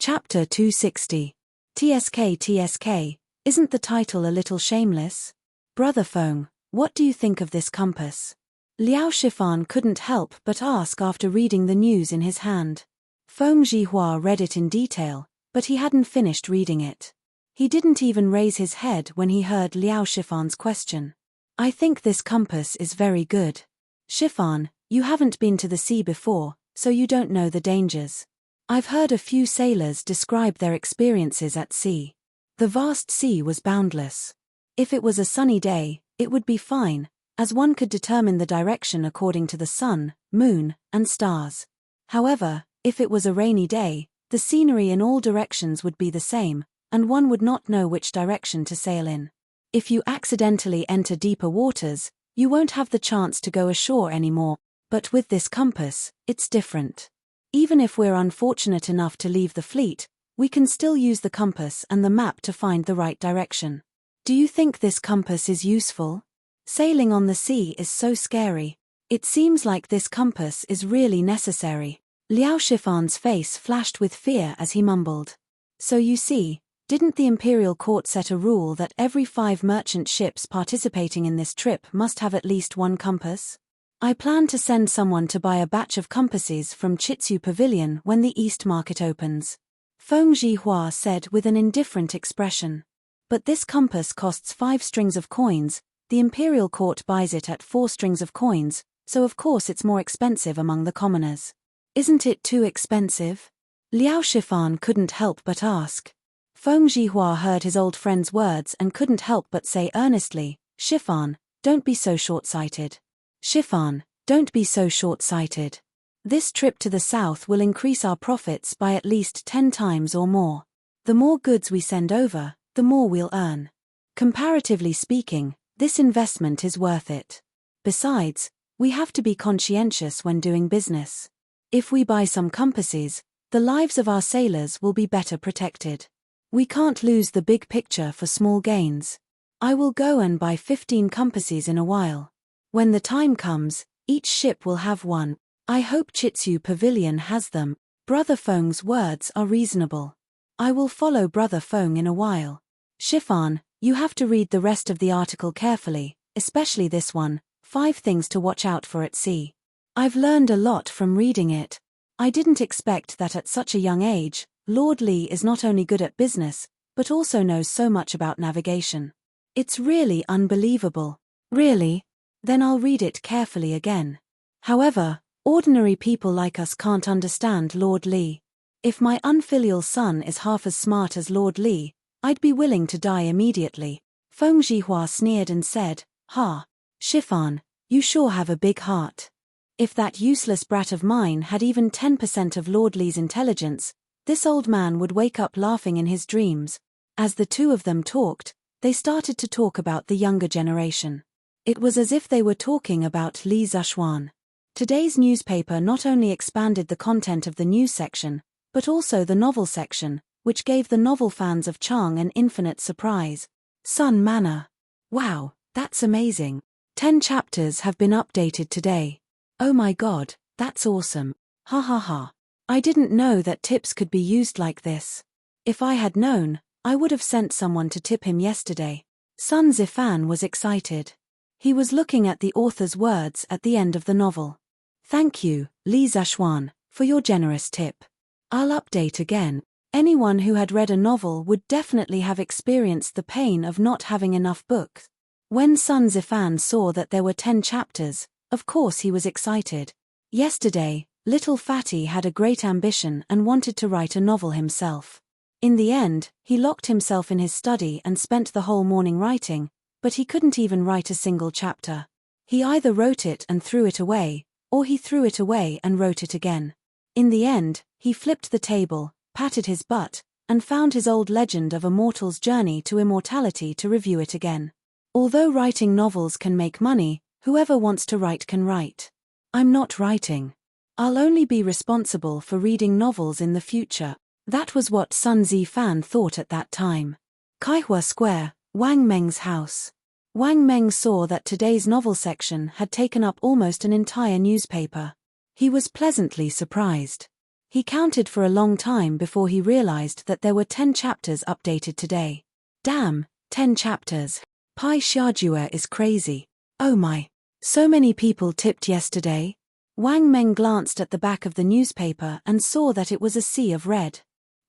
Chapter 260. TSK, isn't the title a little shameless? Brother Feng, what do you think of this compass? Liao Shifan couldn't help but ask after reading the news in his hand. Feng Zhihua read it in detail, but he hadn't finished reading it. He didn't even raise his head when he heard Liao Shifan's question. I think this compass is very good. Shifan, you haven't been to the sea before, so you don't know the dangers. I've heard a few sailors describe their experiences at sea. The vast sea was boundless. If it was a sunny day, it would be fine, as one could determine the direction according to the sun, moon, and stars. However, if it was a rainy day, the scenery in all directions would be the same, and one would not know which direction to sail in. If you accidentally enter deeper waters, you won't have the chance to go ashore anymore, but with this compass, it's different. Even if we're unfortunate enough to leave the fleet, we can still use the compass and the map to find the right direction. Do you think this compass is useful? Sailing on the sea is so scary. It seems like this compass is really necessary. Liao Shifan's face flashed with fear as he mumbled. So you see, didn't the imperial court set a rule that every 5 merchant ships participating in this trip must have at least one compass? I plan to send someone to buy a batch of compasses from Chitsu Pavilion when the East Market opens. Feng Zhihua said with an indifferent expression. But this compass costs 5 strings of coins, the imperial court buys it at 4 strings of coins, so of course it's more expensive among the commoners. Isn't it too expensive? Liao Shifan couldn't help but ask. Feng Zhihua heard his old friend's words and couldn't help but say earnestly, Shifan, don't be so short-sighted. Shifan, don't be so short-sighted. This trip to the south will increase our profits by at least 10 times or more. The more goods we send over, the more we'll earn. Comparatively speaking, this investment is worth it. Besides, we have to be conscientious when doing business. If we buy some compasses, the lives of our sailors will be better protected. We can't lose the big picture for small gains. I will go and buy 15 compasses in a while. When the time comes, each ship will have one. I hope Chitsu Pavilion has them. Brother Feng's words are reasonable. I will follow Brother Feng in a while. Shifan, you have to read the rest of the article carefully, especially this one, 5 things to watch out for at sea. I've learned a lot from reading it. I didn't expect that at such a young age, Lord Li is not only good at business, but also knows so much about navigation. It's really unbelievable. Really? Then I'll read it carefully again. However, ordinary people like us can't understand Lord Li. If my unfilial son is half as smart as Lord Li, I'd be willing to die immediately. Feng Zhihua sneered and said, Ha! Shifan, you sure have a big heart. If that useless brat of mine had even 10% of Lord Li's intelligence, this old man would wake up laughing in his dreams. As the two of them talked, they started to talk about the younger generation. It was as if they were talking about Li Zishuan. Today's newspaper not only expanded the content of the news section, but also the novel section, which gave the novel fans of Chang an infinite surprise. Sun Manor. Wow, that's amazing. 10 chapters have been updated today. Oh my god, that's awesome. Ha ha ha. I didn't know that tips could be used like this. If I had known, I would have sent someone to tip him yesterday. Sun Zifan was excited. He was looking at the author's words at the end of the novel. Thank you, Li Zishuan, for your generous tip. I'll update again. Anyone who had read a novel would definitely have experienced the pain of not having enough books. When Sun Zifan saw that there were 10 chapters, of course he was excited. Yesterday, little Fatty had a great ambition and wanted to write a novel himself. In the end, he locked himself in his study and spent the whole morning writing, but he couldn't even write a single chapter. He either wrote it and threw it away, or he threw it away and wrote it again. In the end, he flipped the table, patted his butt, and found his old legend of a mortal's journey to immortality to review it again. Although writing novels can make money, whoever wants to write can write. I'm not writing. I'll only be responsible for reading novels in the future. That was what Sun Zifan thought at that time. Kaihua Square, Wang Meng's house. Wang Meng saw that today's novel section had taken up almost an entire newspaper. He was pleasantly surprised. He counted for a long time before he realized that there were 10 chapters updated today. Damn, 10 chapters. Pai Xiajue is crazy. Oh my. So many people tipped yesterday. Wang Meng glanced at the back of the newspaper and saw that it was a sea of red.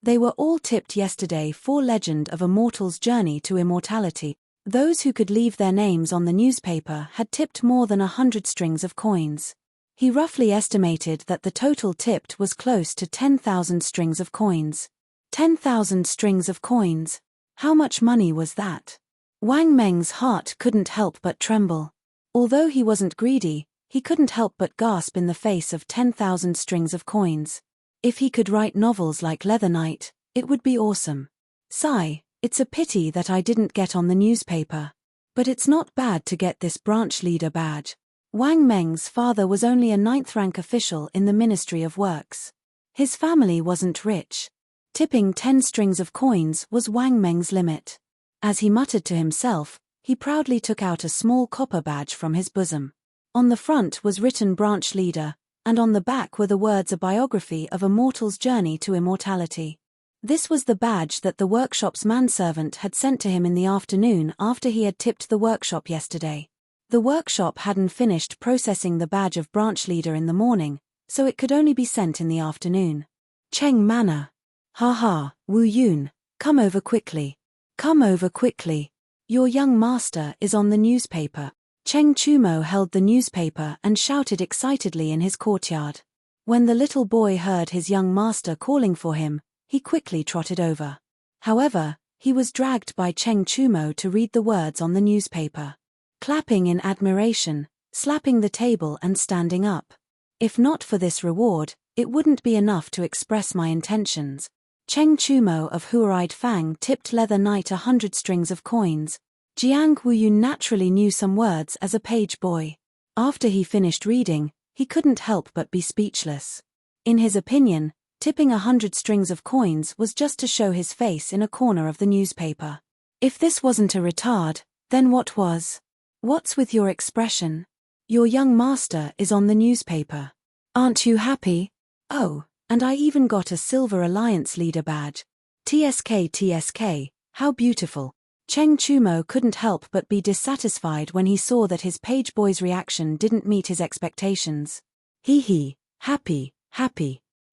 They were all tipped yesterday for Legend of a Mortal's Journey to Immortality. Those who could leave their names on the newspaper had tipped more than 100 strings of coins. He roughly estimated that the total tipped was close to 10,000 strings of coins. 10,000 strings of coins. How much money was that? Wang Meng's heart couldn't help but tremble. Although he wasn't greedy, he couldn't help but gasp in the face of 10,000 strings of coins. If he could write novels like Leather Knight, it would be awesome. Sigh, it's a pity that I didn't get on the newspaper. But it's not bad to get this branch leader badge. Wang Meng's father was only a 9th-rank official in the Ministry of Works. His family wasn't rich. Tipping 10 strings of coins was Wang Meng's limit. As he muttered to himself, he proudly took out a small copper badge from his bosom. On the front was written Branch Leader, and on the back were the words A Biography of a Mortal's Journey to Immortality. This was the badge that the workshop's manservant had sent to him in the afternoon after he had tipped the workshop yesterday. The workshop hadn't finished processing the badge of Branch Leader in the morning, so it could only be sent in the afternoon. Cheng Manor. Ha ha, Wu Yun, come over quickly. Come over quickly. Your young master is on the newspaper. Cheng Chumo held the newspaper and shouted excitedly in his courtyard. When the little boy heard his young master calling for him, he quickly trotted over. However, he was dragged by Cheng Chumo to read the words on the newspaper. Clapping in admiration, slapping the table and standing up. If not for this reward, it wouldn't be enough to express my intentions. Cheng Chumo of Huarid Fang tipped Leather Knight 100 strings of coins. Jiang Wuyun naturally knew some words as a page boy. After he finished reading, he couldn't help but be speechless. In his opinion, tipping 100 strings of coins was just to show his face in a corner of the newspaper. If this wasn't a retard, then what was? What's with your expression? Your young master is on the newspaper. Aren't you happy? Oh, and I even got a Silver Alliance Leader badge. TSK, how beautiful. Cheng Chumo couldn't help but be dissatisfied when he saw that his page boy's reaction didn't meet his expectations. Hee, happy.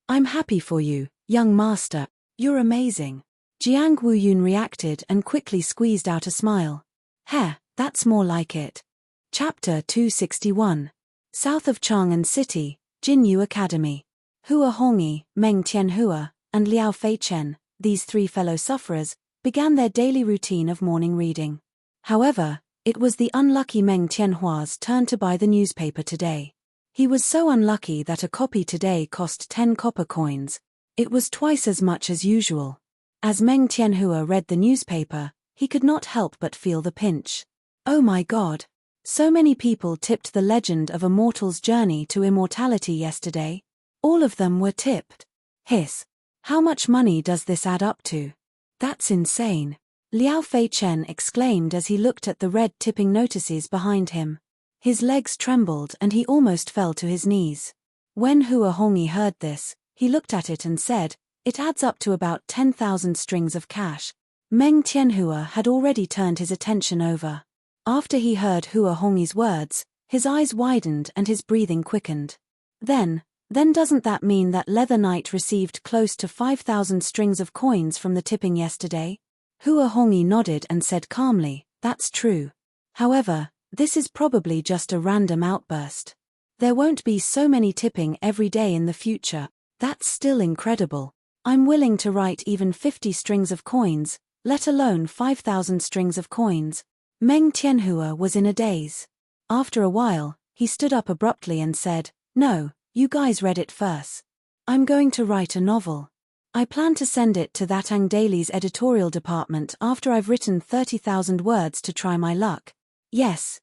I'm happy for you, young master. You're amazing. Jiang Wuyun reacted and quickly squeezed out a smile. Heh, that's more like it. Chapter 261. South of Chang'an City, Jinyu Academy. Hua Hongyi, Meng Tianhua, and Liao Feichen, these 3 fellow sufferers, began their daily routine of morning reading. However, it was the unlucky Meng Tianhua's turn to buy the newspaper today. He was so unlucky that a copy today cost 10 copper coins. It was twice as much as usual. As Meng Tianhua read the newspaper, he could not help but feel the pinch. Oh my God! So many people tipped the Legend of a Mortal's Journey to Immortality yesterday. All of them were tipped. Hiss. How much money does this add up to? That's insane. Liao Feichen exclaimed as he looked at the red tipping notices behind him. His legs trembled and he almost fell to his knees. When Hua Hongyi heard this, he looked at it and said, it adds up to about 10,000 strings of cash. Meng Tianhua had already turned his attention over. After he heard Hua Hongyi's words, his eyes widened and his breathing quickened. Then doesn't that mean that Leather Knight received close to 5,000 strings of coins from the tipping yesterday? Hua Hongyi nodded and said calmly, that's true. However, this is probably just a random outburst. There won't be so many tipping every day in the future. That's still incredible. I'm willing to write even 50 strings of coins, let alone 5,000 strings of coins. Meng Tianhua was in a daze. After a while, he stood up abruptly and said, no, you guys read it first. I'm going to write a novel. I plan to send it to that Ang Daily's editorial department after I've written 30,000 words to try my luck. Yes,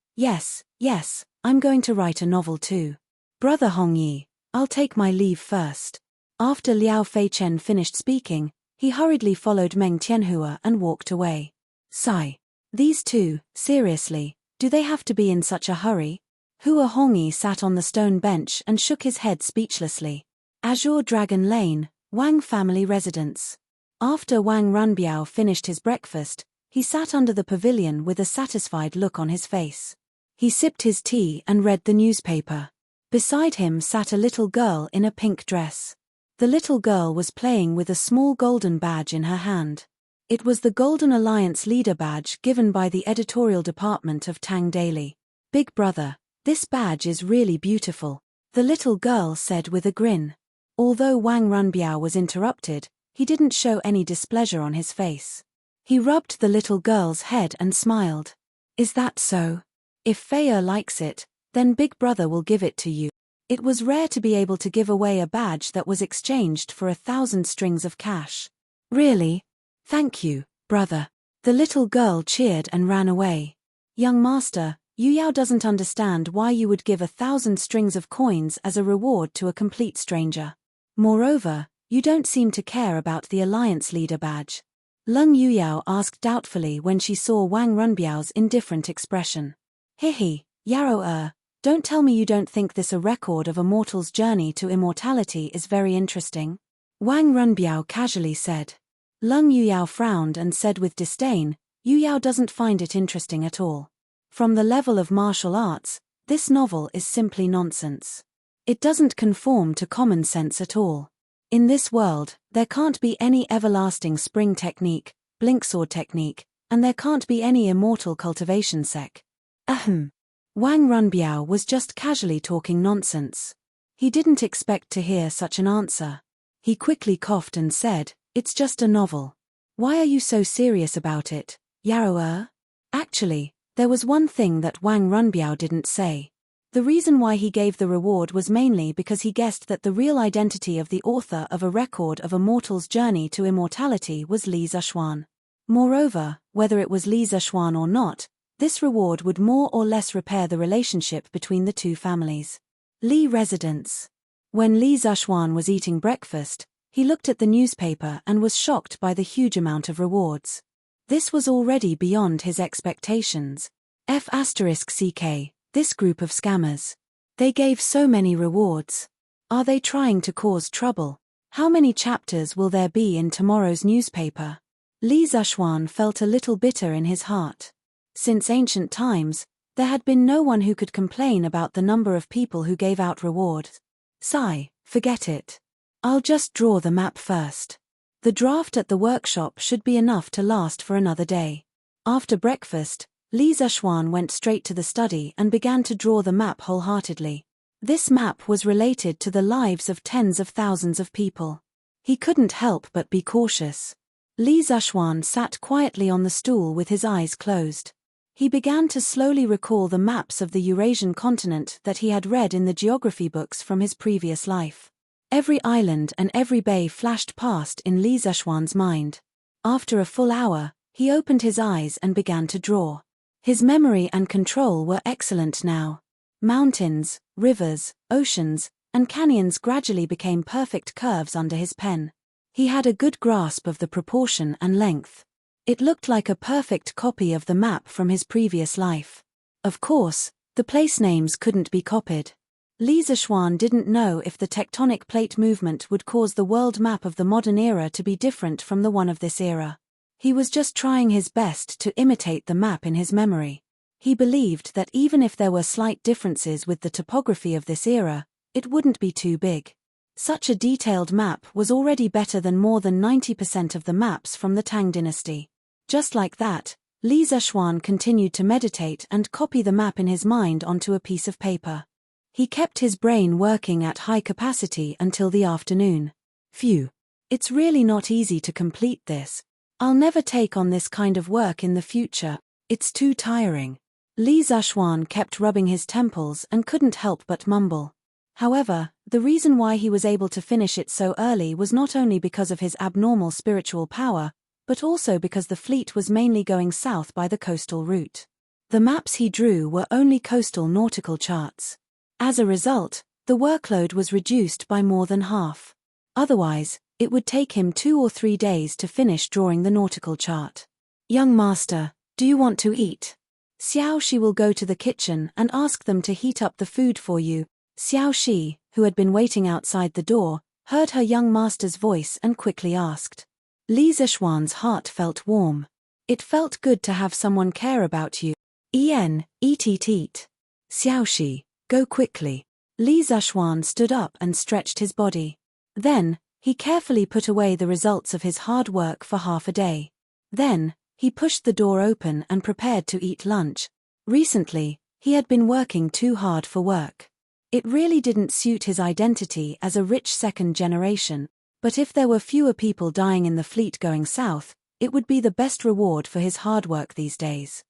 I'm going to write a novel too. Brother Hongyi, I'll take my leave first. After Liao Feichen finished speaking, he hurriedly followed Meng Tianhua and walked away. Sigh. These two, seriously, do they have to be in such a hurry? Hua Hongyi sat on the stone bench and shook his head speechlessly. Azure Dragon Lane, Wang family residence. After Wang Runbiao finished his breakfast, he sat under the pavilion with a satisfied look on his face. He sipped his tea and read the newspaper. Beside him sat a little girl in a pink dress. The little girl was playing with a small golden badge in her hand. It was the Golden Alliance Leader badge given by the editorial department of Tang Daily. "Big brother, this badge is really beautiful," the little girl said with a grin. Although Wang Runbiao was interrupted, he didn't show any displeasure on his face. He rubbed the little girl's head and smiled. "Is that so? If Fei likes it, then Big Brother will give it to you." It was rare to be able to give away a badge that was exchanged for 1,000 strings of cash. "Really? Thank you, brother." The little girl cheered and ran away. "Young master, Yu Yao doesn't understand why you would give 1,000 strings of coins as a reward to a complete stranger. Moreover, you don't seem to care about the Alliance Leader badge." Leng Yuyao asked doubtfully when she saw Wang Runbiao's indifferent expression. "Hihi, Yaro don't tell me you don't think this a record of a mortal's journey to immortality is very interesting," Wang Runbiao casually said. Leng Yuyao frowned and said with disdain, "Yu Yao doesn't find it interesting at all. From the level of martial arts, this novel is simply nonsense. It doesn't conform to common sense at all. In this world, there can't be any everlasting spring technique, blink sword technique, and there can't be any immortal cultivation sec." Ahem. Wang Runbiao was just casually talking nonsense. He didn't expect to hear such an answer. He quickly coughed and said, "It's just a novel. Why are you so serious about it, Yaro?" Actually, there was one thing that Wang Runbiao didn't say. The reason why he gave the reward was mainly because he guessed that the real identity of the author of a record of a mortal's journey to immortality was Li Zishuan. Moreover, whether it was Li Zishuan or not, this reward would more or less repair the relationship between the two families. Li residence. When Li Zishuan was eating breakfast, he looked at the newspaper and was shocked by the huge amount of rewards. This was already beyond his expectations. F***ck, this group of scammers. They gave so many rewards. Are they trying to cause trouble? How many chapters will there be in tomorrow's newspaper? Li Zishuan felt a little bitter in his heart. Since ancient times, there had been no one who could complain about the number of people who gave out rewards. Sigh, forget it. I'll just draw the map first. The draft at the workshop should be enough to last for another day. After breakfast, Li Zishuan went straight to the study and began to draw the map wholeheartedly. This map was related to the lives of tens of thousands of people. He couldn't help but be cautious. Li Zishuan sat quietly on the stool with his eyes closed. He began to slowly recall the maps of the Eurasian continent that he had read in the geography books from his previous life. Every island and every bay flashed past in Li Zishuan's mind. After a full hour, he opened his eyes and began to draw. His memory and control were excellent now. Mountains, rivers, oceans, and canyons gradually became perfect curves under his pen. He had a good grasp of the proportion and length. It looked like a perfect copy of the map from his previous life. Of course, the place names couldn't be copied. Li Zishuan didn't know if the tectonic plate movement would cause the world map of the modern era to be different from the one of this era. He was just trying his best to imitate the map in his memory. He believed that even if there were slight differences with the topography of this era, it wouldn't be too big. Such a detailed map was already better than more than 90% of the maps from the Tang dynasty. Just like that, Li Zishuan continued to meditate and copy the map in his mind onto a piece of paper. He kept his brain working at high capacity until the afternoon. Phew. It's really not easy to complete this. I'll never take on this kind of work in the future. It's too tiring. Li Zishuan kept rubbing his temples and couldn't help but mumble. However, the reason why he was able to finish it so early was not only because of his abnormal spiritual power, but also because the fleet was mainly going south by the coastal route. The maps he drew were only coastal nautical charts. As a result, the workload was reduced by more than half. Otherwise, it would take him 2 or 3 days to finish drawing the nautical chart. "Young master, do you want to eat?" Xiao Shi will go to the kitchen and ask them to heat up the food for you. Xiao Shi, who had been waiting outside the door, heard her young master's voice and quickly asked. Li Zishuan's heart felt warm. It felt good to have someone care about you. Eat. Xiaoxi, go quickly. Li Zishuan stood up and stretched his body. Then, he carefully put away the results of his hard work for half a day. Then, he pushed the door open and prepared to eat lunch. Recently, he had been working too hard for work. It really didn't suit his identity as a rich second generation, but if there were fewer people dying in the fleet going south, it would be the best reward for his hard work these days.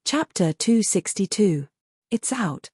Chapter 262. It's out.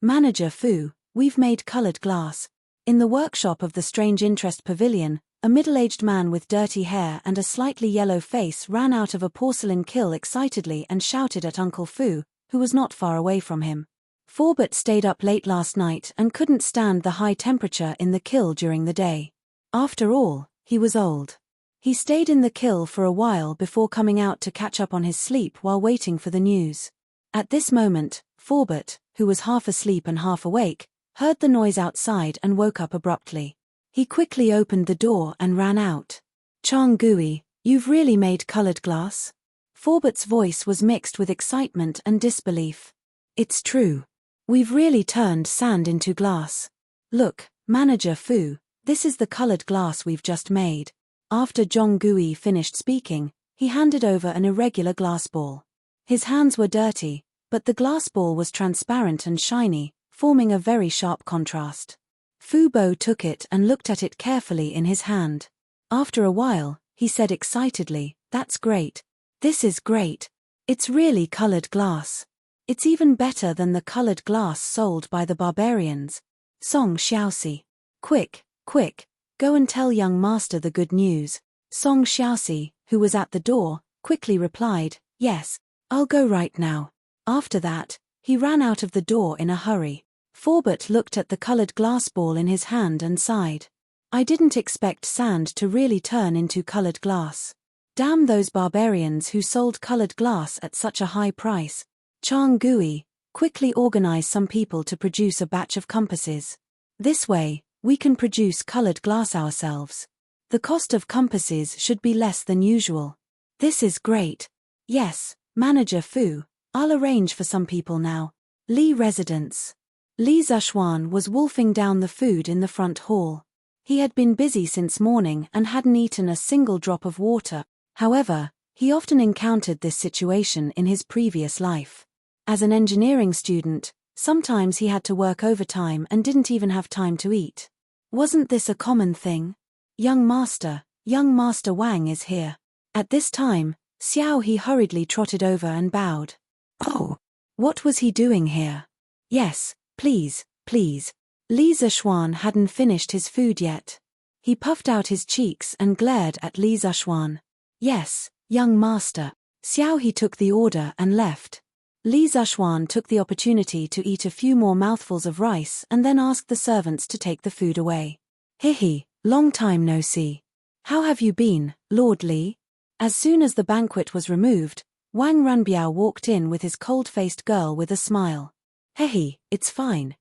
Manager Fu, we've made colored glass. In the workshop of the Strange Interest Pavilion, a middle-aged man with dirty hair and a slightly yellow face ran out of a porcelain kiln excitedly and shouted at Uncle Fu, who was not far away from him. Forbert stayed up late last night and couldn't stand the high temperature in the kiln during the day. After all, he was old. He stayed in the kiln for a while before coming out to catch up on his sleep while waiting for the news. At this moment, Forbert, who was half asleep and half awake, heard the noise outside and woke up abruptly. He quickly opened the door and ran out. Chang Gui, you've really made colored glass? Forbert's voice was mixed with excitement and disbelief. It's true. We've really turned sand into glass. Look, Manager Fu, this is the colored glass we've just made. After Zhong Gui finished speaking, he handed over an irregular glass ball. His hands were dirty, but the glass ball was transparent and shiny, forming a very sharp contrast. Fu Bo took it and looked at it carefully in his hand. After a while, he said excitedly, "That's great. This is great. It's really colored glass. It's even better than the colored glass sold by the barbarians." Song Xiaoxi. Quick, go and tell young master the good news. Song Xiaoxi, who was at the door, quickly replied, "Yes, I'll go right now." After that, he ran out of the door in a hurry. Forbert looked at the colored glass ball in his hand and sighed. I didn't expect sand to really turn into colored glass. Damn those barbarians who sold colored glass at such a high price. Chang Gui, quickly organize some people to produce a batch of compasses. This way, we can produce colored glass ourselves. The cost of compasses should be less than usual. This is great. Yes, Manager Fu, I'll arrange for some people now. Li Residence. Li Zishuan was wolfing down the food in the front hall. He had been busy since morning and hadn't eaten a single drop of water. However, he often encountered this situation in his previous life. As an engineering student, sometimes he had to work overtime and didn't even have time to eat. Wasn't this a common thing? Young Master Wang is here. At this time, Xiao He hurriedly trotted over and bowed. Oh, what was he doing here? Yes, please. Li Zishuan hadn't finished his food yet. He puffed out his cheeks and glared at Li Zishuan. Yes, young master. Xiao He took the order and left. Li Zishuan took the opportunity to eat a few more mouthfuls of rice and then asked the servants to take the food away. Hihi, long time no see. How have you been, Lord Li? As soon as the banquet was removed, Wang Ranbiao walked in with his cold-faced girl with a smile. Hehe, it's fine.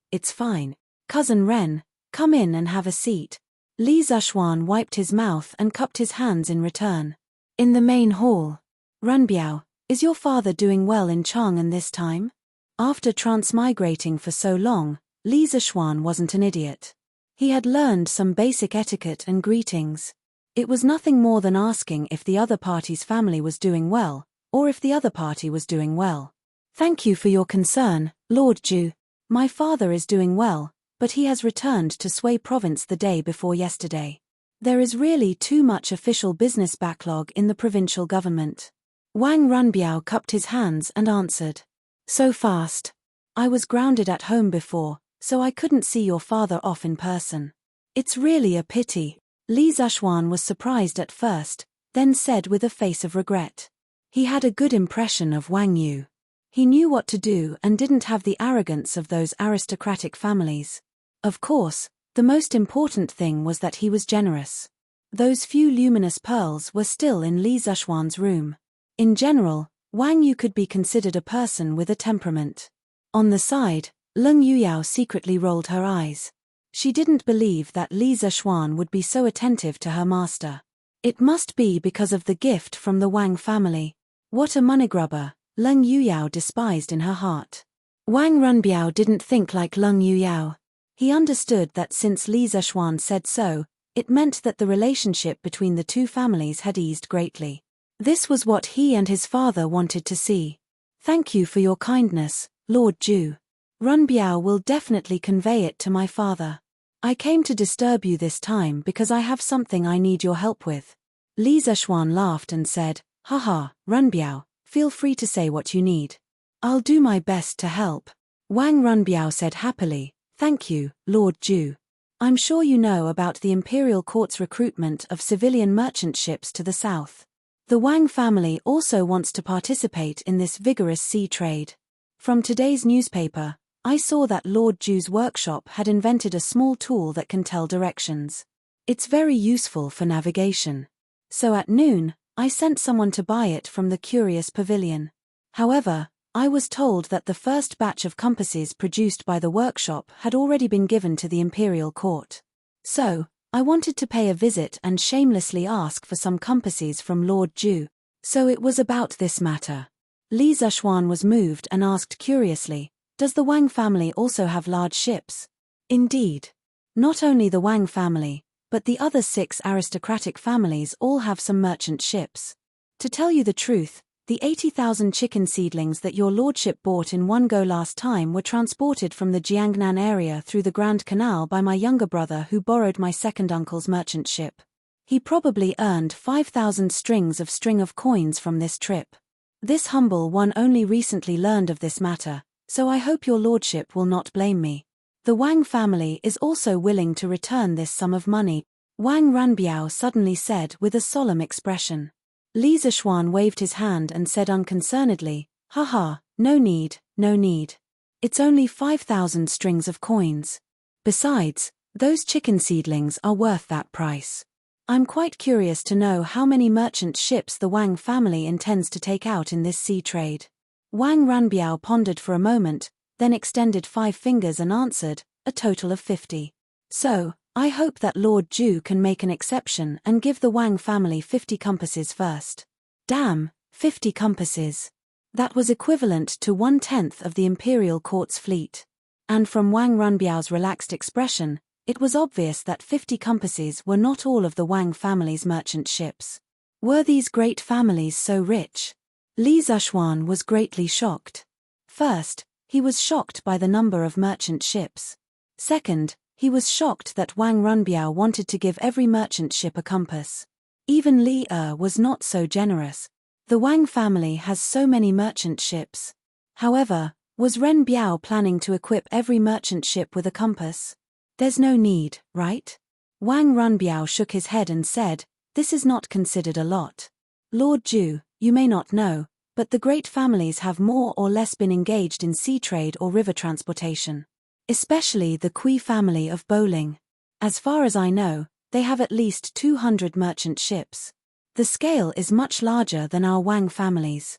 Cousin Ren, come in and have a seat. Li Zishuan wiped his mouth and cupped his hands in return. In the main hall. Ranbiao, is your father doing well in Chang'an this time? After transmigrating for so long, Li Zishuan wasn't an idiot. He had learned some basic etiquette and greetings. It was nothing more than asking if the other party's family was doing well, or if the other party was doing well. Thank you for your concern, Lord Ju. My father is doing well, but he has returned to Sui province the day before yesterday. There is really too much official business backlog in the provincial government. Wang Ranbiao cupped his hands and answered. So fast. I was grounded at home before, so I couldn't see your father off in person. It's really a pity. Li Zishuan was surprised at first, then said with a face of regret. He had a good impression of Wang Yu. He knew what to do and didn't have the arrogance of those aristocratic families. Of course, the most important thing was that he was generous. Those few luminous pearls were still in Li Zishuan's room. In general, Wang Yu could be considered a person with a temperament. On the side, Leng Yuyao secretly rolled her eyes. She didn't believe that Li Zexuan would be so attentive to her master. It must be because of the gift from the Wang family. What a moneygrubber, Leng Yuyao despised in her heart. Wang Runbiao didn't think like Leng Yuyao. He understood that since Li Zexuan said so, it meant that the relationship between the two families had eased greatly. This was what he and his father wanted to see. Thank you for your kindness, Lord Ju. Runbiao will definitely convey it to my father. I came to disturb you this time because I have something I need your help with. Li Zexuan laughed and said, Haha, Runbiao, feel free to say what you need. I'll do my best to help. Wang Runbiao said happily, Thank you, Lord Ju. I'm sure you know about the imperial court's recruitment of civilian merchant ships to the south. The Wang family also wants to participate in this vigorous sea trade. From today's newspaper, I saw that Lord Ju's workshop had invented a small tool that can tell directions. It's very useful for navigation. So at noon, I sent someone to buy it from the Curious Pavilion. However, I was told that the first batch of compasses produced by the workshop had already been given to the imperial court. So, I wanted to pay a visit and shamelessly ask for some compasses from Lord Ju. So it was about this matter. Li Zexuan was moved and asked curiously, Does the Wang family also have large ships? Indeed. Not only the Wang family, but the other 6 aristocratic families all have some merchant ships. To tell you the truth, the 80,000 chicken seedlings that your lordship bought in one go last time were transported from the Jiangnan area through the Grand Canal by my younger brother who borrowed my second uncle's merchant ship. He probably earned 5,000 strings of coins from this trip. This humble one only recently learned of this matter, so I hope your lordship will not blame me. The Wang family is also willing to return this sum of money, Wang Runbiao suddenly said with a solemn expression. Li Zexuan waved his hand and said unconcernedly, Haha, no need, no need. It's only 5,000 strings of coins. Besides, those chicken seedlings are worth that price. I'm quite curious to know how many merchant ships the Wang family intends to take out in this sea trade. Wang Runbiao pondered for a moment, then extended 5 fingers and answered, a total of 50. So, I hope that Lord Ju can make an exception and give the Wang family 50 compasses first. Damn, 50 compasses. That was equivalent to 1/10 of the imperial court's fleet. And from Wang Runbiao's relaxed expression, it was obvious that 50 compasses were not all of the Wang family's merchant ships. Were these great families so rich? Li Zexuan was greatly shocked. First, he was shocked by the number of merchant ships. Second, he was shocked that Wang Runbiao wanted to give every merchant ship a compass. Even Li was not so generous. The Wang family has so many merchant ships. However, was Ren Biao planning to equip every merchant ship with a compass? There's no need, right? Wang Runbiao shook his head and said, This is not considered a lot. Lord Ju, you may not know, but the great families have more or less been engaged in sea trade or river transportation. Especially the Kui family of Bowling. As far as I know, they have at least 200 merchant ships. The scale is much larger than our Wang families.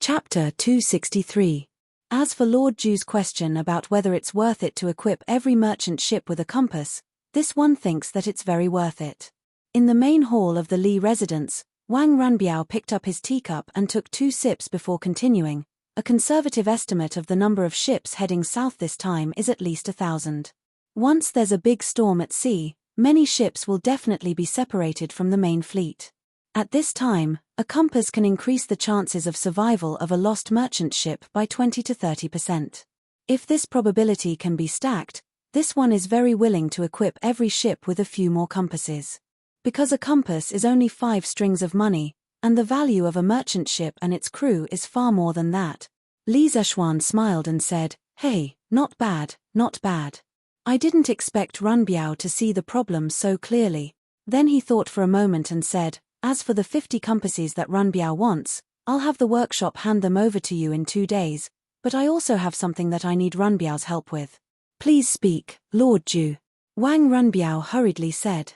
Chapter 263. As for Lord Ju's question about whether it's worth it to equip every merchant ship with a compass, this one thinks that it's very worth it. In the main hall of the Li residence, Wang Runbiao picked up his teacup and took 2 sips before continuing. A conservative estimate of the number of ships heading south this time is at least 1,000. Once there's a big storm at sea, many ships will definitely be separated from the main fleet. At this time, a compass can increase the chances of survival of a lost merchant ship by 20 to 30%. If this probability can be stacked, this one is very willing to equip every ship with a few more compasses. Because a compass is only 5 strings of money, and the value of a merchant ship and its crew is far more than that. Li Zexuan smiled and said, Hey, not bad, not bad. I didn't expect Runbiao to see the problem so clearly. Then he thought for a moment and said, As for the 50 compasses that Runbiao wants, I'll have the workshop hand them over to you in 2 days, but I also have something that I need Runbiao's help with. Please speak, Lord Ju. Wang Runbiao hurriedly said.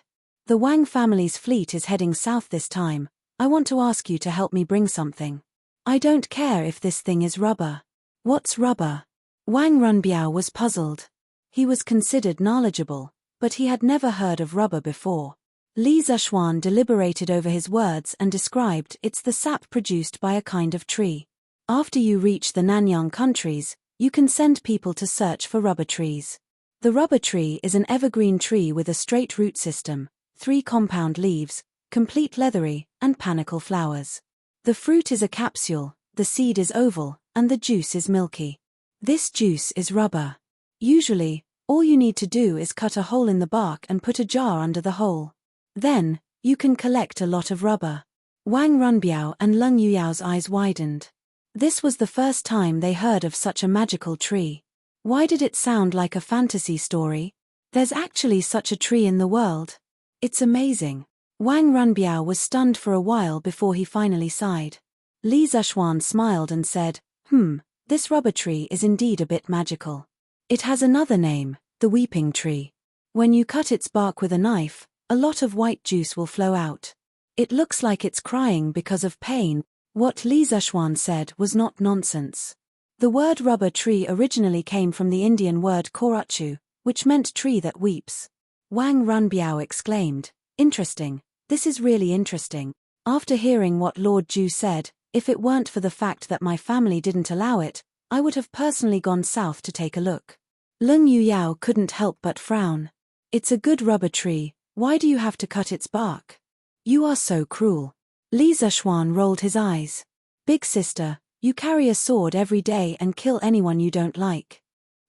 The Wang family's fleet is heading south this time. I want to ask you to help me bring something. I don't care if this thing is rubber. What's rubber? Wang Runbiao was puzzled. He was considered knowledgeable, but he had never heard of rubber before. Li Zishuan deliberated over his words and described, "It's the sap produced by a kind of tree. After you reach the Nanyang countries, you can send people to search for rubber trees. The rubber tree is an evergreen tree with a straight root system, 3 compound leaves, complete leathery, and panicle flowers. The fruit is a capsule, the seed is oval, and the juice is milky. This juice is rubber. Usually, all you need to do is cut a hole in the bark and put a jar under the hole. Then, you can collect a lot of rubber." Wang Runbiao and Leng Yuyao's eyes widened. This was the first time they heard of such a magical tree. Why did it sound like a fantasy story? There's actually such a tree in the world. It's amazing. Wang Runbiao was stunned for a while before he finally sighed. Li Zishuan smiled and said, This rubber tree is indeed a bit magical. It has another name, the weeping tree. When you cut its bark with a knife, a lot of white juice will flow out. It looks like it's crying because of pain." What Li Zishuan said was not nonsense. The word rubber tree originally came from the Indian word korachu, which meant tree that weeps. Wang Runbiao exclaimed, "Interesting, this is really interesting. After hearing what Lord Ju said, if it weren't for the fact that my family didn't allow it, I would have personally gone south to take a look." Leng Yuyao couldn't help but frown. "It's a good rubber tree, why do you have to cut its bark? You are so cruel." Li Zishuan rolled his eyes. "Big sister, you carry a sword every day and kill anyone you don't like.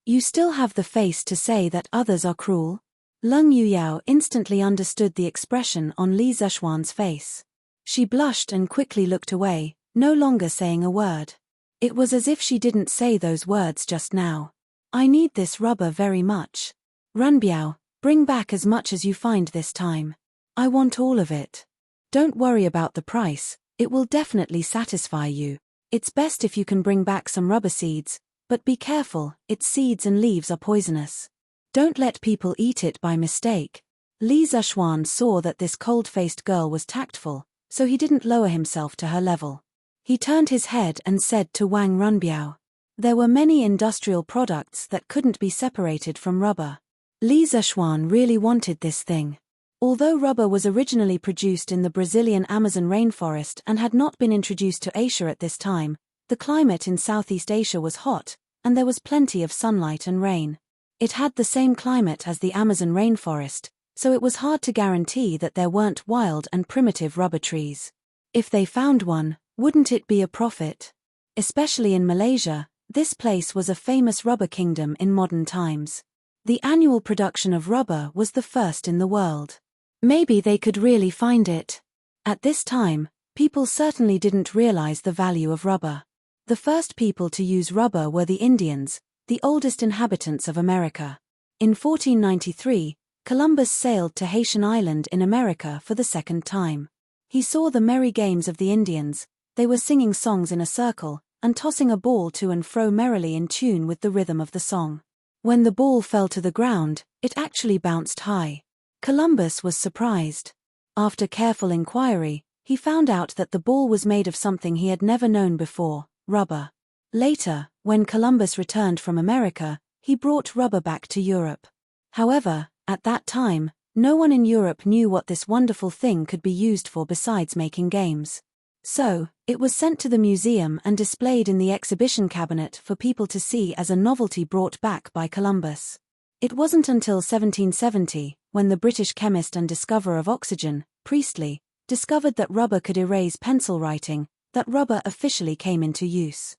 You still have the face to say that others are cruel?" Leng Yuyao instantly understood the expression on Li Zishuan's face. She blushed and quickly looked away, no longer saying a word. It was as if she didn't say those words just now. "I need this rubber very much. Runbiao, bring back as much as you find this time. I want all of it. Don't worry about the price, it will definitely satisfy you. It's best if you can bring back some rubber seeds, but be careful, its seeds and leaves are poisonous. Don't let people eat it by mistake." Li Zishuan saw that this cold-faced girl was tactful, so he didn't lower himself to her level. He turned his head and said to Wang Runbiao, "There were many industrial products that couldn't be separated from rubber. Li Zishuan really wanted this thing. Although rubber was originally produced in the Brazilian Amazon rainforest and had not been introduced to Asia at this time, the climate in Southeast Asia was hot, and there was plenty of sunlight and rain. It had the same climate as the Amazon rainforest, so it was hard to guarantee that there weren't wild and primitive rubber trees. If they found one, wouldn't it be a profit? Especially in Malaysia, this place was a famous rubber kingdom in modern times. The annual production of rubber was the first in the world. Maybe they could really find it. At this time, people certainly didn't realize the value of rubber. The first people to use rubber were the Indians, the oldest inhabitants of America. In 1493, Columbus sailed to Haitian Island in America for the second time. He saw the merry games of the Indians. They were singing songs in a circle, and tossing a ball to and fro merrily in tune with the rhythm of the song. When the ball fell to the ground, it actually bounced high. Columbus was surprised. After careful inquiry, he found out that the ball was made of something he had never known before, rubber. Later, when Columbus returned from America, he brought rubber back to Europe. However, at that time, no one in Europe knew what this wonderful thing could be used for besides making games. So, it was sent to the museum and displayed in the exhibition cabinet for people to see as a novelty brought back by Columbus. It wasn't until 1770, when the British chemist and discoverer of oxygen, Priestley, discovered that rubber could erase pencil writing, that rubber officially came into use.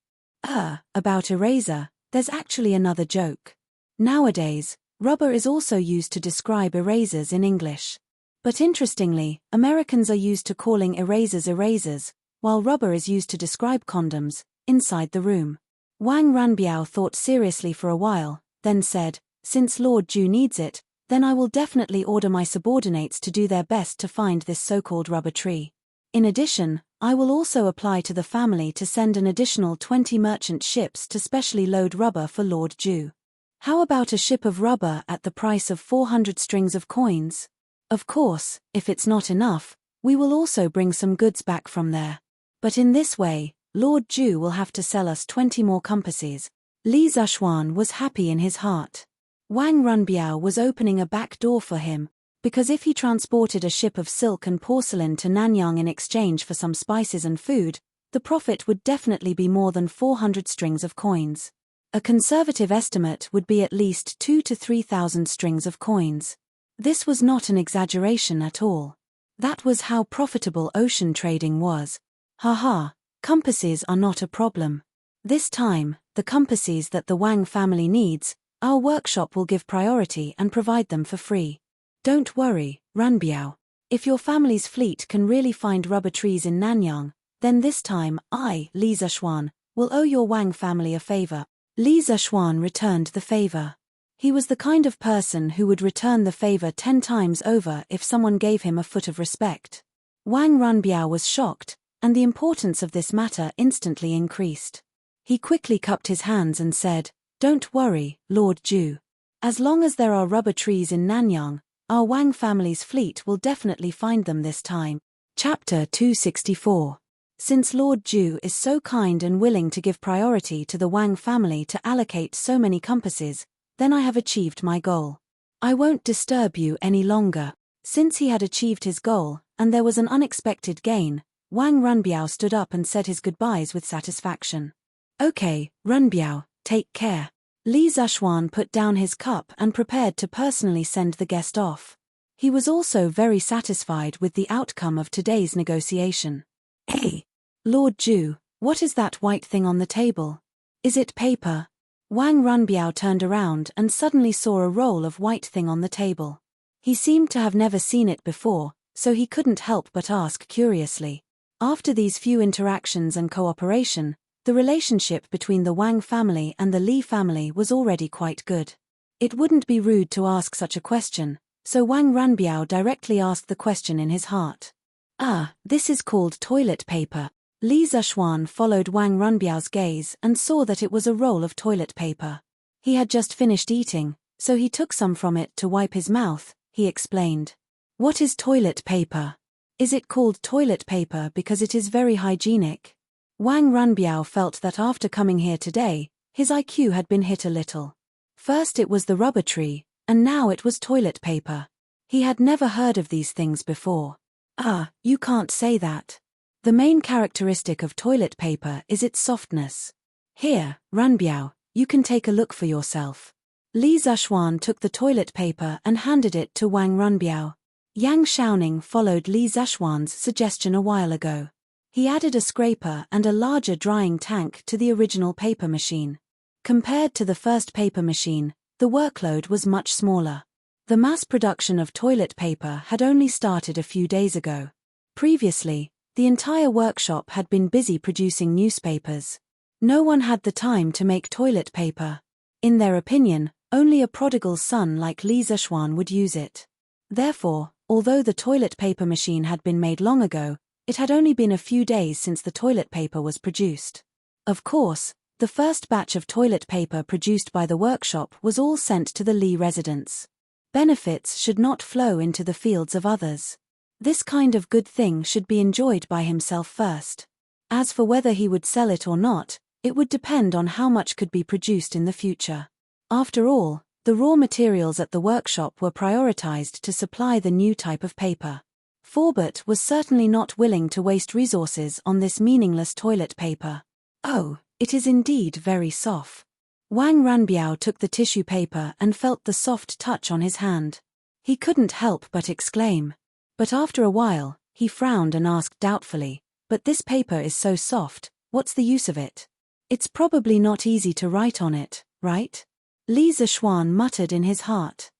About eraser, there's actually another joke. Nowadays, rubber is also used to describe erasers in English. But interestingly, Americans are used to calling erasers, while rubber is used to describe condoms, inside the room. Wang Runbiao thought seriously for a while, then said, "Since Lord Ju needs it, then I will definitely order my subordinates to do their best to find this so-called rubber tree. In addition, I will also apply to the family to send an additional 20 merchant ships to specially load rubber for Lord Ju. How about a ship of rubber at the price of 400 strings of coins? Of course, if it's not enough, we will also bring some goods back from there. But in this way, Lord Ju will have to sell us 20 more compasses." Li Zishuan was happy in his heart. Wang Runbiao was opening a back door for him, because if he transported a ship of silk and porcelain to Nanyang in exchange for some spices and food, the profit would definitely be more than 400 strings of coins. A conservative estimate would be at least 2,000 to 3,000 strings of coins. This was not an exaggeration at all. That was how profitable ocean trading was. Haha, compasses are not a problem. This time, the compasses that the Wang family needs, our workshop will give priority and provide them for free. Don't worry, Runbiao. If your family's fleet can really find rubber trees in Nanyang, then this time I, Li Zishuan, will owe your Wang family a favor. Li Zishuan returned the favor. He was the kind of person who would return the favor 10 times over if someone gave him a foot of respect. Wang Runbiao was shocked, and the importance of this matter instantly increased. He quickly cupped his hands and said, "Don't worry, Lord Ju. As long as there are rubber trees in Nanyang, our Wang family's fleet will definitely find them this time." Chapter 264. Since Lord Ju is so kind and willing to give priority to the Wang family to allocate so many compasses, then I have achieved my goal. I won't disturb you any longer. Since he had achieved his goal, and there was an unexpected gain, Wang Runbiao stood up and said his goodbyes with satisfaction. "Okay, Runbiao, take care." Li Zishuan put down his cup and prepared to personally send the guest off. He was also very satisfied with the outcome of today's negotiation. "Hey, Lord Ju, what is that white thing on the table? Is it paper?" Wang Runbiao turned around and suddenly saw a roll of white thing on the table. He seemed to have never seen it before, so he couldn't help but ask curiously. After these few interactions and cooperation, the relationship between the Wang family and the Li family was already quite good. It wouldn't be rude to ask such a question, so Wang Runbiao directly asked the question in his heart. "Ah, this is called toilet paper." Li Zishuan followed Wang Runbiao's gaze and saw that it was a roll of toilet paper. He had just finished eating, so he took some from it to wipe his mouth. He explained. "What is toilet paper? Is it called toilet paper because it is very hygienic?" Wang Runbiao felt that after coming here today, his IQ had been hit a little. First it was the rubber tree, and now it was toilet paper. He had never heard of these things before. "Ah, you can't say that. The main characteristic of toilet paper is its softness. Here, Runbiao, you can take a look for yourself." Li Zishuan took the toilet paper and handed it to Wang Runbiao. Yang Xiaoning followed Li Zishuan's suggestion a while ago. He added a scraper and a larger drying tank to the original paper machine. Compared to the first paper machine, the workload was much smaller. The mass production of toilet paper had only started a few days ago. Previously, the entire workshop had been busy producing newspapers. No one had the time to make toilet paper. In their opinion, only a prodigal son like Li Zishuan would use it. Therefore, although the toilet paper machine had been made long ago, it had only been a few days since the toilet paper was produced. Of course, the first batch of toilet paper produced by the workshop was all sent to the Li residents. Benefits should not flow into the fields of others. This kind of good thing should be enjoyed by himself first. As for whether he would sell it or not, it would depend on how much could be produced in the future. After all, the raw materials at the workshop were prioritized to supply the new type of paper. Forbert was certainly not willing to waste resources on this meaningless toilet paper. "Oh, it is indeed very soft." Wang Runbiao took the tissue paper and felt the soft touch on his hand. He couldn't help but exclaim. But after a while, he frowned and asked doubtfully, "But this paper is so soft, what's the use of it? It's probably not easy to write on it, right?" Li Zishuan muttered in his heart.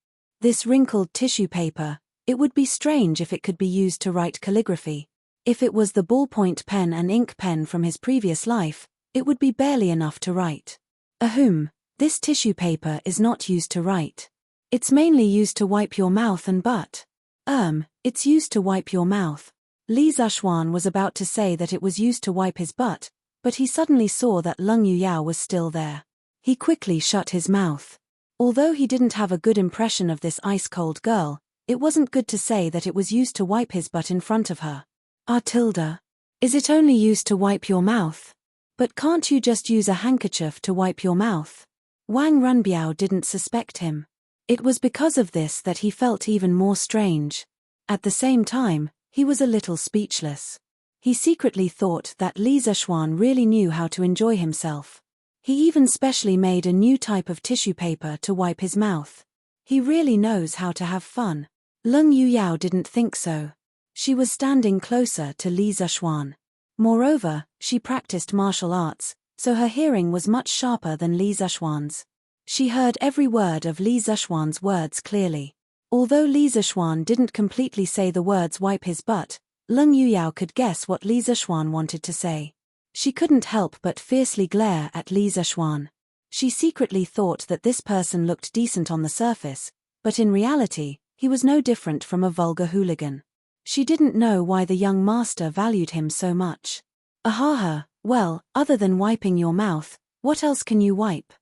This wrinkled tissue paper, it would be strange if it could be used to write calligraphy. If it was the ballpoint pen and ink pen from his previous life, it would be barely enough to write. This tissue paper is not used to write. It's mainly used to wipe your mouth and butt. It's used to wipe your mouth. Li Zishuan was about to say that it was used to wipe his butt, but he suddenly saw that Leng Yuyao was still there. He quickly shut his mouth. Although he didn't have a good impression of this ice-cold girl, it wasn't good to say that it was used to wipe his butt in front of her. Is it only used to wipe your mouth? But can't you just use a handkerchief to wipe your mouth? Wang Runbiao didn't suspect him. It was because of this that he felt even more strange. At the same time, he was a little speechless. He secretly thought that Li Zexuan really knew how to enjoy himself. He even specially made a new type of tissue paper to wipe his mouth. He really knows how to have fun. Leng Yuyao didn't think so. She was standing closer to Li Zexuan. Moreover, she practiced martial arts, so her hearing was much sharper than Li Zexuan's. She heard every word of Li Zexuan's words clearly. Although Li Zexuan didn't completely say the words wipe his butt, Leng Yuyao could guess what Li Zexuan wanted to say. She couldn't help but fiercely glare at Li Zexuan. She secretly thought that this person looked decent on the surface, but in reality, he was no different from a vulgar hooligan. She didn't know why the young master valued him so much. Ahaha, well, other than wiping your mouth, what else can you wipe?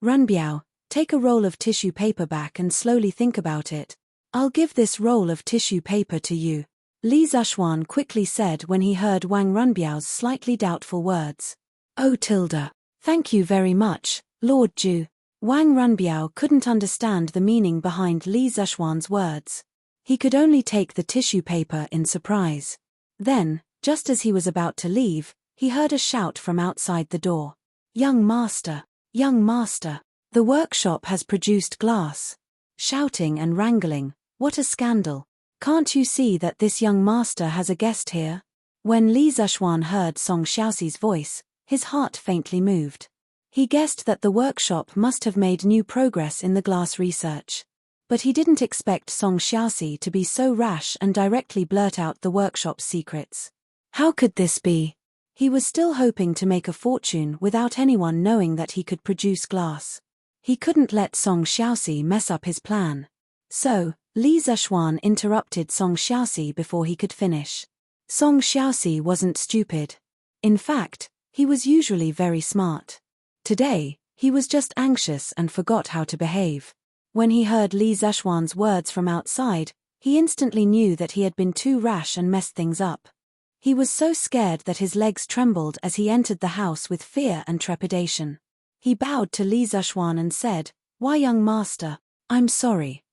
Runbiao, take a roll of tissue paper back and slowly think about it. I'll give this roll of tissue paper to you, Li Zexuan quickly said when he heard Wang Runbiao's slightly doubtful words. Oh tilde. Thank you very much, Lord Ju. Wang Runbiao couldn't understand the meaning behind Li Zexuan's words. He could only take the tissue paper in surprise. Then, just as he was about to leave, he heard a shout from outside the door. Young master, the workshop has produced glass. Shouting and wrangling, what a scandal. Can't you see that this young master has a guest here? When Li Zexuan heard Song Xiaoxi's voice, his heart faintly moved. He guessed that the workshop must have made new progress in the glass research. But he didn't expect Song Xiaoxi to be so rash and directly blurt out the workshop's secrets. How could this be? He was still hoping to make a fortune without anyone knowing that he could produce glass. He couldn't let Song Xiaoxi mess up his plan. So, Li Zexuan interrupted Song Xiaoxi before he could finish. Song Xiaoxi wasn't stupid. In fact, he was usually very smart. Today, he was just anxious and forgot how to behave. When he heard Li Zexuan's words from outside, he instantly knew that he had been too rash and messed things up. He was so scared that his legs trembled as he entered the house with fear and trepidation. He bowed to Li Zexuan and said, "Why, young master, I'm sorry.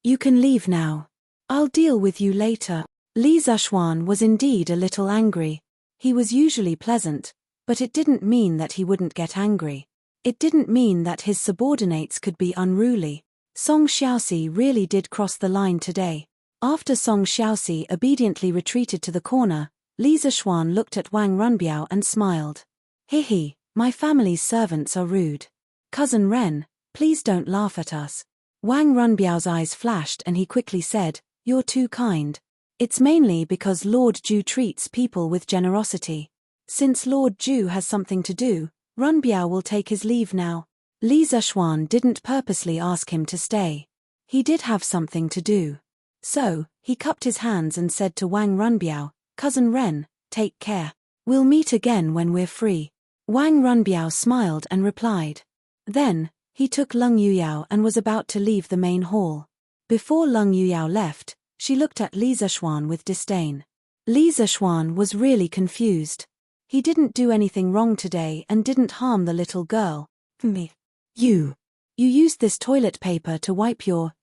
You can leave now. I'll deal with you later." Li Zexuan was indeed a little angry. He was usually pleasant, but it didn't mean that he wouldn't get angry. It didn't mean that his subordinates could be unruly. Song Xiaoxi really did cross the line today. After Song Xiaoxi obediently retreated to the corner, Li Zexuan looked at Wang Runbiao and smiled. Hihi, my family's servants are rude. Cousin Ren, please don't laugh at us. Wang Runbiao's eyes flashed and he quickly said, "You're too kind. It's mainly because Lord Ju treats people with generosity. Since Lord Ju has something to do, Runbiao will take his leave now." Li Zexuan didn't purposely ask him to stay. He did have something to do. So, he cupped his hands and said to Wang Runbiao, "Cousin Ren, take care. We'll meet again when we're free." Wang Runbiao smiled and replied. Then, he took Leng Yuyao and was about to leave the main hall. Before Leng Yuyao left, she looked at Li Zexuan with disdain. Li Zexuan was really confused. He didn't do anything wrong today and didn't harm the little girl. You used this toilet paper to wipe your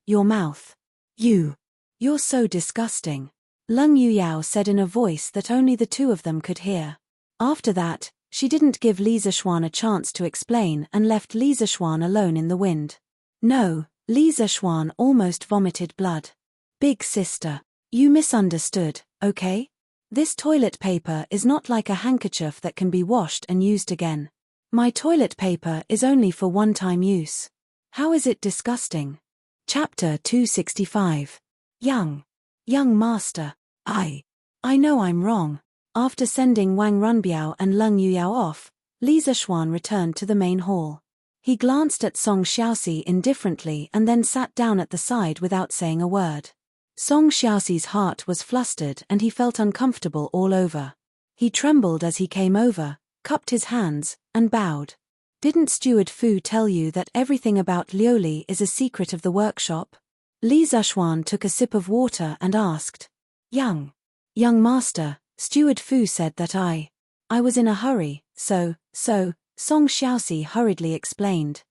mouth. You're so disgusting. Leng Yuyao said in a voice that only the two of them could hear. After that, she didn't give Li Zexuan a chance to explain and left Li Zexuan alone in the wind. No, Li Zexuan almost vomited blood. Big sister, you misunderstood, okay? This toilet paper is not like a handkerchief that can be washed and used again. My toilet paper is only for one-time use. How is it disgusting? Chapter 265. Young master, I know I'm wrong. After sending Wang Runbiao and Leng Yuyao off, Li Zexuan returned to the main hall. He glanced at Song Xiaoxi indifferently and then sat down at the side without saying a word. Song Xiaoxi's heart was flustered and he felt uncomfortable all over. He trembled as he came over, cupped his hands, and bowed. Didn't Steward Fu tell you that everything about Liuli is a secret of the workshop? Li Zexuan took a sip of water and asked. Young master, Steward Fu said that I was in a hurry, so, Song Xiaoxi hurriedly explained.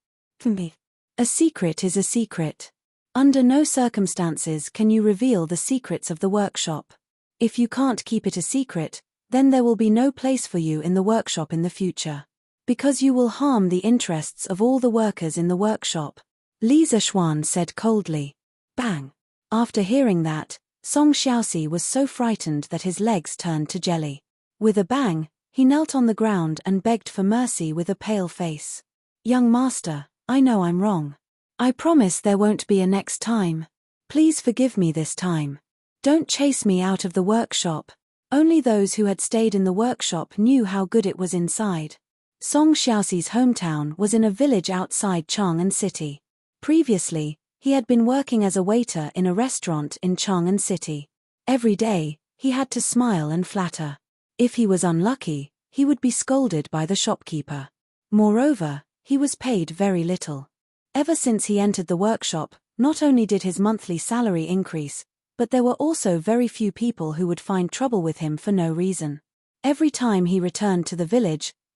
A secret is a secret. Under no circumstances can you reveal the secrets of the workshop. If you can't keep it a secret, then there will be no place for you in the workshop in the future. Because you will harm the interests of all the workers in the workshop, Li Zishuan said coldly. Bang! After hearing that, Song Xiaoxi was so frightened that his legs turned to jelly. With a bang, he knelt on the ground and begged for mercy with a pale face. Young master, I know I'm wrong. I promise there won't be a next time. Please forgive me this time. Don't chase me out of the workshop. Only those who had stayed in the workshop knew how good it was inside. Song Xiaoxi's hometown was in a village outside Chang'an City. Previously, he had been working as a waiter in a restaurant in Chang'an City. Every day, he had to smile and flatter. If he was unlucky, he would be scolded by the shopkeeper. Moreover, he was paid very little. Ever since he entered the workshop, not only did his monthly salary increase, but there were also very few people who would find trouble with him for no reason. Every time he returned to the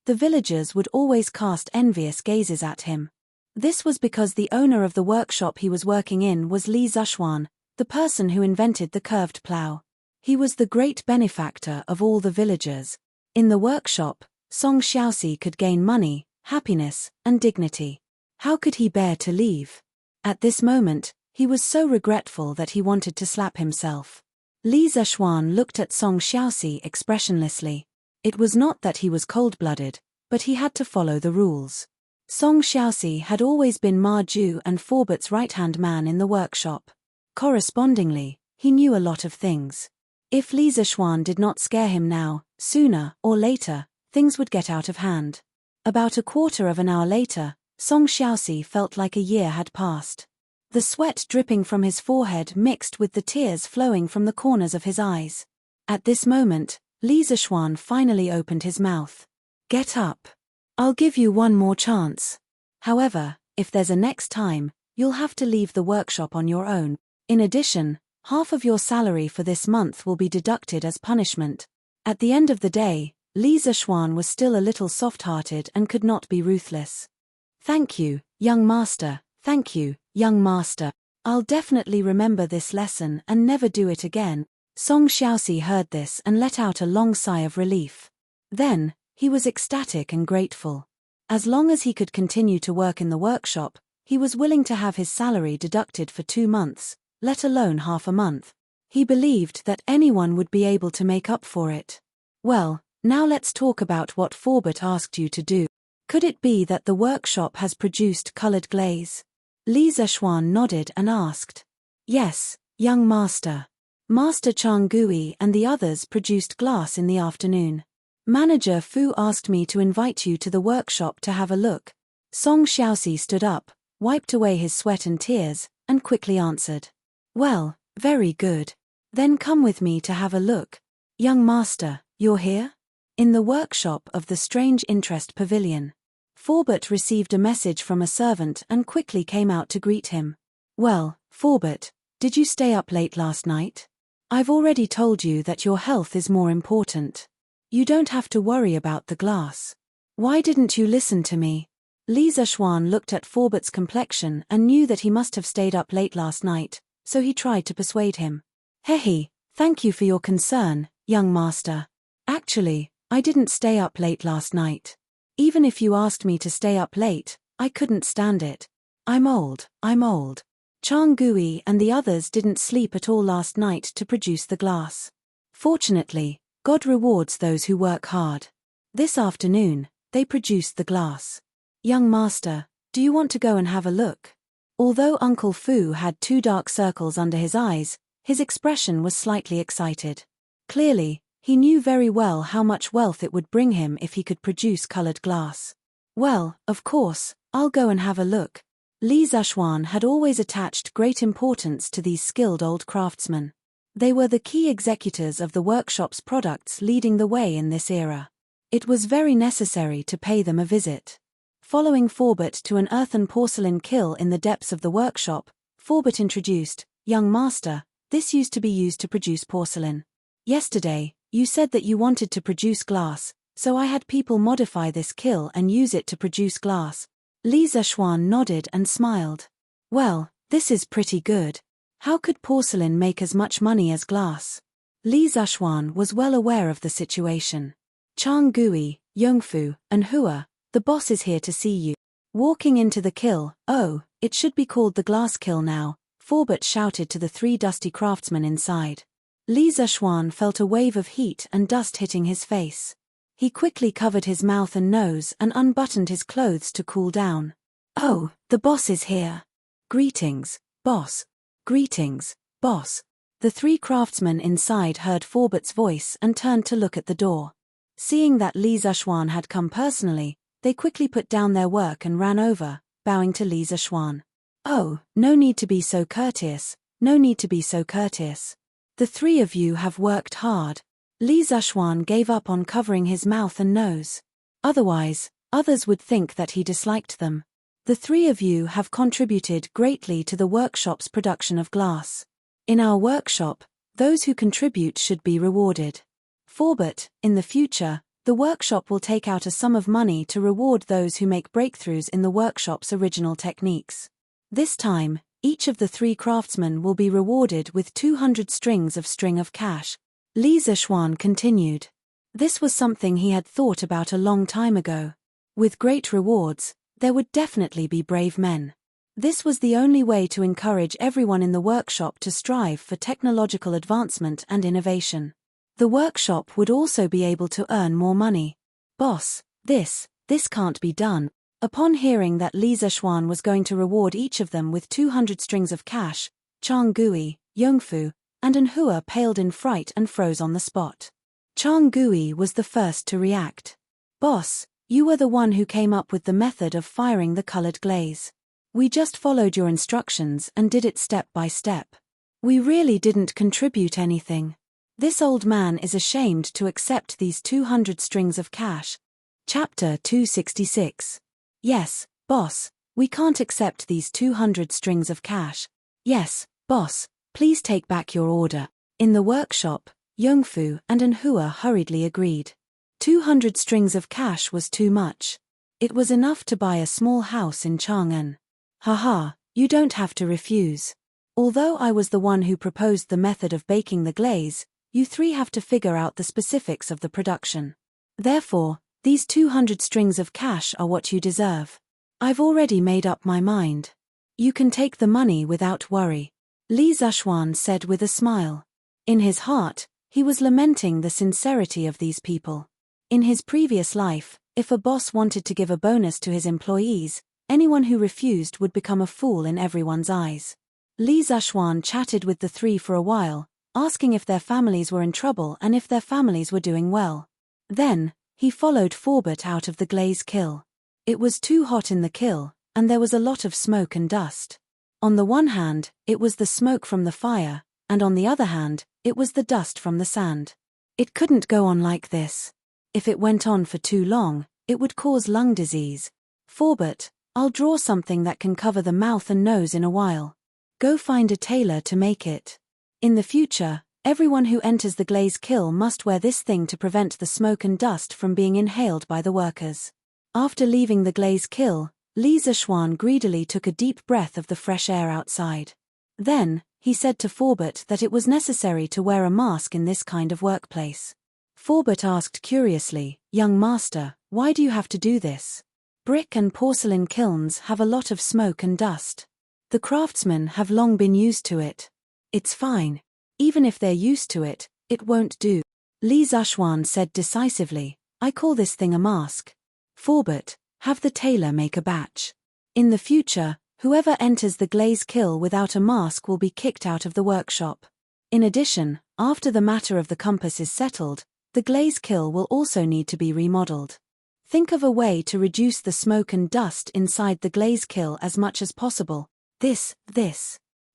villagers would always cast envious gazes at him. This was because the owner of the workshop he was working in was Li Zishuan, the person who invented the curved plow. He was the great benefactor of all the villagers. In the workshop, Song Xiaoxi could gain money, happiness, and dignity. How could he bear to leave? At this moment, he was so regretful that he wanted to slap himself. Li Zishuan looked at Song Xiaoxi expressionlessly. It was not that he was cold-blooded, but he had to follow the rules. Song Xiaoxi had always been Ma Ju and Forbert's right-hand man in the workshop. Correspondingly, he knew a lot of things. If Li Zishuan did not scare him now, sooner or later, things would get out of hand. About a quarter of an hour later, Song Xiaoxi felt like a year had passed. The sweat dripping from his forehead mixed with the tears flowing from the corners of his eyes. At this moment, Li Zishuan finally opened his mouth. Get up. I'll give you one more chance. However, if there's a next time, you'll have to leave the workshop on your own. In addition, half of your salary for this month will be deducted as punishment. At the end of the day, Li Zishuan was still a little soft-hearted and could not be ruthless. Thank you, young master, thank you, young master. I'll definitely remember this lesson and never do it again. Song Xiaoxi heard this and let out a long sigh of relief. Then, he was ecstatic and grateful. As long as he could continue to work in the workshop, he was willing to have his salary deducted for 2 months, let alone half a month. He believed that anyone would be able to make up for it. Well, now let's talk about what Forbert asked you to do. Could it be that the workshop has produced colored glaze? Li Zishuan nodded and asked. Yes, young master. Master Chang Gui and the others produced glass in the afternoon. Manager Fu asked me to invite you to the workshop to have a look. Song Xiaoxi stood up, wiped away his sweat and tears, and quickly answered. Well, very good. Then come with me to have a look. Young master, you're here? In the workshop of the Strange Interest Pavilion. Forbert received a message from a servant and quickly came out to greet him. Well, Forbert, did you stay up late last night? I've already told you that your health is more important. You don't have to worry about the glass. Why didn't you listen to me? Li Zishuan looked at Forbert's complexion and knew that he must have stayed up late last night, so he tried to persuade him. Hehe, thank you for your concern, young master. Actually, I didn't stay up late last night. Even if you asked me to stay up late, I couldn't stand it. I'm old. Chang Gui and the others didn't sleep at all last night to produce the glass. Fortunately, God rewards those who work hard. This afternoon, they produced the glass. Young master, do you want to go and have a look? Although Uncle Fu had 2 dark circles under his eyes, his expression was slightly excited. Clearly, he knew very well how much wealth it would bring him if he could produce colored glass. Well, of course, I'll go and have a look. Li Zishuan had always attached great importance to these skilled old craftsmen. They were the key executors of the workshop's products leading the way in this era. It was very necessary to pay them a visit. Following Forbert to an earthen porcelain kiln in the depths of the workshop, Forbert introduced, Young master, this used to be used to produce porcelain. Yesterday, you said that you wanted to produce glass, so I had people modify this kiln and use it to produce glass. Li Zishuan nodded and smiled. Well, this is pretty good. How could porcelain make as much money as glass? Li Zishuan was well aware of the situation. Chang Gui, Yongfu, and Hua, the boss is here to see you. Walking into the kill, oh, it should be called the glass kill now, Forbert shouted to the 3 dusty craftsmen inside. Li Zishuan felt a wave of heat and dust hitting his face. He quickly covered his mouth and nose and unbuttoned his clothes to cool down. Oh, the boss is here. Greetings, boss. Greetings, boss. The 3 craftsmen inside heard Forbert's voice and turned to look at the door. Seeing that Li Zishuan had come personally, they quickly put down their work and ran over, bowing to Li Zishuan. Oh, no need to be so courteous, no need to be so courteous. The 3 of you have worked hard. Li Zishuan gave up on covering his mouth and nose. Otherwise, others would think that he disliked them. The 3 of you have contributed greatly to the workshop's production of glass. In our workshop, those who contribute should be rewarded. Forbert, in the future, the workshop will take out a sum of money to reward those who make breakthroughs in the workshop's original techniques. This time, each of the 3 craftsmen will be rewarded with 200 strings of cash. Li Zishuan continued. This was something he had thought about a long time ago. With great rewards, there would definitely be brave men. This was the only way to encourage everyone in the workshop to strive for technological advancement and innovation. The workshop would also be able to earn more money. Boss, this can't be done. Upon hearing that Li Zishuan was going to reward each of them with 200 strings of cash, Chang Gui, Yongfu, and Anhua paled in fright and froze on the spot. Chang Gui was the first to react. Boss, you were the one who came up with the method of firing the colored glaze. We just followed your instructions and did it step by step. We really didn't contribute anything. This old man is ashamed to accept these 200 strings of cash. Chapter 266. Yes, boss, we can't accept these 200 strings of cash. Yes, boss, please take back your order. In the workshop, Yongfu and Anhua hurriedly agreed. 200 strings of cash was too much. It was enough to buy a small house in Chang'an. Haha, you don't have to refuse. Although I was the one who proposed the method of baking the glaze, you 3 have to figure out the specifics of the production. Therefore, these 200 strings of cash are what you deserve. I've already made up my mind. You can take the money without worry. Li Zishuan said with a smile. In his heart, he was lamenting the sincerity of these people. In his previous life, if a boss wanted to give a bonus to his employees, anyone who refused would become a fool in everyone's eyes. Li Zishuan chatted with the 3 for a while, asking if their families were in trouble and if their families were doing well. Then, he followed Forbert out of the glaze kill. It was too hot in the kill, and there was a lot of smoke and dust. On the one hand, it was the smoke from the fire, and on the other hand, it was the dust from the sand. It couldn't go on like this. If it went on for too long, it would cause lung disease. Forbert, I'll draw something that can cover the mouth and nose in a while. Go find a tailor to make it. In the future, everyone who enters the glaze kill must wear this thing to prevent the smoke and dust from being inhaled by the workers. After leaving the glaze kill, Li Zishuan greedily took a deep breath of the fresh air outside. Then, he said to Forbert that it was necessary to wear a mask in this kind of workplace. Forbert asked curiously, "Young master, why do you have to do this? Brick and porcelain kilns have a lot of smoke and dust. The craftsmen have long been used to it. It's fine. Even if they're used to it, it won't do." Li Zishuan said decisively, "I call this thing a mask. Forbert, have the tailor make a batch. In the future, whoever enters the glaze kill without a mask will be kicked out of the workshop. In addition, after the matter of the compass is settled, the glaze kill will also need to be remodeled. Think of a way to reduce the smoke and dust inside the glaze kill as much as possible. This.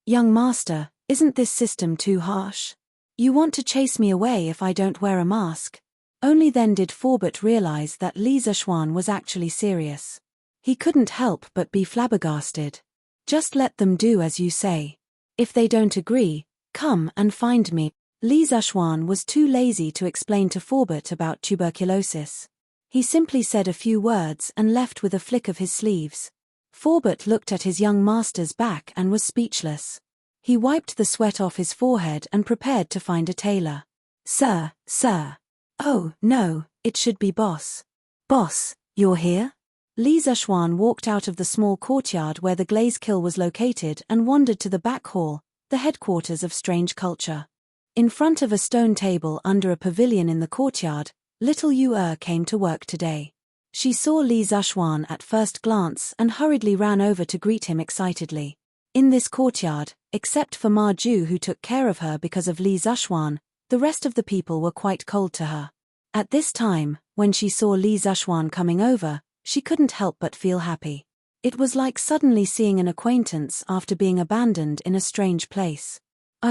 Young master, isn't this system too harsh? You want to chase me away if I don't wear a mask?" Only then did Forbert realize that Li Zishuan was actually serious. He couldn't help but be flabbergasted. "Just let them do as you say. If they don't agree, come and find me." Li Zishuan was too lazy to explain to Forbert about tuberculosis. He simply said a few words and left with a flick of his sleeves. Forbert looked at his young master's back and was speechless. He wiped the sweat off his forehead and prepared to find a tailor. Sir, sir. Oh, no, it should be boss. Boss, you're here? Li Zhuan walked out of the small courtyard where the glaze kiln was located and wandered to the back hall, the headquarters of strange culture. In front of a stone table under a pavilion in the courtyard, little Yu came to work today. She saw Li Zhuan at first glance and hurriedly ran over to greet him excitedly. In this courtyard, except for Ma Ju who took care of her because of Li Zhuan, the rest of the people were quite cold to her. At this time, when she saw Li Zhuan coming over, she couldn't help but feel happy. It was like suddenly seeing an acquaintance after being abandoned in a strange place.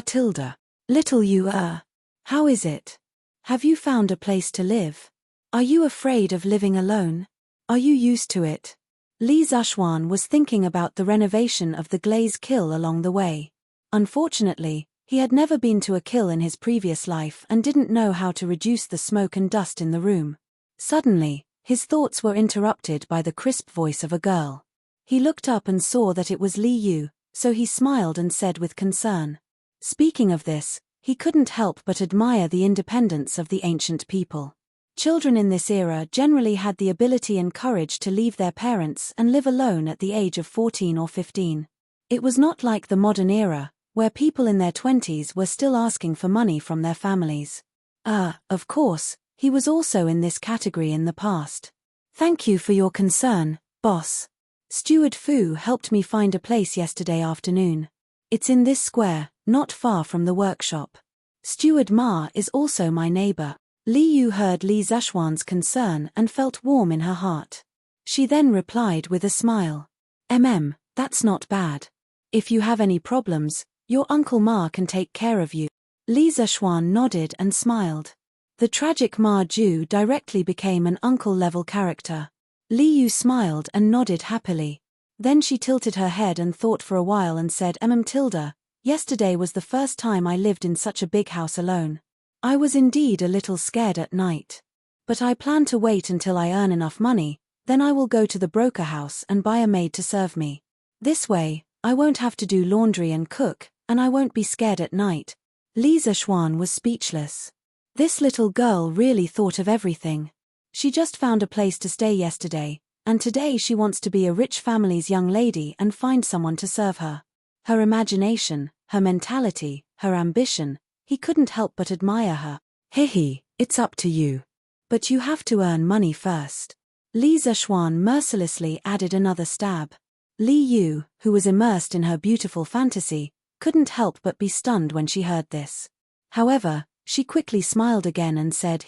Tilda. Little Yu, how is it? Have you found a place to live? Are you afraid of living alone? Are you used to it? Li Zhuan was thinking about the renovation of the glaze kiln along the way. Unfortunately, he had never been to a kiln in his previous life and didn't know how to reduce the smoke and dust in the room. Suddenly, his thoughts were interrupted by the crisp voice of a girl. He looked up and saw that it was Li Yu, so he smiled and said with concern. Speaking of this, he couldn't help but admire the independence of the ancient people. Children in this era generally had the ability and courage to leave their parents and live alone at the age of 14 or 15. It was not like the modern era, where people in their 20s were still asking for money from their families. Of course, he was also in this category in the past. Thank you for your concern, boss. Steward Fu helped me find a place yesterday afternoon. It's in this square, not far from the workshop. Steward Ma is also my neighbor. Li Yu heard Li Zhuan's concern and felt warm in her heart. She then replied with a smile. That's not bad. If you have any problems, your Uncle Ma can take care of you. Li Zhuan nodded and smiled. The tragic Ma Ju directly became an uncle-level character. Li Yu smiled and nodded happily. Then she tilted her head and thought for a while and said, Tilda, yesterday was the first time I lived in such a big house alone. I was indeed a little scared at night. But I plan to wait until I earn enough money, then I will go to the broker house and buy a maid to serve me. This way, I won't have to do laundry and cook, and I won't be scared at night. Li Zhuan was speechless. This little girl really thought of everything. She just found a place to stay yesterday, and today she wants to be a rich family's young lady and find someone to serve her. Her imagination, her mentality, her ambition, he couldn't help but admire her. It's up to you. But you have to earn money first. Li Zhuan mercilessly added another stab. Li Yu, who was immersed in her beautiful fantasy, couldn't help but be stunned when she heard this. However, she quickly smiled again and said,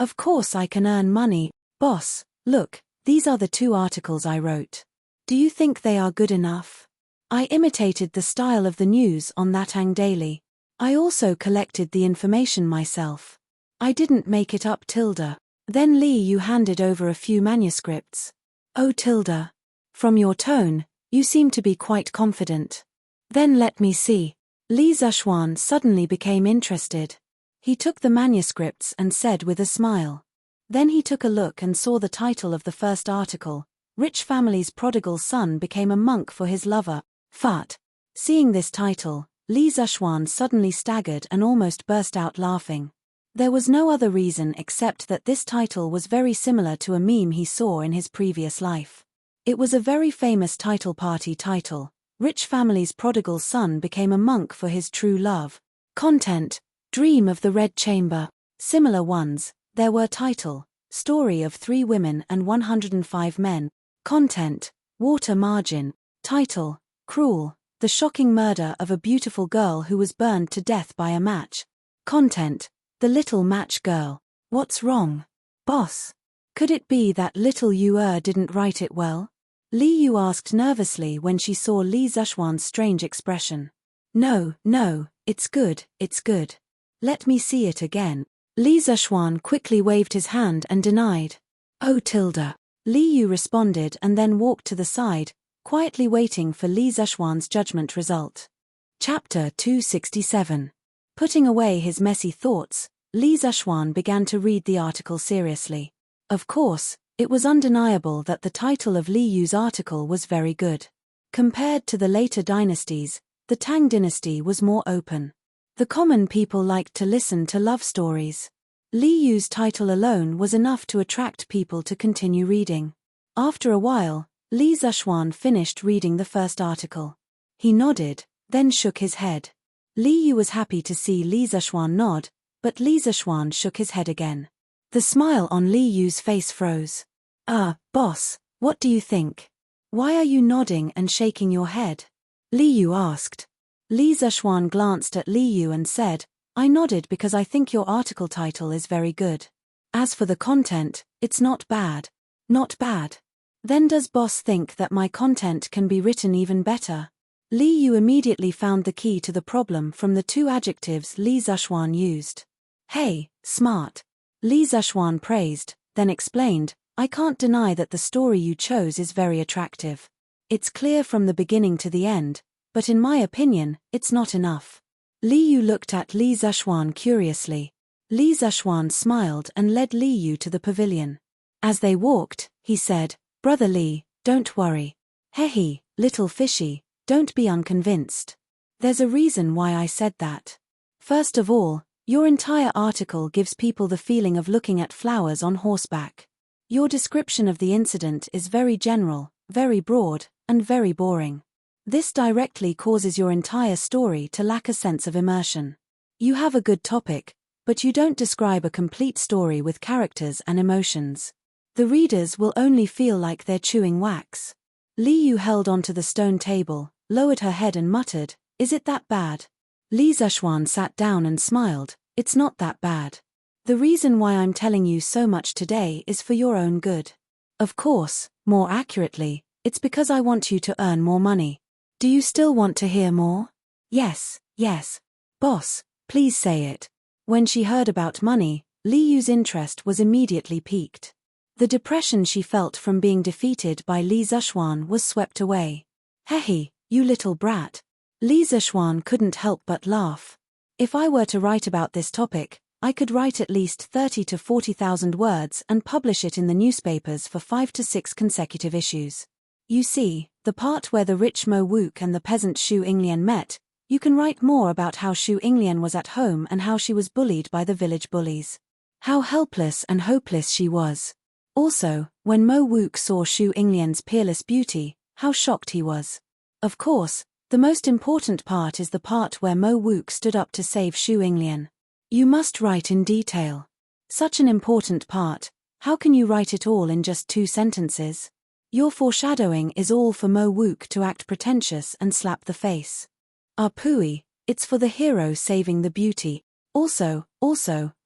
Of course I can earn money, boss. Look, these are the 2 articles I wrote. Do you think they are good enough? I imitated the style of the news on that Ang Daily. I also collected the information myself. I didn't make it up. Then Li Yu handed over a few manuscripts. Oh from your tone, you seem to be quite confident. Then let me see. Li Zhuan suddenly became interested. He took the manuscripts and said with a smile. Then he took a look and saw the title of the first article, Rich Family's Prodigal Son Became a Monk for His Lover. Fat. Seeing this title, Li Zhuan suddenly staggered and almost burst out laughing. There was no other reason except that this title was very similar to a meme he saw in his previous life. It was a very famous title party title, Rich Family's Prodigal Son Became a Monk for His True Love. Content, Dream of the Red Chamber. Similar ones, there were title, Story of 3 Women and 105 Men. Content, Water Margin. Title, Cruel, The Shocking Murder of a Beautiful Girl Who Was Burned to Death by a Match. Content, The Little Match Girl. What's wrong? Boss? Could it be that little Yu didn't write it well? Li Yu asked nervously when she saw Li Zhuan's strange expression. No, it's good. Let me see it again. Li Zhuan quickly waved his hand and denied. Oh Li Yu responded and then walked to the side, quietly waiting for Li Zhuan's judgment result. Chapter 267. Putting away his messy thoughts, Li Zhuan began to read the article seriously. Of course, It was undeniable that the title of Li Yu's article was very good. Compared to the later dynasties, the Tang dynasty was more open. The common people liked to listen to love stories. Li Yu's title alone was enough to attract people to continue reading. After a while, Li Zishuan finished reading the first article. He nodded, then shook his head. Li Yu was happy to see Li Zishuan nod, but Li Zishuan shook his head again. The smile on Li Yu's face froze. Boss, what do you think? Why are you nodding and shaking your head? Li Yu asked. Li Zishuan glanced at Li Yu and said, I nodded because I think your article title is very good. As for the content, it's not bad. Not bad. Then does boss think that my content can be written even better? Li Yu immediately found the key to the problem from the two adjectives Li Zishuan used. Hey, smart. Li Zishuan praised, then explained, I can't deny that the story you chose is very attractive. It's clear from the beginning to the end, but in my opinion, it's not enough. Li Yu looked at Li Zishuan curiously. Li Zishuan smiled and led Li Yu to the pavilion. As they walked, he said, Brother Li, don't worry. Hehe, little fishy, don't be unconvinced. There's a reason why I said that. First of all, your entire article gives people the feeling of looking at flowers on horseback. Your description of the incident is very general, very broad, and very boring. This directly causes your entire story to lack a sense of immersion. You have a good topic, but you don't describe a complete story with characters and emotions. The readers will only feel like they're chewing wax. Li Yu held onto the stone table, lowered her head and muttered, Is it that bad? Li Zishuan sat down and smiled, It's not that bad. The reason why I'm telling you so much today is for your own good. Of course, more accurately, it's because I want you to earn more money. Do you still want to hear more? Yes. Boss, please say it. When she heard about money, Li Yu's interest was immediately piqued. The depression she felt from being defeated by Li Zishuan was swept away. Hehe, you little brat. Li Zishuan couldn't help but laugh. If I were to write about this topic, I could write at least 30 to 40,000 words and publish it in the newspapers for 5 to 6 consecutive issues. You see, the part where the rich Mo Wook and the peasant Xu Yinglian met, you can write more about how Xu Yinglian was at home and how she was bullied by the village bullies. How helpless and hopeless she was. Also, when Mo Wook saw Xu Yinglian's peerless beauty, how shocked he was. Of course, the most important part is the part where Mo Wook stood up to save Xu Yinglian. You must write in detail. Such an important part, how can you write it all in just 2 sentences? Your foreshadowing is all for Mo Wook to act pretentious and slap the face. Pooey, it's for the hero saving the beauty. Also,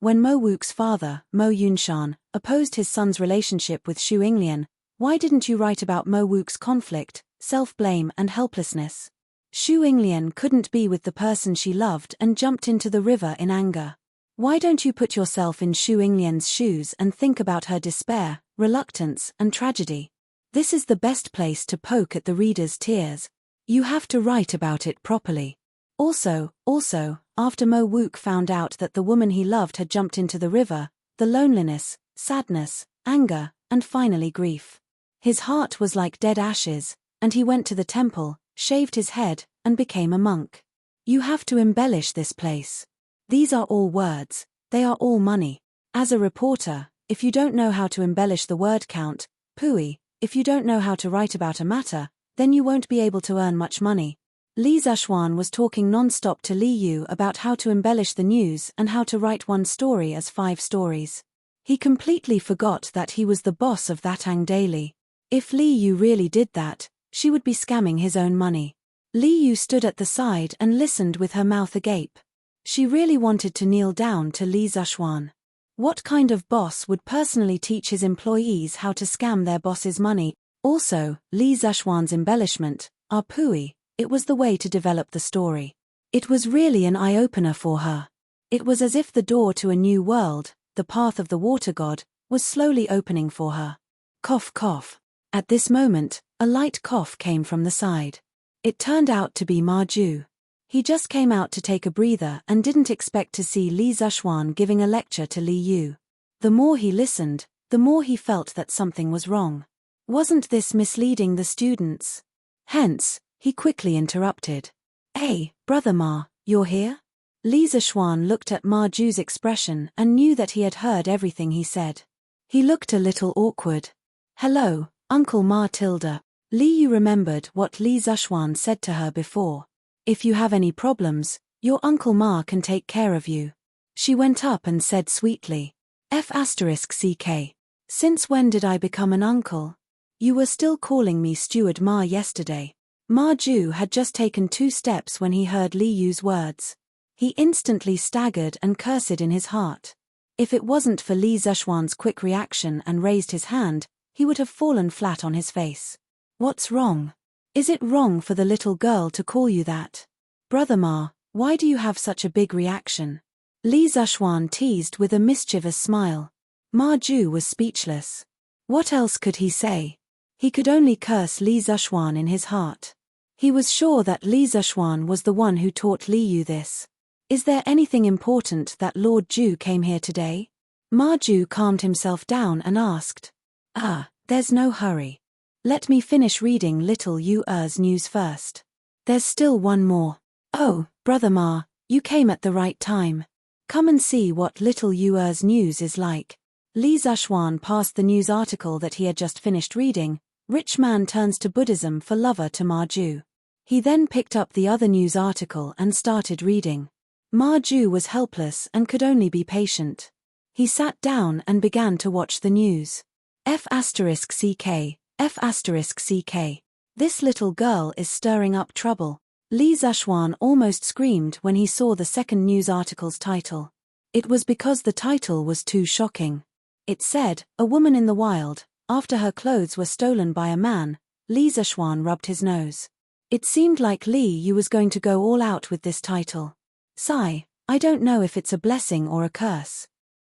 when Mo Wook's father, Mo Yunshan, opposed his son's relationship with Xu Yinglian, why didn't you write about Mo Wook's conflict, self-blame and helplessness? Xu Yinglian couldn't be with the person she loved and jumped into the river in anger. Why don't you put yourself in Xu Yinglian's shoes and think about her despair, reluctance, and tragedy? This is the best place to poke at the reader's tears. You have to write about it properly. Also, after Mo Wook found out that the woman he loved had jumped into the river, the loneliness, sadness, anger, and finally grief. His heart was like dead ashes, and he went to the temple, shaved his head, and became a monk. You have to embellish this place. These are all words, they are all money. As a reporter, if you don't know how to embellish the word count, pooey, if you don't know how to write about a matter, then you won't be able to earn much money. Li Zishuan was talking non-stop to Li Yu about how to embellish the news and how to write one story as 5 stories. He completely forgot that he was the boss of that Ang Daily. If Li Yu really did that, she would be scamming his own money. Li Yu stood at the side and listened with her mouth agape. She really wanted to kneel down to Li Zishuan. What kind of boss would personally teach his employees how to scam their boss's money? Also, Li Zishuan's embellishment, pooey, it was the way to develop the story. It was really an eye-opener for her. It was as if the door to a new world, the path of the water god, was slowly opening for her. Cough cough. At this moment, a light cough came from the side. It turned out to be Ma Ju. He just came out to take a breather and didn't expect to see Li Zishuan giving a lecture to Li Yu. The more he listened, the more he felt that something was wrong. Wasn't this misleading the students? Hence, he quickly interrupted. Hey, Brother Ma, you're here? Li Zishuan looked at Ma Ju's expression and knew that he had heard everything he said. He looked a little awkward. Hello, Uncle Ma Tilda. Li Yu remembered what Li Zishuan said to her before. If you have any problems, your Uncle Ma can take care of you. She went up and said sweetly. F***ck. Since when did I become an uncle? You were still calling me Steward Ma yesterday. Ma Ju had just taken 2 steps when he heard Li Yu's words. He instantly staggered and cursed in his heart. If it wasn't for Li Zishuan's quick reaction and raised his hand, he would have fallen flat on his face. What's wrong? Is it wrong for the little girl to call you that? Brother Ma, why do you have such a big reaction? Li Zishuan teased with a mischievous smile. Ma Ju was speechless. What else could he say? He could only curse Li Zishuan in his heart. He was sure that Li Zishuan was the one who taught Li Yu this. Is there anything important that Lord Ju came here today? Ma Ju calmed himself down and asked. There's no hurry. Let me finish reading little Yu-Er's news first. There's still one more. Oh, Brother Ma, you came at the right time. Come and see what little Yu-Er's news is like. Li Zishuan passed the news article that he had just finished reading. Rich man turns to Buddhism for lover to Ma Ju. He then picked up the other news article and started reading. Ma Ju was helpless and could only be patient. He sat down and began to watch the news. F***ck. This little girl is stirring up trouble. Li Zishuan almost screamed when he saw the second news article's title. It was because the title was too shocking. It said, "A woman in the wild, after her clothes were stolen by a man." Li Zishuan rubbed his nose. It seemed like Li Yu was going to go all out with this title. Sigh, I don't know if it's a blessing or a curse.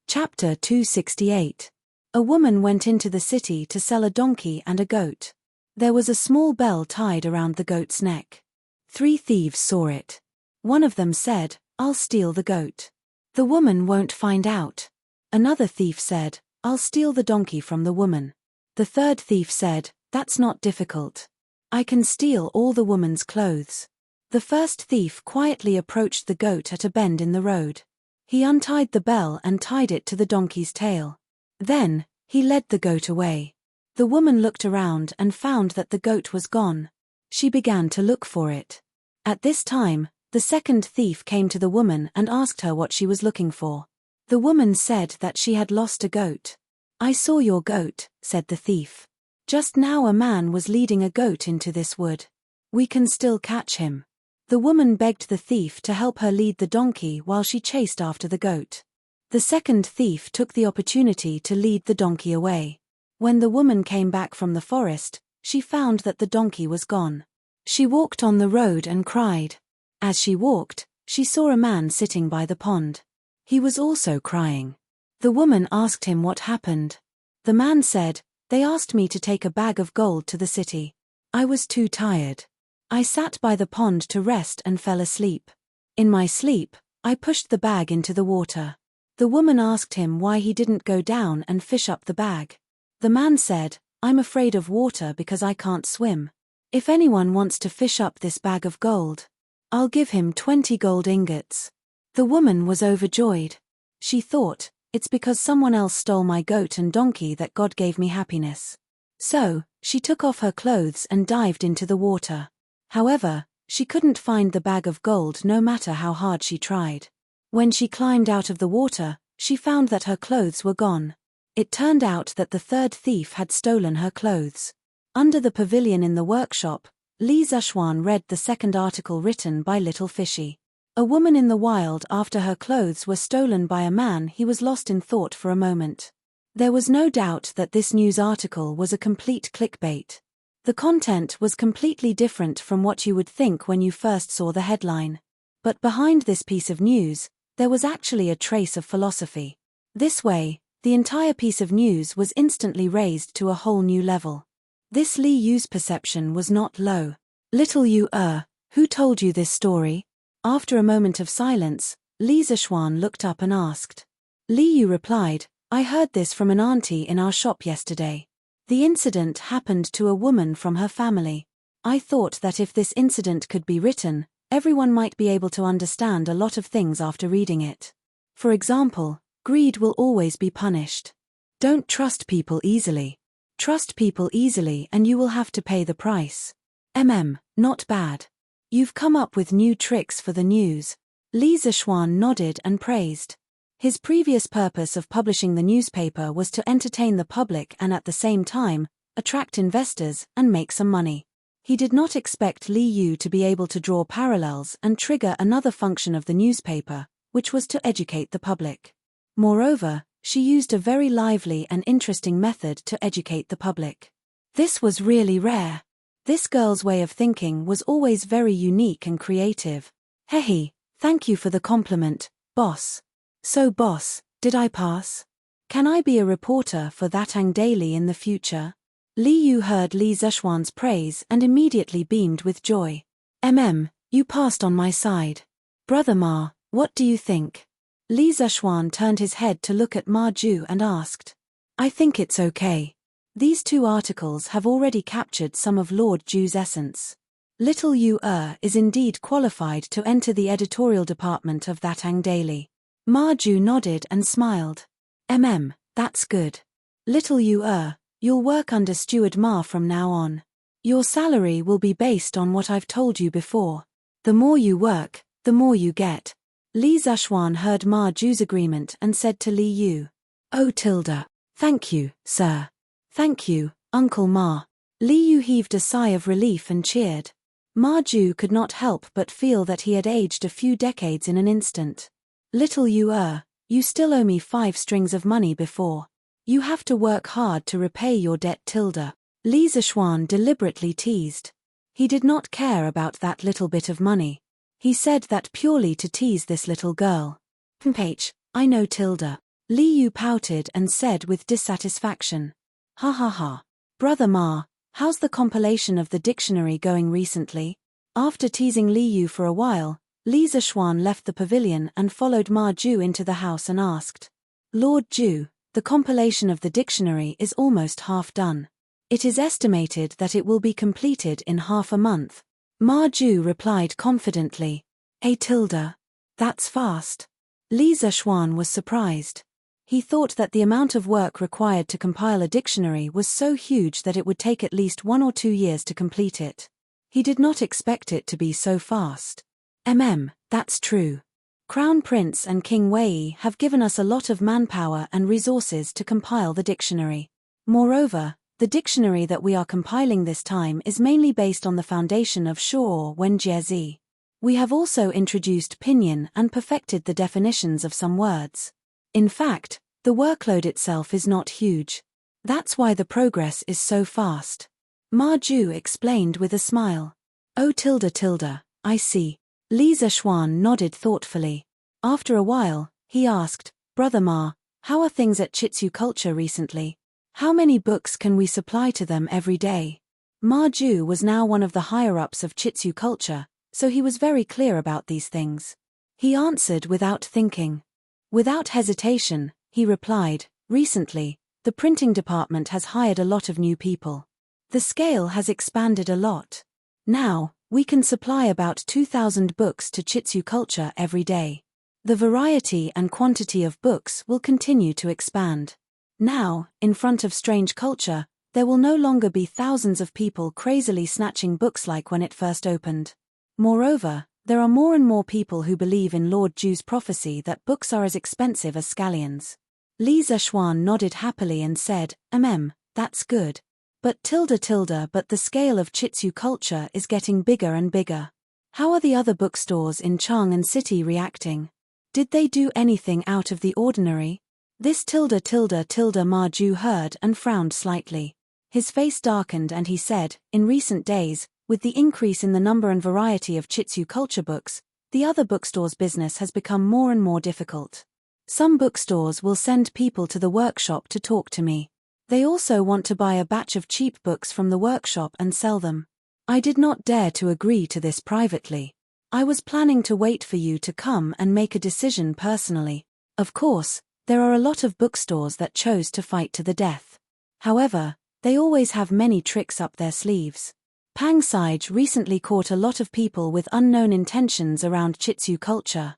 Chapter 268. A woman went into the city to sell a donkey and a goat. There was a small bell tied around the goat's neck. 3 thieves saw it. One of them said, "I'll steal the goat. The woman won't find out." Another thief said, "I'll steal the donkey from the woman." The third thief said, "That's not difficult. I can steal all the woman's clothes." The first thief quietly approached the goat at a bend in the road. He untied the bell and tied it to the donkey's tail. Then, he led the goat away. The woman looked around and found that the goat was gone. She began to look for it. At this time, the second thief came to the woman and asked her what she was looking for. The woman said that she had lost a goat. "I saw your goat," said the thief. "Just now a man was leading a goat into this wood. We can still catch him." The woman begged the thief to help her lead the donkey while she chased after the goat. The second thief took the opportunity to lead the donkey away. When the woman came back from the forest, she found that the donkey was gone. She walked on the road and cried. As she walked, she saw a man sitting by the pond. He was also crying. The woman asked him what happened. The man said, "They asked me to take a bag of gold to the city. I was too tired. I sat by the pond to rest and fell asleep. In my sleep, I pushed the bag into the water." The woman asked him why he didn't go down and fish up the bag. The man said, "I'm afraid of water because I can't swim. If anyone wants to fish up this bag of gold, I'll give him 20 gold ingots." The woman was overjoyed. She thought, "It's because someone else stole my goat and donkey that God gave me happiness." So, she took off her clothes and dived into the water. However, she couldn't find the bag of gold no matter how hard she tried. When she climbed out of the water, she found that her clothes were gone. It turned out that the third thief had stolen her clothes. Under the pavilion in the workshop, Li Zishuan read the second article written by Little Fishy. A woman in the wild after her clothes were stolen by a man. He was lost in thought for a moment. There was no doubt that this news article was a complete clickbait. The content was completely different from what you would think when you first saw the headline. But behind this piece of news, there was actually a trace of philosophy. This way, the entire piece of news was instantly raised to a whole new level. This Li Yu's perception was not low. "Little Yu-Er, who told you this story?" After a moment of silence, Li Zishuan looked up and asked. Li Yu replied, I heard this from an auntie in our shop yesterday. The incident happened to a woman from her family. I thought that if this incident could be written, everyone might be able to understand a lot of things after reading it. For example, greed will always be punished. Don't trust people easily. Trust people easily and you will have to pay the price. Not bad. You've come up with new tricks for the news. Li Zishuan nodded and praised. His previous purpose of publishing the newspaper was to entertain the public and at the same time, attract investors and make some money. He did not expect Li Yu to be able to draw parallels and trigger another function of the newspaper, which was to educate the public. Moreover, she used a very lively and interesting method to educate the public. This was really rare. This girl's way of thinking was always very unique and creative. Hehe, thank you for the compliment, boss. So boss, did I pass? Can I be a reporter for Thatang Daily in the future? Li Yu heard Li Zishuan's praise and immediately beamed with joy. You passed on my side. Brother Ma, what do you think? Li Zishuan turned his head to look at Ma Ju and asked. I think it's okay. These two articles have already captured some of Lord Ju's essence. Little Yu is indeed qualified to enter the editorial department of Thatang Daily. Ma Ju nodded and smiled. That's good. Little Yu you'll work under Steward Ma from now on. Your salary will be based on what I've told you before. The more you work, the more you get. Li Zishuan heard Ma Ju's agreement and said to Li Yu. Oh tilde. Thank you, sir. Thank you, Uncle Ma. Li Yu heaved a sigh of relief and cheered. Ma Ju could not help but feel that he had aged a few decades in an instant. Little Yu you still owe me 5 strings of money before. You have to work hard to repay your debt tilde. Li Zishuan deliberately teased. He did not care about that little bit of money. He said that purely to tease this little girl. I know tilde. Li Yu pouted and said with dissatisfaction. Ha ha ha. Brother Ma, how's the compilation of the dictionary going recently? After teasing Li Yu for a while, Li Zishuan left the pavilion and followed Ma Ju into the house and asked. Lord Ju, the compilation of the dictionary is almost half done. It is estimated that it will be completed in half a month. Ma Ju replied confidently. Tilde. That's fast. Li Zishuan was surprised. He thought that the amount of work required to compile a dictionary was so huge that it would take at least 1 or 2 years to complete it. He did not expect it to be so fast. That's true. Crown Prince and King Wei have given us a lot of manpower and resources to compile the dictionary. Moreover, the dictionary that we are compiling this time is mainly based on the foundation of Shuo Wenjie. We have also introduced pinyin and perfected the definitions of some words. In fact, the workload itself is not huge. That's why the progress is so fast. Ma Ju explained with a smile. Oh tilde, I see. Li Zishuan nodded thoughtfully. After a while, he asked, Brother Ma, how are things at Chitsu Culture recently? How many books can we supply to them every day? Ma Ju was now one of the higher-ups of Chitsu Culture, so he was very clear about these things. He answered without thinking. Without hesitation, he replied, recently, the printing department has hired a lot of new people. The scale has expanded a lot. Now, we can supply about 2,000 books to Chitsu Culture every day. The variety and quantity of books will continue to expand. Now, in front of Strange Culture, there will no longer be thousands of people crazily snatching books like when it first opened. Moreover, there are more and more people who believe in Lord Ju's prophecy that books are as expensive as scallions. Li Zishuan nodded happily and said, that's good. But but the scale of Chitsu Culture is getting bigger and bigger. How are the other bookstores in Chang'an City reacting? Did they do anything out of the ordinary? This Ma Ju heard and frowned slightly. His face darkened and he said, in recent days, with the increase in the number and variety of Chitsu Culture books, the other bookstores' business has become more and more difficult. Some bookstores will send people to the workshop to talk to me. They also want to buy a batch of cheap books from the workshop and sell them. I did not dare to agree to this privately. I was planning to wait for you to come and make a decision personally. Of course, There are a lot of bookstores that chose to fight to the death. However, they always have many tricks up their sleeves. Pang Sage recently caught a lot of people with unknown intentions around Chitsu culture.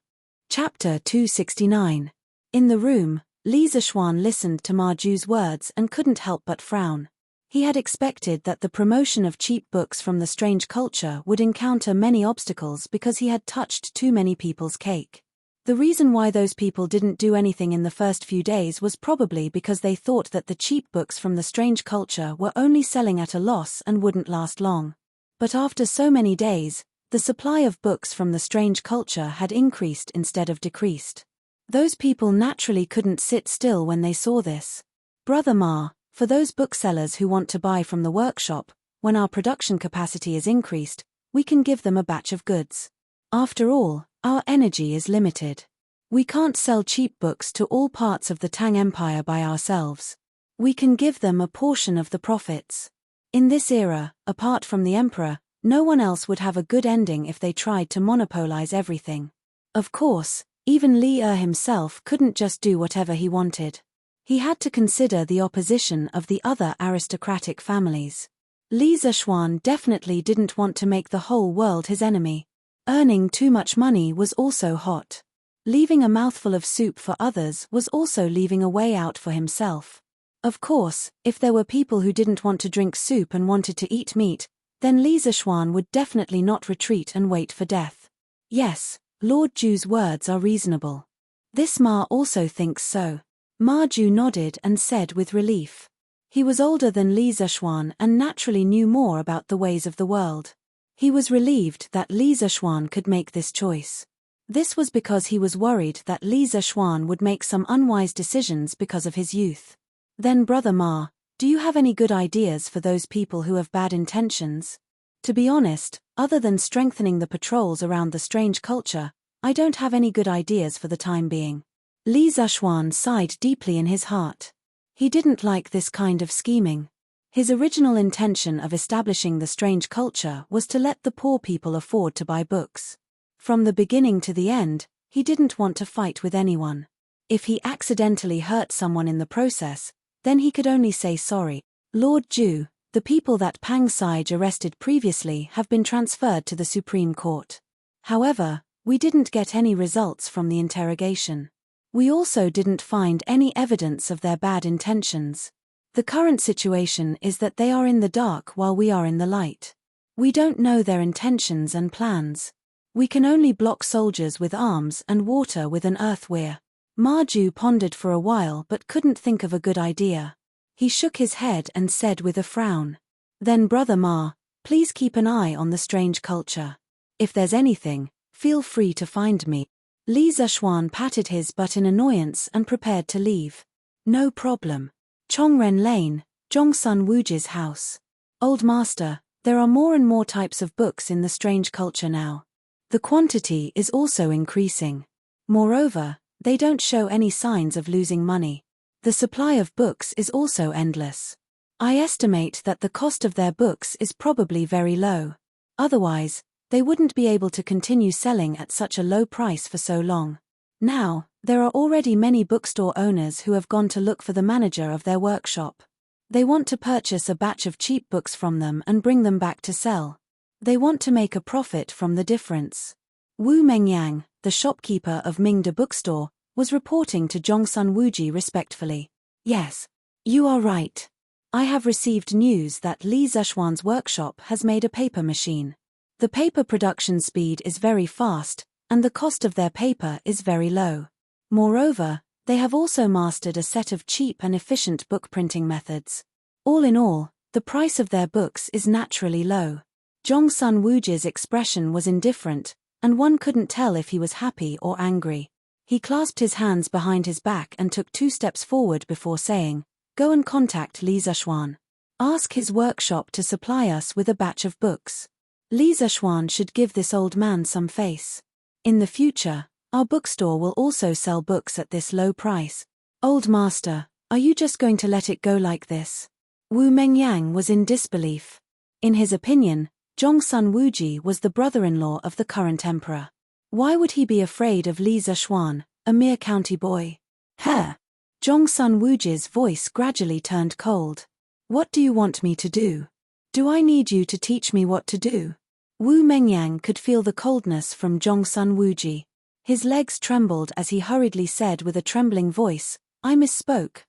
Chapter 269. In the room, Li Zishuan listened to Ma Ju's words and couldn't help but frown. He had expected that the promotion of cheap books from the strange culture would encounter many obstacles because he had touched too many people's cake. The reason why those people didn't do anything in the first few days was probably because they thought that the cheap books from the strange culture were only selling at a loss and wouldn't last long. But after so many days, the supply of books from the strange culture had increased instead of decreased. Those people naturally couldn't sit still when they saw this. Brother Ma, for those booksellers who want to buy from the workshop, when our production capacity is increased, we can give them a batch of goods. After all, our energy is limited. We can't sell cheap books to all parts of the Tang Empire by ourselves. We can give them a portion of the profits. In this era, apart from the Emperor, no one else would have a good ending if they tried to monopolize everything. Of course, even Li himself couldn't just do whatever he wanted. He had to consider the opposition of the other aristocratic families. Li Zishuan definitely didn't want to make the whole world his enemy. Earning too much money was also hot. Leaving a mouthful of soup for others was also leaving a way out for himself. Of course, if there were people who didn't want to drink soup and wanted to eat meat, then Li Zishuan would definitely not retreat and wait for death. Yes, Lord Ju's words are reasonable. This Ma also thinks so. Ma Ju nodded and said with relief. He was older than Li Zishuan and naturally knew more about the ways of the world. He was relieved that Li Zishuan could make this choice. This was because he was worried that Li Zishuan would make some unwise decisions because of his youth. Then Brother Ma, do you have any good ideas for those people who have bad intentions? To be honest, other than strengthening the patrols around the strange culture, I don't have any good ideas for the time being. Li Zishuan sighed deeply in his heart. He didn't like this kind of scheming. His original intention of establishing the strange culture was to let the poor people afford to buy books. From the beginning to the end, he didn't want to fight with anyone. If he accidentally hurt someone in the process, then he could only say sorry. Lord Ju, the people that Pang Sage arrested previously have been transferred to the Supreme Court. However, we didn't get any results from the interrogation. We also didn't find any evidence of their bad intentions. The current situation is that they are in the dark while we are in the light. We don't know their intentions and plans. We can only block soldiers with arms and water with an earth weir. Ma Ju pondered for a while but couldn't think of a good idea. He shook his head and said with a frown. Then Brother Ma, please keep an eye on the strange culture. If there's anything, feel free to find me. Li Zishuan patted his butt in annoyance and prepared to leave. No problem. Chongren Lane, Zhongsun Wuji's house. Old Master, there are more and more types of books in the strange culture now. The quantity is also increasing. Moreover, they don't show any signs of losing money. The supply of books is also endless. I estimate that the cost of their books is probably very low. Otherwise, they wouldn't be able to continue selling at such a low price for so long. Now, there are already many bookstore owners who have gone to look for the manager of their workshop. They want to purchase a batch of cheap books from them and bring them back to sell. They want to make a profit from the difference. Wu Mengyang, the shopkeeper of Mingda Bookstore, was reporting to Zhongsun Wuji respectfully. Yes, you are right. I have received news that Li Zishuan's workshop has made a paper machine. The paper production speed is very fast, and the cost of their paper is very low. Moreover, they have also mastered a set of cheap and efficient book printing methods. All in all, the price of their books is naturally low. Zhongsun Wuji's expression was indifferent, and one couldn't tell if he was happy or angry. He clasped his hands behind his back and took 2 steps forward before saying, "Go and contact Li Zishuan. Ask his workshop to supply us with a batch of books." Li Zishuan should give this old man some face. In the future, our bookstore will also sell books at this low price. Old Master, are you just going to let it go like this? Wu Mengyang was in disbelief. In his opinion, Zhongsun Wuji was the brother-in-law of the current emperor. Why would he be afraid of Li Zishuan, a mere county boy? Hair. Zhongsun Wuji's voice gradually turned cold. What do you want me to do? Do I need you to teach me what to do? Wu Mengyang could feel the coldness from Zhongsun Wuji. His legs trembled as he hurriedly said with a trembling voice, I misspoke.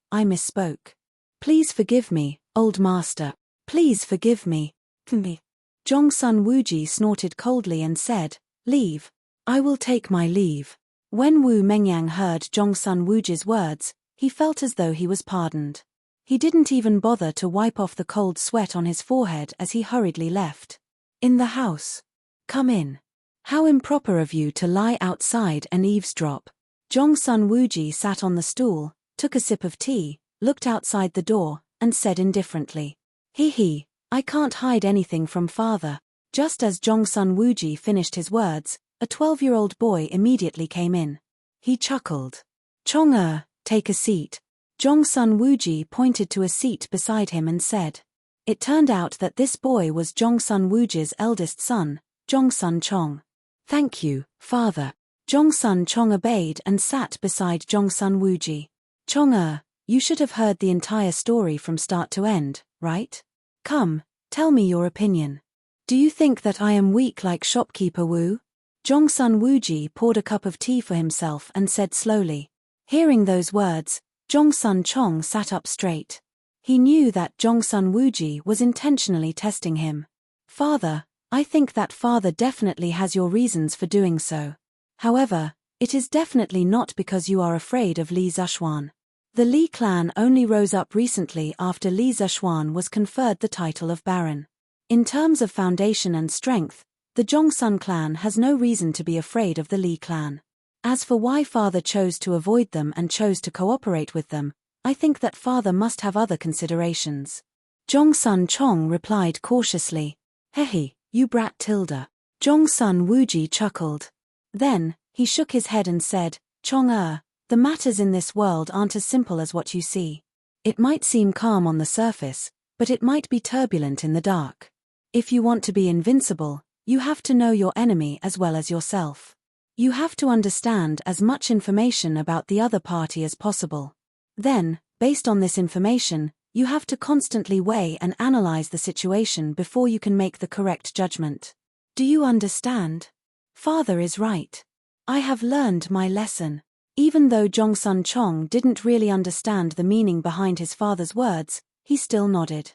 Please forgive me, old master. Please forgive me. Zhongsun Wuji snorted coldly and said, Leave. I will take my leave. When Wu Mengyang heard Zhongsun Wuji's words, he felt as though he was pardoned. He didn't even bother to wipe off the cold sweat on his forehead as he hurriedly left. In the house. Come in. How improper of you to lie outside and eavesdrop. Zhongsun Wuji sat on the stool, took a sip of tea, looked outside the door, and said indifferently, He, I can't hide anything from father. Just as Zhongsun Wuji finished his words, a 12-year-old boy immediately came in. He chuckled. Chong-er, take a seat. Zhongsun Wuji pointed to a seat beside him and said. It turned out that this boy was Zhongsun Wuji's eldest son, Zhongsun Chong. Thank you, father. Zhongsun Chong obeyed and sat beside Zhongsun Wuji. Chong-er, you should have heard the entire story from start to end, right? Come, tell me your opinion. Do you think that I am weak like shopkeeper Wu? Zhongsun Wuji poured a cup of tea for himself and said slowly. Hearing those words, Zhongsun Chong sat up straight. He knew that Zhongsun Wuji was intentionally testing him. Father, I think that father definitely has your reasons for doing so. However, it is definitely not because you are afraid of Li Zishuan. The Li clan only rose up recently after Li Zishuan was conferred the title of Baron. In terms of foundation and strength, the Zhongsun clan has no reason to be afraid of the Li clan. As for why father chose to avoid them and chose to cooperate with them, I think that father must have other considerations. Zhongsun Chong replied cautiously. Hehe, you brat Tilda. Zhongsun Wuji chuckled. Then, he shook his head and said, Chong-er, the matters in this world aren't as simple as what you see. It might seem calm on the surface, but it might be turbulent in the dark. If you want to be invincible, you have to know your enemy as well as yourself. You have to understand as much information about the other party as possible. Then, based on this information, you have to constantly weigh and analyze the situation before you can make the correct judgment. Do you understand? Father is right. I have learned my lesson. Even though Zhongsun Chong didn't really understand the meaning behind his father's words, he still nodded.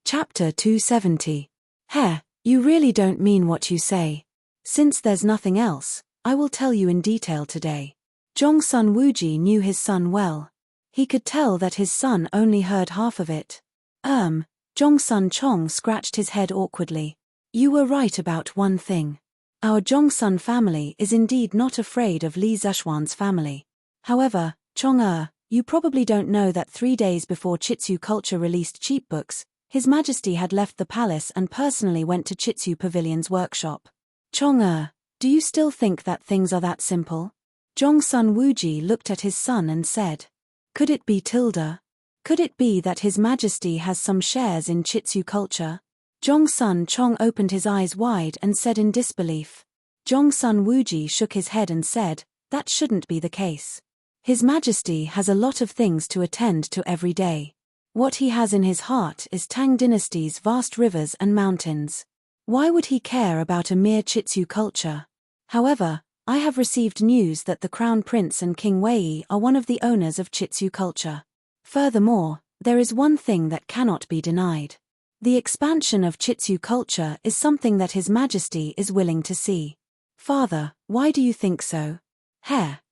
Chapter 270. Heh, you really don't mean what you say. Since there's nothing else, I will tell you in detail today. Zhongsun Wuji knew his son well. He could tell that his son only heard half of it. Zhongsun Chong scratched his head awkwardly. You were right about one thing. Our Zhongsun family is indeed not afraid of Li Zishuan's family. However, Chong-er, you probably don't know that 3 days before Chitsu Culture released cheap books, His Majesty had left the palace and personally went to Chitsu Pavilion's workshop. Chong-er, do you still think that things are that simple? Zhongsun Wuji looked at his son and said. Could it be Tilda? Could it be that His Majesty has some shares in Chitsu Culture? Zhongsun Chong opened his eyes wide and said in disbelief. Zhongsun Wuji shook his head and said, that shouldn't be the case. His Majesty has a lot of things to attend to every day. What he has in his heart is Tang Dynasty's vast rivers and mountains. Why would he care about a mere Chitsu Culture? However, I have received news that the Crown Prince and King Wei are one of the owners of Chitsu Culture. Furthermore, there is one thing that cannot be denied. The expansion of Chitsu Culture is something that His Majesty is willing to see. Father, why do you think so?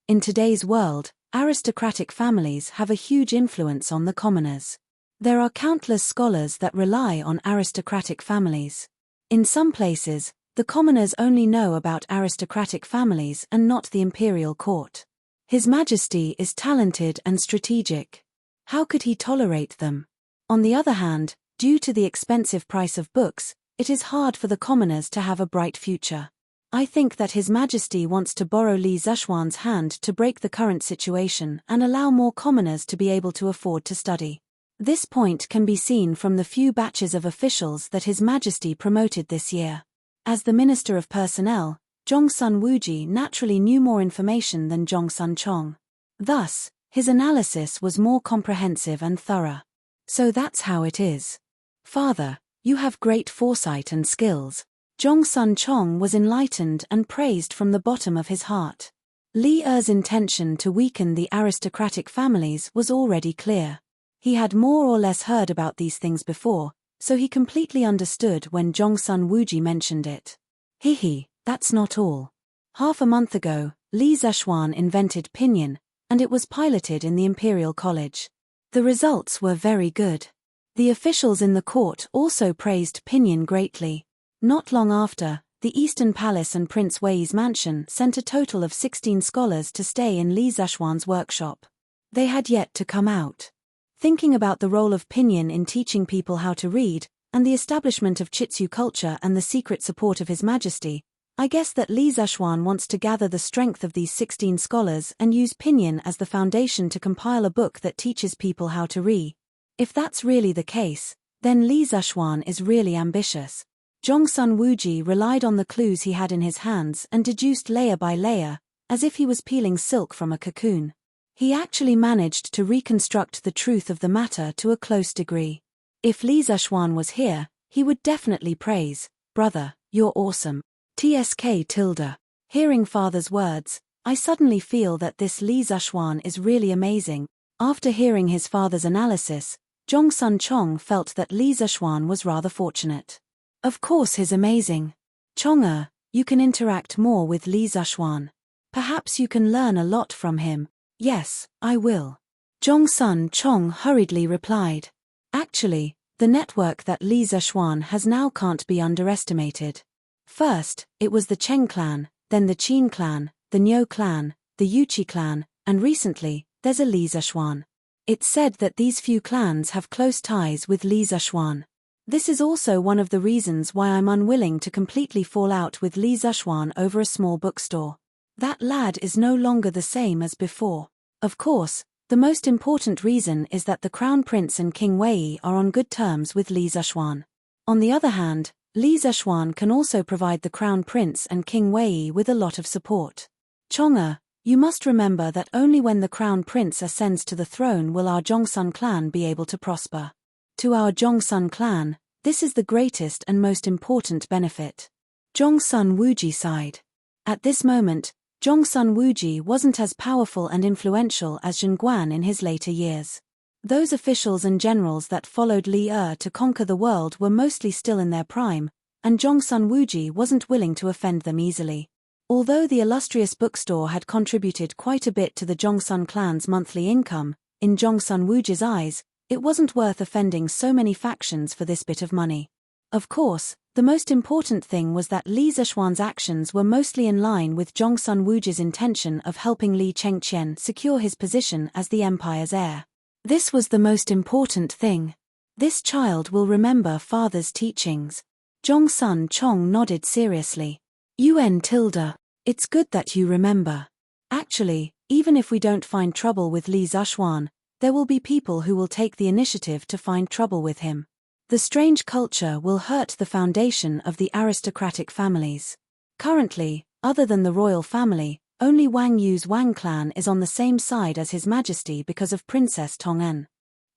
In today's world, aristocratic families have a huge influence on the commoners. There are countless scholars that rely on aristocratic families. In some places, the commoners only know about aristocratic families and not the imperial court. His Majesty is talented and strategic. How could he tolerate them? On the other hand, due to the expensive price of books, it is hard for the commoners to have a bright future. I think that His Majesty wants to borrow Li Zishuan's hand to break the current situation and allow more commoners to be able to afford to study. This point can be seen from the few batches of officials that His Majesty promoted this year. As the Minister of Personnel, Zhongsun Wuji naturally knew more information than Zhongsun Chong. Thus, His analysis was more comprehensive and thorough. So that's how it is. Father, you have great foresight and skills. Jongsun Chong was enlightened and praised from the bottom of his heart. Li Er's intention to weaken the aristocratic families was already clear. He had more or less heard about these things before, so he completely understood when Jongsun Wuji mentioned it. Hihi, that's not all. Half a month ago, Li Zeshuan invented Pinyin, and it was piloted in the Imperial College. The results were very good. The officials in the court also praised Pinyin greatly. Not long after, the Eastern Palace and Prince Wei's mansion sent a total of 16 scholars to stay in Li Zeshuan's workshop. They had yet to come out. Thinking about the role of Pinyin in teaching people how to read, and the establishment of Chitsu culture and the secret support of His Majesty, I guess that Li Zeshuan wants to gather the strength of these 16 scholars and use Pinyin as the foundation to compile a book that teaches people how to read. If that's really the case, then Li Zeshuan is really ambitious. Jongsun Wuji relied on the clues he had in his hands and deduced layer by layer, as if he was peeling silk from a cocoon. He actually managed to reconstruct the truth of the matter to a close degree. If Li Zeshuan was here, he would definitely praise, "Brother, you're awesome." TSK tilde. Hearing father's words, I suddenly feel that this Li Zeshuan is really amazing. After hearing his father's analysis, Jongsun Chong felt that Li Zeshuan was rather fortunate. Of course he's amazing. Chong-er, you can interact more with Li Zeshuan. Perhaps you can learn a lot from him. Yes, I will. Jongsun Chong hurriedly replied. Actually, the network that Li Zeshuan has now can't be underestimated. First, it was the Cheng clan, then the Qin clan, the Niu clan, the Yuchi clan, and recently, there's a Li Zeshuan. It's said that these few clans have close ties with Li Zeshuan. This is also one of the reasons why I'm unwilling to completely fall out with Li Zeshuan over a small bookstore. That lad is no longer the same as before. Of course, the most important reason is that the Crown Prince and King Wei are on good terms with Li Zeshuan. On the other hand, Li Zeshuan can also provide the Crown Prince and King Wei with a lot of support. Chong-er, you must remember that only when the Crown Prince ascends to the throne will our Jongsun clan be able to prosper. To our Jongsun clan, this is the greatest and most important benefit. Jongsun Wuji sighed. At this moment, Jongsun Wuji wasn't as powerful and influential as Zhengguan in his later years. Those officials and generals that followed Li Er to conquer the world were mostly still in their prime, and Jongsun Wuji wasn't willing to offend them easily. Although the illustrious bookstore had contributed quite a bit to the Jongsun clan's monthly income, in Jongsun Wuji's eyes, it wasn't worth offending so many factions for this bit of money. Of course, the most important thing was that Li Zeshuan's actions were mostly in line with Jongsun Wuji's intention of helping Li Chengqian secure his position as the empire's heir. This was the most important thing. This child will remember father's teachings. Jongsun Chong nodded seriously. It's good that you remember. Actually, even if we don't find trouble with Li Zeshuan, there will be people who will take the initiative to find trouble with him. The strange culture will hurt the foundation of the aristocratic families. Currently, other than the royal family, only Wang Yu's Wang clan is on the same side as His Majesty because of Princess Tong'an.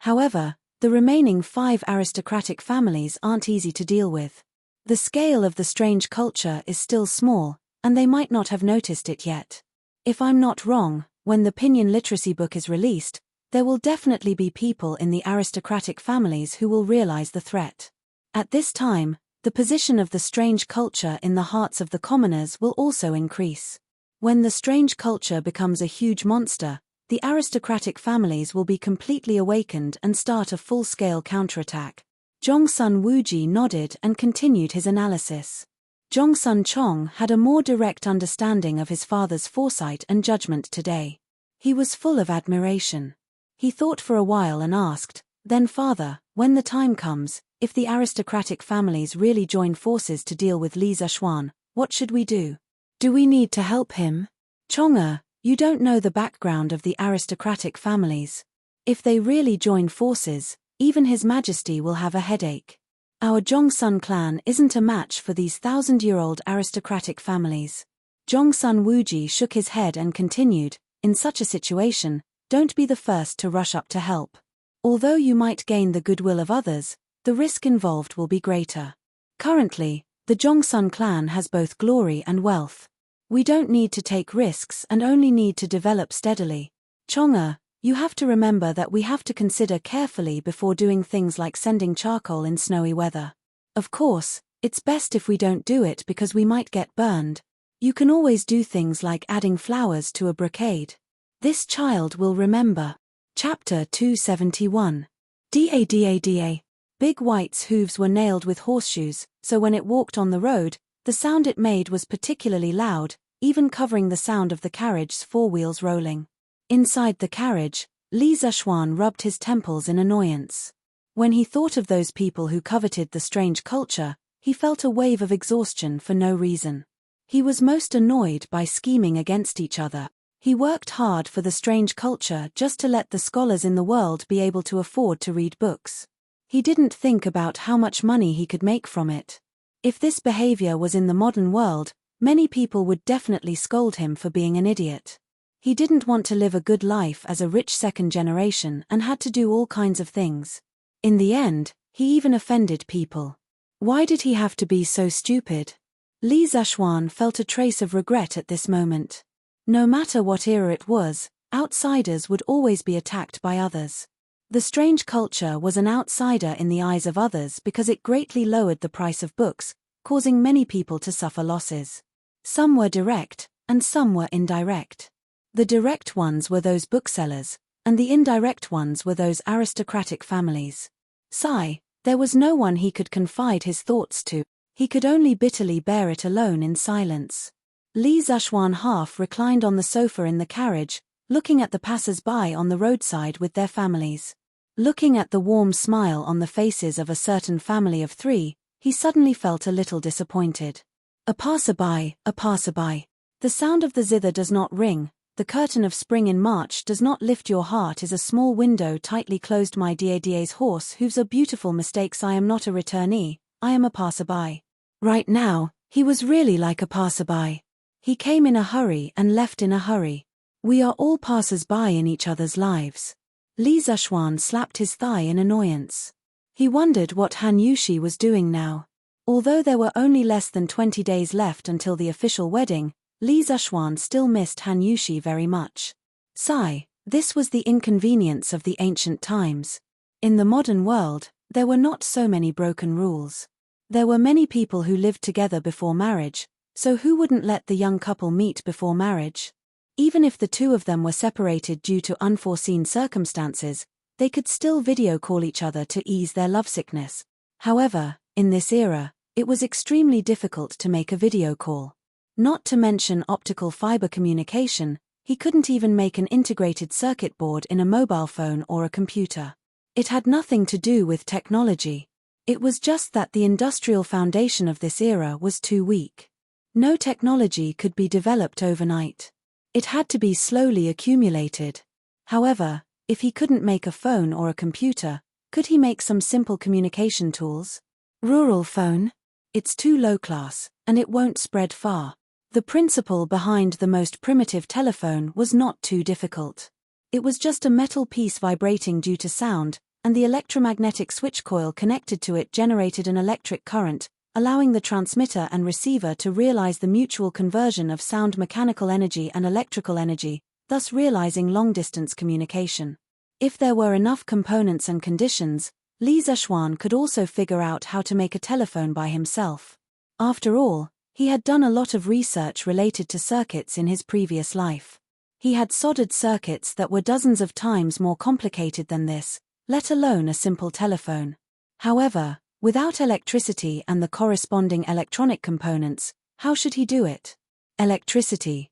However, the remaining 5 aristocratic families aren't easy to deal with. The scale of the strange culture is still small, and they might not have noticed it yet. If I'm not wrong, when the Pinyin literacy book is released, there will definitely be people in the aristocratic families who will realize the threat. At this time, the position of the strange culture in the hearts of the commoners will also increase. When the strange culture becomes a huge monster, the aristocratic families will be completely awakened and start a full-scale counterattack. Jongsun Wuji nodded and continued his analysis. Jongsun Chong had a more direct understanding of his father's foresight and judgment today. He was full of admiration. He thought for a while and asked, "Then father, when the time comes, if the aristocratic families really join forces to deal with Li Zeshuan, what should we do? Do we need to help him?" Chong-er, you don't know the background of the aristocratic families. If they really join forces, even His Majesty will have a headache. Our Jongsun clan isn't a match for these 1,000-year-old aristocratic families. Jongsun Wuji shook his head and continued, in such a situation, Don't be the first to rush up to help. Although you might gain the goodwill of others, the risk involved will be greater. Currently, the Jongsun clan has both glory and wealth. We don't need to take risks and only need to develop steadily. Chong'e, you have to remember that we have to consider carefully before doing things like sending charcoal in snowy weather. Of course, it's best if we don't do it because we might get burned. You can always do things like adding flowers to a brocade. This child will remember. Chapter 271. Da. Big White's hooves were nailed with horseshoes, so when it walked on the road, the sound it made was particularly loud, even covering the sound of the carriage's four wheels rolling. Inside the carriage, Li Zexuan rubbed his temples in annoyance. When he thought of those people who coveted the strange culture, he felt a wave of exhaustion for no reason. He was most annoyed by scheming against each other. He worked hard for the strange culture just to let the scholars in the world be able to afford to read books. He didn't think about how much money he could make from it. If this behavior was in the modern world, many people would definitely scold him for being an idiot. He didn't want to live a good life as a rich second generation and had to do all kinds of things. In the end, he even offended people. Why did he have to be so stupid? Li Zexuan felt a trace of regret at this moment. No matter what era it was, outsiders would always be attacked by others. The strange culture was an outsider in the eyes of others because it greatly lowered the price of books, causing many people to suffer losses. Some were direct, and some were indirect. The direct ones were those booksellers, and the indirect ones were those aristocratic families. There was no one he could confide his thoughts to. He could only bitterly bear it alone in silence. Li Zexuan half reclined on the sofa in the carriage, looking at the passers-by on the roadside with their families. Looking at the warm smile on the faces of a certain family of 3, he suddenly felt a little disappointed. A passerby. The sound of the zither does not ring, the curtain of spring in March does not lift your heart is a small window tightly closed. My da's horse hooves are beautiful mistakes. I am not a returnee, I am a passerby. Right now, he was really like a passerby. He came in a hurry and left in a hurry. We are all passers-by in each other's lives. Li Zexuan slapped his thigh in annoyance. He wondered what Han Yushi was doing now. Although there were only less than 20 days left until the official wedding, Li Zexuan still missed Han Yushi very much. This was the inconvenience of the ancient times. In the modern world, there were not so many broken rules. There were many people who lived together before marriage, so who wouldn't let the young couple meet before marriage? Even if the two of them were separated due to unforeseen circumstances, they could still video call each other to ease their lovesickness. However, in this era, it was extremely difficult to make a video call. Not to mention optical fiber communication, he couldn't even make an integrated circuit board in a mobile phone or a computer. It had nothing to do with technology. It was just that the industrial foundation of this era was too weak. No technology could be developed overnight. It had to be slowly accumulated. However, if he couldn't make a phone or a computer, could he make some simple communication tools? Rural phone? It's too low class, and it won't spread far. The principle behind the most primitive telephone was not too difficult. It was just a metal piece vibrating due to sound, and the electromagnetic switch coil connected to it generated an electric current, allowing the transmitter and receiver to realize the mutual conversion of sound mechanical energy and electrical energy, thus realizing long-distance communication. If there were enough components and conditions, Li Zexuan could also figure out how to make a telephone by himself. After all, he had done a lot of research related to circuits in his previous life. He had soldered circuits that were dozens of times more complicated than this, let alone a simple telephone. However, without electricity and the corresponding electronic components, how should he do it? Electricity.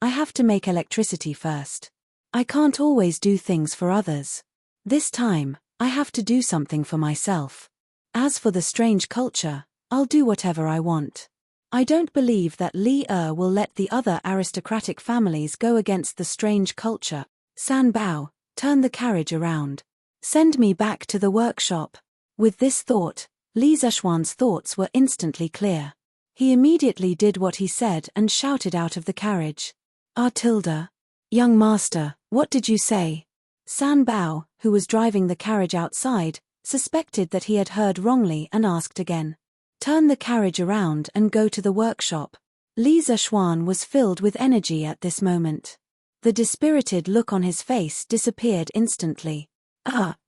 I have to make electricity first. I can't always do things for others. This time, I have to do something for myself. As for the strange culture, I'll do whatever I want. I don't believe that Li will let the other aristocratic families go against the strange culture. San Bao, turn the carriage around. Send me back to the workshop. With this thought, Li Zexuan's thoughts were instantly clear. He immediately did what he said and shouted out of the carriage. Young master, what did you say? San Bao, who was driving the carriage outside, suspected that he had heard wrongly and asked again. Turn the carriage around and go to the workshop. Li Zishuan was filled with energy at this moment. The dispirited look on his face disappeared instantly.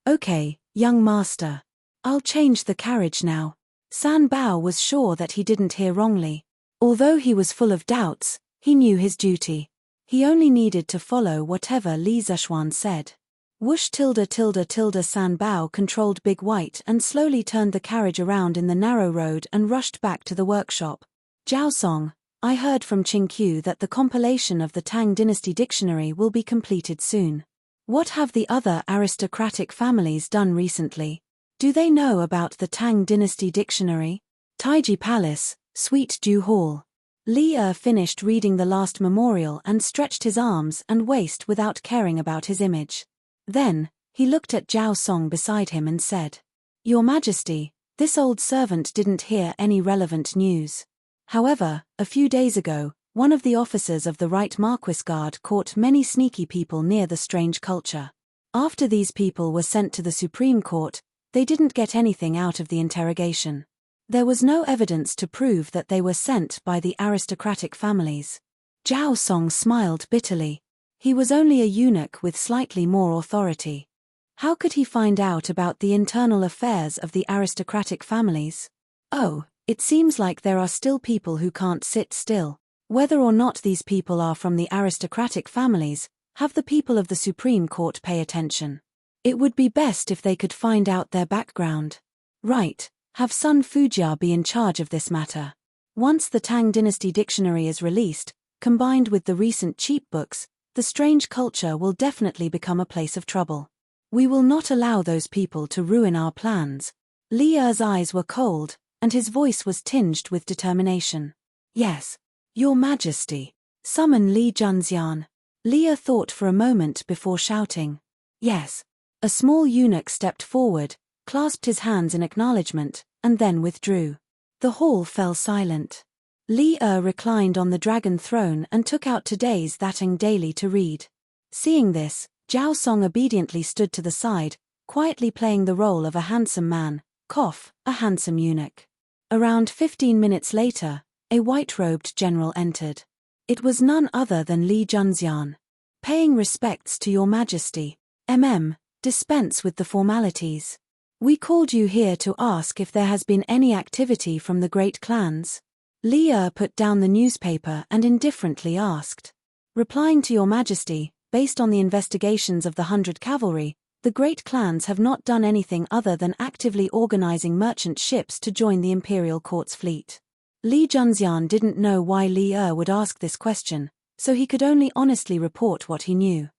Okay, young master. I'll change the carriage now. San Bao was sure that he didn't hear wrongly. Although he was full of doubts, he knew his duty. He only needed to follow whatever Li Zishuan said. Whoosh .. San Bao controlled Big White and slowly turned the carriage around in the narrow road and rushed back to the workshop. Zhao Song, I heard from Qingqiu that the compilation of the Tang Dynasty Dictionary will be completed soon. What have the other aristocratic families done recently? Do they know about the Tang Dynasty Dictionary? Taiji Palace, Sweet Dew Hall. Li finished reading the last memorial and stretched his arms and waist without caring about his image. Then, he looked at Zhao Song beside him and said, Your Majesty, this old servant didn't hear any relevant news. However, a few days ago, one of the officers of the Right Marquis Guard caught many sneaky people near the strange culture. After these people were sent to the Supreme Court, they didn't get anything out of the interrogation. There was no evidence to prove that they were sent by the aristocratic families. Zhao Song smiled bitterly. He was only a eunuch with slightly more authority. How could he find out about the internal affairs of the aristocratic families? Oh, it seems like there are still people who can't sit still. Whether or not these people are from the aristocratic families, have the people of the Supreme Court pay attention. It would be best if they could find out their background. Right, have Sun Fujia be in charge of this matter. Once the Tang Dynasty Dictionary is released, combined with the recent cheap books, the strange culture will definitely become a place of trouble. We will not allow those people to ruin our plans. Li Er's eyes were cold, and his voice was tinged with determination. Yes, Your Majesty. Summon Li Junxian. Li Er thought for a moment before shouting. Yes. A small eunuch stepped forward, clasped his hands in acknowledgement, and then withdrew. The hall fell silent. Li Er reclined on the dragon throne and took out today's Thatang Daily to read. Seeing this, Zhao Song obediently stood to the side, quietly playing the role of a handsome man, a handsome eunuch. Around 15 minutes later, a white-robed general entered. It was none other than Li Junxian. Paying respects to Your Majesty. Dispense with the formalities. We called you here to ask if there has been any activity from the great clans. Li Er put down the newspaper and indifferently asked. Replying to Your Majesty, based on the investigations of the 100 Cavalry, the great clans have not done anything other than actively organizing merchant ships to join the imperial court's fleet. Li Junxian didn't know why Li Er would ask this question, so he could only honestly report what he knew.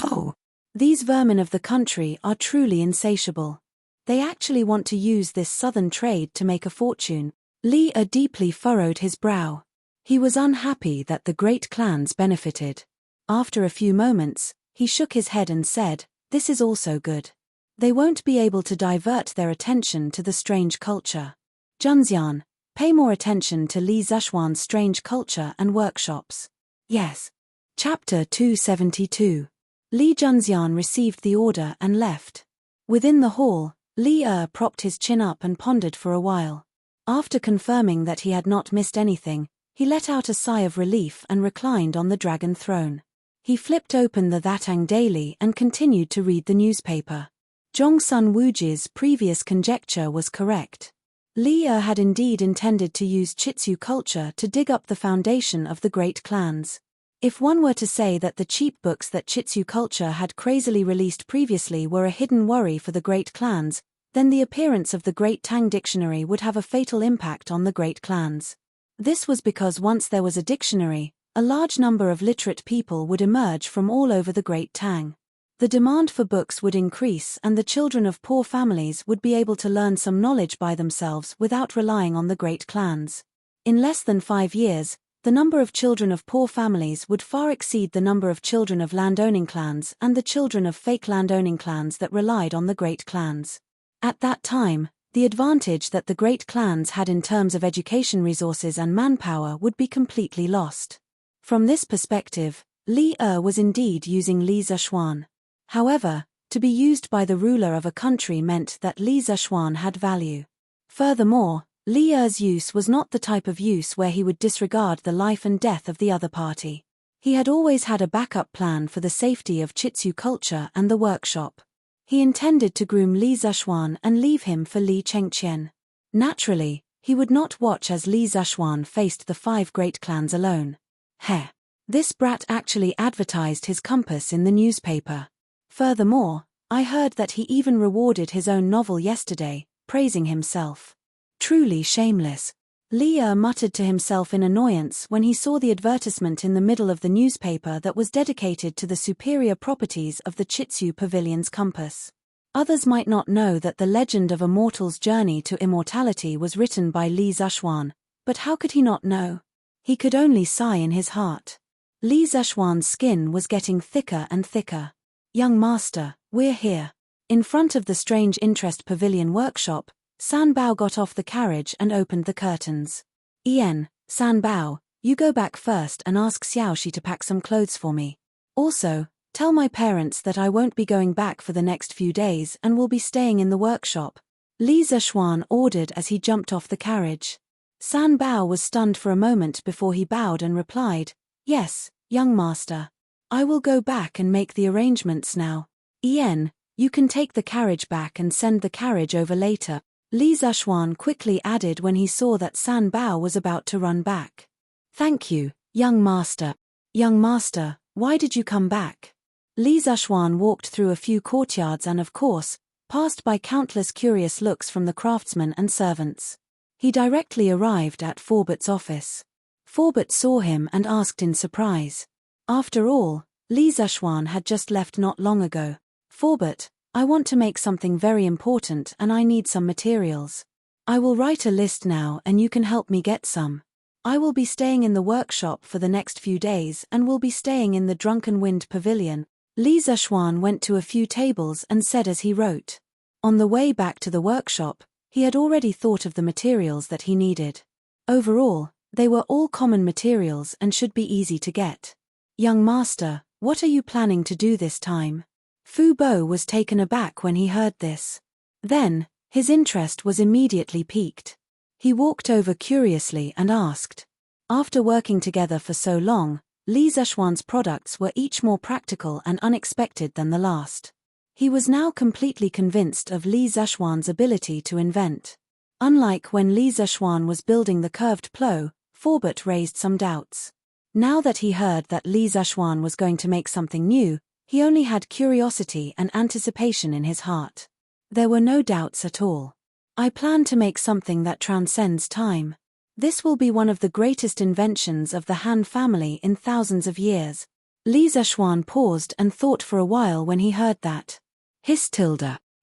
Oh, these vermin of the country are truly insatiable. They actually want to use this southern trade to make a fortune. Li Er deeply furrowed his brow. He was unhappy that the great clans benefited. After a few moments, he shook his head and said, This is also good. They won't be able to divert their attention to the strange culture. Junxian, pay more attention to Li Zishuan's strange culture and workshops. Yes. Chapter 272. Li Junxian received the order and left. Within the hall, Li Er propped his chin up and pondered for a while. After confirming that he had not missed anything, he let out a sigh of relief and reclined on the dragon throne. He flipped open the Thatang Daily and continued to read the newspaper. Zhongsun Wuji's previous conjecture was correct. Li Er had indeed intended to use Chitsu culture to dig up the foundation of the great clans. If one were to say that the cheap books that Chitsu culture had crazily released previously were a hidden worry for the great clans, then the appearance of the Great Tang Dictionary would have a fatal impact on the great clans. This was because once there was a dictionary, a large number of literate people would emerge from all over the Great Tang. The demand for books would increase and the children of poor families would be able to learn some knowledge by themselves without relying on the great clans. In less than 5 years, the number of children of poor families would far exceed the number of children of landowning clans and the children of fake landowning clans that relied on the great clans. At that time, the advantage that the great clans had in terms of education resources and manpower would be completely lost. From this perspective, Li was indeed using Li Zishuan. However, to be used by the ruler of a country meant that Li Zishuan had value. Furthermore, Li's use was not the type of use where he would disregard the life and death of the other party. He had always had a backup plan for the safety of Chitsu culture and the workshop. He intended to groom Li Zishuan and leave him for Li Chengqian. Naturally, he would not watch as Li Zishuan faced the 5 great clans alone. Heh. This brat actually advertised his compass in the newspaper. Furthermore, I heard that he even rewarded his own novel yesterday, praising himself. Truly shameless. Li muttered to himself in annoyance when he saw the advertisement in the middle of the newspaper that was dedicated to the superior properties of the Chitsu Pavilion's compass. Others might not know that the legend of a mortal's journey to immortality was written by Li Zishuan, but how could he not know? He could only sigh in his heart. Li Zishuan's skin was getting thicker and thicker. Young master, we're here. In front of the Strange Interest Pavilion workshop, San Bao got off the carriage and opened the curtains. San Bao, you go back first and ask Xiaoxi to pack some clothes for me. Also, tell my parents that I won't be going back for the next few days and will be staying in the workshop. Li Zishuan ordered as he jumped off the carriage. San Bao was stunned for a moment before he bowed and replied, "Yes, young master. I will go back and make the arrangements now. You can take the carriage back and send the carriage over later," Li Zishuan quickly added when he saw that San Bao was about to run back. "Thank you, young master. Young master, why did you come back?" Li Zishuan walked through a few courtyards and of course, passed by countless curious looks from the craftsmen and servants. He directly arrived at Forbert's office. Forbert saw him and asked in surprise. After all, Li Zishuan had just left not long ago. "Forbert, I want to make something very important and I need some materials. I will write a list now and you can help me get some. I will be staying in the workshop for the next few days and will be staying in the Drunken Wind Pavilion." Li Zishuan went to a few tables and said as he wrote. On the way back to the workshop, he had already thought of the materials that he needed. Overall, they were all common materials and should be easy to get. "Young master, what are you planning to do this time?" Fu Bo was taken aback when he heard this. Then, his interest was immediately piqued. He walked over curiously and asked. After working together for so long, Li Zishuan's products were each more practical and unexpected than the last. He was now completely convinced of Li Zishuan's ability to invent. Unlike when Li Zishuan was building the curved plow, Forbert raised some doubts. Now that he heard that Li Zishuan was going to make something new, he only had curiosity and anticipation in his heart. There were no doubts at all. "I plan to make something that transcends time. This will be one of the greatest inventions of the Han family in thousands of years." Li Zishuan paused and thought for a while when he heard that.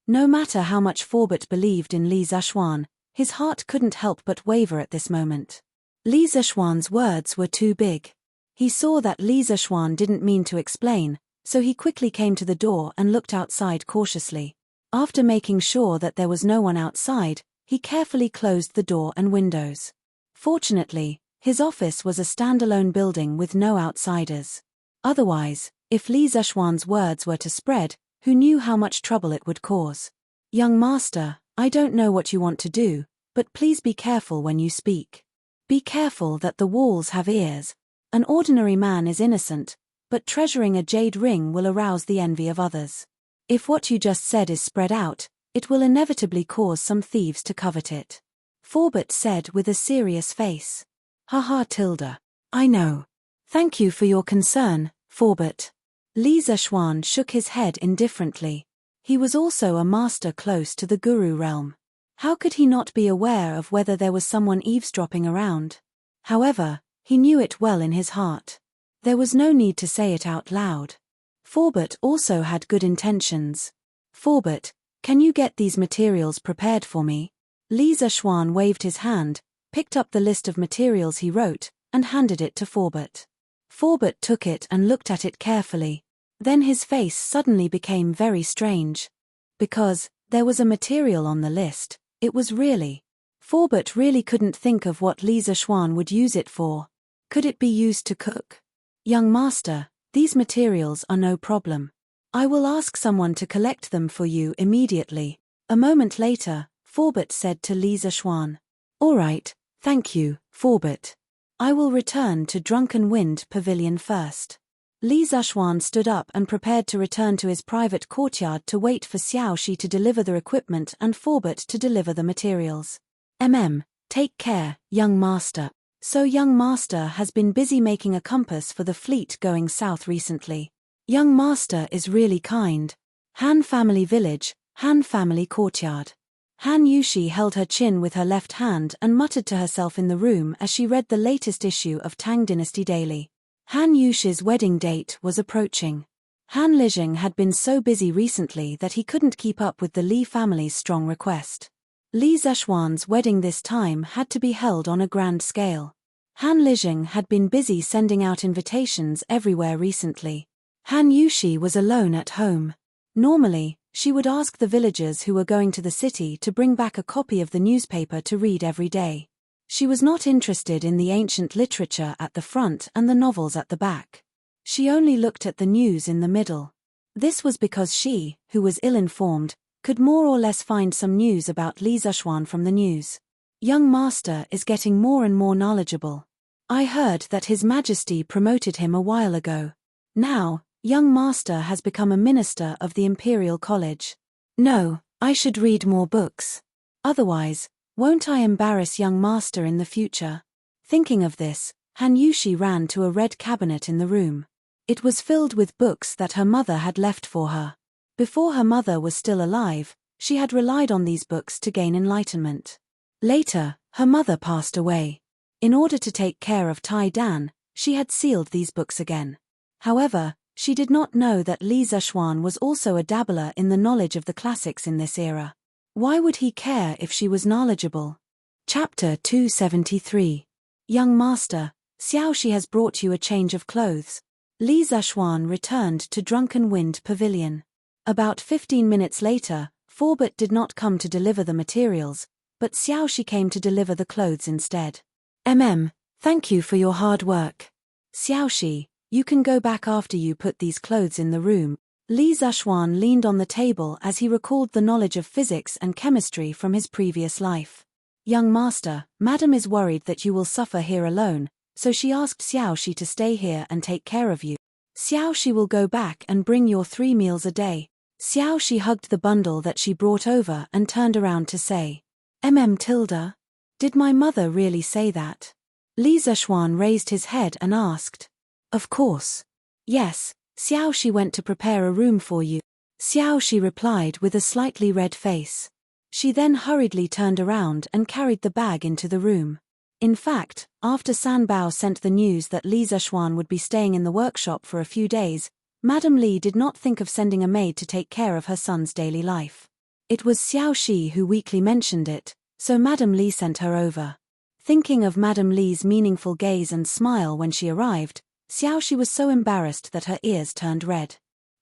No matter how much Forbert believed in Li Zishuan, his heart couldn't help but waver at this moment. Li Zishuan's words were too big. He saw that Li Zishuan didn't mean to explain, so he quickly came to the door and looked outside cautiously. After making sure that there was no one outside, he carefully closed the door and windows. Fortunately, his office was a standalone building with no outsiders. Otherwise, if Li Zishuan's words were to spread, who knew how much trouble it would cause? "Young master, I don't know what you want to do, but please be careful when you speak. Be careful that the walls have ears. An ordinary man is innocent, but treasuring a jade ring will arouse the envy of others. If what you just said is spread out, it will inevitably cause some thieves to covet it." Forbert said with a serious face. "Haha tilde. I know. Thank you for your concern, Forbert." Li Zishuan shook his head indifferently. He was also a master close to the guru realm. How could he not be aware of whether there was someone eavesdropping around? However, he knew it well in his heart. There was no need to say it out loud. Forbert also had good intentions. "Forbert, can you get these materials prepared for me?" Li Zishuan waved his hand, picked up the list of materials he wrote, and handed it to Forbert. Forbert took it and looked at it carefully. Then his face suddenly became very strange. Because there was a material on the list, it was really. Forbert really couldn't think of what Li Zishuan would use it for. Could it be used to cook? "Young master, These materials are no problem. I will ask someone to collect them for you immediately. A moment later, Forbert said to Li Zishuan. All right, thank you, Forbert. I will return to Drunken Wind Pavilion first. Li Zishuan stood up and prepared to return to his private courtyard to wait for Xiaoxi to deliver the equipment and Forbert to deliver the materials. Take care, young master. So young master has been busy making a compass for the fleet going south recently. Young master is really kind. Han family village, Han family courtyard. Han Yushi held her chin with her left hand and muttered to herself in the room as she read the latest issue of Tang Dynasty Daily. Han Yushi's wedding date was approaching. Han Lijing had been so busy recently that he couldn't keep up with the Li family's strong request. Li Zishuan's wedding this time had to be held on a grand scale. Han Lijing had been busy sending out invitations everywhere recently. Han Yushi was alone at home. Normally, she would ask the villagers who were going to the city to bring back a copy of the newspaper to read every day. She was not interested in the ancient literature at the front and the novels at the back. She only looked at the news in the middle. This was because she, who was ill-informed, could more or less find some news about Li Zishuan from the news. Young master is getting more and more knowledgeable. I heard that His Majesty promoted him a while ago. Now, young master has become a minister of the Imperial College. No, I should read more books. Otherwise, won't I embarrass young master in the future? Thinking of this, Han Yushi ran to a red cabinet in the room. It was filled with books that her mother had left for her. Before her mother was still alive, she had relied on these books to gain enlightenment. Later, her mother passed away. In order to take care of Tai Dan, she had sealed these books again. However, she did not know that Li Zishuan was also a dabbler in the knowledge of the classics in this era. Why would he care if she was knowledgeable? Chapter 273. Young master, Xiaoxi has brought you a change of clothes. Li Zishuan returned to Drunken Wind Pavilion. About 15 minutes later, Forbert did not come to deliver the materials, but Xiaoxi came to deliver the clothes instead. Thank you for your hard work. Xiaoxi, you can go back after you put these clothes in the room. Li Zishuan leaned on the table as he recalled the knowledge of physics and chemistry from his previous life. Young master, madam is worried that you will suffer here alone, so she asked Xiaoxi to stay here and take care of you. Xiaoxi will go back and bring your 3 meals a day. Xiaoxi hugged the bundle that she brought over and turned around to say, Tilda? Did my mother really say that? Li Zishuan raised his head and asked. Of course. Yes, Xiaoxi went to prepare a room for you. Xiaoxi replied with a slightly red face. She then hurriedly turned around and carried the bag into the room. In fact, after Sanbao sent the news that Li Zishuan would be staying in the workshop for a few days, Madame Li did not think of sending a maid to take care of her son's daily life. It was Xiaoxi who weakly mentioned it, so Madame Li sent her over. Thinking of Madame Li's meaningful gaze and smile when she arrived, Xiaoxi was so embarrassed that her ears turned red.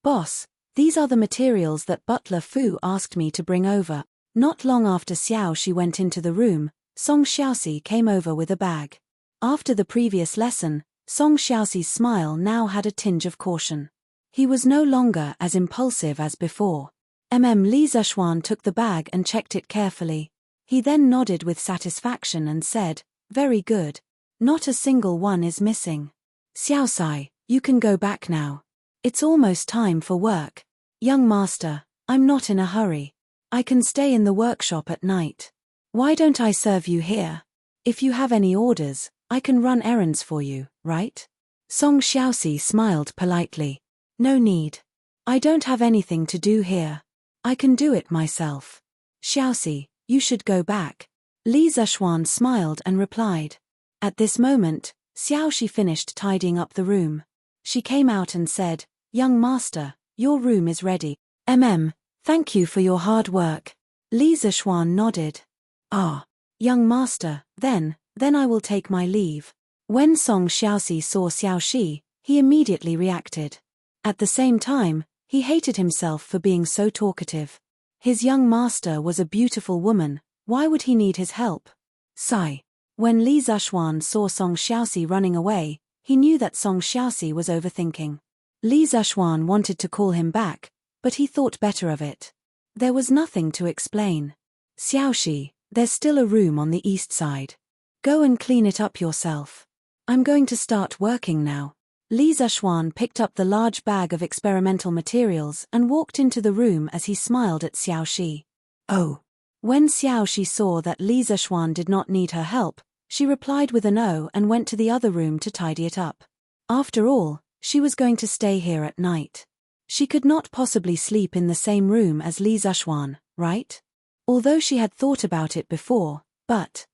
Boss, these are the materials that Butler Fu asked me to bring over. Not long after Xiaoxi went into the room, Song Xiaoxi came over with a bag. After the previous lesson, Song Xiaoxi's smile now had a tinge of caution. He was no longer as impulsive as before. Li Zishuan took the bag and checked it carefully. He then nodded with satisfaction and said, Very good. Not a single one is missing. Xiaoxi, you can go back now. It's almost time for work. Young master, I'm not in a hurry. I can stay in the workshop at night. Why don't I serve you here? If you have any orders, I can run errands for you, right? Song Xiaoxi smiled politely. No need. I don't have anything to do here. I can do it myself. Xiaoxi, you should go back. Li Zishuan smiled and replied. At this moment, Xiaoxi finished tidying up the room. She came out and said, Young master, your room is ready. Thank you for your hard work. Li Zishuan nodded. Ah, young master, then I will take my leave. When Song Xiaoxi saw Xiaoxi, he immediately reacted. At the same time, he hated himself for being so talkative. His young master was a beautiful woman, why would he need his help? Sigh. When Li Zishuan saw Song Xiaoxi running away, he knew that Song Xiaoxi was overthinking. Li Zhuan wanted to call him back, but he thought better of it. There was nothing to explain. Xiaoxi, there's still a room on the east side. Go and clean it up yourself. I'm going to start working now. Li Zhuan picked up the large bag of experimental materials and walked into the room as he smiled at Xiaoxi. Oh. When Xiaoxi saw that Li Zhuan did not need her help, she replied with an "oh" and went to the other room to tidy it up. After all, she was going to stay here at night. She could not possibly sleep in the same room as Li Zhuan, right? Although she had thought about it before, but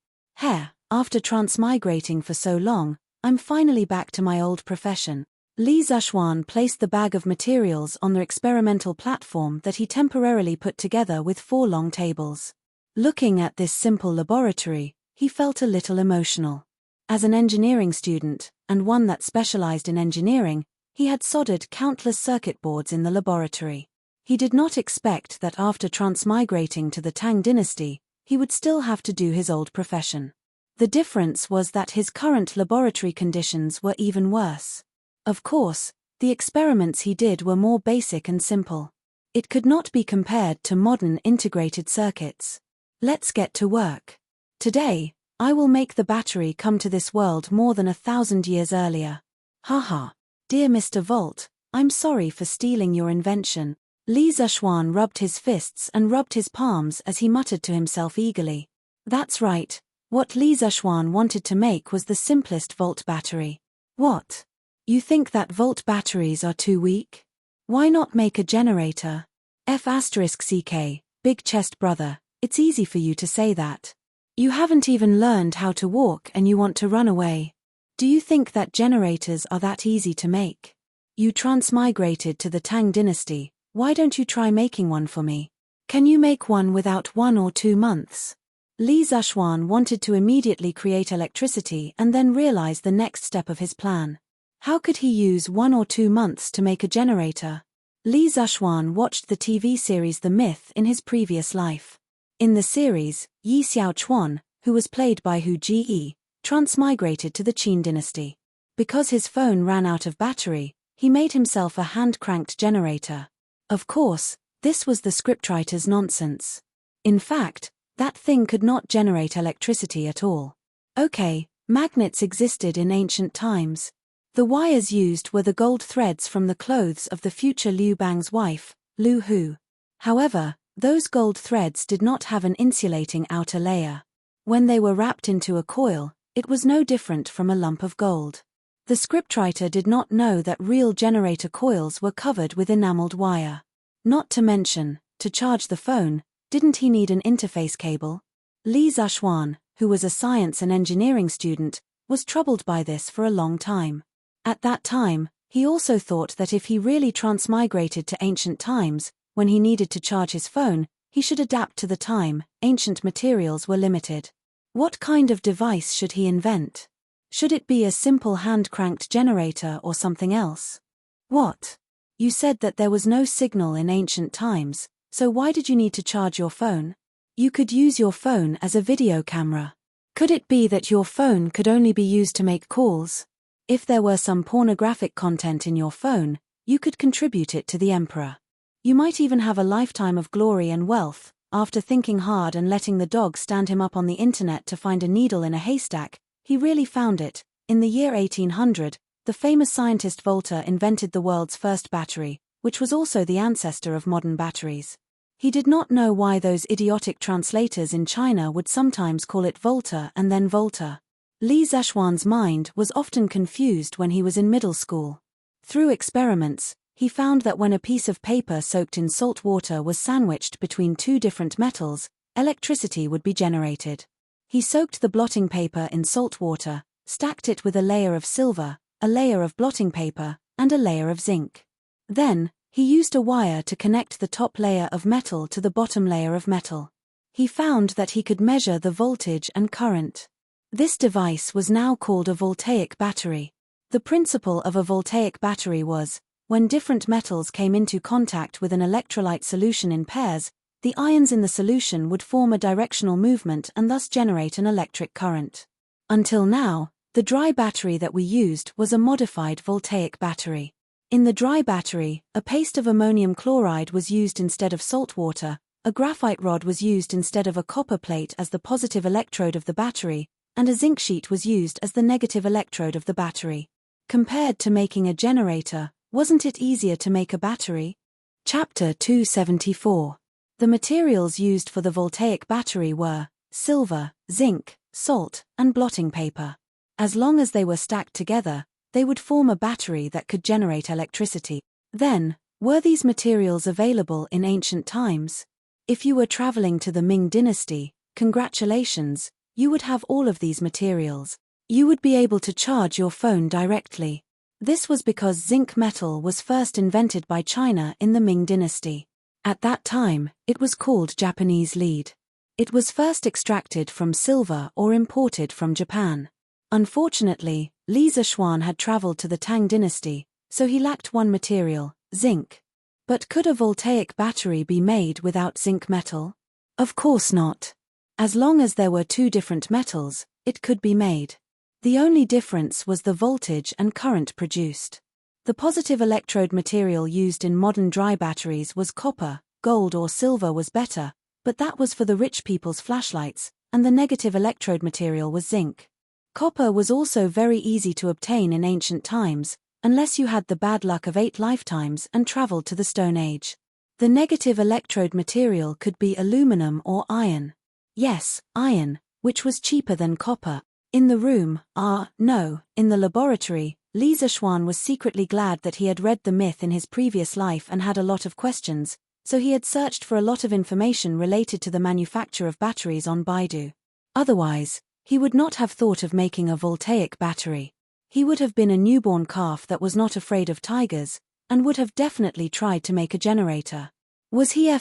after transmigrating for so long, I'm finally back to my old profession. Li Zhuan placed the bag of materials on the experimental platform that he temporarily put together with 4 long tables. Looking at this simple laboratory, he felt a little emotional. As an engineering student, and one that specialized in engineering, he had soldered countless circuit boards in the laboratory. He did not expect that after transmigrating to the Tang dynasty, he would still have to do his old profession. The difference was that his current laboratory conditions were even worse. Of course, the experiments he did were more basic and simple. It could not be compared to modern integrated circuits. Let's get to work. Today, I will make the battery come to this world more than 1,000 years earlier. Haha. Dear Mr. Volt, I'm sorry for stealing your invention. Li Zhuan rubbed his fists and rubbed his palms as he muttered to himself eagerly. That's right. What Li Zhuan wanted to make was the simplest volt battery. What? You think that volt batteries are too weak? Why not make a generator? F*CK, big chest brother, it's easy for you to say that. You haven't even learned how to walk and you want to run away. Do you think that generators are that easy to make? You transmigrated to the Tang dynasty, why don't you try making one for me? Can you make one without 1 or 2 months? Li Zhuan wanted to immediately create electricity and then realize the next step of his plan. How could he use 1 or 2 months to make a generator? Li Zhuan watched the TV series The Myth in his previous life. In the series, Yi Xiaochuan, who was played by Hu Ji, transmigrated to the Qin dynasty. Because his phone ran out of battery, he made himself a hand-cranked generator. Of course, this was the scriptwriter's nonsense. In fact, that thing could not generate electricity at all. Okay, magnets existed in ancient times. The wires used were the gold threads from the clothes of the future Liu Bang's wife, Lu Hu. However, those gold threads did not have an insulating outer layer. When they were wrapped into a coil, it was no different from a lump of gold. The scriptwriter did not know that real generator coils were covered with enameled wire. Not to mention, to charge the phone, didn't he need an interface cable? Li Zhuan, who was a science and engineering student, was troubled by this for a long time. At that time, he also thought that if he really transmigrated to ancient times, when he needed to charge his phone, he should adapt to the time. Ancient materials were limited. What kind of device should he invent? Should it be a simple hand-cranked generator or something else? What? You said that there was no signal in ancient times, so why did you need to charge your phone? You could use your phone as a video camera. Could it be that your phone could only be used to make calls? If there were some pornographic content in your phone, you could contribute it to the emperor. You might even have a lifetime of glory and wealth. After thinking hard and letting the dog stand him up on the internet to find a needle in a haystack, he really found it. In the year 1800, the famous scientist Volta invented the world's first battery, which was also the ancestor of modern batteries. He did not know why those idiotic translators in China would sometimes call it Volta and then Volta. Li Zhuan's mind was often confused when he was in middle school. Through experiments, he found that when a piece of paper soaked in salt water was sandwiched between 2 different metals, electricity would be generated. He soaked the blotting paper in salt water, stacked it with a layer of silver, a layer of blotting paper, and a layer of zinc. Then, he used a wire to connect the top layer of metal to the bottom layer of metal. He found that he could measure the voltage and current. This device was now called a voltaic battery. The principle of a voltaic battery was, when different metals came into contact with an electrolyte solution in pairs, the ions in the solution would form a directional movement and thus generate an electric current. Until now, the dry battery that we used was a modified voltaic battery. In the dry battery, a paste of ammonium chloride was used instead of salt water, a graphite rod was used instead of a copper plate as the positive electrode of the battery, and a zinc sheet was used as the negative electrode of the battery. Compared to making a generator, wasn't it easier to make a battery? Chapter 274. The materials used for the voltaic battery were silver, zinc, salt, and blotting paper. As long as they were stacked together, they would form a battery that could generate electricity. Then, were these materials available in ancient times? If you were traveling to the Ming dynasty, congratulations, you would have all of these materials. You would be able to charge your phone directly. This was because zinc metal was first invented by China in the Ming dynasty. At that time, it was called Japanese lead. It was first extracted from silver or imported from Japan. Unfortunately, Li Zexuan had traveled to the Tang dynasty, so he lacked one material, zinc. But could a voltaic battery be made without zinc metal? Of course not. As long as there were two different metals, it could be made. The only difference was the voltage and current produced. The positive electrode material used in modern dry batteries was copper, gold or silver was better, but that was for the rich people's flashlights, and the negative electrode material was zinc. Copper was also very easy to obtain in ancient times, unless you had the bad luck of 8 lifetimes and traveled to the Stone Age. The negative electrode material could be aluminum or iron. Yes, iron, which was cheaper than copper. In the room, in the laboratory, Li Zexuan was secretly glad that he had read the myth in his previous life and had a lot of questions, so he had searched for a lot of information related to the manufacture of batteries on Baidu. Otherwise, he would not have thought of making a voltaic battery. He would have been a newborn calf that was not afraid of tigers, and would have definitely tried to make a generator. Was he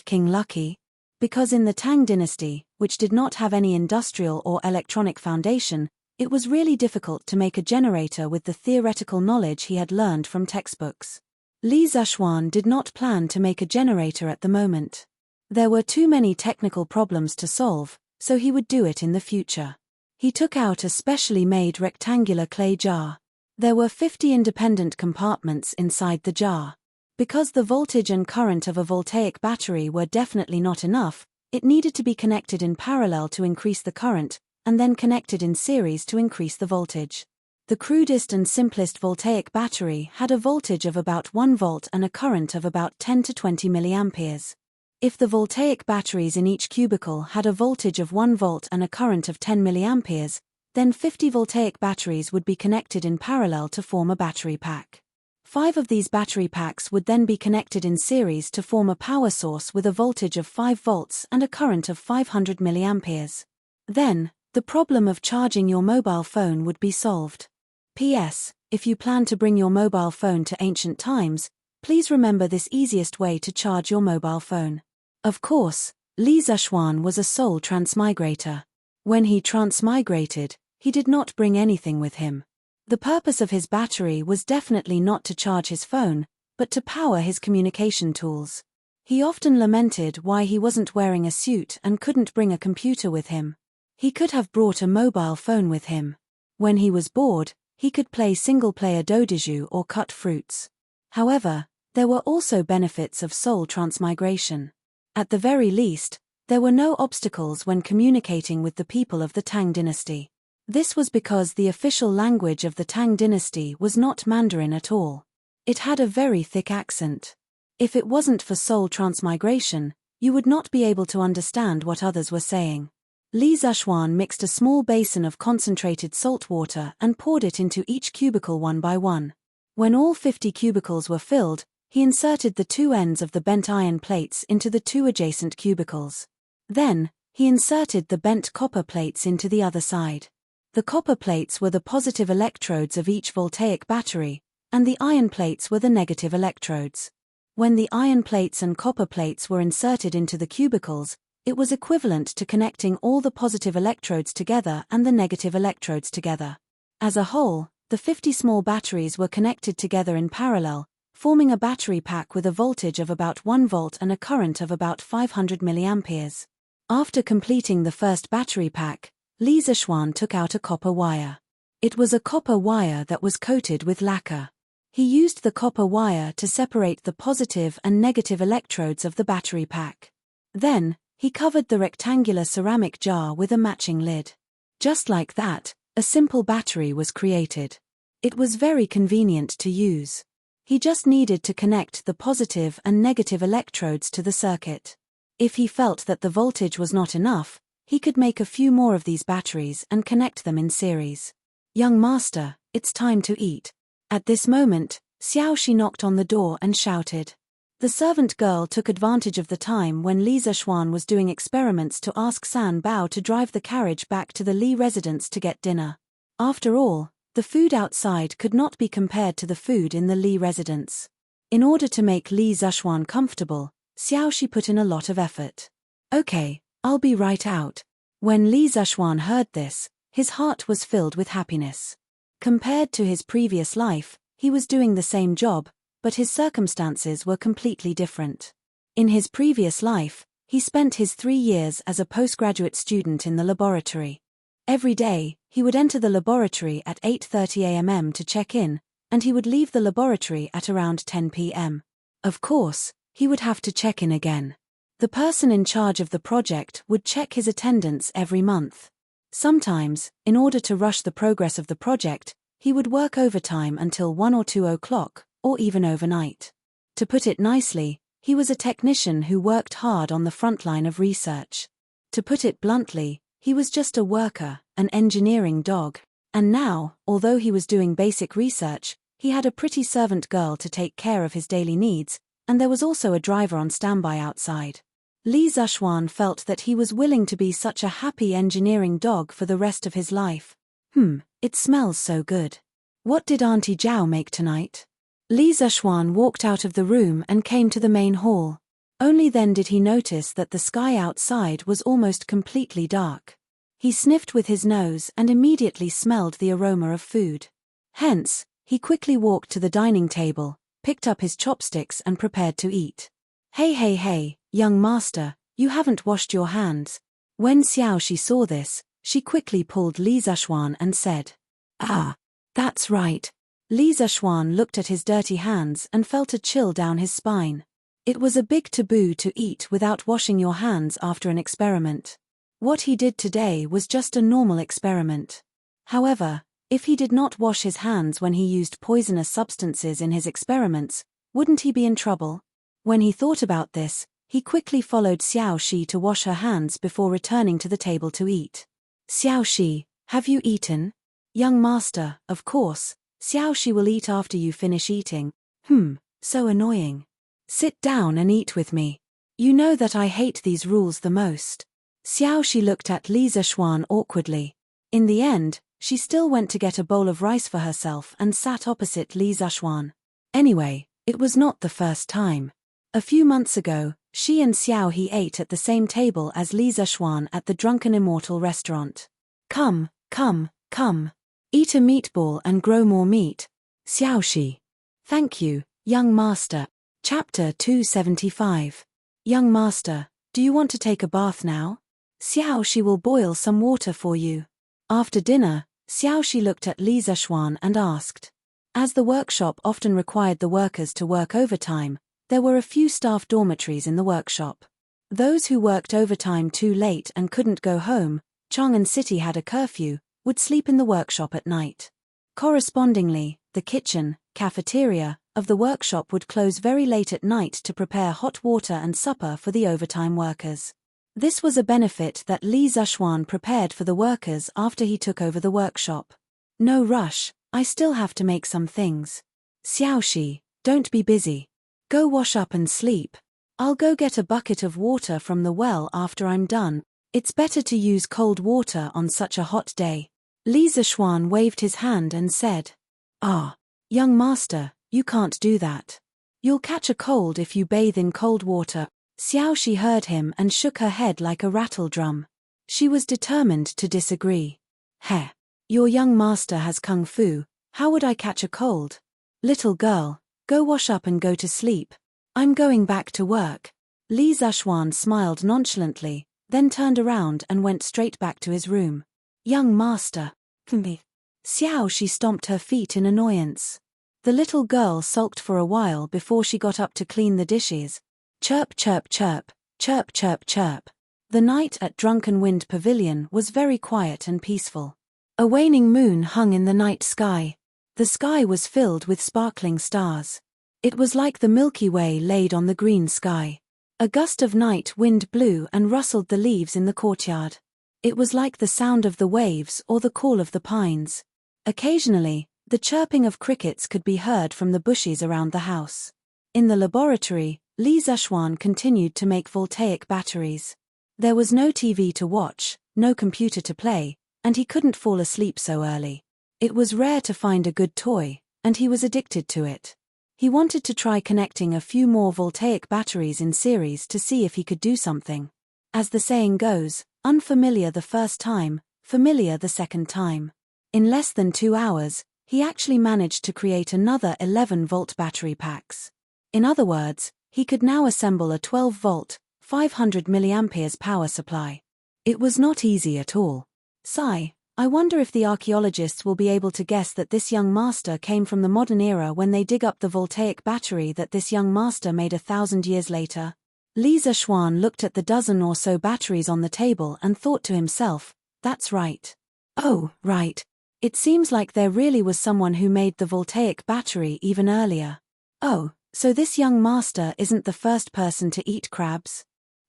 King lucky? Because in the Tang dynasty, which did not have any industrial or electronic foundation, it was really difficult to make a generator with the theoretical knowledge he had learned from textbooks. Li Zexuan did not plan to make a generator at the moment. There were too many technical problems to solve, so he would do it in the future. He took out a specially made rectangular clay jar. There were 50 independent compartments inside the jar. Because the voltage and current of a voltaic battery were definitely not enough, it needed to be connected in parallel to increase the current, and then connected in series to increase the voltage. The crudest and simplest voltaic battery had a voltage of about 1 volt and a current of about 10 to 20 milliamperes. If the voltaic batteries in each cubicle had a voltage of 1 volt and a current of 10 milliamperes, then 50 voltaic batteries would be connected in parallel to form a battery pack. 5 of these battery packs would then be connected in series to form a power source with a voltage of 5 volts and a current of 500 milliamperes. Then, the problem of charging your mobile phone would be solved. P.S. If you plan to bring your mobile phone to ancient times, please remember this easiest way to charge your mobile phone. Of course, Li Zexuan was a soul transmigrator. When he transmigrated, he did not bring anything with him. The purpose of his battery was definitely not to charge his phone, but to power his communication tools. He often lamented why he wasn't wearing a suit and couldn't bring a computer with him. He could have brought a mobile phone with him. When he was bored, he could play single-player dodiju or cut fruits. However, there were also benefits of soul transmigration. At the very least, there were no obstacles when communicating with the people of the Tang dynasty. This was because the official language of the Tang dynasty was not Mandarin at all. It had a very thick accent. If it wasn't for soul transmigration, you would not be able to understand what others were saying. Li Zexuan mixed a small basin of concentrated salt water and poured it into each cubicle one by one. When all 50 cubicles were filled, he inserted the 2 ends of the bent iron plates into the 2 adjacent cubicles. Then, he inserted the bent copper plates into the other side. The copper plates were the positive electrodes of each voltaic battery, and the iron plates were the negative electrodes. When the iron plates and copper plates were inserted into the cubicles, it was equivalent to connecting all the positive electrodes together and the negative electrodes together. As a whole, the 50 small batteries were connected together in parallel, forming a battery pack with a voltage of about 1 volt and a current of about 500 milliamperes. After completing the first battery pack, Li Zexuan took out a copper wire. It was a copper wire that was coated with lacquer. He used the copper wire to separate the positive and negative electrodes of the battery pack. Then, he covered the rectangular ceramic jar with a matching lid. Just like that, a simple battery was created. It was very convenient to use. He just needed to connect the positive and negative electrodes to the circuit. If he felt that the voltage was not enough, he could make a few more of these batteries and connect them in series. Young master, it's time to eat. At this moment, Xiaoxi knocked on the door and shouted. The servant girl took advantage of the time when Li Zishuan was doing experiments to ask San Bao to drive the carriage back to the Li residence to get dinner. After all, the food outside could not be compared to the food in the Li residence. In order to make Li Zishuan comfortable, Xiaoxi put in a lot of effort. Okay, I'll be right out. When Li Zishuan heard this, his heart was filled with happiness. Compared to his previous life, he was doing the same job, but his circumstances were completely different. In his previous life, he spent his 3 years as a postgraduate student in the laboratory. Every day, he would enter the laboratory at 8:30 a.m. to check in, and he would leave the laboratory at around 10 p.m. Of course, he would have to check in again. The person in charge of the project would check his attendance every month. Sometimes, in order to rush the progress of the project, he would work overtime until 1 or 2 o'clock, or even overnight. To put it nicely, he was a technician who worked hard on the front line of research. To put it bluntly, he was just a worker, an engineering dog. And now, although he was doing basic research, he had a pretty servant girl to take care of his daily needs, and there was also a driver on standby outside. Li Zishuan felt that he was willing to be such a happy engineering dog for the rest of his life. It smells so good. What did Auntie Zhao make tonight? Li Zishuan walked out of the room and came to the main hall. Only then did he notice that the sky outside was almost completely dark. He sniffed with his nose and immediately smelled the aroma of food. Hence, he quickly walked to the dining table, picked up his chopsticks and prepared to eat. Hey, young master, you haven't washed your hands. When Xiaoxi saw this, she quickly pulled Li Zishuan and said, Ah, that's right. Li Zishuan looked at his dirty hands and felt a chill down his spine. It was a big taboo to eat without washing your hands after an experiment. What he did today was just a normal experiment. However, if he did not wash his hands when he used poisonous substances in his experiments, wouldn't he be in trouble? When he thought about this, he quickly followed Xiaoxi to wash her hands before returning to the table to eat. Xiaoxi, have you eaten? Young master, of course. Xiaoxi will eat after you finish eating. So annoying. Sit down and eat with me. You know that I hate these rules the most. Xiaoxi looked at Li Zishuan awkwardly. In the end, she still went to get a bowl of rice for herself and sat opposite Li Zishuan. Anyway, it was not the first time. A few months ago, she and Xiaohe ate at the same table as Li Zishuan at the Drunken Immortal restaurant. Come. Eat a meatball and grow more meat. Xiaoxi. Thank you, young master. Chapter 275. Young master, do you want to take a bath now? Xiaoxi will boil some water for you. After dinner, Xiaoxi looked at Li Zishuan and asked. As the workshop often required the workers to work overtime, there were a few staff dormitories in the workshop. Those who worked overtime too late and couldn't go home, Chang'an City had a curfew, would sleep in the workshop at night. Correspondingly, the kitchen, cafeteria, of the workshop would close very late at night to prepare hot water and supper for the overtime workers. This was a benefit that Li Zishuan prepared for the workers after he took over the workshop. No rush, I still have to make some things. Xiaoxi, don't be busy. Go wash up and sleep. I'll go get a bucket of water from the well after I'm done. It's better to use cold water on such a hot day. Li Zishuan waved his hand and said, Ah, young master, you can't do that. You'll catch a cold if you bathe in cold water. Xiaoxi heard him and shook her head like a rattle drum. She was determined to disagree. Heh, your young master has kung fu, how would I catch a cold? Little girl, go wash up and go to sleep. I'm going back to work. Li Zishuan smiled nonchalantly, then turned around and went straight back to his room. Young master. Xiaoxi stomped her feet in annoyance. The little girl sulked for a while before she got up to clean the dishes. Chirp, chirp, chirp, chirp, chirp, chirp. The night at Drunken Wind Pavilion was very quiet and peaceful. A waning moon hung in the night sky. The sky was filled with sparkling stars. It was like the Milky Way laid on the green sky. A gust of night wind blew and rustled the leaves in the courtyard. It was like the sound of the waves or the call of the pines. Occasionally, the chirping of crickets could be heard from the bushes around the house. In the laboratory, Li Zhuan continued to make voltaic batteries. There was no TV to watch, no computer to play, and he couldn't fall asleep so early. It was rare to find a good toy, and he was addicted to it. He wanted to try connecting a few more voltaic batteries in series to see if he could do something. As the saying goes, unfamiliar the first time, familiar the second time. In less than 2 hours, he actually managed to create another 11-volt battery packs. In other words, he could now assemble a 12-volt, 500 mAh power supply. It was not easy at all. Sigh, I wonder if the archaeologists will be able to guess that this young master came from the modern era when they dig up the voltaic battery that this young master made 1,000 years later. Li Zhuan looked at the dozen or so batteries on the table and thought to himself, that's right. Oh, right. It seems like there really was someone who made the voltaic battery even earlier. Oh, so this young master isn't the first person to eat crabs?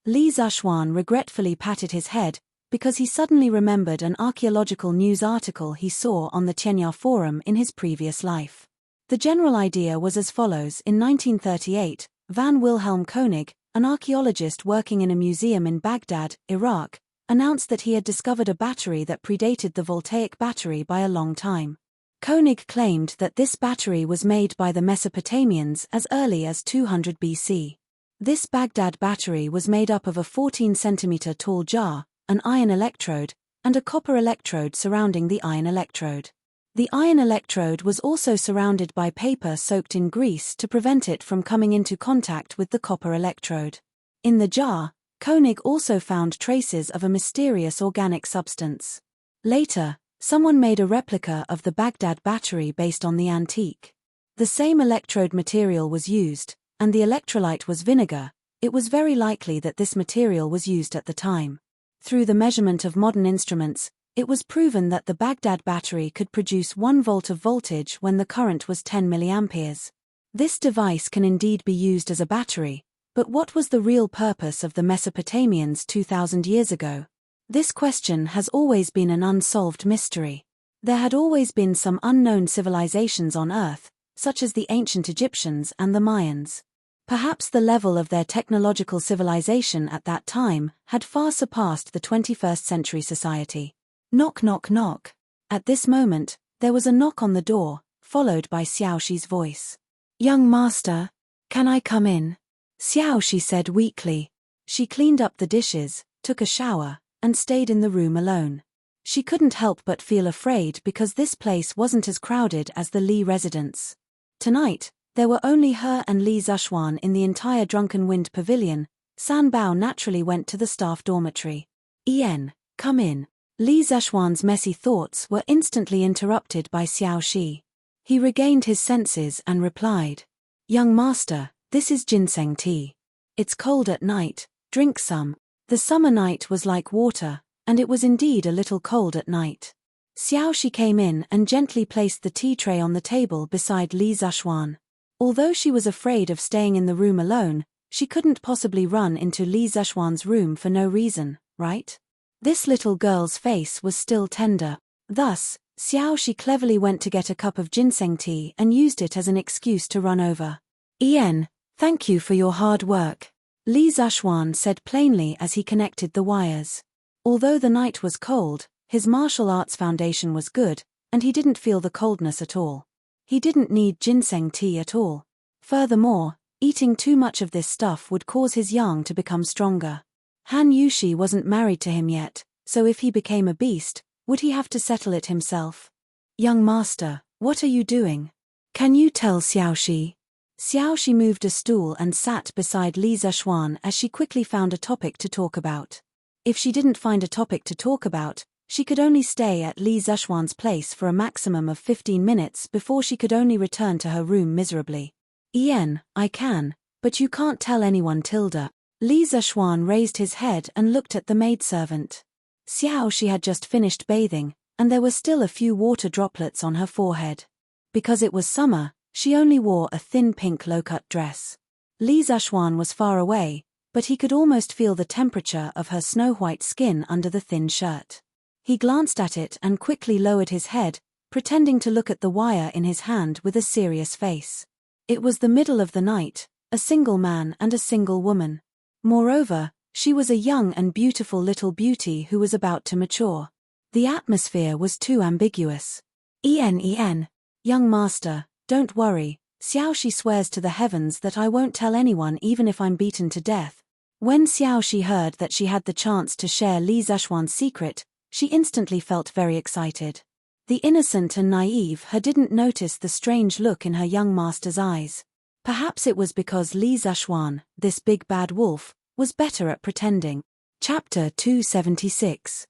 Li Zhuan regretfully patted his head, because he suddenly remembered an archaeological news article he saw on the Tianya forum in his previous life. The general idea was as follows: in 1938, Van Wilhelm Koenig, an archaeologist working in a museum in Baghdad, Iraq, announced that he had discovered a battery that predated the voltaic battery by a long time. Koenig claimed that this battery was made by the Mesopotamians as early as 200 BC. This Baghdad battery was made up of a 14-centimeter tall jar, an iron electrode, and a copper electrode surrounding the iron electrode. The iron electrode was also surrounded by paper soaked in grease to prevent it from coming into contact with the copper electrode. In the jar, Koenig also found traces of a mysterious organic substance. Later, someone made a replica of the Baghdad battery based on the antique. The same electrode material was used, and the electrolyte was vinegar. It was very likely that this material was used at the time. Through the measurement of modern instruments, it was proven that the Baghdad battery could produce 1 volt of voltage when the current was 10 milliamperes. This device can indeed be used as a battery, but what was the real purpose of the Mesopotamians 2,000 years ago? This question has always been an unsolved mystery. There had always been some unknown civilizations on Earth, such as the ancient Egyptians and the Mayans. Perhaps the level of their technological civilization at that time had far surpassed the 21st century society. Knock, knock, knock. At this moment, there was a knock on the door, followed by Xiaoxi's voice. "Young master, can I come in?" Xiaoxi said weakly. She cleaned up the dishes, took a shower, and stayed in the room alone. She couldn't help but feel afraid because this place wasn't as crowded as the Li residence. Tonight, there were only her and Li Zhuan in the entire Drunken Wind Pavilion. San Bao naturally went to the staff dormitory. "Ian, come in." Li Zhuan's messy thoughts were instantly interrupted by Xiaoxi. He regained his senses and replied, "Young master, this is ginseng tea. It's cold at night, drink some." The summer night was like water, and it was indeed a little cold at night. Xiaoxi came in and gently placed the tea tray on the table beside Li Zhuan. Although she was afraid of staying in the room alone, she couldn't possibly run into Li Zhuan's room for no reason, right? This little girl's face was still tender. Thus, Xiaoxi cleverly went to get a cup of ginseng tea and used it as an excuse to run over. "Ian, thank you for your hard work," Li Zhuan said plainly as he connected the wires. Although the night was cold, his martial arts foundation was good, and he didn't feel the coldness at all. He didn't need ginseng tea at all. Furthermore, eating too much of this stuff would cause his yang to become stronger. Han Yushi wasn't married to him yet, so if he became a beast, would he have to settle it himself? "Young master, what are you doing? Can you tell Xiaoxi?" Xiaoxi moved a stool and sat beside Li Zhuan as she quickly found a topic to talk about. If she didn't find a topic to talk about, She could only stay at Li Zexuan's place for a maximum of 15 minutes before she could only return to her room miserably. Ian, I can, but you can't tell anyone, Tilda. Li Zexuan raised his head and looked at the maidservant. Xiao Shi had just finished bathing, and there were still a few water droplets on her forehead. Because it was summer, she only wore a thin pink low-cut dress. Li Zexuan was far away, but he could almost feel the temperature of her snow-white skin under the thin shirt. He glanced at it and quickly lowered his head, pretending to look at the wire in his hand with a serious face. It was the middle of the night, a single man and a single woman. Moreover, she was a young and beautiful little beauty who was about to mature. The atmosphere was too ambiguous. Young master, don't worry, Xiao Shi swears to the heavens that I won't tell anyone even if I'm beaten to death. When Xiao Shi heard that she had the chance to share Li Zexuan's secret, she instantly felt very excited. The innocent and naive her didn't notice the strange look in her young master's eyes. Perhaps it was because Li Zexuan, this big bad wolf, was better at pretending. Chapter 276.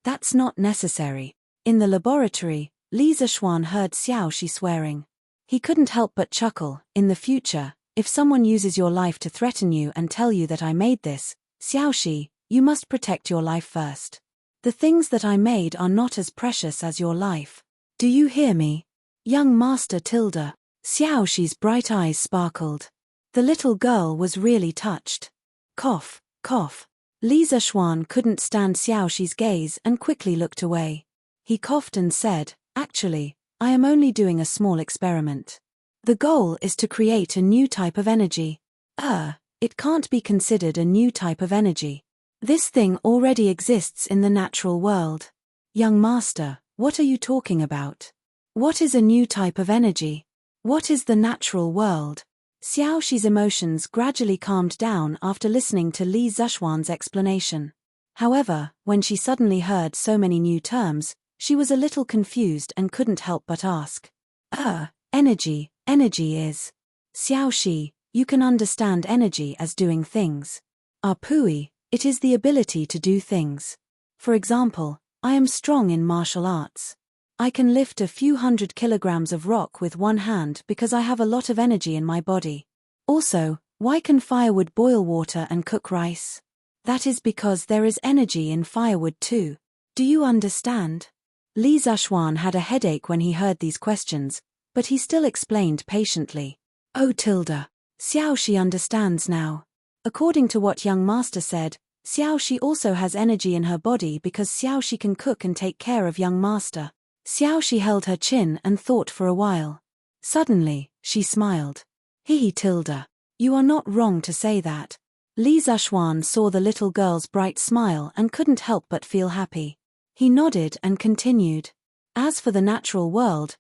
That's not necessary. In the laboratory, Li Zexuan heard Xiao Shi swearing. He couldn't help but chuckle. In the future, if someone uses your life to threaten you and tell you that I made this, Xiao Shi, you must protect your life first. The things that I made are not as precious as your life. Do you hear me? Young master Tilda. Xiao Shi's bright eyes sparkled. The little girl was really touched. Cough, cough. Li Zexuan couldn't stand Xiao Shi's gaze and quickly looked away. He coughed and said, actually, I am only doing a small experiment. The goal is to create a new type of energy. It can't be considered a new type of energy. This thing already exists in the natural world. Young master, what are you talking about? What is a new type of energy? What is the natural world? Xiao Shi's emotions gradually calmed down after listening to Li Zexuan's explanation. However, when she suddenly heard so many new terms, she was a little confused and couldn't help but ask. Energy is. Xiao Shi, you can understand energy as doing things. Pui, it is the ability to do things. For example, I am strong in martial arts. I can lift a few 100 kilograms of rock with one hand because I have a lot of energy in my body. Also, why can firewood boil water and cook rice? That is because there is energy in firewood too. Do you understand? Li Zexuan had a headache when he heard these questions, but he still explained patiently. Oh Tilda, Xiao Shi understands now. According to what young master said, Xiao Shi also has energy in her body because Xiao Shi can cook and take care of young master. Xiao Shi held her chin and thought for a while. Suddenly, she smiled. Tilda, you are not wrong to say that. Li Zexuan saw the little girl's bright smile and couldn't help but feel happy. He nodded and continued. As for the natural world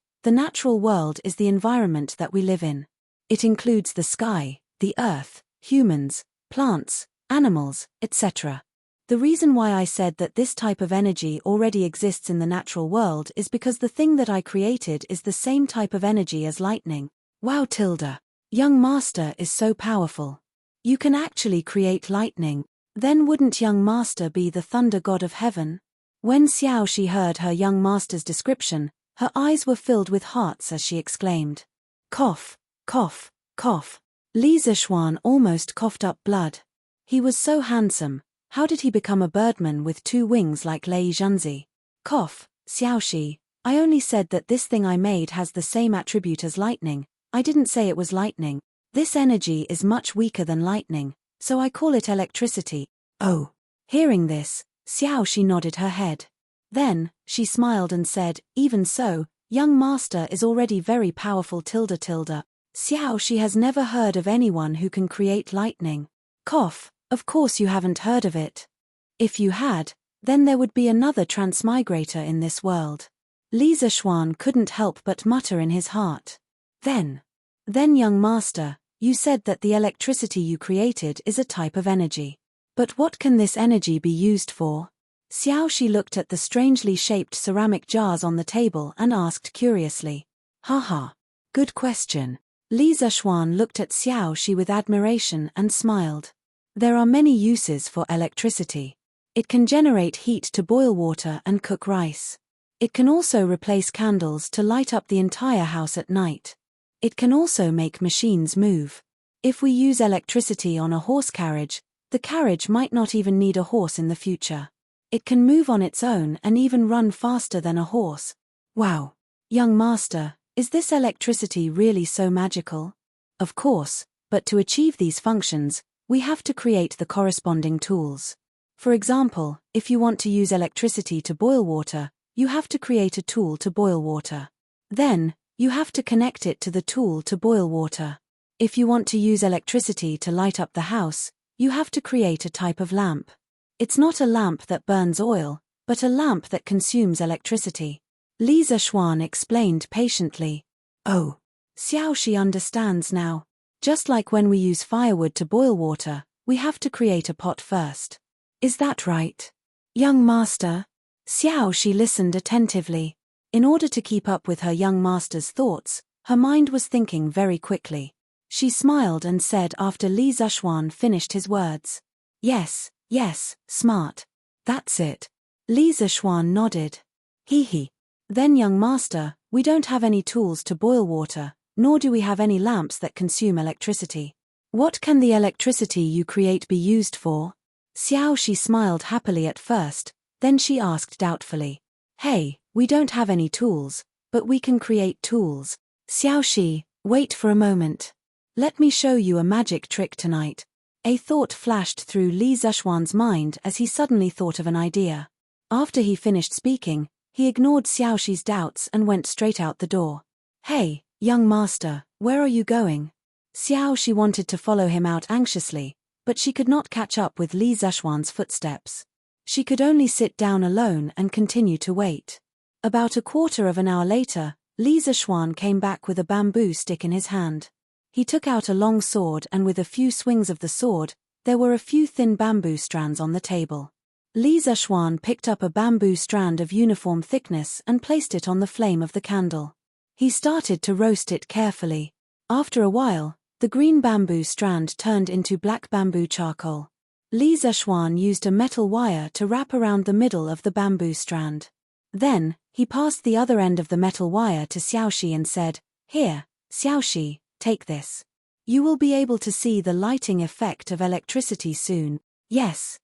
is the environment that we live in. It includes the sky, the earth, humans, plants, animals, etc. The reason why I said that this type of energy already exists in the natural world is because the thing that I created is the same type of energy as lightning. Wow Tilda, young master is so powerful. You can actually create lightning. Then wouldn't young master be the thunder god of heaven? When Xiao Shi heard her young master's description, her eyes were filled with hearts as she exclaimed. Cough, cough, cough. Li Zexuan almost coughed up blood. He was so handsome, how did he become a birdman with 2 wings like Lei Zhanzi? Cough, Xiao Shi, I only said that this thing I made has the same attribute as lightning. I didn't say it was lightning. This energy is much weaker than lightning, so I call it electricity. Oh. Hearing this, Xiao Shi nodded her head. Then, she smiled and said, even so, young master is already very powerful Tilda. Xiao Shi has never heard of anyone who can create lightning. Cough, of course you haven't heard of it. If you had, then there would be another transmigrator in this world. Li Zexuan couldn't help but mutter in his heart. Then young master, you said that the electricity you created is a type of energy. But what can this energy be used for? Xiao Shi looked at the strangely shaped ceramic jars on the table and asked curiously. Good question. Li Zexuan looked at Xiao Shi with admiration and smiled. There are many uses for electricity. It can generate heat to boil water and cook rice. It can also replace candles to light up the entire house at night. It can also make machines move. If we use electricity on a horse carriage, the carriage might not even need a horse in the future. It can move on its own and even run faster than a horse. Wow! Young master, is this electricity really so magical? Of course, but to achieve these functions, we have to create the corresponding tools. For example, if you want to use electricity to boil water, you have to create a tool to boil water. Then, you have to connect it to the tool to boil water. If you want to use electricity to light up the house, you have to create a type of lamp. It's not a lamp that burns oil, but a lamp that consumes electricity. Li Zishuan explained patiently. Oh, Xiaoxi understands now. Just like when we use firewood to boil water, we have to create a pot first. Is that right? Young master? Xiaoxi listened attentively. In order to keep up with her young master's thoughts, her mind was thinking very quickly. She smiled and said after Li Zishuan finished his words. Yes, smart. That's it. Li Zishuan nodded. Hee. Then young master, we don't have any tools to boil water, nor do we have any lamps that consume electricity. What can the electricity you create be used for? Xiaoxi smiled happily at first, then she asked doubtfully. Hey, we don't have any tools, but we can create tools. Xiaoxi, wait for a moment. Let me show you a magic trick tonight. A thought flashed through Li Zishuan's mind as he suddenly thought of an idea. After he finished speaking, he ignored Xiaoxi's doubts and went straight out the door. Hey, young master, where are you going? Xiaoxi wanted to follow him out anxiously, but she could not catch up with Li Zishuan's footsteps. She could only sit down alone and continue to wait. About a quarter of an hour later, Li Zishuan came back with a bamboo stick in his hand. He took out a long sword and with a few swings of the sword, there were a few thin bamboo strands on the table. Li Zishuan picked up a bamboo strand of uniform thickness and placed it on the flame of the candle. He started to roast it carefully. After a while, the green bamboo strand turned into black bamboo charcoal. Li Zishuan used a metal wire to wrap around the middle of the bamboo strand. Then, he passed the other end of the metal wire to Xiaoxi and said, Here, Xiaoxi, take this. You will be able to see the lighting effect of electricity soon. Yes.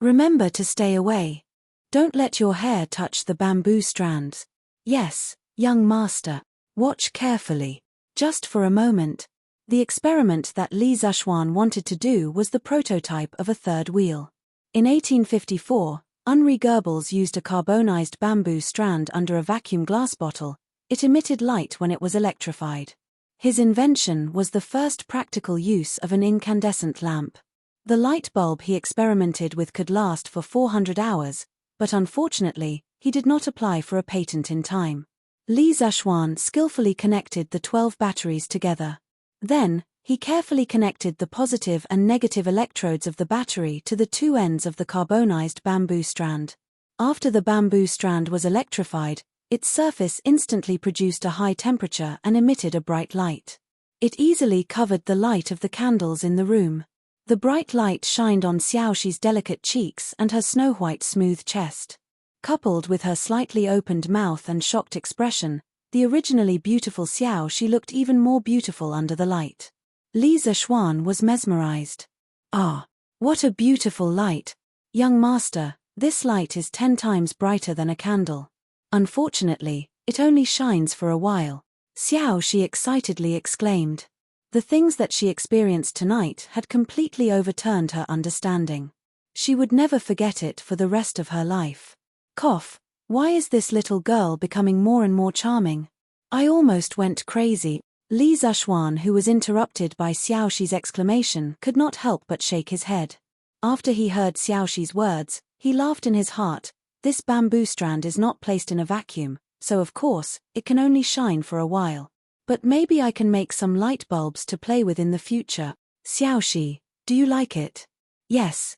Remember to stay away. Don't let your hair touch the bamboo strands. Yes, young master. Watch carefully. Just for a moment. The experiment that Li Zishuan wanted to do was the prototype of a third wheel. In 1854, Henri Goebbels used a carbonized bamboo strand under a vacuum glass bottle. It emitted light when it was electrified. His invention was the first practical use of an incandescent lamp. The light bulb he experimented with could last for 400 hours, but unfortunately, he did not apply for a patent in time. Li Zishuan skillfully connected the 12 batteries together. Then, he carefully connected the positive and negative electrodes of the battery to the two ends of the carbonized bamboo strand. After the bamboo strand was electrified, its surface instantly produced a high temperature and emitted a bright light. It easily covered the light of the candles in the room. The bright light shined on Xiaoxi's delicate cheeks and her snow-white smooth chest. Coupled with her slightly opened mouth and shocked expression, the originally beautiful Xiaoxi looked even more beautiful under the light. Li Zishuan was mesmerized. Ah, what a beautiful light! Young master, this light is 10 times brighter than a candle. Unfortunately, it only shines for a while. Xiaoxi excitedly exclaimed. The things that she experienced tonight had completely overturned her understanding. She would never forget it for the rest of her life. Cough. Why is this little girl becoming more and more charming? I almost went crazy. Li Zishuan, who was interrupted by Xiaoxi's exclamation, could not help but shake his head. After he heard Xiaoxi's words, he laughed in his heart. This bamboo strand is not placed in a vacuum, so of course, it can only shine for a while. But maybe I can make some light bulbs to play with in the future. Xiaoxi, do you like it? Yes,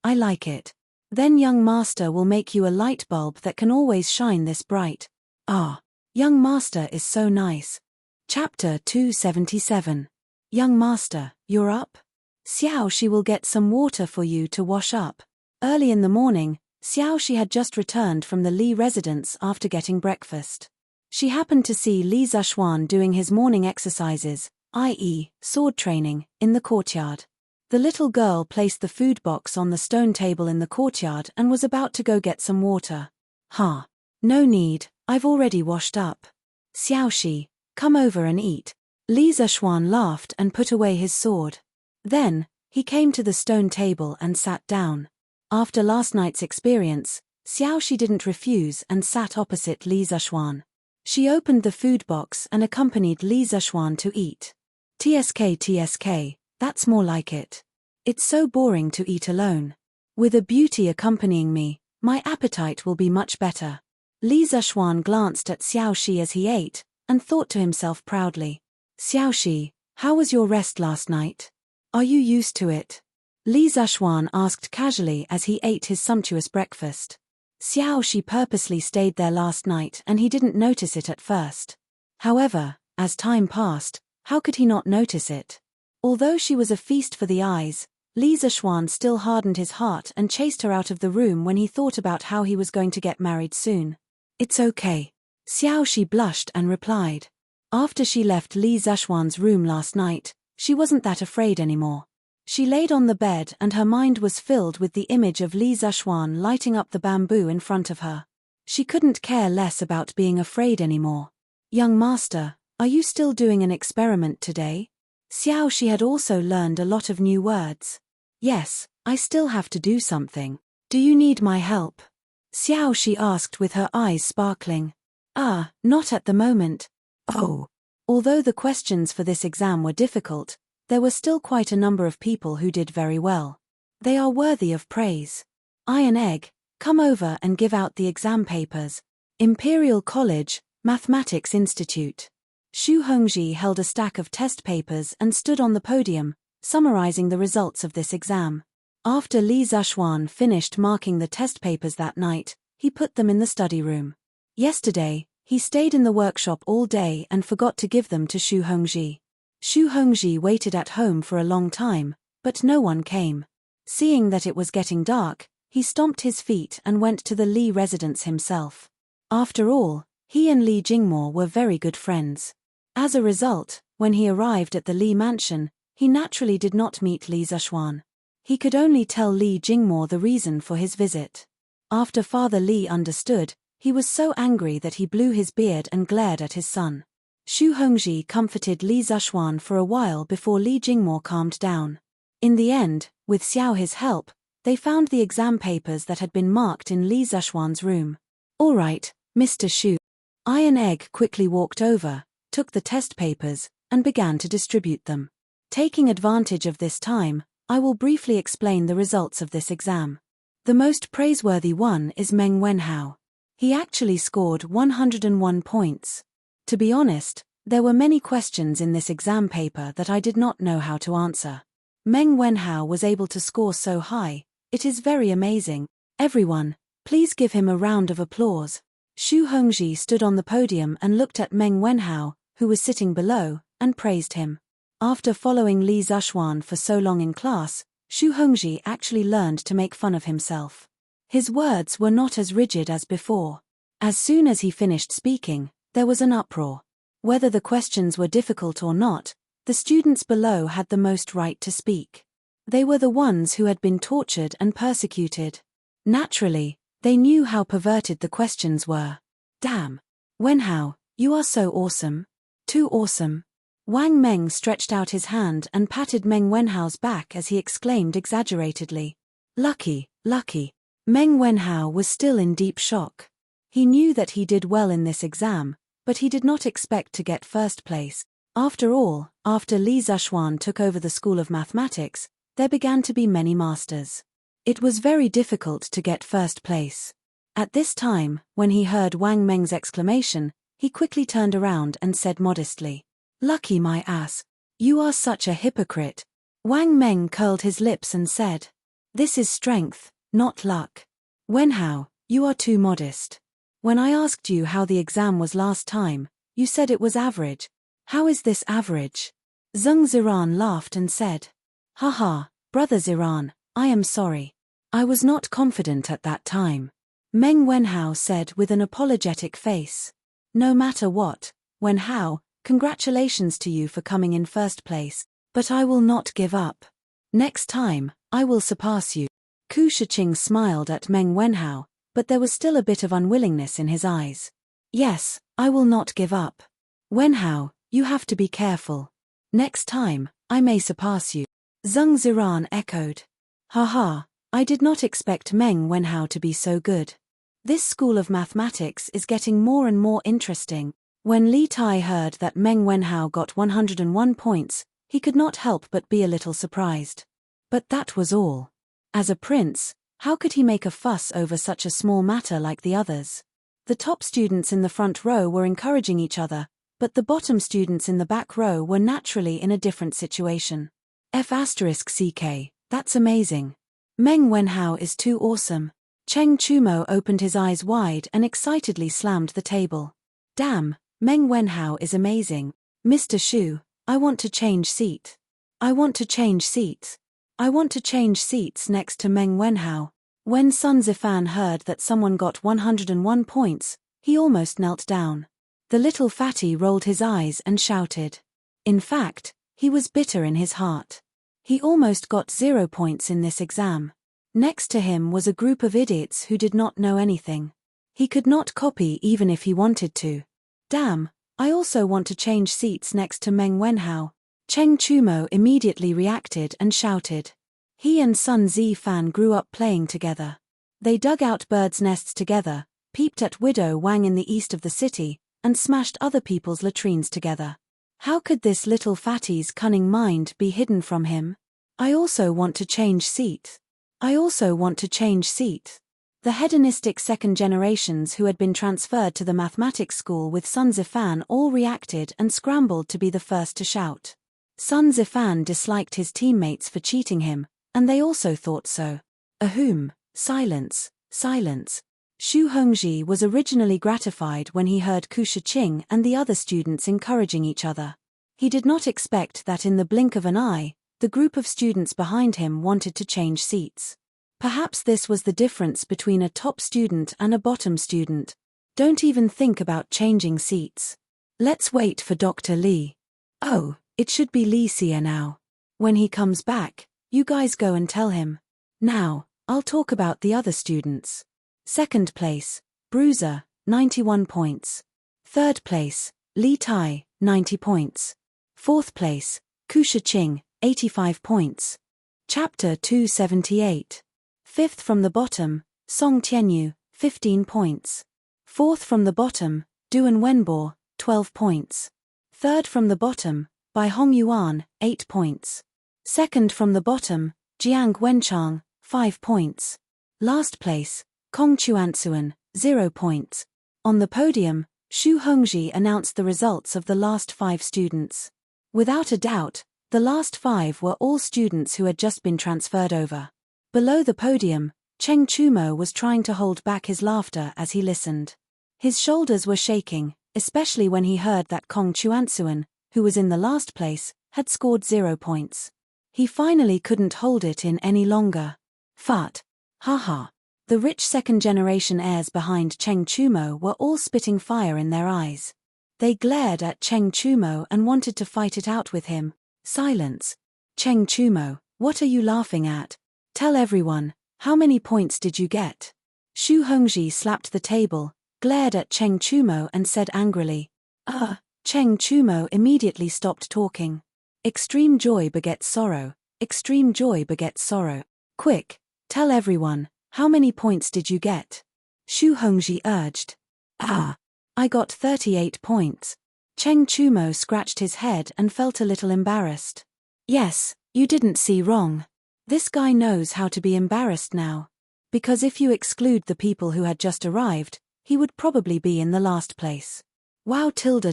I like it. Then young master will make you a light bulb that can always shine this bright. Ah, young master is so nice. Chapter 277. Young master, you're up? Xiaoxi will get some water for you to wash up. Early in the morning, Xiaoxi had just returned from the Li residence after getting breakfast. She happened to see Li Zishuan doing his morning exercises, i.e., sword training, in the courtyard. The little girl placed the food box on the stone table in the courtyard and was about to go get some water. "Ha! No need, I've already washed up. Xiaoxi, come over and eat." Li Zishuan laughed and put away his sword. Then, he came to the stone table and sat down. After last night's experience, Xiaoxi didn't refuse and sat opposite Li Zishuan. She opened the food box and accompanied Li Zishuan to eat. TSK, that's more like it. It's so boring to eat alone. With a beauty accompanying me, my appetite will be much better. Li Zishuan glanced at Xiaoxi as he ate, and thought to himself proudly. "Xiaoxi, how was your rest last night? Are you used to it?" Li Zishuan asked casually as he ate his sumptuous breakfast. Xiaoxi purposely stayed there last night and he didn't notice it at first. However, as time passed, how could he not notice it? Although she was a feast for the eyes, Li Zishuan still hardened his heart and chased her out of the room when he thought about how he was going to get married soon. "It's okay." Xiaoxi blushed and replied. After she left Li Zishuan's room last night, she wasn't that afraid anymore. She laid on the bed and her mind was filled with the image of Li Zishuan lighting up the bamboo in front of her. She couldn't care less about being afraid anymore. "Young master, are you still doing an experiment today?" Xiaoxi had also learned a lot of new words. "Yes, I still have to do something. Do you need my help?" Xiaoxi asked with her eyes sparkling. "Ah, not at the moment." "Oh." Although the questions for this exam were difficult, there were still quite a number of people who did very well. They are worthy of praise. Iron Egg, come over and give out the exam papers. Imperial College, Mathematics Institute. Xu Hongji held a stack of test papers and stood on the podium, summarizing the results of this exam. After Li Zishuan finished marking the test papers that night, he put them in the study room. Yesterday, he stayed in the workshop all day and forgot to give them to Xu Hongji. Xu Hongji waited at home for a long time, but no one came. Seeing that it was getting dark, he stomped his feet and went to the Li residence himself. After all, he and Li Jingmo were very good friends. As a result, when he arrived at the Li mansion, he naturally did not meet Li Zishuan. He could only tell Li Jingmo the reason for his visit. After Father Li understood, he was so angry that he blew his beard and glared at his son. Xu Hongji comforted Li Zishuan for a while before Li Jingmo calmed down. In the end, with Xiao's help, they found the exam papers that had been marked in Li Zishuan's room. "All right, Mr. Xu." Iron Egg quickly walked over, took the test papers, and began to distribute them. Taking advantage of this time, I will briefly explain the results of this exam. The most praiseworthy one is Meng Wenhao. He actually scored 101 points. To be honest, there were many questions in this exam paper that I did not know how to answer. Meng Wenhao was able to score so high, it is very amazing. Everyone, please give him a round of applause. Xu Hongji stood on the podium and looked at Meng Wenhao, who was sitting below, and praised him. After following Li Zishuan for so long in class, Xu Hongji actually learned to make fun of himself. His words were not as rigid as before. As soon as he finished speaking, there was an uproar. Whether the questions were difficult or not, the students below had the most right to speak. They were the ones who had been tortured and persecuted. Naturally, they knew how perverted the questions were. "Damn. Wenhao, you are so awesome. Too awesome." Wang Meng stretched out his hand and patted Meng Wenhao's back as he exclaimed exaggeratedly. "Lucky, lucky." Meng Wenhao was still in deep shock. He knew that he did well in this exam, but he did not expect to get first place. After all, after Li Zishuan took over the School of Mathematics, there began to be many masters. It was very difficult to get first place. At this time, when he heard Wang Meng's exclamation, he quickly turned around and said modestly, "Lucky my ass. You are such a hypocrite." Wang Meng curled his lips and said, "This is strength, not luck. Wenhao, you are too modest. When I asked you how the exam was last time, you said it was average. How is this average?" Zheng Ziran laughed and said, "Haha, brother Ziran, I am sorry. I was not confident at that time. Meng Wenhao said with an apologetic face. No matter what, Wenhao, congratulations to you for coming in first place, but I will not give up. Next time, I will surpass you. Ku Shiqing smiled at Meng Wenhao, but there was still a bit of unwillingness in his eyes. Yes, I will not give up. Wenhao, you have to be careful. Next time, I may surpass you. Zheng Ziran echoed. Haha, I did not expect Meng Wenhao to be so good. This school of mathematics is getting more and more interesting. When Li Tai heard that Meng Wenhao got 101 points, he could not help but be a little surprised. But that was all. As a prince, how could he make a fuss over such a small matter like the others? The top students in the front row were encouraging each other, but the bottom students in the back row were naturally in a different situation. F***ck, that's amazing. Meng Wenhao is too awesome. Cheng Chumo opened his eyes wide and excitedly slammed the table. Damn, Meng Wenhao is amazing. Mr. Shu, I want to change seat. I want to change seats. I want to change seats next to Meng Wenhao. When Sun Zifan heard that someone got 101 points, he almost knelt down. The little fatty rolled his eyes and shouted. In fact, he was bitter in his heart. He almost got 0 points in this exam. Next to him was a group of idiots who did not know anything. He could not copy even if he wanted to. Damn, I also want to change seats next to Meng Wenhao. Cheng Chumo immediately reacted and shouted. He and Sun Zifan grew up playing together. They dug out birds' nests together, peeped at Widow Wang in the east of the city, and smashed other people's latrines together. How could this little fatty's cunning mind be hidden from him? I also want to change seat. I also want to change seat. The hedonistic second generations who had been transferred to the mathematics school with Sun Zifan all reacted and scrambled to be the first to shout. Sun Zifan disliked his teammates for cheating him, and they also thought so. Ahem, silence, silence. Xu Hongji was originally gratified when he heard Ku Shiqing and the other students encouraging each other. He did not expect that in the blink of an eye, the group of students behind him wanted to change seats. Perhaps this was the difference between a top student and a bottom student. Don't even think about changing seats. Let's wait for Dr. Li. Oh, it should be Li Xie now. When he comes back, you guys go and tell him. Now, I'll talk about the other students. Second place, Bruiser, 91 points. Third place, Li Tai, 90 points. Fourth place, Ku Shiqing, 85 points. Chapter 278. Fifth from the bottom, Song Tianyu, 15 points. Fourth from the bottom, Duan Wenbo, 12 points. Third from the bottom, Bai Hongyuan, 8 points. Second from the bottom, Jiang Wenchang, 5 points. Last place, Kong Chuansuan, 0 points. On the podium, Xu Hongji announced the results of the last 5 students. Without a doubt, the last 5 were all students who had just been transferred over. Below the podium, Cheng Chumo was trying to hold back his laughter as he listened. His shoulders were shaking, especially when he heard that Kong Chuansuan, who was in the last place, had scored 0 points. He finally couldn't hold it in any longer. Fart. Haha. The rich second-generation heirs behind Cheng Chumo were all spitting fire in their eyes. They glared at Cheng Chumo and wanted to fight it out with him. Silence. Cheng Chumo, what are you laughing at? Tell everyone, how many points did you get? Xu Hongji slapped the table, glared at Cheng Chumo and said angrily. Cheng Chumo immediately stopped talking. Extreme joy begets sorrow. Extreme joy begets sorrow. Quick, tell everyone, how many points did you get? Xu Hongji urged. I got 38 points. Cheng Chumo scratched his head and felt a little embarrassed. Yes, you didn't see wrong. This guy knows how to be embarrassed now. Because if you exclude the people who had just arrived, he would probably be in the last place. Wow tilde.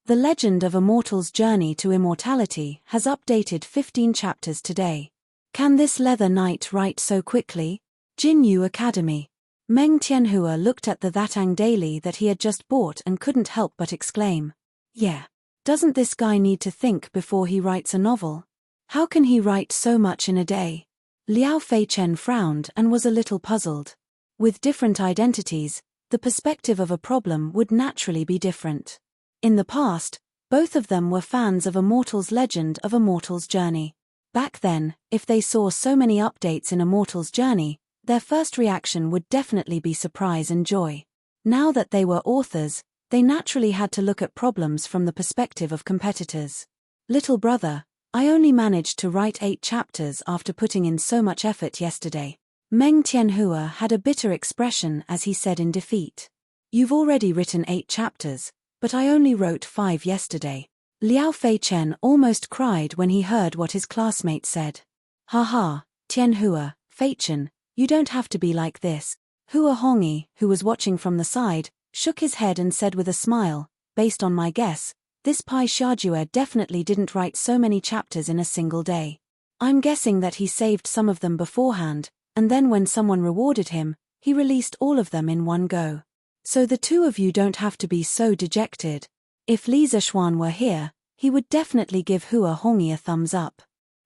The legend of a mortal's journey to immortality has updated 15 chapters today. Can this leather knight write so quickly? Jinyu Academy. Meng Tianhua looked at the Thatang Daily that he had just bought and couldn't help but exclaim. Yeah. Doesn't this guy need to think before he writes a novel? How can he write so much in a day? Liao Feichen frowned and was a little puzzled. With different identities, the perspective of a problem would naturally be different. In the past, both of them were fans of a mortal's legend of a mortal's journey. Back then, if they saw so many updates in a mortal's journey, their first reaction would definitely be surprise and joy. Now that they were authors, they naturally had to look at problems from the perspective of competitors. Little brother, I only managed to write 8 chapters after putting in so much effort yesterday. Meng Tianhua had a bitter expression as he said in defeat. You've already written 8 chapters, but I only wrote 5 yesterday. Liao Feichen almost cried when he heard what his classmate said. Haha, Tianhua, Feichen, you don't have to be like this. Hua Hongyi, who was watching from the side, shook his head and said with a smile, based on my guess, this Pai Xiajue definitely didn't write so many chapters in a single day. I'm guessing that he saved some of them beforehand, and then when someone rewarded him, he released all of them in one go. So the two of you don't have to be so dejected. If Li Zishuan were here, he would definitely give Hua Hongyi a thumbs up.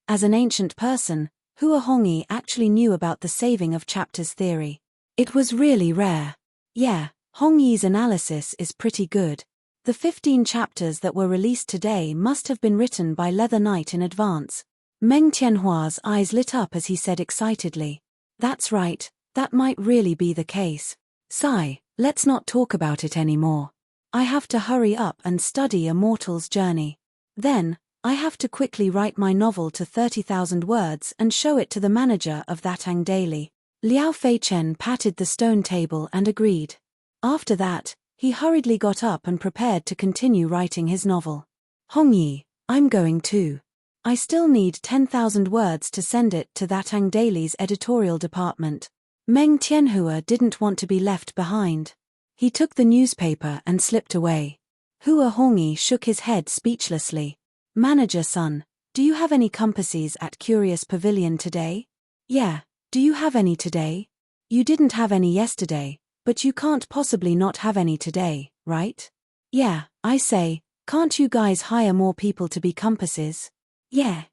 As an ancient person, Hua Hongyi actually knew about the saving of chapters theory. It was really rare. Yeah, Hongyi's analysis is pretty good. The 15 chapters that were released today must have been written by Leather Knight in advance. Meng Tianhua's eyes lit up as he said excitedly. That's right, that might really be the case. Sigh, let's not talk about it anymore. I have to hurry up and study A Mortal's Journey. Then, I have to quickly write my novel to 30,000 words and show it to the manager of that Ang Daily. Liao Feichen patted the stone table and agreed. After that, he hurriedly got up and prepared to continue writing his novel. Hongyi, I'm going too. I still need 10,000 words to send it to that Ang Daily's editorial department. Meng Tianhua didn't want to be left behind. He took the newspaper and slipped away. Hua Hongyi shook his head speechlessly. Manager-son, do you have any compasses at Curious Pavilion today? Yeah, do you have any today? You didn't have any yesterday, but you can't possibly not have any today, right? Yeah, I say, can't you guys hire more people to be compasses? Yeah.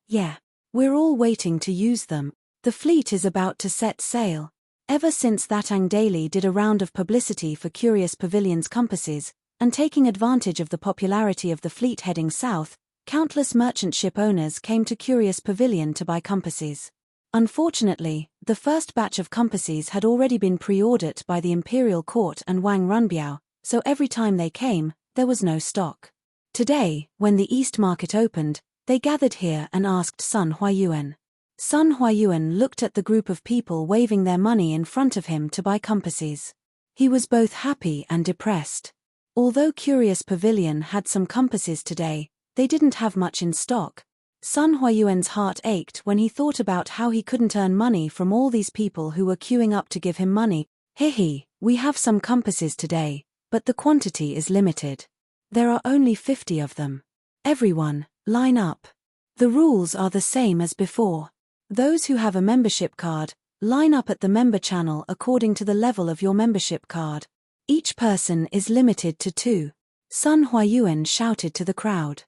We're all waiting to use them. The fleet is about to set sail. Ever since that Ang Daily did a round of publicity for Curious Pavilion's compasses, and taking advantage of the popularity of the fleet heading south, countless merchant ship owners came to Curious Pavilion to buy compasses. Unfortunately, the first batch of compasses had already been pre-ordered by the Imperial Court and Wang Runbiao, so every time they came, there was no stock. Today, when the East Market opened, they gathered here and asked Sun Huayuan. Sun Huayuan looked at the group of people waving their money in front of him to buy compasses. He was both happy and depressed. Although Curious Pavilion had some compasses today, they didn't have much in stock. Sun Huayuan's heart ached when he thought about how he couldn't earn money from all these people who were queuing up to give him money. We have some compasses today, but the quantity is limited. There are only 50 of them. Everyone, line up. The rules are the same as before. Those who have a membership card, line up at the member channel according to the level of your membership card. Each person is limited to 2. Sun Huayuan shouted to the crowd.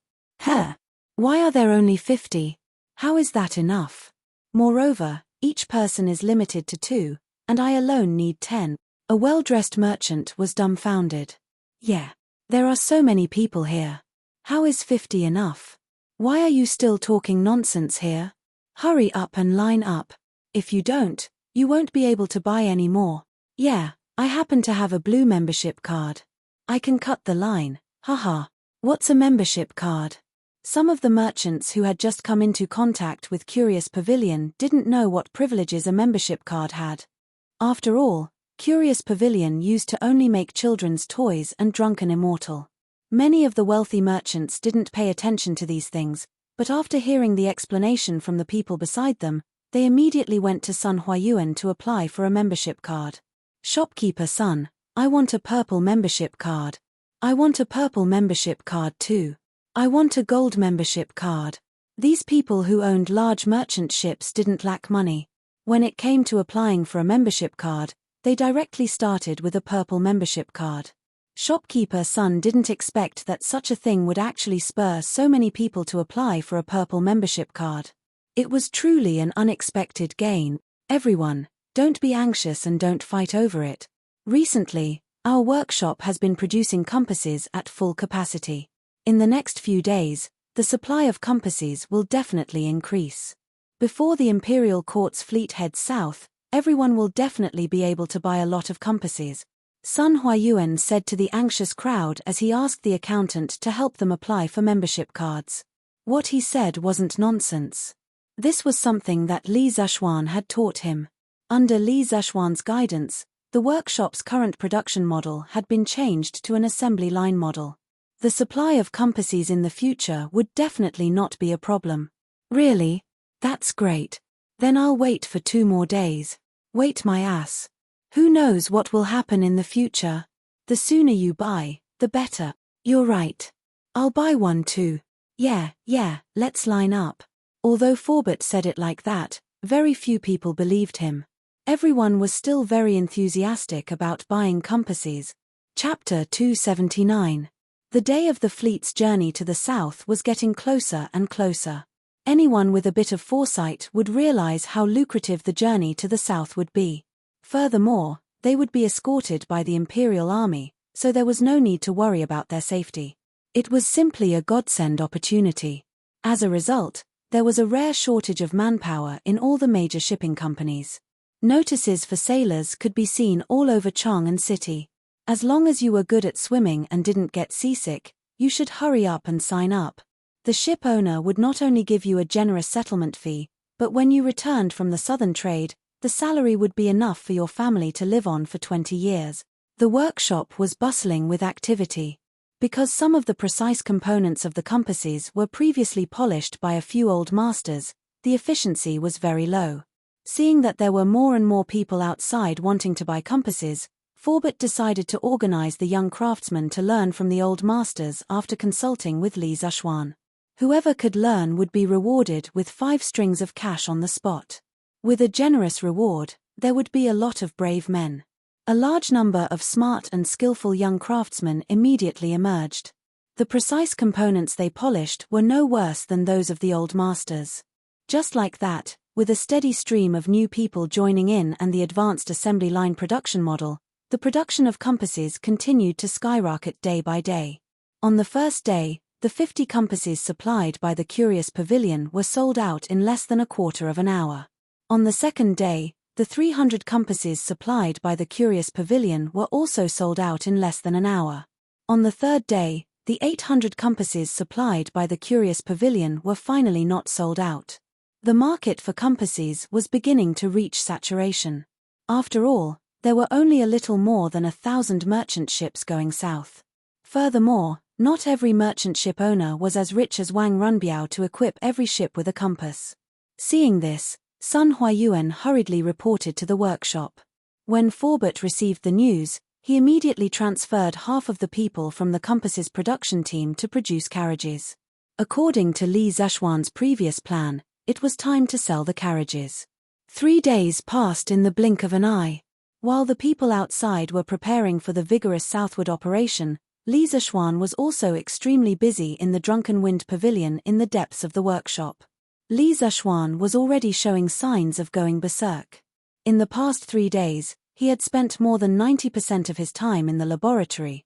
Why are there only 50? How is that enough? Moreover, each person is limited to 2, and I alone need 10. A well-dressed merchant was dumbfounded. Yeah. There are so many people here. How is 50 enough? Why are you still talking nonsense here? Hurry up and line up. If you don't, you won't be able to buy any more. Yeah, I happen to have a blue membership card. I can cut the line. Haha. What's a membership card? Some of the merchants who had just come into contact with Curious Pavilion didn't know what privileges a membership card had. After all, Curious Pavilion used to only make children's toys and Drunken Immortal. Many of the wealthy merchants didn't pay attention to these things, but after hearing the explanation from the people beside them, they immediately went to Sun Huayuan to apply for a membership card. Shopkeeper Sun, I want a purple membership card. I want a purple membership card too. I want a gold membership card. These people who owned large merchant ships didn't lack money. When it came to applying for a membership card, they directly started with a purple membership card. Shopkeeper Sun didn't expect that such a thing would actually spur so many people to apply for a purple membership card. It was truly an unexpected gain. Everyone, don't be anxious and don't fight over it. Recently, our workshop has been producing compasses at full capacity. In the next few days, the supply of compasses will definitely increase. Before the Imperial Court's fleet heads south, everyone will definitely be able to buy a lot of compasses, Sun Huayuan said to the anxious crowd as he asked the accountant to help them apply for membership cards. What he said wasn't nonsense. This was something that Li Zishuan had taught him. Under Li Zishuan's guidance, the workshop's current production model had been changed to an assembly line model. The supply of compasses in the future would definitely not be a problem. Really? That's great. Then I'll wait for 2 more days. Wait my ass. Who knows what will happen in the future? The sooner you buy, the better. You're right. I'll buy one too. Yeah, let's line up. Although Forbert said it like that, very few people believed him. Everyone was still very enthusiastic about buying compasses. Chapter 279. The day of the fleet's journey to the south was getting closer and closer. Anyone with a bit of foresight would realize how lucrative the journey to the south would be. Furthermore, they would be escorted by the Imperial Army, so there was no need to worry about their safety. It was simply a godsend opportunity. As a result, there was a rare shortage of manpower in all the major shipping companies. Notices for sailors could be seen all over Chang'an City. As long as you were good at swimming and didn't get seasick, you should hurry up and sign up. The ship owner would not only give you a generous settlement fee, but when you returned from the southern trade, the salary would be enough for your family to live on for 20 years. The workshop was bustling with activity. Because some of the precise components of the compasses were previously polished by a few old masters, the efficiency was very low. Seeing that there were more and more people outside wanting to buy compasses, Forbert decided to organize the young craftsmen to learn from the old masters after consulting with Li Zishuan. Whoever could learn would be rewarded with 5 strings of cash on the spot. With a generous reward, there would be a lot of brave men. A large number of smart and skillful young craftsmen immediately emerged. The precise components they polished were no worse than those of the old masters. Just like that, with a steady stream of new people joining in and the advanced assembly line production model, the production of compasses continued to skyrocket day by day. On the first day, the 50 compasses supplied by the Curious Pavilion were sold out in less than a quarter of an hour. On the second day, the 300 compasses supplied by the Curious Pavilion were also sold out in less than an hour. On the third day, the 800 compasses supplied by the Curious Pavilion were finally not sold out. The market for compasses was beginning to reach saturation. After all, there were only a little more than 1,000 merchant ships going south. Furthermore, not every merchant ship owner was as rich as Wang Runbiao to equip every ship with a compass. Seeing this, Sun Huayuan hurriedly reported to the workshop. When Forbert received the news, he immediately transferred half of the people from the compasses production team to produce carriages. According to Li Zishuan's previous plan, it was time to sell the carriages. 3 days passed in the blink of an eye. While the people outside were preparing for the vigorous southward operation, Li Zishuan was also extremely busy in the Drunken Wind Pavilion in the depths of the workshop. Li Zishuan was already showing signs of going berserk. In the past 3 days, he had spent more than 90% of his time in the laboratory,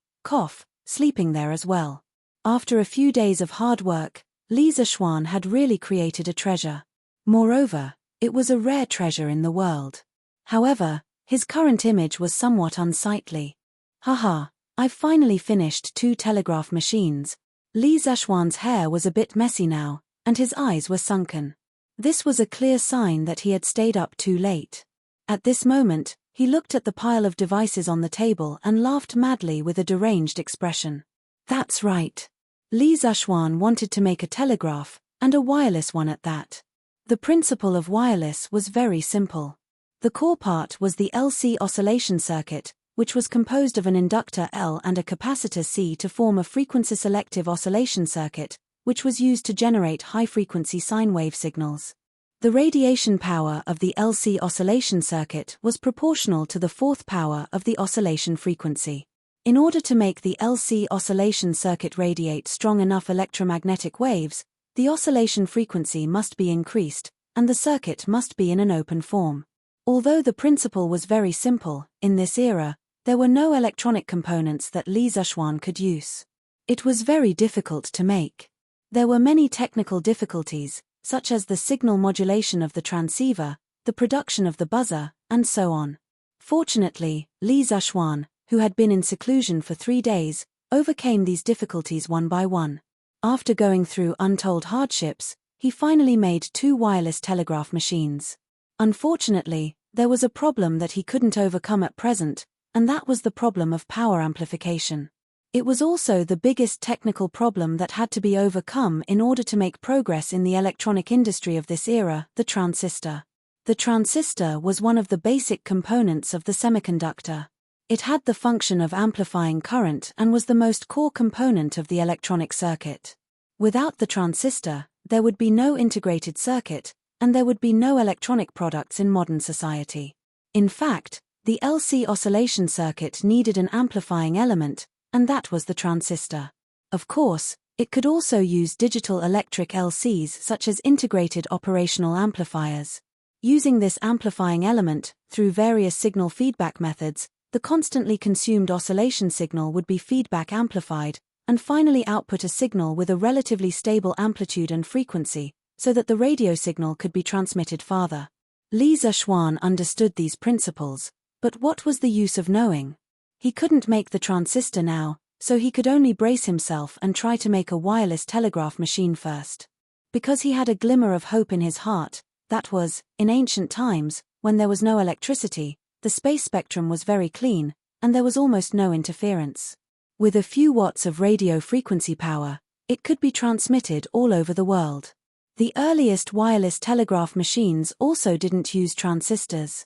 sleeping there as well. After a few days of hard work, Li Zishuan had really created a treasure. Moreover, it was a rare treasure in the world. However, his current image was somewhat unsightly. Haha, I've finally finished 2 telegraph machines. Li Zishuan's hair was a bit messy now, and his eyes were sunken. This was a clear sign that he had stayed up too late. At this moment, he looked at the pile of devices on the table and laughed madly with a deranged expression. That's right. Li Zishuan wanted to make a telegraph, and a wireless one at that. The principle of wireless was very simple. The core part was the LC oscillation circuit, which was composed of an inductor L and a capacitor C to form a frequency-selective oscillation circuit, which was used to generate high-frequency sine wave signals. The radiation power of the LC oscillation circuit was proportional to the 4th power of the oscillation frequency. In order to make the LC oscillation circuit radiate strong enough electromagnetic waves, the oscillation frequency must be increased, and the circuit must be in an open form. Although the principle was very simple, in this era, there were no electronic components that Li Zhishuan could use. It was very difficult to make. There were many technical difficulties, such as the signal modulation of the transceiver, the production of the buzzer, and so on. Fortunately, Li Zhishuan, who had been in seclusion for 3 days, overcame these difficulties one by one. After going through untold hardships, he finally made 2 wireless telegraph machines. Unfortunately, there was a problem that he couldn't overcome at present, and that was the problem of power amplification. It was also the biggest technical problem that had to be overcome in order to make progress in the electronic industry of this era, the transistor. The transistor was one of the basic components of the semiconductor. It had the function of amplifying current and was the most core component of the electronic circuit. Without the transistor, there would be no integrated circuit, and there would be no electronic products in modern society. In fact, the LC oscillation circuit needed an amplifying element, and that was the transistor. Of course, it could also use digital electric LCs such as integrated operational amplifiers. Using this amplifying element, through various signal feedback methods, the constantly consumed oscillation signal would be feedback amplified, and finally output a signal with a relatively stable amplitude and frequency, so that the radio signal could be transmitted farther. Li Zhishuan understood these principles, but what was the use of knowing? He couldn't make the transistor now, so he could only brace himself and try to make a wireless telegraph machine first. Because he had a glimmer of hope in his heart, that was, in ancient times, when there was no electricity, the space spectrum was very clean, and there was almost no interference. With a few watts of radio frequency power, it could be transmitted all over the world. The earliest wireless telegraph machines also didn't use transistors.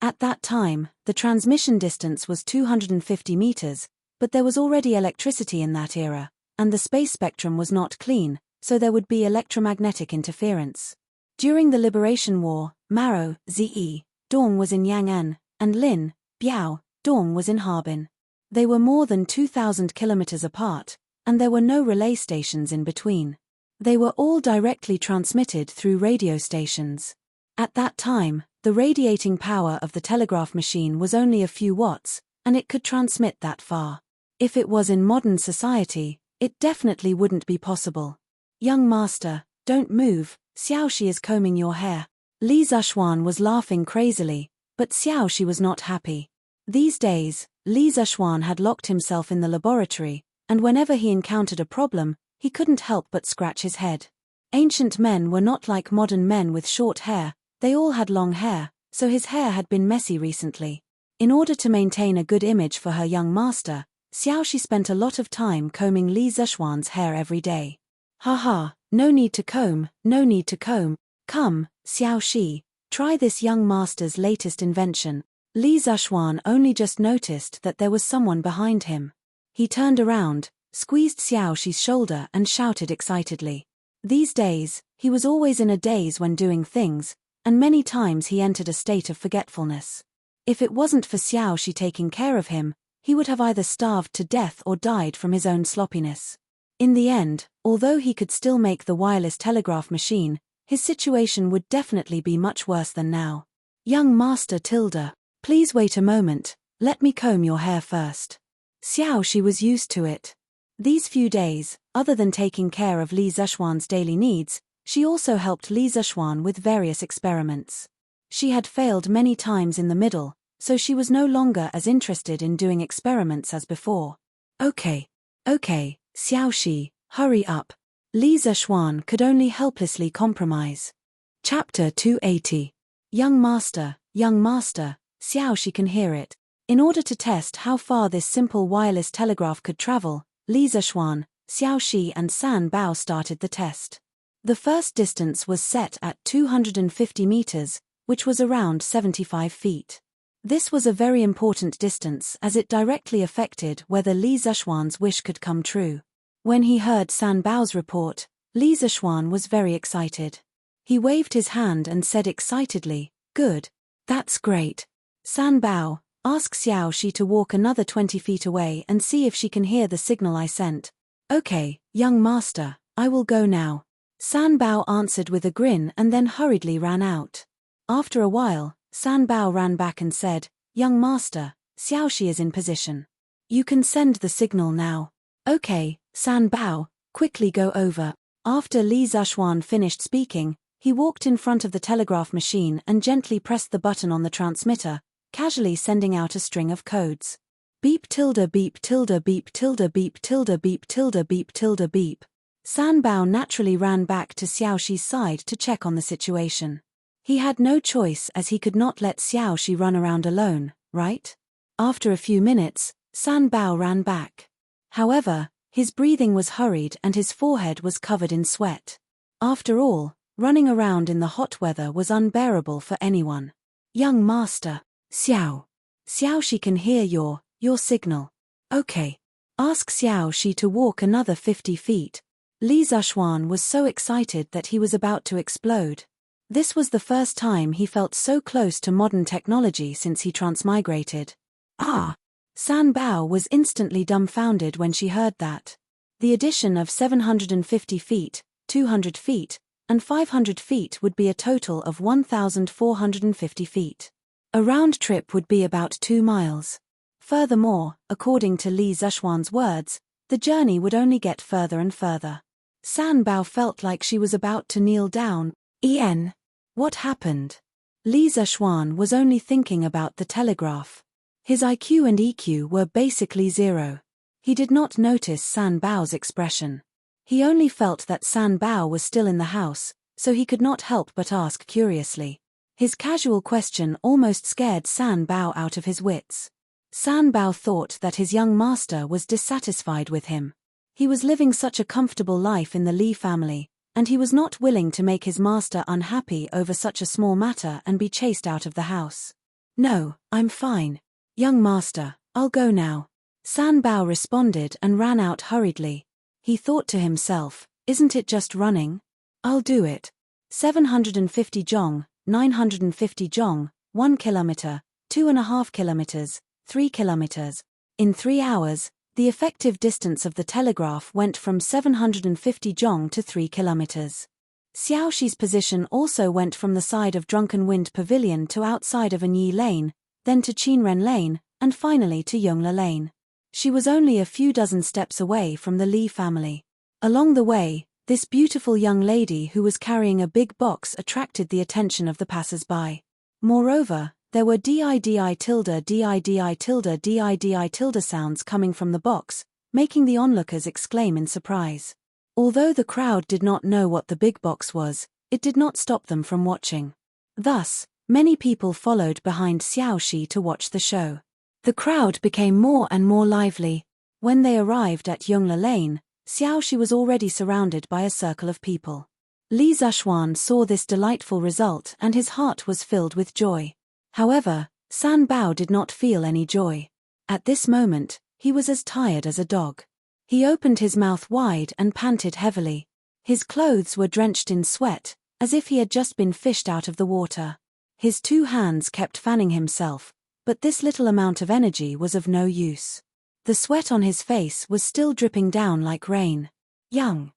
At that time, the transmission distance was 250 meters, but there was already electricity in that era, and the space spectrum was not clean, so there would be electromagnetic interference. During the Liberation War, Maro, Ze, Dong was in Yang'an, and Lin, Biao, Dong was in Harbin. They were more than 2,000 kilometers apart, and there were no relay stations in between. They were all directly transmitted through radio stations. At that time, the radiating power of the telegraph machine was only a few watts, and it could transmit that far. If it was in modern society, it definitely wouldn't be possible. Young master, don't move, Xiaoxi is combing your hair. Li Zhishuan was laughing crazily, but Xiaoxi was not happy. These days, Li Zhishuan had locked himself in the laboratory, and whenever he encountered a problem, he couldn't help but scratch his head. Ancient men were not like modern men with short hair, they all had long hair, so his hair had been messy recently. In order to maintain a good image for her young master, Xiaoxi spent a lot of time combing Li Zhishuan's hair every day. Haha, no need to comb, no need to comb. Come, Xiaoxi, try this young master's latest invention. Li Zhishuan only just noticed that there was someone behind him. He turned around, squeezed Xiaoxi's shoulder and shouted excitedly. These days, he was always in a daze when doing things, and many times he entered a state of forgetfulness. If it wasn't for Xiaoxi taking care of him, he would have either starved to death or died from his own sloppiness. In the end, although he could still make the wireless telegraph machine, his situation would definitely be much worse than now. Young Master Tilda, please wait a moment, let me comb your hair first. Xiaoxi was used to it. These few days, other than taking care of Li Zhishuan's daily needs, she also helped Li Zhishuan with various experiments. She had failed many times in the middle, so she was no longer as interested in doing experiments as before. Okay, Xiaoxi, hurry up. Li Zhishuan could only helplessly compromise. Chapter 280. Young master, Xiaoxi can hear it. In order to test how far this simple wireless telegraph could travel, Li Zhishuan, Xiaoxi and San Bao started the test. The first distance was set at 250 meters, which was around 75 feet. This was a very important distance as it directly affected whether Li Zhishuan's wish could come true. When he heard San Bao's report, Li Zhishuan was very excited. He waved his hand and said excitedly, "Good. That's great. San Bao, ask Xiaoxi to walk another 20 feet away and see if she can hear the signal I sent." "Okay, young master, I will go now." San Bao answered with a grin and then hurriedly ran out. After a while, San Bao ran back and said, "Young master, Xiaoxi is in position. You can send the signal now." "Okay, San Bao, quickly go over." After Li Zishuan finished speaking, he walked in front of the telegraph machine and gently pressed the button on the transmitter, casually sending out a string of codes. Beep tilde beep tilde beep tilde beep tilde beep tilde beep tilde beep. San Bao naturally ran back to Xiaoxi's side to check on the situation. He had no choice as he could not let Xiaoxi run around alone, right? After a few minutes, San Bao ran back. However, his breathing was hurried and his forehead was covered in sweat. After all, running around in the hot weather was unbearable for anyone. "Young master, Xiaoxi can hear your signal. Okay. Ask Xiaoxi to walk another 50 feet. Li Zishuan was so excited that he was about to explode. This was the first time he felt so close to modern technology since he transmigrated. San Bao was instantly dumbfounded when she heard that. The addition of 750 feet, 200 feet, and 500 feet would be a total of 1,450 feet. A round trip would be about 2 miles. Furthermore, according to Li Zishuan's words, the journey would only get further and further. San Bao felt like she was about to kneel down. What happened? Li Zishuan was only thinking about the telegraph. His IQ and EQ were basically zero. He did not notice San Bao's expression. He only felt that San Bao was still in the house, so he could not help but ask curiously. His casual question almost scared San Bao out of his wits. San Bao thought that his young master was dissatisfied with him. He was living such a comfortable life in the Li family, and he was not willing to make his master unhappy over such a small matter and be chased out of the house. "No, I'm fine. Young master, I'll go now." San Bao responded and ran out hurriedly. He thought to himself, "Isn't it just running? I'll do it. 750 zhong, 950 zhong, 1 kilometer, 2.5 kilometers, 3 kilometers. In 3 hours, the effective distance of the telegraph went from 750 zhong to 3 kilometers. Xiaoxi's position also went from the side of Drunken Wind Pavilion to outside of Anyi Lane, then to Qinren Lane, and finally to Yongla Lane. She was only a few dozen steps away from the Li family. Along the way, this beautiful young lady who was carrying a big box attracted the attention of the passers-by. Moreover, there were didi tilde didi tilde didi tilde sounds coming from the box, making the onlookers exclaim in surprise. Although the crowd did not know what the big box was, it did not stop them from watching. Thus, many people followed behind Xiaoxi to watch the show. The crowd became more and more lively. When they arrived at Yongla Lane, Xiaoxi was already surrounded by a circle of people. Li Zishuan saw this delightful result and his heart was filled with joy. However, San Bao did not feel any joy. At this moment, he was as tired as a dog. He opened his mouth wide and panted heavily. His clothes were drenched in sweat, as if he had just been fished out of the water. His 2 hands kept fanning himself, but this little amount of energy was of no use. The sweat on his face was still dripping down like rain. Young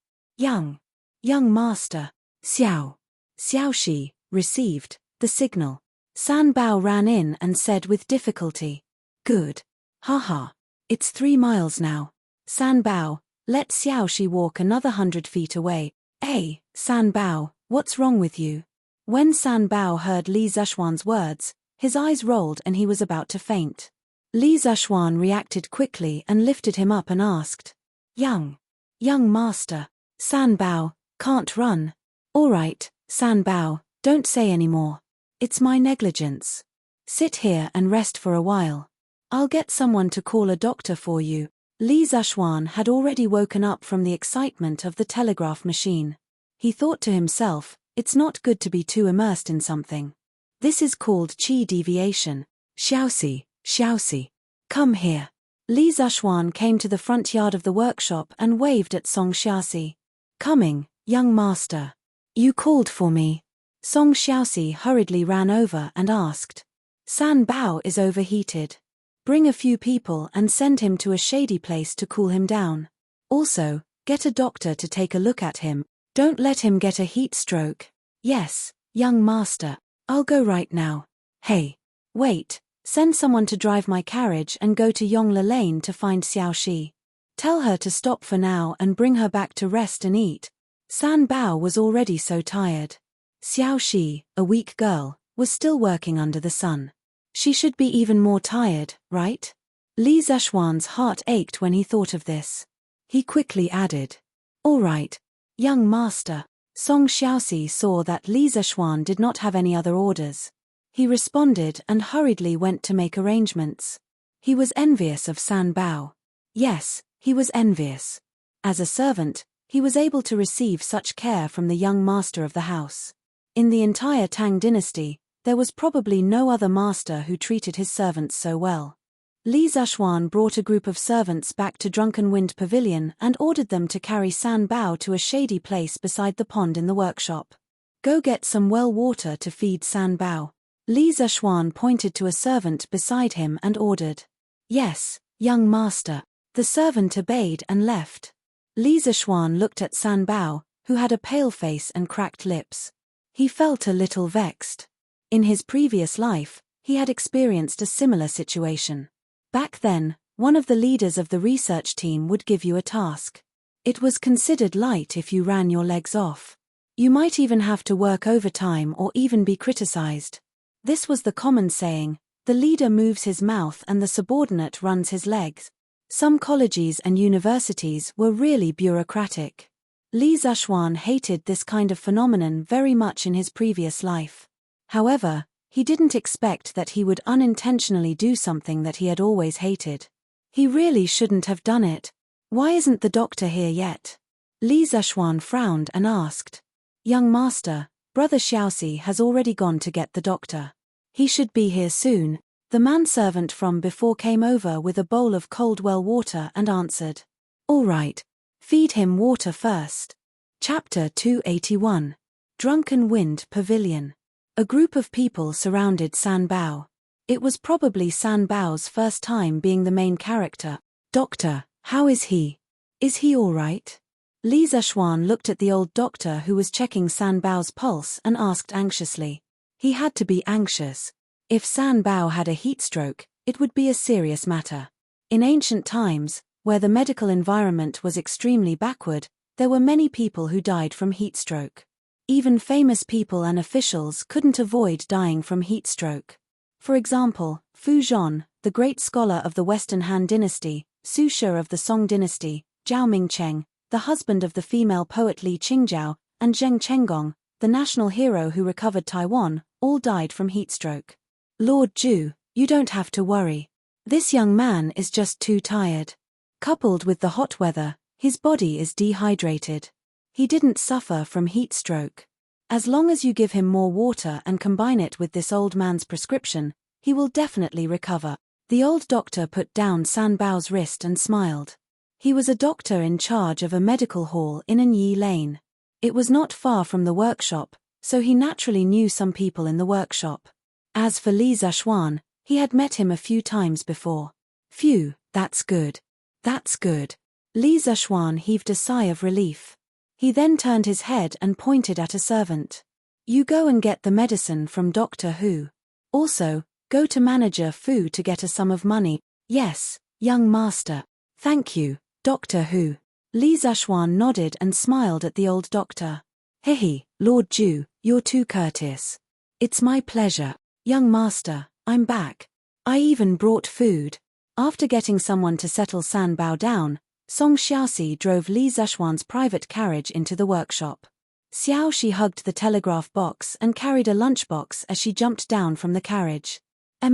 master, Xiaoxi, received the signal. San Bao ran in and said with difficulty, "Good. Haha. It's 3 miles now. San Bao, let Xiaoxi walk another 100 feet away." "Hey, San Bao, what's wrong with you?" When San Bao heard Li Zishuan's words, his eyes rolled and he was about to faint. Li Zishuan reacted quickly and lifted him up and asked, Young master, San Bao, can't run." "All right, San Bao, don't say any more. It's my negligence. Sit here and rest for a while. I'll get someone to call a doctor for you." Li Zishuan had already woken up from the excitement of the telegraph machine. He thought to himself, it's not good to be too immersed in something. This is called qi deviation. Xiaoxi, come here." Li Zishuan came to the front yard of the workshop and waved at Song Xiaoxi. "Coming, young master. You called for me." Song Xiaoxi hurriedly ran over and asked. "San Bao is overheated. Bring a few people and send him to a shady place to cool him down. Also, get a doctor to take a look at him." Don't let him get a heat stroke. Yes, young master. I'll go right now. Hey. Wait, send someone to drive my carriage and go to Yongla Lane to find Xiaoxi. Tell her to stop for now and bring her back to rest and eat. San Bao was already so tired. Xiaoxi, a weak girl, was still working under the sun. She should be even more tired, right? Li Zishuan's heart ached when he thought of this. He quickly added, "All right, young master." Song Xiaoxi saw that Li Zishuan did not have any other orders. He responded and hurriedly went to make arrangements. He was envious of San Bao. Yes, he was envious. As a servant, he was able to receive such care from the young master of the house. In the entire Tang dynasty, there was probably no other master who treated his servants so well. Li Zishuan brought a group of servants back to Drunken Wind Pavilion and ordered them to carry San Bao to a shady place beside the pond in the workshop. Go get some well water to feed San Bao. Li Zishuan pointed to a servant beside him and ordered. Yes, young master. The servant obeyed and left. Li Zishuan looked at San Bao, who had a pale face and cracked lips. He felt a little vexed. In his previous life, he had experienced a similar situation. Back then, one of the leaders of the research team would give you a task. It was considered light if you ran your legs off. You might even have to work overtime or even be criticized. This was the common saying, the leader moves his mouth and the subordinate runs his legs. Some colleges and universities were really bureaucratic. Li Zishuan hated this kind of phenomenon very much in his previous life. However, he didn't expect that he would unintentionally do something that he had always hated. He really shouldn't have done it. Why isn't the doctor here yet? Li Zishuan frowned and asked. Young master, Brother Xiaoxi has already gone to get the doctor. He should be here soon. The manservant from before came over with a bowl of cold well water and answered. All right. Feed him water first. Chapter 281. Drunken Wind Pavilion. A group of people surrounded San Bao. It was probably San Bao's first time being the main character. Doctor, how is he? Is he all right? Li Zishuan looked at the old doctor who was checking San Bao's pulse and asked anxiously. He had to be anxious. If San Bao had a heat stroke, it would be a serious matter. In ancient times, where the medical environment was extremely backward, there were many people who died from heat stroke. Even famous people and officials couldn't avoid dying from heat stroke. For example, Fu Zhong, the great scholar of the Western Han dynasty, Su Shi of the Song dynasty, Zhao Mingcheng, the husband of the female poet Li Qingjiao, and Zheng Chenggong, the national hero who recovered Taiwan, all died from heat stroke. Lord Zhu, you don't have to worry. This young man is just too tired. Coupled with the hot weather, his body is dehydrated. He didn't suffer from heat stroke. As long as you give him more water and combine it with this old man's prescription, he will definitely recover. The old doctor put down San Bao's wrist and smiled. He was a doctor in charge of a medical hall in Anyi Lane. It was not far from the workshop, so he naturally knew some people in the workshop. As for Li Zishuan, he had met him a few times before. Phew, that's good. That's good. Li Zishuan heaved a sigh of relief. He then turned his head and pointed at a servant. You go and get the medicine from Doctor Hu. Also, go to Manager Fu to get a sum of money. Yes, young master. Thank you, Doctor Hu. Li Zishuan nodded and smiled at the old doctor. Hehe, Lord Zhu, you're too courteous. It's my pleasure. Young master, I'm back. I even brought food. After getting someone to settle San Bao down, Song Xiaoxi drove Li Zishuan's private carriage into the workshop. Xiaoxi hugged the telegraph box and carried a lunchbox as she jumped down from the carriage. I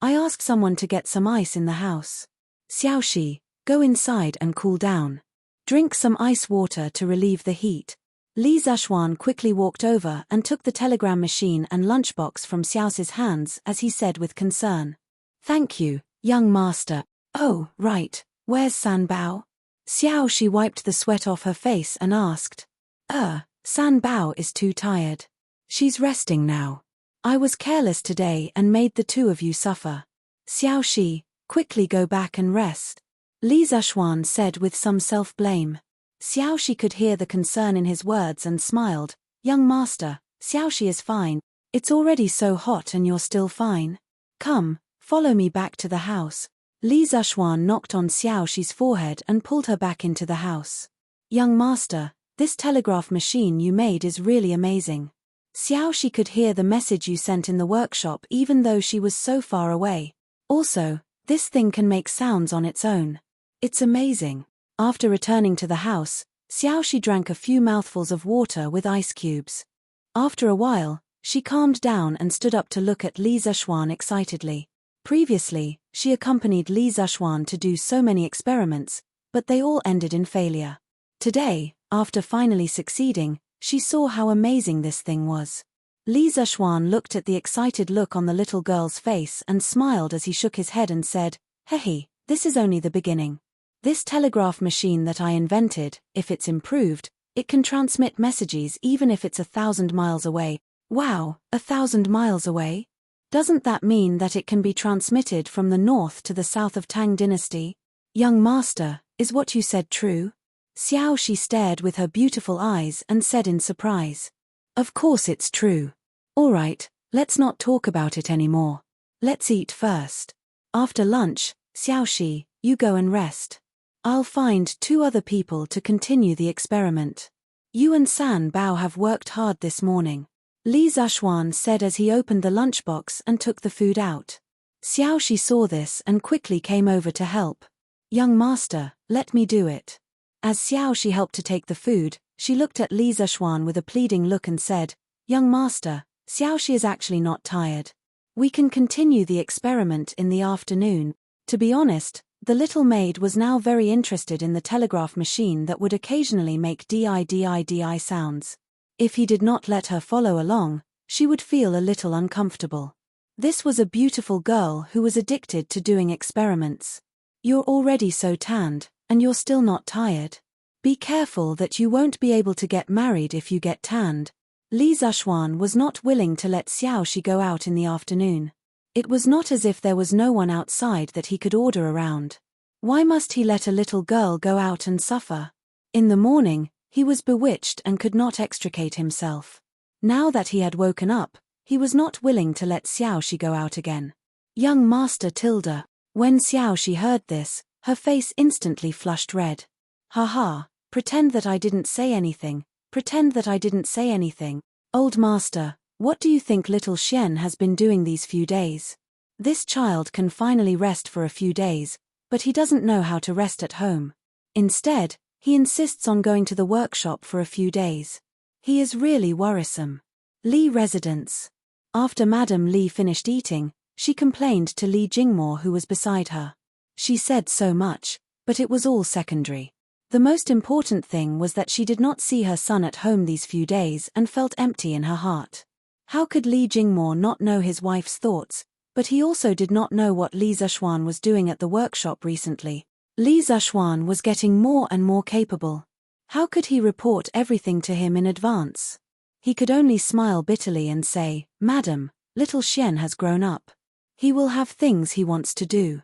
asked someone to get some ice in the house. Xiaoxi, go inside and cool down. Drink some ice water to relieve the heat. Li Zishuan quickly walked over and took the telegram machine and lunchbox from Xiaoxi's hands as he said with concern. Thank you, young master. Oh, right, where's San Bao? Xiaoxi wiped the sweat off her face and asked. San Bao is too tired. She's resting now. I was careless today and made the two of you suffer. Xiaoxi, quickly go back and rest. Li Zishuan said with some self-blame. Xiaoxi could hear the concern in his words and smiled. Young master, Xiaoxi is fine. It's already so hot and you're still fine. Come, follow me back to the house. Li Zishuan knocked on Xiaoxi's forehead and pulled her back into the house. Young master, this telegraph machine you made is really amazing. Xiaoxi could hear the message you sent in the workshop even though she was so far away. Also, this thing can make sounds on its own. It's amazing. After returning to the house, Xiaoxi drank a few mouthfuls of water with ice cubes. After a while, she calmed down and stood up to look at Li Zishuan excitedly. Previously, she accompanied Li Zishuan to do so many experiments, but they all ended in failure. Today, after finally succeeding, she saw how amazing this thing was. Li Zishuan looked at the excited look on the little girl's face and smiled as he shook his head and said, "Hehe, this is only the beginning. This telegraph machine that I invented, if it's improved, it can transmit messages even if it's 1,000 miles away." Wow, 1,000 miles away? Doesn't that mean that it can be transmitted from the north to the south of Tang Dynasty? Young master, is what you said true? Xiaoxi stared with her beautiful eyes and said in surprise. Of course it's true. All right, let's not talk about it anymore. Let's eat first. After lunch, Xiaoxi, you go and rest. I'll find 2 other people to continue the experiment. You and San Bao have worked hard this morning. Li Zishuan said as he opened the lunchbox and took the food out. Xiaoxi saw this and quickly came over to help. Young master, let me do it. As Xiaoxi helped to take the food, she looked at Li Zishuan with a pleading look and said, Young master, Xiaoxi is actually not tired. We can continue the experiment in the afternoon. To be honest, the little maid was now very interested in the telegraph machine that would occasionally make di-di-di sounds. If he did not let her follow along, she would feel a little uncomfortable. This was a beautiful girl who was addicted to doing experiments. You're already so tanned, and you're still not tired. Be careful that you won't be able to get married if you get tanned. Li Zishuan was not willing to let Xiaoxi go out in the afternoon. It was not as if there was no one outside that he could order around. Why must he let a little girl go out and suffer? In the morning, he was bewitched and could not extricate himself. Now that he had woken up, he was not willing to let Xiaoxi go out again. Young Master Tilda. When Xiaoxi heard this, her face instantly flushed red. Haha, pretend that I didn't say anything, pretend that I didn't say anything. Old master, what do you think little Xian has been doing these few days? This child can finally rest for a few days, but he doesn't know how to rest at home. Instead, he insists on going to the workshop for a few days. He is really worrisome. Li residence. After Madame Li finished eating, she complained to Li Jingmo who was beside her. She said so much, but it was all secondary. The most important thing was that she did not see her son at home these few days and felt empty in her heart. How could Li Jingmo not know his wife's thoughts, but he also did not know what Li Zishuan was doing at the workshop recently. Li Zishuan was getting more and more capable. How could he report everything to him in advance? He could only smile bitterly and say, Madam, little Xian has grown up. He will have things he wants to do.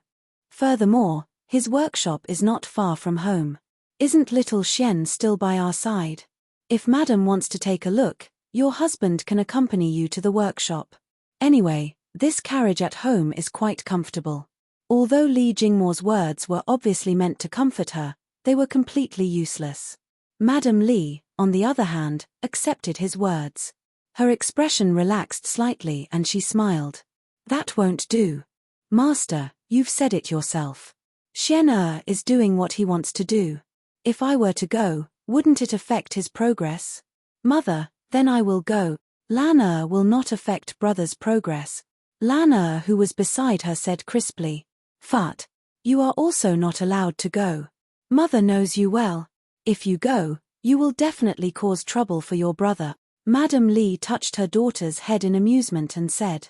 Furthermore, his workshop is not far from home. Isn't little Xian still by our side? If Madam wants to take a look, your husband can accompany you to the workshop. Anyway, this carriage at home is quite comfortable. Although Li Jingmo's words were obviously meant to comfort her, they were completely useless. Madame Li, on the other hand, accepted his words. Her expression relaxed slightly and she smiled. That won't do. Master, you've said it yourself. Xian is doing what he wants to do. If I were to go, wouldn't it affect his progress? Mother, then I will go. Lan will not affect brother's progress. Lan who was beside her said crisply. Fat. You are also not allowed to go. Mother knows you well. If you go, you will definitely cause trouble for your brother. Madame Li touched her daughter's head in amusement and said.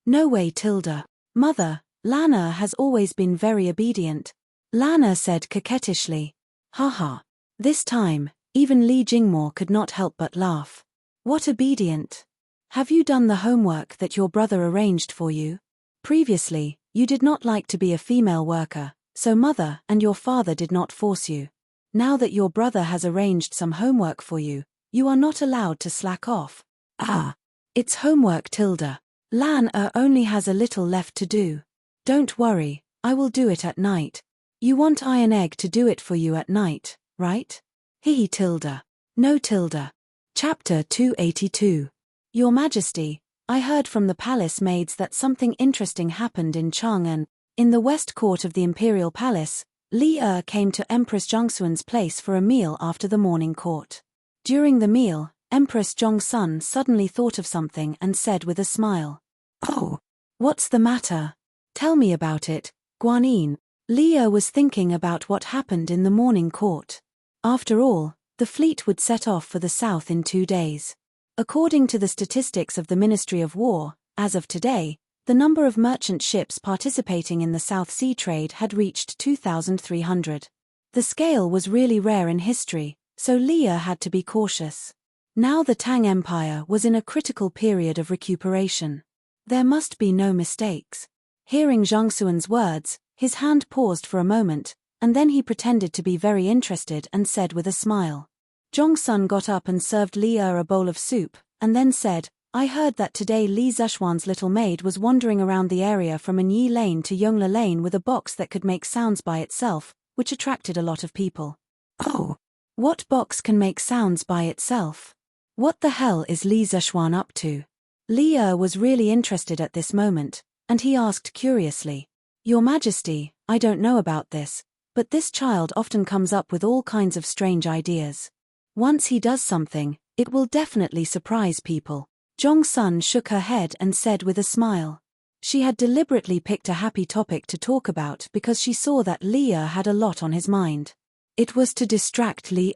No way Tilda. Mother, Lana has always been very obedient. Lana said coquettishly. Haha. This time, even Li Jingmo could not help but laugh. What obedient? Have you done the homework that your brother arranged for you? Previously, you did not like to be a female worker, so mother and your father did not force you. Now that your brother has arranged some homework for you, you are not allowed to slack off. Ah. It's homework, Tilda. Lan only has a little left to do. Don't worry, I will do it at night. You want Iron Egg to do it for you at night, right? Hee Tilda. No, Tilda. Chapter 282. Your Majesty, I heard from the palace maids that something interesting happened in Chang'an. In the west court of the imperial palace, Li came to Empress Zhongxuan's place for a meal after the morning court. During the meal, Empress Zhongxuan suddenly thought of something and said with a smile, "Oh, what's the matter? Tell me about it, Guanyin." Li was thinking about what happened in the morning court. After all, the fleet would set off for the south in 2 days. According to the statistics of the Ministry of War, as of today, the number of merchant ships participating in the South Sea trade had reached 2,300. The scale was really rare in history, so Li had to be cautious. Now the Tang Empire was in a critical period of recuperation. There must be no mistakes. Hearing Zhongxuan's words, his hand paused for a moment, and then he pretended to be very interested and said with a smile. Zhongxuan got up and served Li a bowl of soup, and then said, "I heard that today Li Zishuan's little maid was wandering around the area from Anyi Lane to Yongla Lane with a box that could make sounds by itself, which attracted a lot of people." Oh, what box can make sounds by itself? What the hell is Li Zishuan up to? Li was really interested at this moment, and he asked curiously, "Your Majesty, I don't know about this, but this child often comes up with all kinds of strange ideas. Once he does something, it will definitely surprise people." Zhongxuan shook her head and said with a smile. She had deliberately picked a happy topic to talk about because she saw that Li had a lot on his mind. It was to distract Li.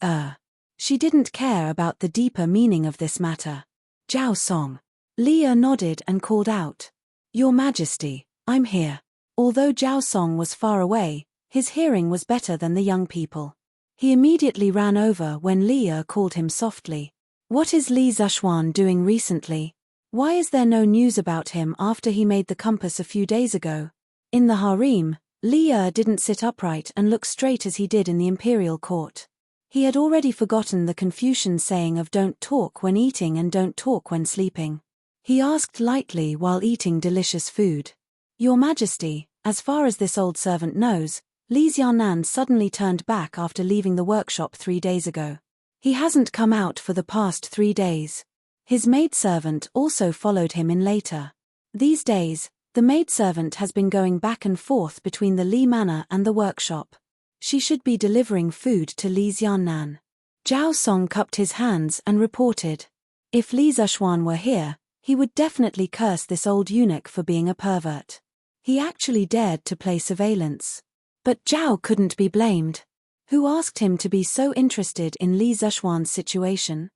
She didn't care about the deeper meaning of this matter. "Zhao Song." Li nodded and called out, "Your Majesty, I'm here." Although Zhao Song was far away, his hearing was better than the young people. He immediately ran over when Li called him softly. What is Li Zishuan doing recently? Why is there no news about him after he made the compass a few days ago? In the harem, Li didn't sit upright and look straight as he did in the imperial court. He had already forgotten the Confucian saying of don't talk when eating and don't talk when sleeping. He asked lightly while eating delicious food, "Your Majesty, as far as this old servant knows, Li Xiaonan suddenly turned back after leaving the workshop 3 days ago. He hasn't come out for the past 3 days. His maidservant also followed him in later. These days, the maidservant has been going back and forth between the Li Manor and the workshop. She should be delivering food to Li Xiaonan." Zhao Song cupped his hands and reported, "If Li Zishuan were here, he would definitely curse this old eunuch for being a pervert. He actually dared to play surveillance. But Zhao couldn't be blamed. Who asked him to be so interested in Li Zishuan's situation?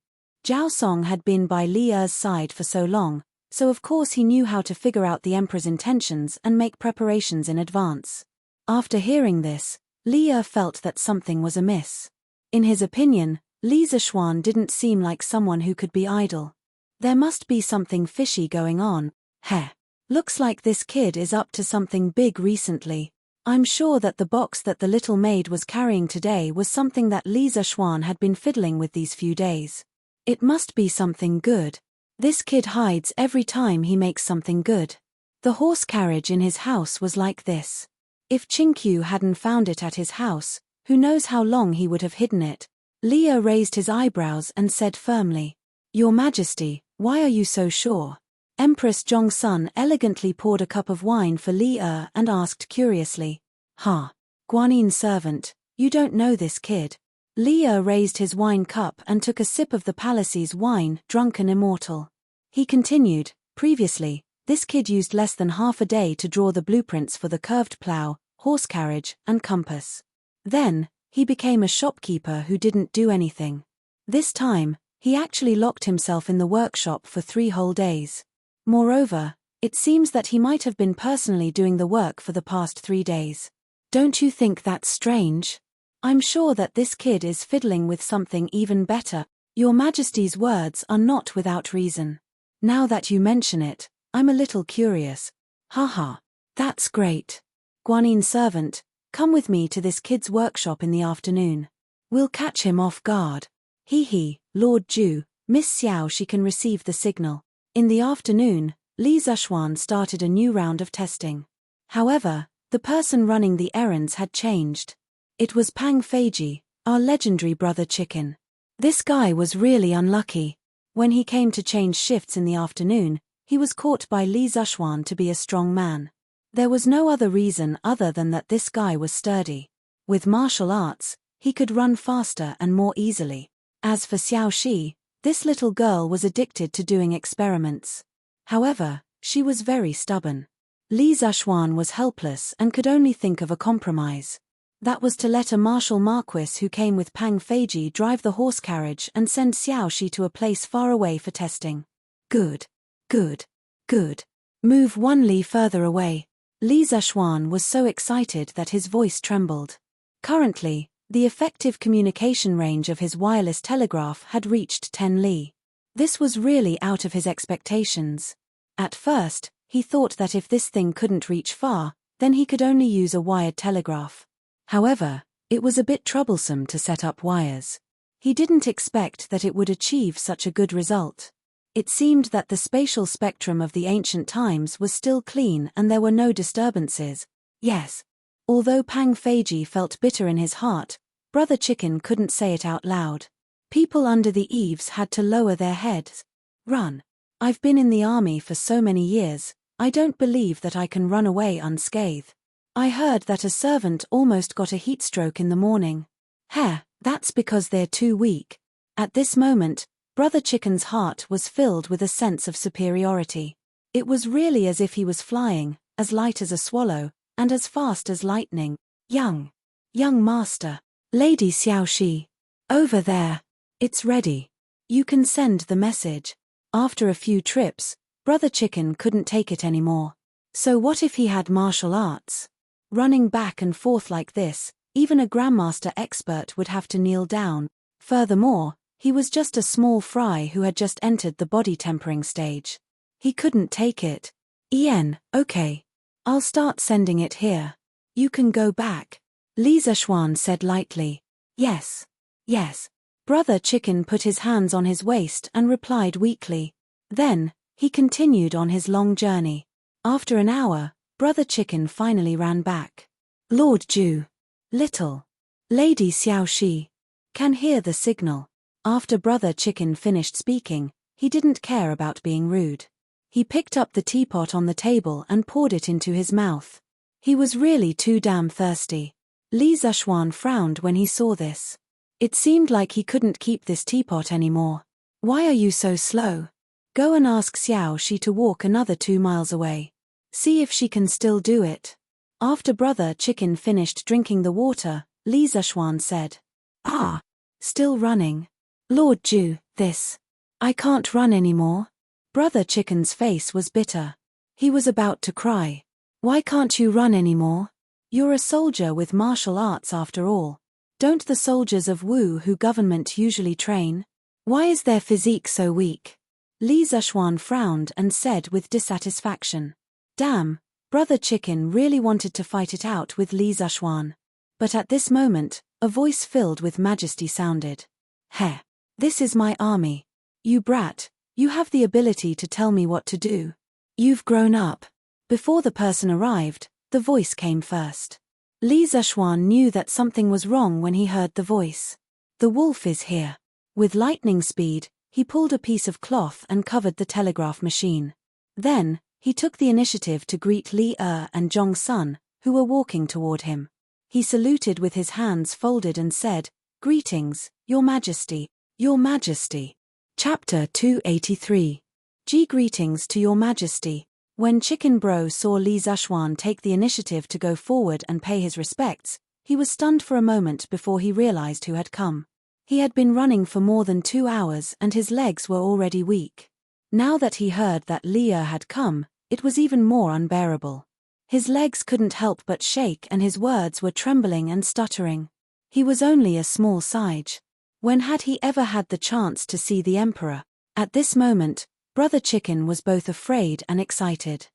Zhao Song had been by Li's side for so long, so of course he knew how to figure out the emperor's intentions and make preparations in advance. After hearing this, Li felt that something was amiss. In his opinion, Li Zishuan didn't seem like someone who could be idle. There must be something fishy going on. Heh. Looks like this kid is up to something big recently. I'm sure that the box that the little maid was carrying today was something that Li Zishuan had been fiddling with these few days. It must be something good. This kid hides every time he makes something good. The horse carriage in his house was like this. If Qingqiu hadn't found it at his house, who knows how long he would have hidden it. Li raised his eyebrows and said firmly, "Your Majesty, why are you so sure?" Empress Zhongxuan elegantly poured a cup of wine for Li and asked curiously, Guanin's servant, you don't know this kid?" Li raised his wine cup and took a sip of the palace's wine, drunken immortal. He continued, "Previously, this kid used less than half a day to draw the blueprints for the curved plow, horse carriage, and compass. Then, he became a shopkeeper who didn't do anything. This time, he actually locked himself in the workshop for 3 whole days. Moreover, it seems that he might have been personally doing the work for the past 3 days. Don't you think that's strange? I'm sure that this kid is fiddling with something even better. Your Majesty's words are not without reason. Now that you mention it, I'm a little curious. Haha. That's great. Guanin's servant, come with me to this kid's workshop in the afternoon. We'll catch him off guard. He, Lord Ju, Miss Xiao she can receive the signal. In the afternoon, Li Zishuan started a new round of testing. However, the person running the errands had changed. It was Pang Feiji, our legendary brother chicken. This guy was really unlucky. When he came to change shifts in the afternoon, he was caught by Li Zishuan to be a strong man. There was no other reason other than that this guy was sturdy. With martial arts, he could run faster and more easily. As for Xiao Shi, this little girl was addicted to doing experiments. However, she was very stubborn. Li Zishuan was helpless and could only think of a compromise. That was to let a martial marquis who came with Pang Feiji drive the horse carriage and send Xiao Shi to a place far away for testing. Good. Move 1 li further away. Li Zishuan was so excited that his voice trembled. Currently, the effective communication range of his wireless telegraph had reached 10 li. This was really out of his expectations. At first, he thought that if this thing couldn't reach far, then he could only use a wired telegraph. However, it was a bit troublesome to set up wires. He didn't expect that it would achieve such a good result. It seemed that the spatial spectrum of the ancient times was still clean and there were no disturbances. Yes. Although Pang Feiji felt bitter in his heart, Brother Chicken couldn't say it out loud. People under the eaves had to lower their heads. Run. I've been in the army for so many years, I don't believe that I can run away unscathed. I heard that a servant almost got a heat stroke in the morning. That's because they're too weak. At this moment, Brother Chicken's heart was filled with a sense of superiority. It was really as if he was flying, as light as a swallow, and as fast as lightning. Young master. Lady Xiao Shi. Over there. It's ready. You can send the message. After a few trips, Brother Chicken couldn't take it anymore. So what if he had martial arts? Running back and forth like this, even a grandmaster expert would have to kneel down. Furthermore, he was just a small fry who had just entered the body tempering stage. He couldn't take it. Okay. I'll start sending it here. You can go back. Li Zishuan said lightly. Yes. Brother Chicken put his hands on his waist and replied weakly. Then, he continued on his long journey. After an hour, Brother Chicken finally ran back. Lord Ju. Little. Lady Xiao Shi. Can hear the signal. After Brother Chicken finished speaking, he didn't care about being rude. He picked up the teapot on the table and poured it into his mouth. He was really too damn thirsty. Li Zishuan frowned when he saw this. It seemed like he couldn't keep this teapot anymore. Why are you so slow? Go and ask Xiao Shi to walk another 2 miles away. See if she can still do it. After Brother Chicken finished drinking the water, Li Zishuan said. Still running. Lord Ju, I can't run anymore. Brother Chicken's face was bitter. He was about to cry. Why can't you run anymore? You're a soldier with martial arts after all. Don't the soldiers of Wu who government usually train? Why is their physique so weak? Li Zishuan frowned and said with dissatisfaction. Damn, Brother Chicken really wanted to fight it out with Li Zishuan. But at this moment, a voice filled with majesty sounded. This is my army. You brat, you have the ability to tell me what to do. You've grown up. Before the person arrived, the voice came first. Li Zishuan knew that something was wrong when he heard the voice. The wolf is here. With lightning speed, he pulled a piece of cloth and covered the telegraph machine. Then, he took the initiative to greet Li and Zhong Sun, who were walking toward him. He saluted with his hands folded and said, Greetings, Your Majesty. Your Majesty. Chapter 283. Greetings to Your Majesty. When Chicken Bro saw Li Zishuan take the initiative to go forward and pay his respects, he was stunned for a moment before he realized who had come. He had been running for more than 2 hours and his legs were already weak. Now that he heard that Li had come, it was even more unbearable. His legs couldn't help but shake and his words were trembling and stuttering. He was only a small sage. When had he ever had the chance to see the Emperor? At this moment, Brother Chicken was both afraid and excited.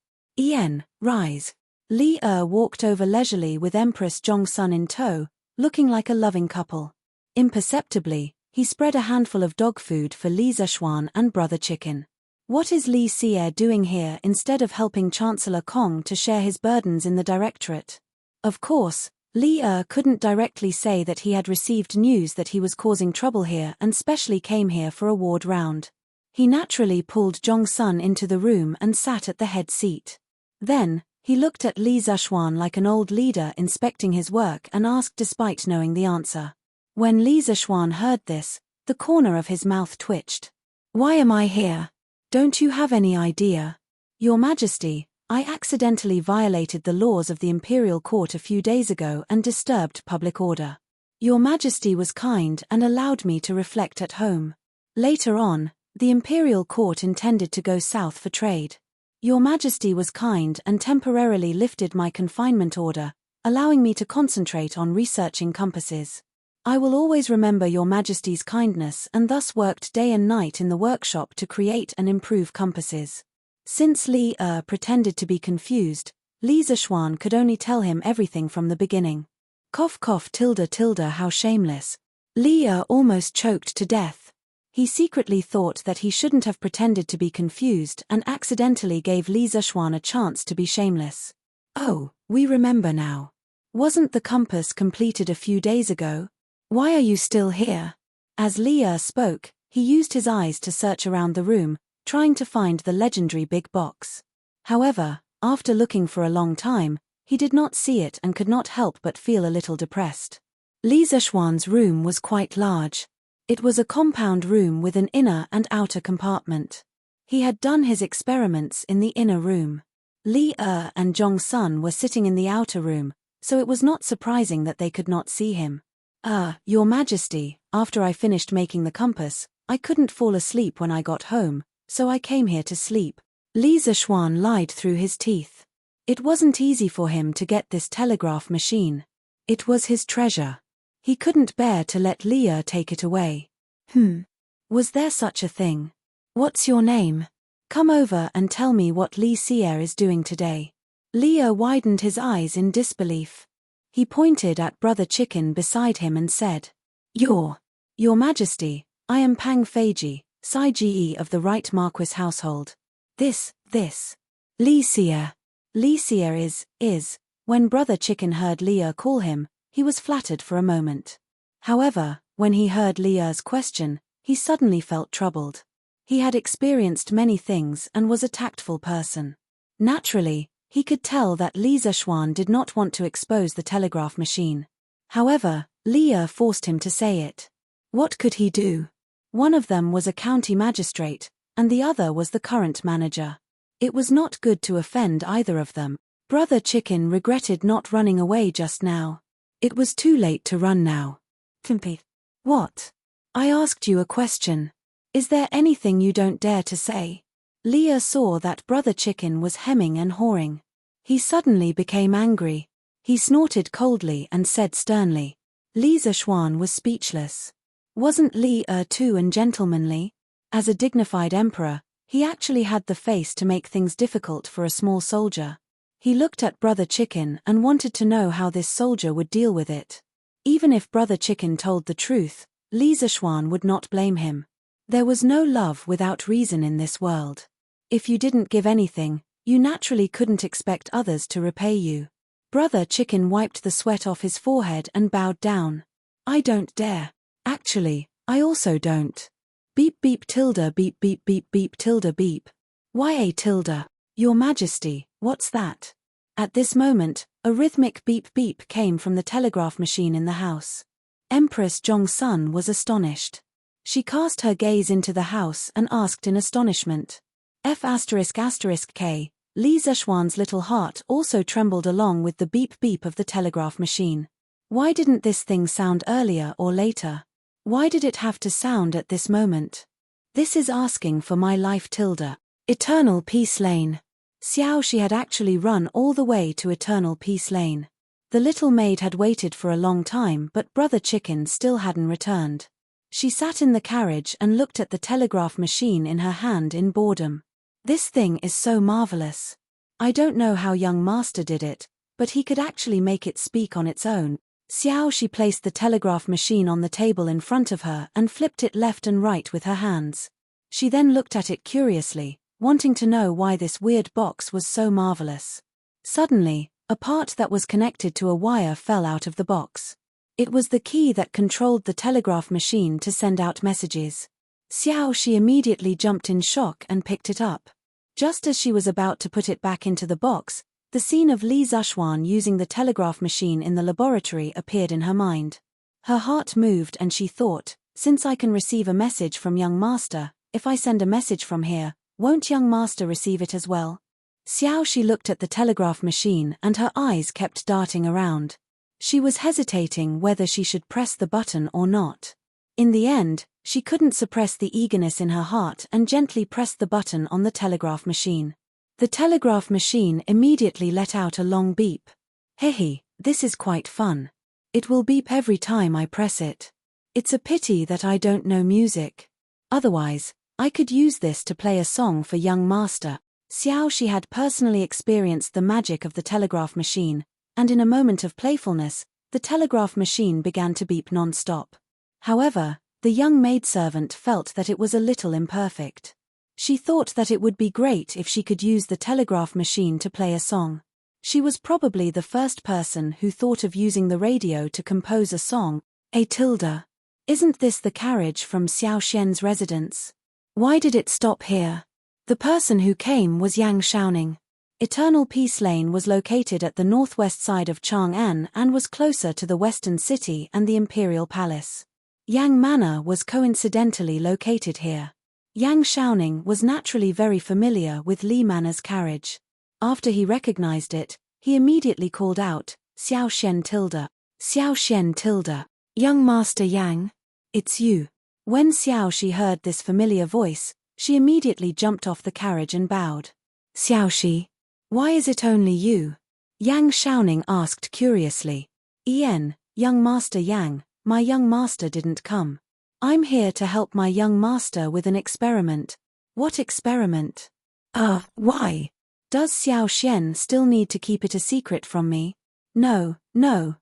Rise. Li walked over leisurely with Empress Zhong Sun in tow, looking like a loving couple. Imperceptibly, he spread a handful of dog food for Li Zishuan and Brother Chicken. What is Li Xie doing here instead of helping Chancellor Kong to share his burdens in the directorate? Of course, Li couldn't directly say that he had received news that he was causing trouble here and specially came here for a ward round. He naturally pulled Zhong Sun into the room and sat at the head seat. Then, he looked at Li Zishuan like an old leader inspecting his work and asked despite knowing the answer. When Li Zishuan heard this, the corner of his mouth twitched. Why am I here? Don't you have any idea? Your Majesty, I accidentally violated the laws of the Imperial Court a few days ago and disturbed public order. Your Majesty was kind and allowed me to reflect at home. Later on, the Imperial Court intended to go south for trade. Your Majesty was kind and temporarily lifted my confinement order, allowing me to concentrate on researching compasses. I will always remember Your Majesty's kindness and thus worked day and night in the workshop to create and improve compasses. Since Li pretended to be confused, Li Zishuan could only tell him everything from the beginning. Cough cough tilde tilde how shameless. Li almost choked to death. He secretly thought that he shouldn't have pretended to be confused and accidentally gave Li Zishuan a chance to be shameless. Oh, we remember now. Wasn't the compass completed a few days ago? Why are you still here? As Li spoke, he used his eyes to search around the room, trying to find the legendary big box. However, after looking for a long time, he did not see it and could not help but feel a little depressed. Li Zishuan's room was quite large. It was a compound room with an inner and outer compartment. He had done his experiments in the inner room. Li and Zhong Sun were sitting in the outer room, so it was not surprising that they could not see him. Your Majesty, after I finished making the compass, I couldn't fall asleep when I got home, so I came here to sleep. Li Zishuan lied through his teeth. It wasn't easy for him to get this telegraph machine. It was his treasure. He couldn't bear to let Li take it away. Was there such a thing? What's your name? Come over and tell me what Li Xie is doing today. Li widened his eyes in disbelief. He pointed at Brother Chicken beside him and said, Your Majesty, I am Pang Feiji, Sai Ge of the Right Marquis household. This. Li Xie. Li Xie is. When Brother Chicken heard Li call him, he was flattered for a moment. However, when he heard Li's question, he suddenly felt troubled. He had experienced many things and was a tactful person. Naturally, he could tell that Li Zishuan did not want to expose the telegraph machine. However, Li forced him to say it. What could he do? One of them was a county magistrate, and the other was the current manager. It was not good to offend either of them. Brother Chicken regretted not running away just now. It was too late to run now. Timpy. What? I asked you a question. Is there anything you don't dare to say? Li saw that Brother Chicken was hemming and hawing. He suddenly became angry. He snorted coldly and said sternly. Li Zishuan was speechless. Wasn't Li too ungentlemanly? As a dignified emperor, he actually had the face to make things difficult for a small soldier. He looked at Brother Chicken and wanted to know how this soldier would deal with it. Even if Brother Chicken told the truth, Li Zishuan would not blame him. There was no love without reason in this world. If you didn't give anything, you naturally couldn't expect others to repay you. Brother Chicken wiped the sweat off his forehead and bowed down. I don't dare. Actually, I also don't. Beep beep tilde beep beep beep beep tilde beep. Why a tilde? Your Majesty, what's that? At this moment, a rhythmic beep beep came from the telegraph machine in the house. Empress Zhong Sun was astonished. She cast her gaze into the house and asked in astonishment. F***K, Li Zishuan's little heart also trembled along with the beep beep of the telegraph machine. Why didn't this thing sound earlier or later? Why did it have to sound at this moment? This is asking for my life tilde. Eternal Peace Lane. Xiao she had actually run all the way to Eternal Peace Lane. The little maid had waited for a long time but Brother Chicken still hadn't returned. She sat in the carriage and looked at the telegraph machine in her hand in boredom. This thing is so marvelous. I don't know how young master did it, but he could actually make it speak on its own. Xiaoxi placed the telegraph machine on the table in front of her and flipped it left and right with her hands. She then looked at it curiously, wanting to know why this weird box was so marvelous. Suddenly, a part that was connected to a wire fell out of the box. It was the key that controlled the telegraph machine to send out messages. Xiaoxi immediately jumped in shock and picked it up. Just as she was about to put it back into the box, the scene of Li Zishuan using the telegraph machine in the laboratory appeared in her mind. Her heart moved and she thought, since I can receive a message from young master, if I send a message from here, won't young master receive it as well? Xiaoxi looked at the telegraph machine and her eyes kept darting around. She was hesitating whether she should press the button or not. In the end, she couldn't suppress the eagerness in her heart and gently pressed the button on the telegraph machine. The telegraph machine immediately let out a long beep. Hehe, this is quite fun. It will beep every time I press it. It's a pity that I don't know music. Otherwise, I could use this to play a song for young master. Xiaoxi had personally experienced the magic of the telegraph machine, and in a moment of playfulness, the telegraph machine began to beep non-stop. However, the young maidservant felt that it was a little imperfect. She thought that it would be great if she could use the telegraph machine to play a song. She was probably the first person who thought of using the radio to compose a song. Isn't this the carriage from Xiao Xian's residence? Why did it stop here? The person who came was Yang Shaoning. Eternal Peace Lane was located at the northwest side of Chang'an and was closer to the Western City and the Imperial Palace. Yang Manor was coincidentally located here. Yang Shaoning was naturally very familiar with Li Manor's carriage. After he recognized it, he immediately called out, Xiao Xian tilde. Xiao Xian tilde. Young Master Yang. It's you. When Xiaoxi heard this familiar voice, she immediately jumped off the carriage and bowed. Xiaoxi. Why is it only you? Yang Shaoning asked curiously. Young Master Yang, my young master didn't come. I'm here to help my young master with an experiment. What experiment? Why? Does Xiao Xian still need to keep it a secret from me? No,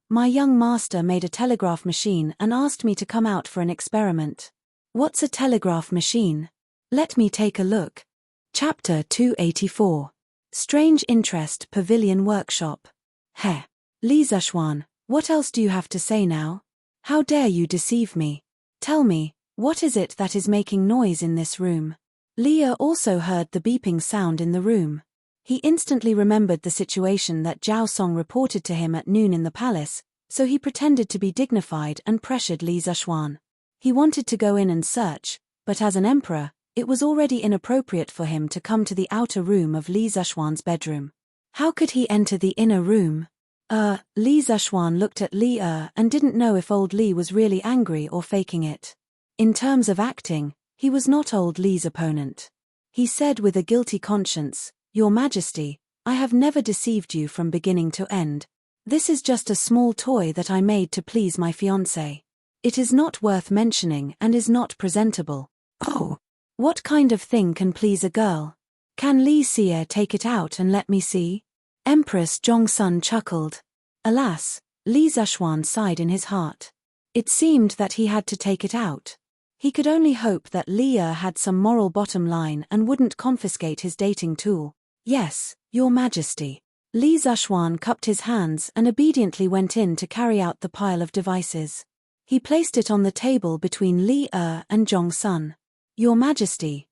my young master made a telegraph machine and asked me to come out for an experiment. What's a telegraph machine? Let me take a look. Chapter 284. Strange Interest Pavilion Workshop. Li Zishuan, what else do you have to say now? How dare you deceive me? Tell me, what is it that is making noise in this room? Li also heard the beeping sound in the room. He instantly remembered the situation that Zhao Song reported to him at noon in the palace, so he pretended to be dignified and pressured Li Zishuan. He wanted to go in and search, but as an emperor, it was already inappropriate for him to come to the outer room of Li Zishuan's bedroom. How could he enter the inner room? Li Zishuan looked at Li and didn't know if old Li was really angry or faking it. In terms of acting, he was not old Li's opponent. He said with a guilty conscience, Your Majesty, I have never deceived you from beginning to end. This is just a small toy that I made to please my fiancé. It is not worth mentioning and is not presentable. Oh! What kind of thing can please a girl? Can Li Xie take it out and let me see? Empress Zhongsun chuckled. Alas, Li Zishuan sighed in his heart. It seemed that he had to take it out. He could only hope that Li had some moral bottom line and wouldn't confiscate his dating tool. Yes, Your Majesty. Li Zishuan cupped his hands and obediently went in to carry out the pile of devices. He placed it on the table between Li and Zhongsun. Your Majesty,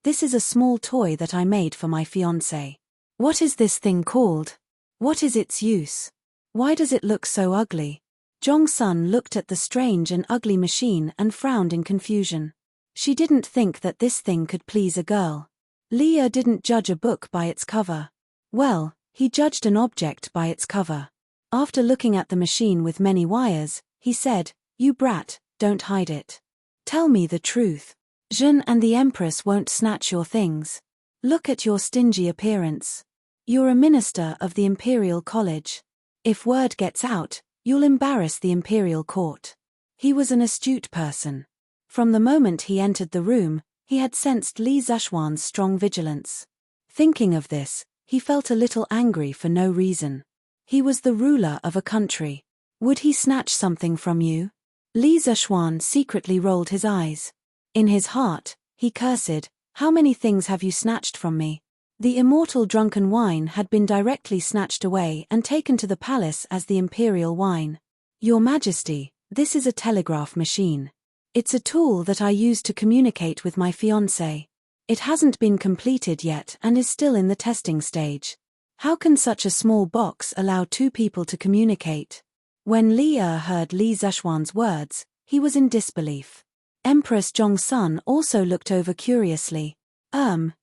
this is a small toy that I made for my fiancé. What is this thing called? What is its use? Why does it look so ugly? Zhongsun looked at the strange and ugly machine and frowned in confusion. She didn't think that this thing could please a girl. Li didn't judge a book by its cover. Well, he judged an object by its cover. After looking at the machine with many wires, he said, You brat, don't hide it. Tell me the truth. Jun and the Empress won't snatch your things. Look at your stingy appearance. You're a minister of the Imperial College. If word gets out, you'll embarrass the Imperial Court. He was an astute person. From the moment he entered the room, he had sensed Li Zishuan's strong vigilance. Thinking of this, he felt a little angry for no reason. He was the ruler of a country. Would he snatch something from you? Li Zishuan secretly rolled his eyes. In his heart, he cursed, "How many things have you snatched from me?" The immortal drunken wine had been directly snatched away and taken to the palace as the imperial wine. "Your Majesty, this is a telegraph machine. It's a tool that I use to communicate with my fiancé. It hasn't been completed yet and is still in the testing stage. How can such a small box allow two people to communicate?" When Li heard Li Zishuan's words, he was in disbelief. Empress Zhongsun also looked over curiously.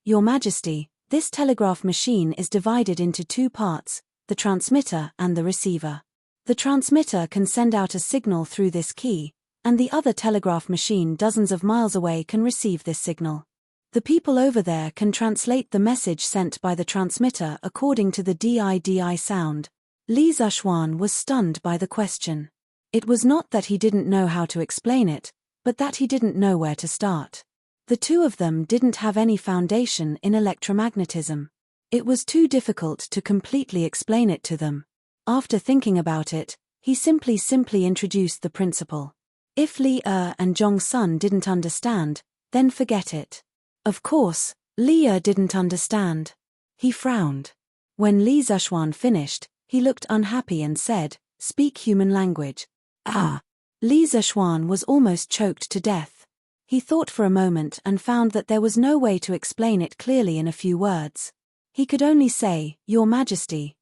Your Majesty, this telegraph machine is divided into two parts, the transmitter and the receiver. The transmitter can send out a signal through this key, and the other telegraph machine dozens of miles away can receive this signal. The people over there can translate the message sent by the transmitter according to the di sound. Li Zishuan was stunned by the question. It was not that he didn't know how to explain it, but that he didn't know where to start. The two of them didn't have any foundation in electromagnetism. It was too difficult to completely explain it to them. After thinking about it, he simply introduced the principle. If Li and Zhongsun didn't understand, then forget it. Of course, Li didn't understand. He frowned. When Li Zishuan finished, he looked unhappy and said, "Speak human language." Li Zishuan was almost choked to death. He thought for a moment and found that there was no way to explain it clearly in a few words. He could only say, Your Majesty,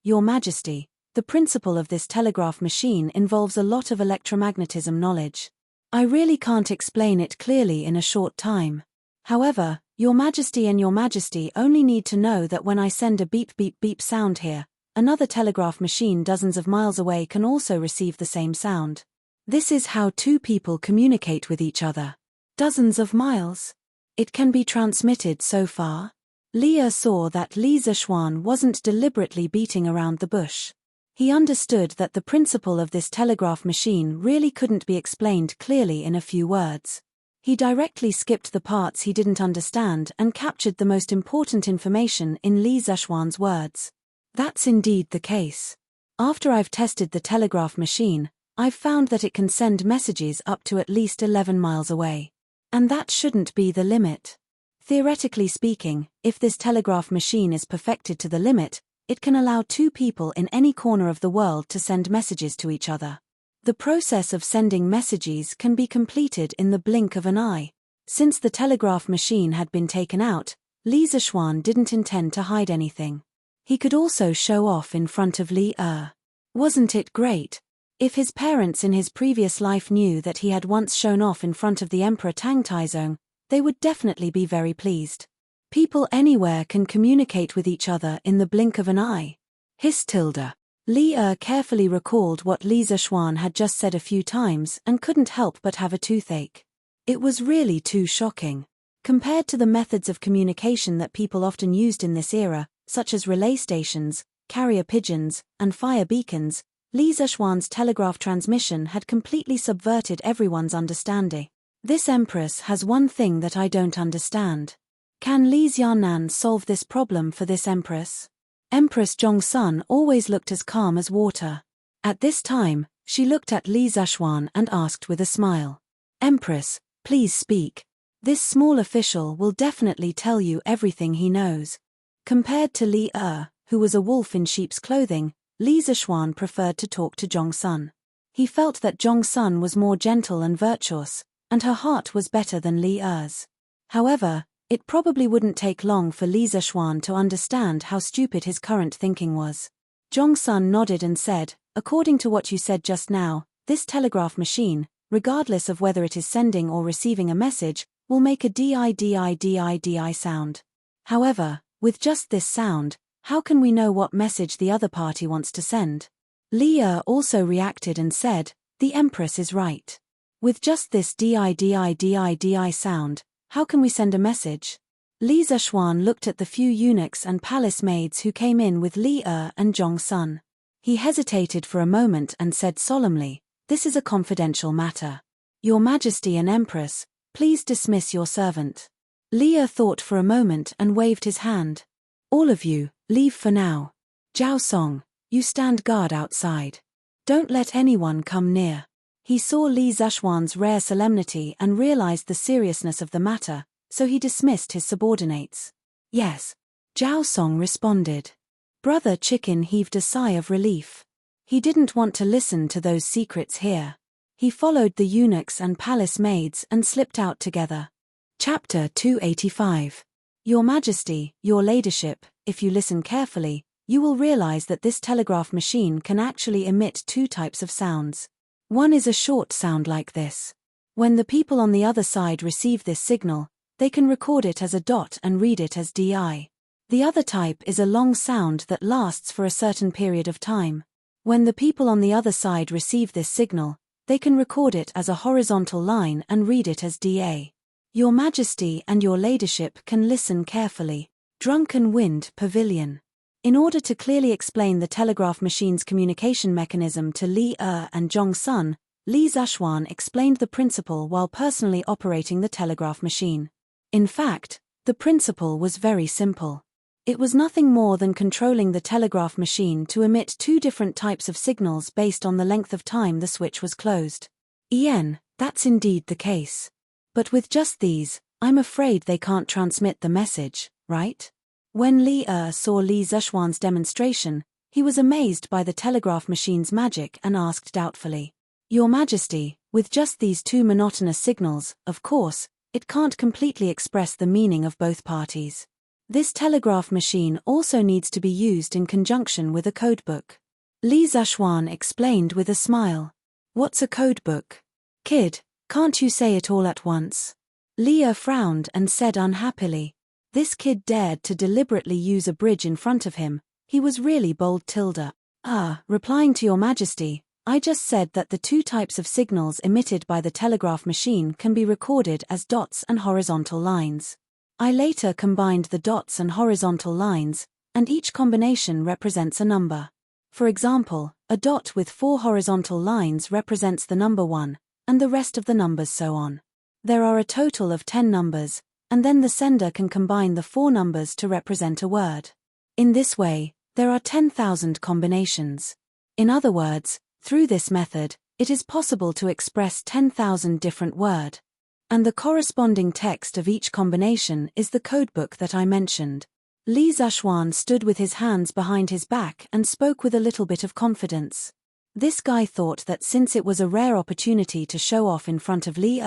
the principle of this telegraph machine involves a lot of electromagnetism knowledge. I really can't explain it clearly in a short time. However, Your Majesty and Your Majesty only need to know that when I send a beep beep beep sound here, another telegraph machine dozens of miles away can also receive the same sound. This is how two people communicate with each other. Dozens of miles? It can be transmitted so far? Li saw that Li Zishuan wasn't deliberately beating around the bush. He understood that the principle of this telegraph machine really couldn't be explained clearly in a few words. He directly skipped the parts he didn't understand and captured the most important information in Li Zishuan's words. That's indeed the case. After I've tested the telegraph machine, I've found that it can send messages up to at least 11 miles away. And that shouldn't be the limit. Theoretically speaking, if this telegraph machine is perfected to the limit, it can allow two people in any corner of the world to send messages to each other. The process of sending messages can be completed in the blink of an eye. Since the telegraph machine had been taken out, Li Zishuan didn't intend to hide anything. He could also show off in front of Li. Wasn't it great? If his parents in his previous life knew that he had once shown off in front of the Emperor Tang Taizong, they would definitely be very pleased. People anywhere can communicate with each other in the blink of an eye. Li carefully recalled what Li Zishuan had just said a few times and couldn't help but have a toothache. It was really too shocking. Compared to the methods of communication that people often used in this era, such as relay stations, carrier pigeons, and fire beacons, Li Zishuan's telegraph transmission had completely subverted everyone's understanding. This Empress has one thing that I don't understand. Can Li Xiaonan solve this problem for this Empress? Empress Zhongsun always looked as calm as water. At this time, she looked at Li Zishuan and asked with a smile. Empress, please speak. This small official will definitely tell you everything he knows. Compared to Li who was a wolf in sheep's clothing, Li Zishuan preferred to talk to Zhongsun. He felt that Zhongsun was more gentle and virtuous, and her heart was better than Li's. However, it probably wouldn't take long for Li Zishuan to understand how stupid his current thinking was. Zhongsun nodded and said, according to what you said just now, this telegraph machine, regardless of whether it is sending or receiving a message, will make a di sound. However, with just this sound, how can we know what message the other party wants to send? Li also reacted and said, the Empress is right. With just this di sound, how can we send a message? Li Zishuan looked at the few eunuchs and palace maids who came in with Li and Zhongsun. He hesitated for a moment and said solemnly, this is a confidential matter. Your Majesty and Empress, please dismiss your servant. Li thought for a moment and waved his hand. All of you, leave for now. Zhao Song, you stand guard outside. Don't let anyone come near. He saw Li Zhuan's rare solemnity and realized the seriousness of the matter, so he dismissed his subordinates. Yes. Zhao Song responded. Brother Chicken heaved a sigh of relief. He didn't want to listen to those secrets here. He followed the eunuchs and palace maids and slipped out together. Chapter 285. Your Majesty, Your Ladyship, if you listen carefully, you will realize that this telegraph machine can actually emit two types of sounds. One is a short sound like this. When the people on the other side receive this signal, they can record it as a dot and read it as DI. The other type is a long sound that lasts for a certain period of time. When the people on the other side receive this signal, they can record it as a horizontal line and read it as DA. Your Majesty and Your Ladyship can listen carefully. Drunken Wind Pavilion. In order to clearly explain the telegraph machine's communication mechanism to Li and Zhong Sun, Li Zhuan explained the principle while personally operating the telegraph machine. In fact, the principle was very simple. It was nothing more than controlling the telegraph machine to emit two different types of signals based on the length of time the switch was closed. That's indeed the case. But with just these, I'm afraid they can't transmit the message, right? When Li saw Li Zhuan's demonstration, he was amazed by the telegraph machine's magic and asked doubtfully, Your Majesty, with just these two monotonous signals, of course, it can't completely express the meaning of both parties. This telegraph machine also needs to be used in conjunction with a codebook. Li Zhuan explained with a smile. What's a codebook? Kid, can't you say it all at once? Li frowned and said unhappily. This kid dared to deliberately use a bridge in front of him. He was really bold. Replying to Your Majesty, I just said that the two types of signals emitted by the telegraph machine can be recorded as dots and horizontal lines. I later combined the dots and horizontal lines, and each combination represents a number. For example, a dot with 4 horizontal lines represents the number 1, and the rest of the numbers so on. There are a total of 10 numbers, and then the sender can combine the 4 numbers to represent a word. In this way, there are 10,000 combinations. In other words, through this method, it is possible to express 10,000 different words. And the corresponding text of each combination is the codebook that I mentioned. Li Zhuan stood with his hands behind his back and spoke with a little bit of confidence. This guy thought that since it was a rare opportunity to show off in front of Li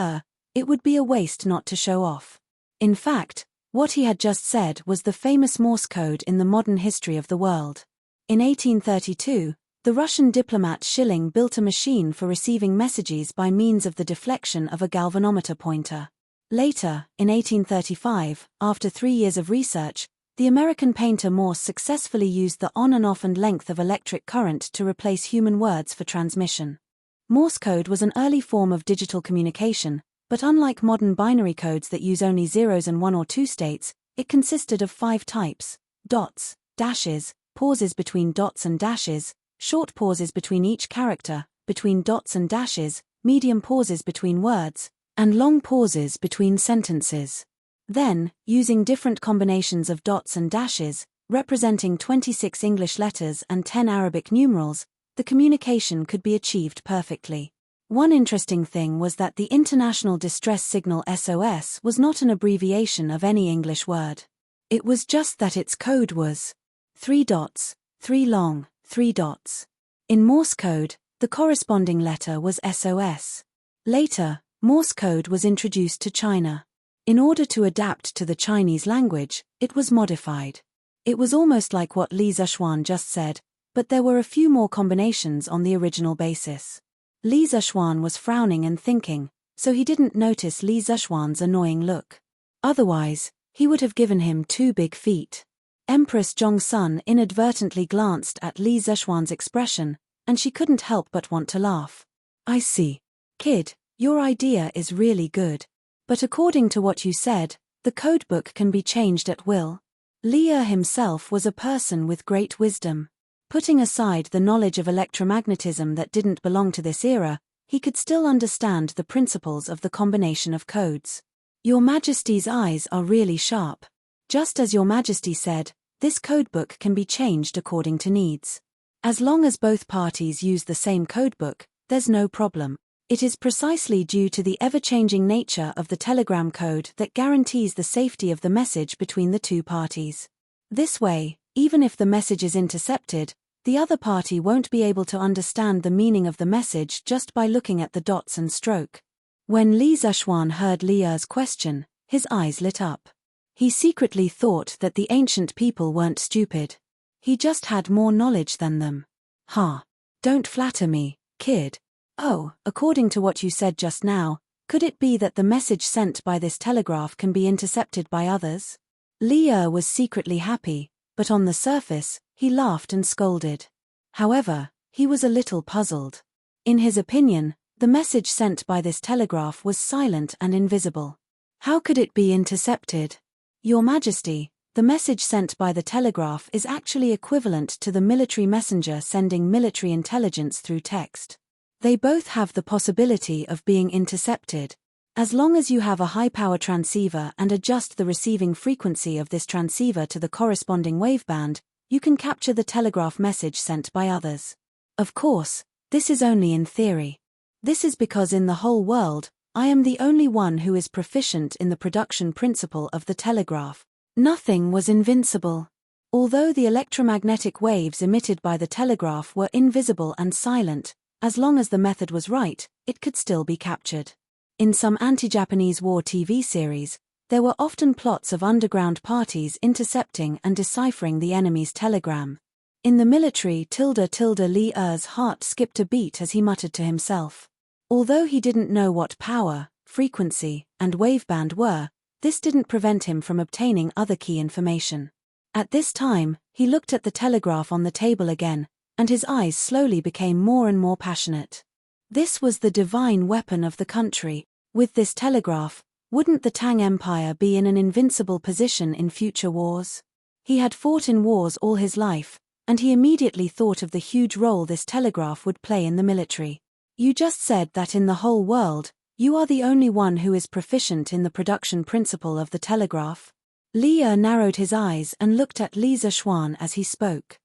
it would be a waste not to show off. In fact, what he had just said was the famous Morse code in the modern history of the world. In 1832, the Russian diplomat Schilling built a machine for receiving messages by means of the deflection of a galvanometer pointer. Later, in 1835, after 3 years of research, the American painter Morse successfully used the on and off and length of electric current to replace human words for transmission. Morse code was an early form of digital communication, but unlike modern binary codes that use only zeros and 1 or 2 states, it consisted of 5 types: dots, dashes, pauses between dots and dashes, short pauses between each character, between dots and dashes, medium pauses between words, and long pauses between sentences. Then, using different combinations of dots and dashes, representing 26 English letters and 10 Arabic numerals, the communication could be achieved perfectly. One interesting thing was that the International Distress Signal SOS was not an abbreviation of any English word. It was just that its code was 3 dots, 3 long, 3 dots. In Morse code, the corresponding letter was SOS. Later, Morse code was introduced to China. In order to adapt to the Chinese language, it was modified. It was almost like what Li Zhuan just said, but there were a few more combinations on the original basis. Li Zhuan was frowning and thinking, so he didn't notice Li Zhuan's annoying look. Otherwise, he would have given him 2 big feet. Empress Zhong Sun inadvertently glanced at Li Zhuan's expression, and she couldn't help but want to laugh. I see. Kid, your idea is really good. But according to what you said, the codebook can be changed at will. Li himself was a person with great wisdom. Putting aside the knowledge of electromagnetism that didn't belong to this era, he could still understand the principles of the combination of codes. Your Majesty's eyes are really sharp. Just as Your Majesty said, this codebook can be changed according to needs. As long as both parties use the same codebook, there's no problem. It is precisely due to the ever-changing nature of the telegram code that guarantees the safety of the message between the two parties. This way, even if the message is intercepted, the other party won't be able to understand the meaning of the message just by looking at the dots and stroke. When Li Zexuan heard Li Er's question, his eyes lit up. He secretly thought that the ancient people weren't stupid. He just had more knowledge than them. Ha! Don't flatter me, kid. Oh, according to what you said just now, could it be that the message sent by this telegraph can be intercepted by others? Li Er was secretly happy, but on the surface, he laughed and scolded. However, he was a little puzzled. In his opinion, the message sent by this telegraph was silent and invisible. How could it be intercepted? Your Majesty, the message sent by the telegraph is actually equivalent to the military messenger sending military intelligence through text. They both have the possibility of being intercepted. As long as you have a high-power transceiver and adjust the receiving frequency of this transceiver to the corresponding waveband, you can capture the telegraph message sent by others. Of course, this is only in theory. This is because in the whole world, I am the only one who is proficient in the production principle of the telegraph. Nothing was invincible. Although the electromagnetic waves emitted by the telegraph were invisible and silent, as long as the method was right, it could still be captured. In some anti-Japanese war TV series, there were often plots of underground parties intercepting and deciphering the enemy's telegram. In the military, Li Er's heart skipped a beat as he muttered to himself. Although he didn't know what power, frequency, and waveband were, this didn't prevent him from obtaining other key information. At this time, he looked at the telegraph on the table again, and his eyes slowly became more and more passionate. This was the divine weapon of the country. With this telegraph, wouldn't the Tang Empire be in an invincible position in future wars? He had fought in wars all his life, and he immediately thought of the huge role this telegraph would play in the military. You just said that in the whole world, you are the only one who is proficient in the production principle of the telegraph? Li Er narrowed his eyes and looked at Li Zexuan as he spoke.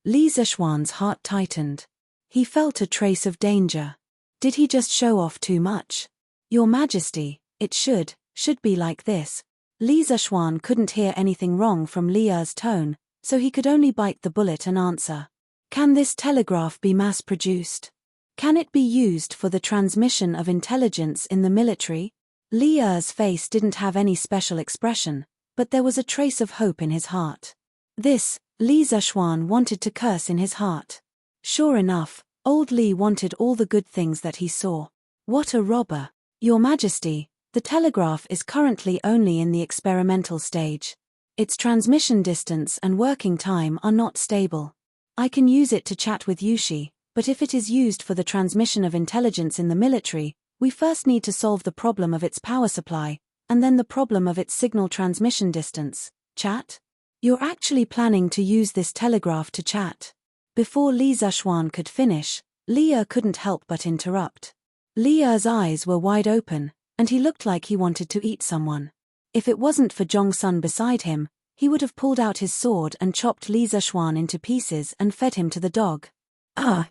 Li Zexuan's heart tightened. He felt a trace of danger. Did he just show off too much? Your Majesty, it should be like this. Li Zexuan couldn't hear anything wrong from Li Er's tone, so he could only bite the bullet and answer. Can this telegraph be mass-produced? Can it be used for the transmission of intelligence in the military? Li Er's face didn't have any special expression, but there was a trace of hope in his heart. This, Li Zexuan wanted to curse in his heart. Sure enough, old Li wanted all the good things that he saw. What a robber! Your Majesty, the telegraph is currently only in the experimental stage. Its transmission distance and working time are not stable. I can use it to chat with Yushi, but if it is used for the transmission of intelligence in the military, we first need to solve the problem of its power supply, and then the problem of its signal transmission distance. Chat? You're actually planning to use this telegraph to chat? Before Li Zexuan could finish, Li Er couldn't help but interrupt. Li Er's eyes were wide open, and he looked like he wanted to eat someone. If it wasn't for Zhongsun beside him, he would have pulled out his sword and chopped Li Zexuan into pieces and fed him to the dog.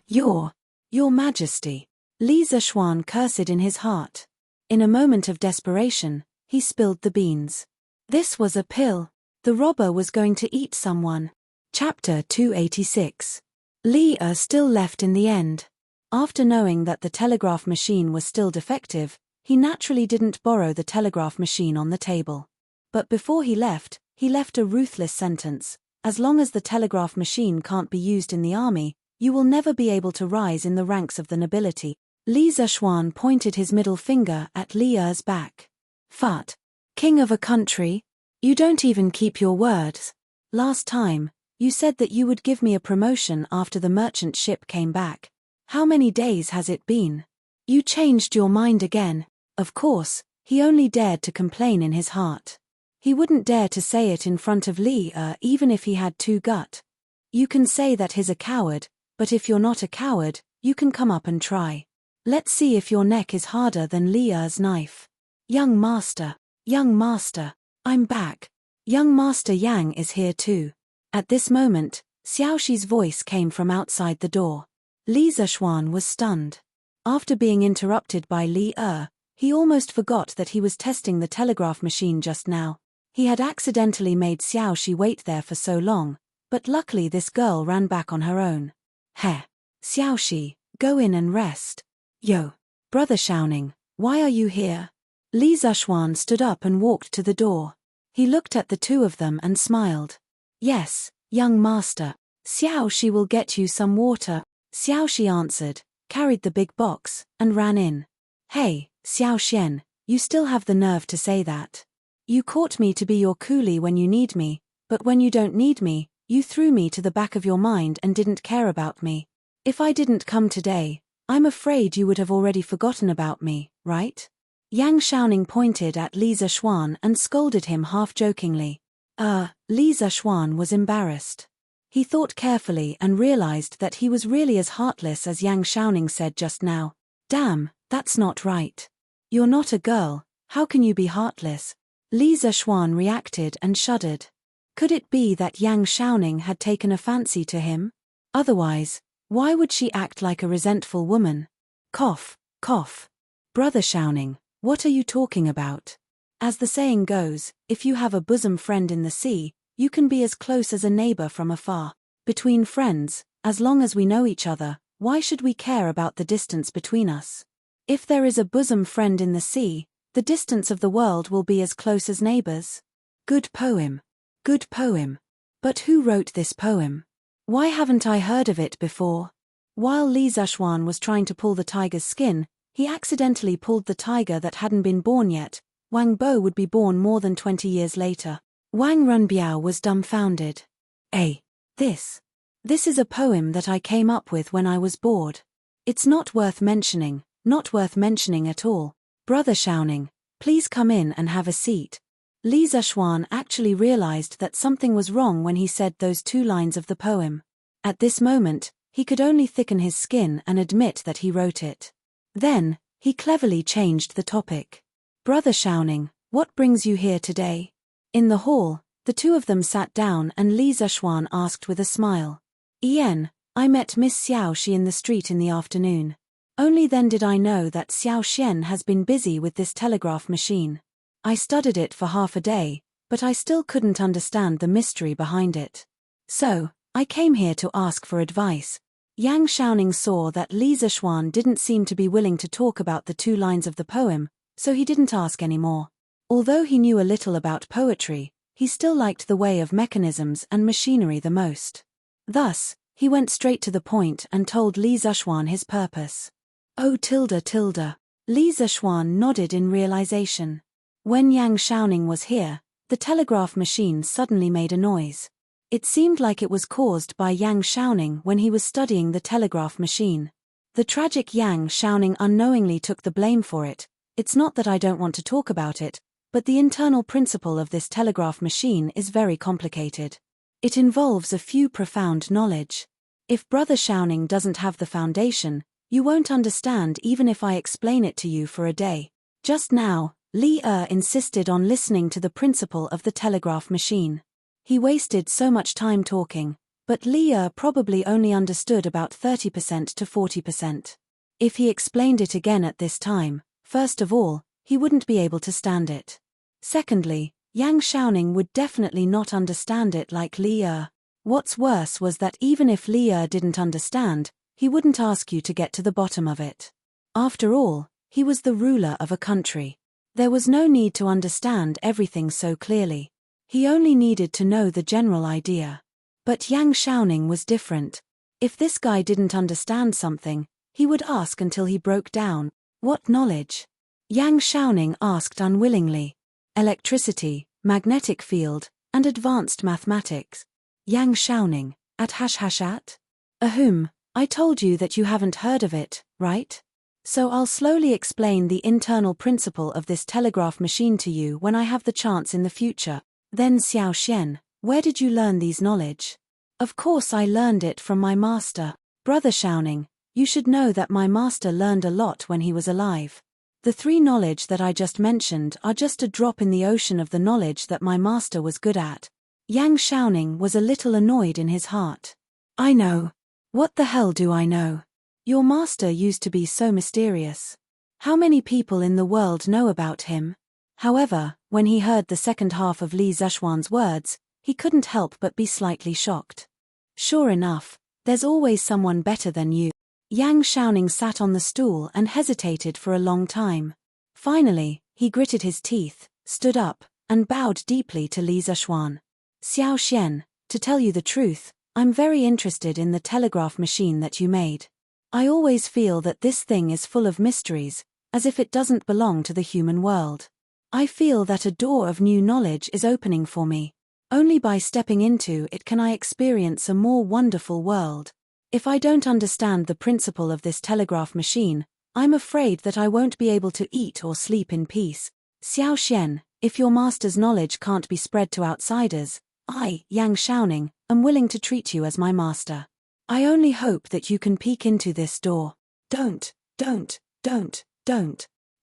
Your Majesty. Li Zexuan cursed in his heart. In a moment of desperation, he spilled the beans. This was a pill. The robber was going to eat someone. Chapter 286. Li Er still left in the end. After knowing that the telegraph machine was still defective, he naturally didn't borrow the telegraph machine on the table. But before he left a ruthless sentence: as long as the telegraph machine can't be used in the army, you will never be able to rise in the ranks of the nobility. Li Zexuan pointed his middle finger at Li Er's back. Fat. King of a country? You don't even keep your words. Last time, you said that you would give me a promotion after the merchant ship came back. How many days has it been? You changed your mind again. Of course, he only dared to complain in his heart. He wouldn't dare to say it in front of Li Er even if he had two gut. You can say that he's a coward, but if you're not a coward, you can come up and try. Let's see if your neck is harder than Li Er's knife. Young Master, I'm back. Young Master Yang is here too. At this moment, Xiaoxi's voice came from outside the door. Li Zishuan was stunned. After being interrupted by Li he almost forgot that he was testing the telegraph machine just now. He had accidentally made Xiaoxi wait there for so long, but luckily this girl ran back on her own. Heh. Xiaoxi, go in and rest. Yo. Brother Xiaoning, why are you here? Li Zishuan stood up and walked to the door. He looked at the two of them and smiled. Yes, young master. Xiaoxi will get you some water. Xiaoxi answered, carried the big box, and ran in. Hey, Xiaoxian, you still have the nerve to say that. You caught me to be your coolie when you need me, but when you don't need me, you threw me to the back of your mind and didn't care about me. If I didn't come today, I'm afraid you would have already forgotten about me, right? Yang Xiaoning pointed at Li Zishuan and scolded him half-jokingly. Li Zishuan was embarrassed. He thought carefully and realized that he was really as heartless as Yang Xiaoning said just now. Damn, that's not right. You're not a girl, how can you be heartless? Li Zishuan reacted and shuddered. Could it be that Yang Xiaoning had taken a fancy to him? Otherwise, why would she act like a resentful woman? Cough, cough. Brother Xiaoning, what are you talking about? As the saying goes, if you have a bosom friend in the sea, you can be as close as a neighbor from afar. Between friends, as long as we know each other, why should we care about the distance between us? If there is a bosom friend in the sea, the distance of the world will be as close as neighbors. Good poem. Good poem. But who wrote this poem? Why haven't I heard of it before? While Li Zishuan was trying to pull the tiger's skin, he accidentally pulled the tiger that hadn't been born yet. Wang Bo would be born more than 20 years later. Wang Runbiao was dumbfounded. This is a poem that I came up with when I was bored. It's not worth mentioning at all. Brother Xiaoning, please come in and have a seat. Li Zishuan actually realized that something was wrong when he said those 2 lines of the poem. At this moment, he could only thicken his skin and admit that he wrote it. Then, he cleverly changed the topic. Brother Xiaoning, what brings you here today? In the hall, the two of them sat down and Li Zishuan asked with a smile. I met Miss Xiaoxi in the street in the afternoon. Only then did I know that Xiaoxian has been busy with this telegraph machine. I studied it for half a day, but I still couldn't understand the mystery behind it. So, I came here to ask for advice. Yang Xiaoning saw that Li Zishuan didn't seem to be willing to talk about the 2 lines of the poem, so he didn't ask anymore. Although he knew a little about poetry, he still liked the way of mechanisms and machinery the most. Thus, he went straight to the point and told Li Zishuan his purpose. Oh tilde. Li Zishuan nodded in realization. When Yang Xiaoning was here, the telegraph machine suddenly made a noise. It seemed like it was caused by Yang Xiaoning when he was studying the telegraph machine. The tragic Yang Xiaoning unknowingly took the blame for it. It's not that I don't want to talk about it, but the internal principle of this telegraph machine is very complicated. It involves a few profound knowledge. If Brother Xiaoning doesn't have the foundation, you won't understand even if I explain it to you for a day. Just now, Li insisted on listening to the principle of the telegraph machine. He wasted so much time talking, but Li probably only understood about 30% to 40%. If he explained it again at this time, first of all, he wouldn't be able to stand it. Secondly, Yang Xiaoning would definitely not understand it like Li. What's worse was that even if Li didn't understand, he wouldn't ask you to get to the bottom of it. After all, he was the ruler of a country. There was no need to understand everything so clearly. He only needed to know the general idea. But Yang Xiaoning was different. If this guy didn't understand something, he would ask until he broke down. What knowledge? Yang Xiaoning asked unwillingly. Electricity, magnetic field, and advanced mathematics. Yang Xiaoning, at #at? I told you that you haven't heard of it, right? So I'll slowly explain the internal principle of this telegraph machine to you when I have the chance in the future. Then Xiaoxian, where did you learn these knowledge? Of course I learned it from my master. Brother Xiaoning, you should know that my master learned a lot when he was alive. The 3 knowledge that I just mentioned are just a drop in the ocean of the knowledge that my master was good at. Yang Xiaoning was a little annoyed in his heart. I know. What the hell do I know? Your master used to be so mysterious. How many people in the world know about him? However, when he heard the second half of Li Zishuan's words, he couldn't help but be slightly shocked. Sure enough, there's always someone better than you. Yang Xiaoning sat on the stool and hesitated for a long time. Finally, he gritted his teeth, stood up, and bowed deeply to Li Zishuan. Xiao Xian, to tell you the truth, I'm very interested in the telegraph machine that you made. I always feel that this thing is full of mysteries, as if it doesn't belong to the human world. I feel that a door of new knowledge is opening for me. Only by stepping into it can I experience a more wonderful world. If I don't understand the principle of this telegraph machine, I'm afraid that I won't be able to eat or sleep in peace. Xiao Xian, if your master's knowledge can't be spread to outsiders, I, Yang Xiaoning, am willing to treat you as my master. I only hope that you can peek into this door. Don't.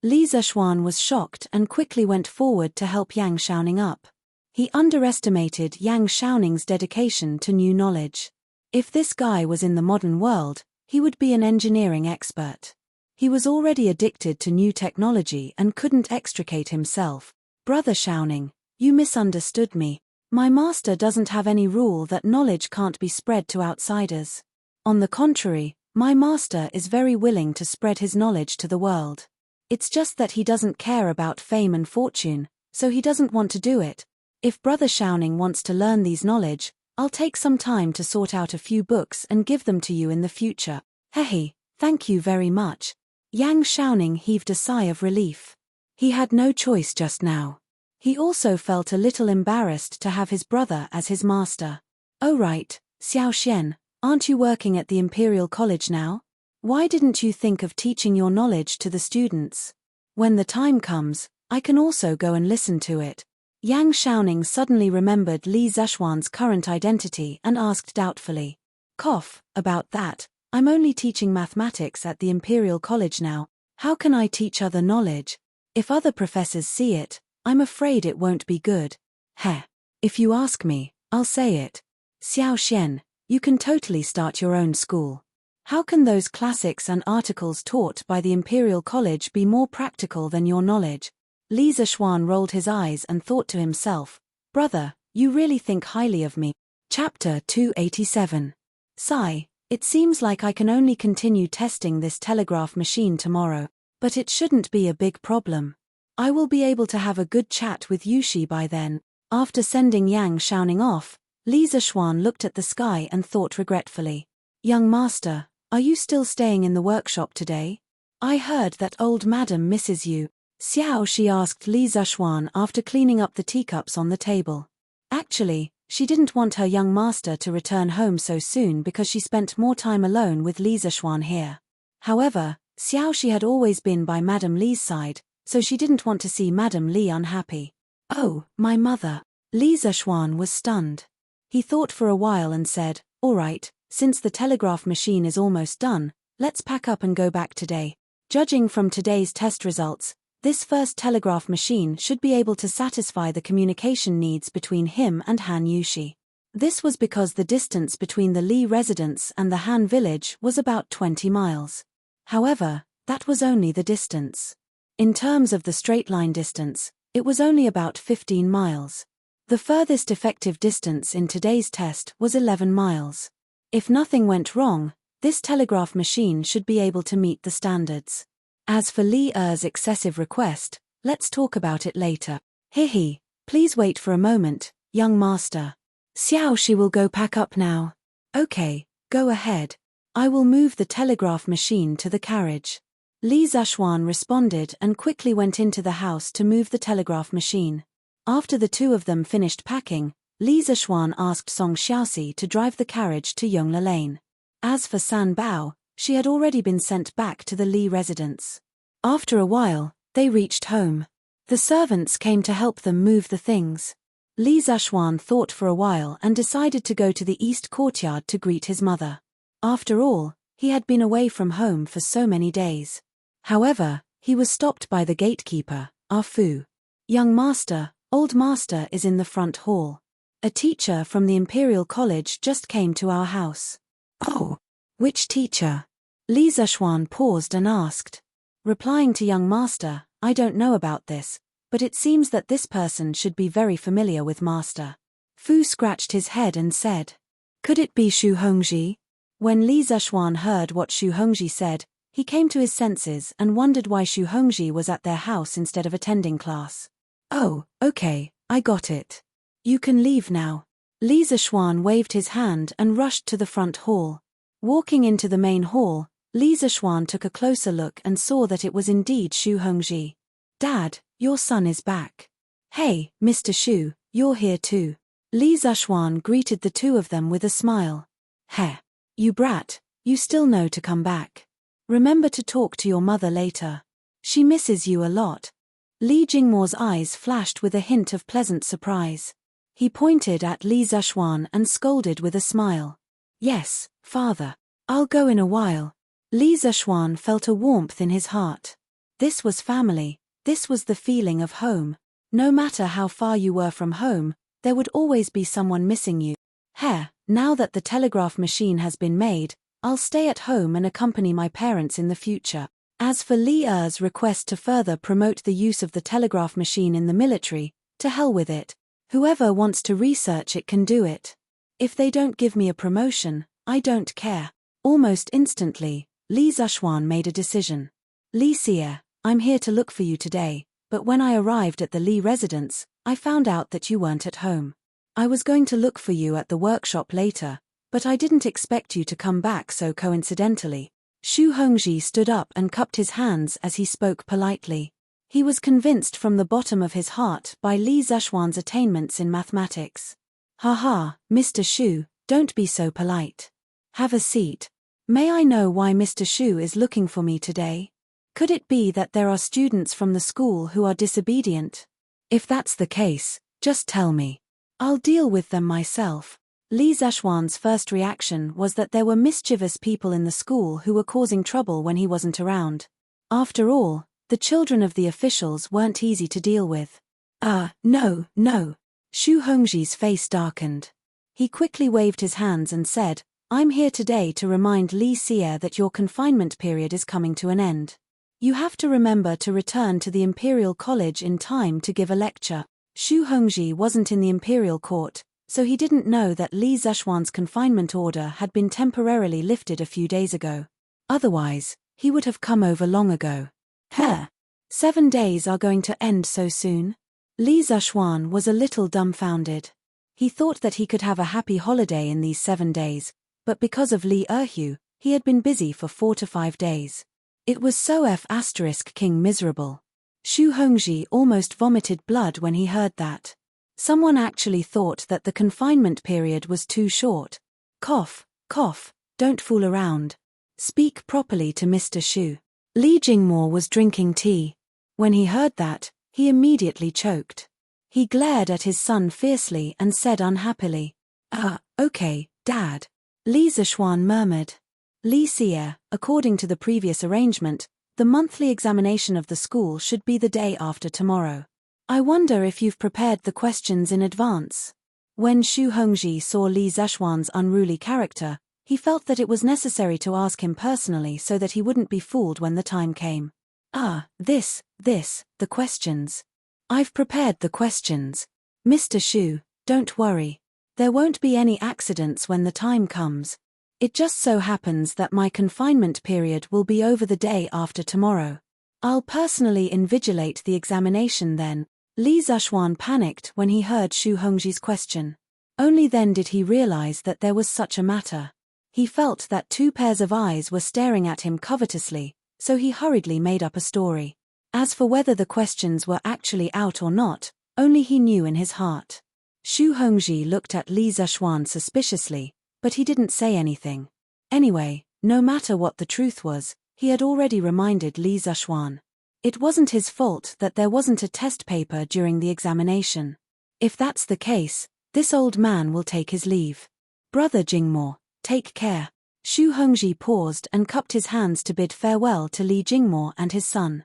Li Zishuan was shocked and quickly went forward to help Yang Xiaoning up. He underestimated Yang Xiaoning's dedication to new knowledge. If this guy was in the modern world, he would be an engineering expert. He was already addicted to new technology and couldn't extricate himself. Brother Xiaoning, you misunderstood me. My master doesn't have any rule that knowledge can't be spread to outsiders. On the contrary, my master is very willing to spread his knowledge to the world. It's just that he doesn't care about fame and fortune, so he doesn't want to do it. If Brother Xiaoning wants to learn these knowledge, I'll take some time to sort out a few books and give them to you in the future. Hehe, thank you very much. Yang Xiaoning heaved a sigh of relief. He had no choice just now. He also felt a little embarrassed to have his brother as his master. Oh right, Xiao Xian, aren't you working at the Imperial College now? Why didn't you think of teaching your knowledge to the students? When the time comes, I can also go and listen to it. Yang Xiaoning suddenly remembered Li Zishuan's current identity and asked doubtfully. Cough, about that, I'm only teaching mathematics at the Imperial College now. How can I teach other knowledge? If other professors see it, I'm afraid it won't be good. Heh. If you ask me, I'll say it. Xiao Xian, you can totally start your own school. How can those classics and articles taught by the Imperial College be more practical than your knowledge? Li Zishuan rolled his eyes and thought to himself, brother, you really think highly of me. Chapter 287. Sigh, it seems like I can only continue testing this telegraph machine tomorrow, but it shouldn't be a big problem. I will be able to have a good chat with Yushi by then. After sending Yang Xiaoning off, Li Zishuan looked at the sky and thought regretfully. Young master, are you still staying in the workshop today? I heard that old madam misses you. Xiao, she asked Li Zishuan after cleaning up the teacups on the table. Actually, she didn't want her young master to return home so soon because she spent more time alone with Li Zishuan here. However, Xiao, she had always been by Madame Li's side, so she didn't want to see Madame Li unhappy. Oh, my mother. Li Zishuan was stunned. He thought for a while and said, all right, since the telegraph machine is almost done, let's pack up and go back today. Judging from today's test results, this first telegraph machine should be able to satisfy the communication needs between him and Han Yushi. This was because the distance between the Li residence and the Han village was about 20 miles. However, that was only the distance. In terms of the straight line distance, it was only about 15 miles. The furthest effective distance in today's test was 11 miles. If nothing went wrong, this telegraph machine should be able to meet the standards. As for Li Er's excessive request, let's talk about it later. Hehe, please wait for a moment, young master. Xiao, she will go pack up now. Okay, go ahead. I will move the telegraph machine to the carriage. Li Zishuan responded and quickly went into the house to move the telegraph machine. After the two of them finished packing, Li Zishuan asked Song Xiaoxi to drive the carriage to Yongle Lane. As for San Bao, she had already been sent back to the Li residence. After a while, they reached home. The servants came to help them move the things. Li Zishuan thought for a while and decided to go to the east courtyard to greet his mother. After all, he had been away from home for so many days. However, he was stopped by the gatekeeper, Ah Fu. Young master, old master is in the front hall. A teacher from the Imperial College just came to our house. Oh, which teacher? Li Zishuan paused and asked. Replying to young master, I don't know about this, but it seems that this person should be very familiar with master. Fu scratched his head and said, could it be Xu Hongji? When Li Zishuan heard what Xu Hongji said, he came to his senses and wondered why Xu Hongji was at their house instead of attending class. Oh, okay, I got it. You can leave now. Li Zishuan waved his hand and rushed to the front hall. Walking into the main hall, Li Zishuan took a closer look and saw that it was indeed Xu Hongji. Dad, your son is back. Hey, Mr. Xu, you're here too. Li Zishuan greeted the two of them with a smile. Heh. You brat, you still know to come back. Remember to talk to your mother later. She misses you a lot. Li Jingmo's eyes flashed with a hint of pleasant surprise. He pointed at Li Zishuan and scolded with a smile. Yes, father. I'll go in a while. Li Zishuan felt a warmth in his heart. This was family, this was the feeling of home. No matter how far you were from home, there would always be someone missing you. Now that the telegraph machine has been made, I'll stay at home and accompany my parents in the future. As for Li Er's request to further promote the use of the telegraph machine in the military, to hell with it. Whoever wants to research it can do it. If they don't give me a promotion, I don't care. Almost instantly, Li Zishuan made a decision. Li Xie, I'm here to look for you today, but when I arrived at the Li residence, I found out that you weren't at home. I was going to look for you at the workshop later, but I didn't expect you to come back so coincidentally. Xu Hongji stood up and cupped his hands as he spoke politely. He was convinced from the bottom of his heart by Li Zishuan's attainments in mathematics. Haha, Mr. Xu, don't be so polite. Have a seat. May I know why Mr. Xu is looking for me today? Could it be that there are students from the school who are disobedient? If that's the case, just tell me. I'll deal with them myself. Li Zishuan's first reaction was that there were mischievous people in the school who were causing trouble when he wasn't around. After all, the children of the officials weren't easy to deal with. No. Xu Hongji's face darkened. He quickly waved his hands and said, I'm here today to remind Li Xie that your confinement period is coming to an end. You have to remember to return to the Imperial College in time to give a lecture. Xu Hongji wasn't in the Imperial Court, so he didn't know that Li Zishuan's confinement order had been temporarily lifted a few days ago. Otherwise, he would have come over long ago. 7 days are going to end so soon? Li Zishuan was a little dumbfounded. He thought that he could have a happy holiday in these 7 days, but because of Li Erhu, he had been busy for 4 to 5 days. It was so King miserable. Xu Hongji almost vomited blood when he heard that. Someone actually thought that the confinement period was too short. Cough, don't fool around. Speak properly to Mr. Xu. Li Jingmo was drinking tea. When he heard that, he immediately choked. He glared at his son fiercely and said unhappily, okay, Dad. Li Zishuan murmured. Li Xie, according to the previous arrangement, the monthly examination of the school should be the day after tomorrow. I wonder if you've prepared the questions in advance. When Xu Hongji saw Li Zishuan's unruly character, he felt that it was necessary to ask him personally so that he wouldn't be fooled when the time came. The questions. I've prepared the questions. Mr. Xu, don't worry. There won't be any accidents when the time comes. It just so happens that my confinement period will be over the day after tomorrow. I'll personally invigilate the examination then. Li Zishuan panicked when he heard Xu Hongji's question. Only then did he realize that there was such a matter. He felt that 2 pairs of eyes were staring at him covetously, so he hurriedly made up a story. As for whether the questions were actually out or not, only he knew in his heart. Xu Hongji looked at Li Zishuan suspiciously, but he didn't say anything. Anyway, no matter what the truth was, he had already reminded Li Zishuan. It wasn't his fault that there wasn't a test paper during the examination. If that's the case, this old man will take his leave. Brother Jingmo, take care. Xu Hongji paused and cupped his hands to bid farewell to Li Jingmo and his son.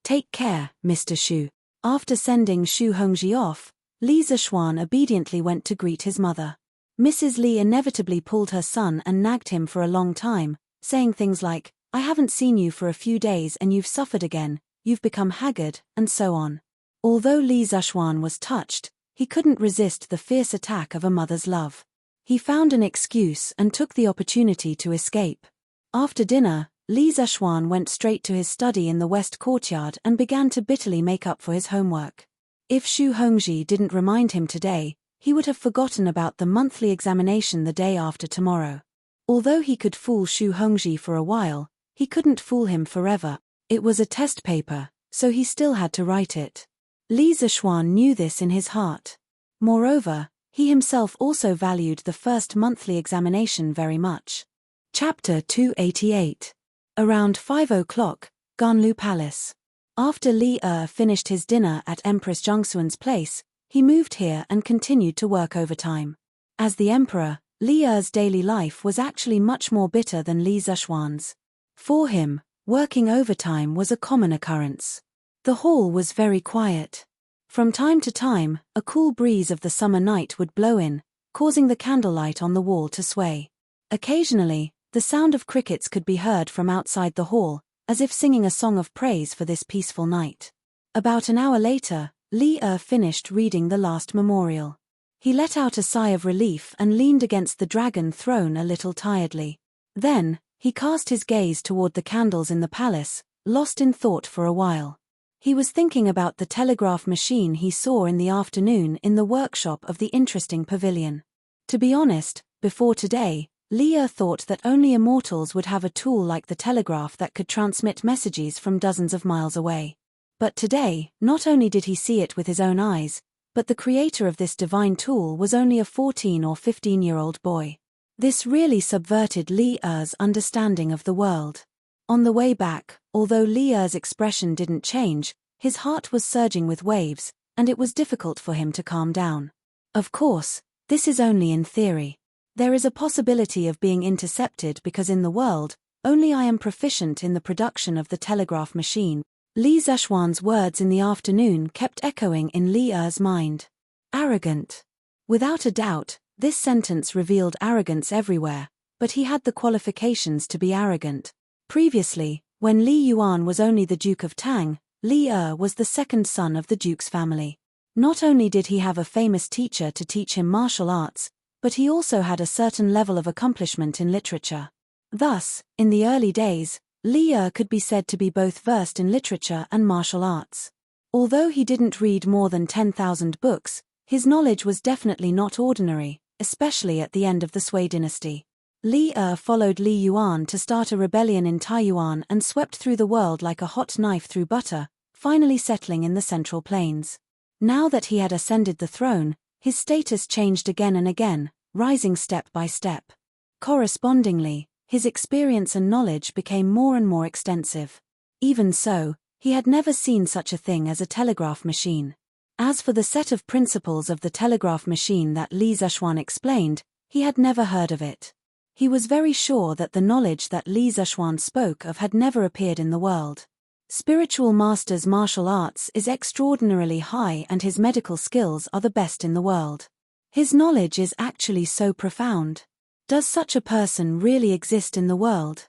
Take care, Mr. Xu. After sending Xu Hongji off, Li Zishuan obediently went to greet his mother. Mrs. Li inevitably pulled her son and nagged him for a long time, saying things like, "I haven't seen you for a few days and you've suffered again, you've become haggard," and so on. Although Li Zishuan was touched, he couldn't resist the fierce attack of a mother's love. He found an excuse and took the opportunity to escape. After dinner, Li Zishuan went straight to his study in the west courtyard and began to bitterly make up for his homework. If Xu Hongji didn't remind him today, he would have forgotten about the monthly examination the day after tomorrow. Although he could fool Xu Hongji for a while, he couldn't fool him forever. It was a test paper, so he still had to write it. Li Zishuan knew this in his heart. Moreover, he himself also valued the first monthly examination very much. Chapter 288. Around 5 o'clock, Ganlu Palace. After Li finished his dinner at Empress Zhangxuan's place, he moved here and continued to work overtime. As the emperor, Li's daily life was actually much more bitter than Li Zishuan's. For him, working overtime was a common occurrence. The hall was very quiet. From time to time, a cool breeze of the summer night would blow in, causing the candlelight on the wall to sway. Occasionally, the sound of crickets could be heard from outside the hall, as if singing a song of praise for this peaceful night. About an hour later, Li finished reading the last memorial. He let out a sigh of relief and leaned against the dragon throne a little tiredly. Then, he cast his gaze toward the candles in the palace, lost in thought for a while. He was thinking about the telegraph machine he saw in the afternoon in the workshop of the interesting pavilion. To be honest, before today, Li thought that only immortals would have a tool like the telegraph that could transmit messages from dozens of miles away. But today, not only did he see it with his own eyes, but the creator of this divine tool was only a 14 or 15-year-old boy. This really subverted Li's understanding of the world. On the way back, although Li's expression didn't change, his heart was surging with waves, and it was difficult for him to calm down. Of course, this is only in theory. There is a possibility of being intercepted because in the world, only I am proficient in the production of the telegraph machine. Li Zishuan's words in the afternoon kept echoing in Li's mind. Arrogant. Without a doubt, this sentence revealed arrogance everywhere, but he had the qualifications to be arrogant. Previously, when Li Yuan was only the Duke of Tang, Li was the second son of the Duke's family. Not only did he have a famous teacher to teach him martial arts, but he also had a certain level of accomplishment in literature. Thus, in the early days, Li could be said to be both versed in literature and martial arts. Although he didn't read more than 10,000 books, his knowledge was definitely not ordinary, especially at the end of the Sui dynasty. Li followed Li Yuan to start a rebellion in Taiyuan and swept through the world like a hot knife through butter, finally settling in the Central Plains. Now that he had ascended the throne, his status changed again and again, rising step by step. Correspondingly, his experience and knowledge became more and more extensive. Even so, he had never seen such a thing as a telegraph machine. As for the set of principles of the telegraph machine that Li Zishuan explained, he had never heard of it. He was very sure that the knowledge that Li Zishuan spoke of had never appeared in the world. Spiritual Master's martial arts is extraordinarily high and his medical skills are the best in the world. His knowledge is actually so profound. Does such a person really exist in the world?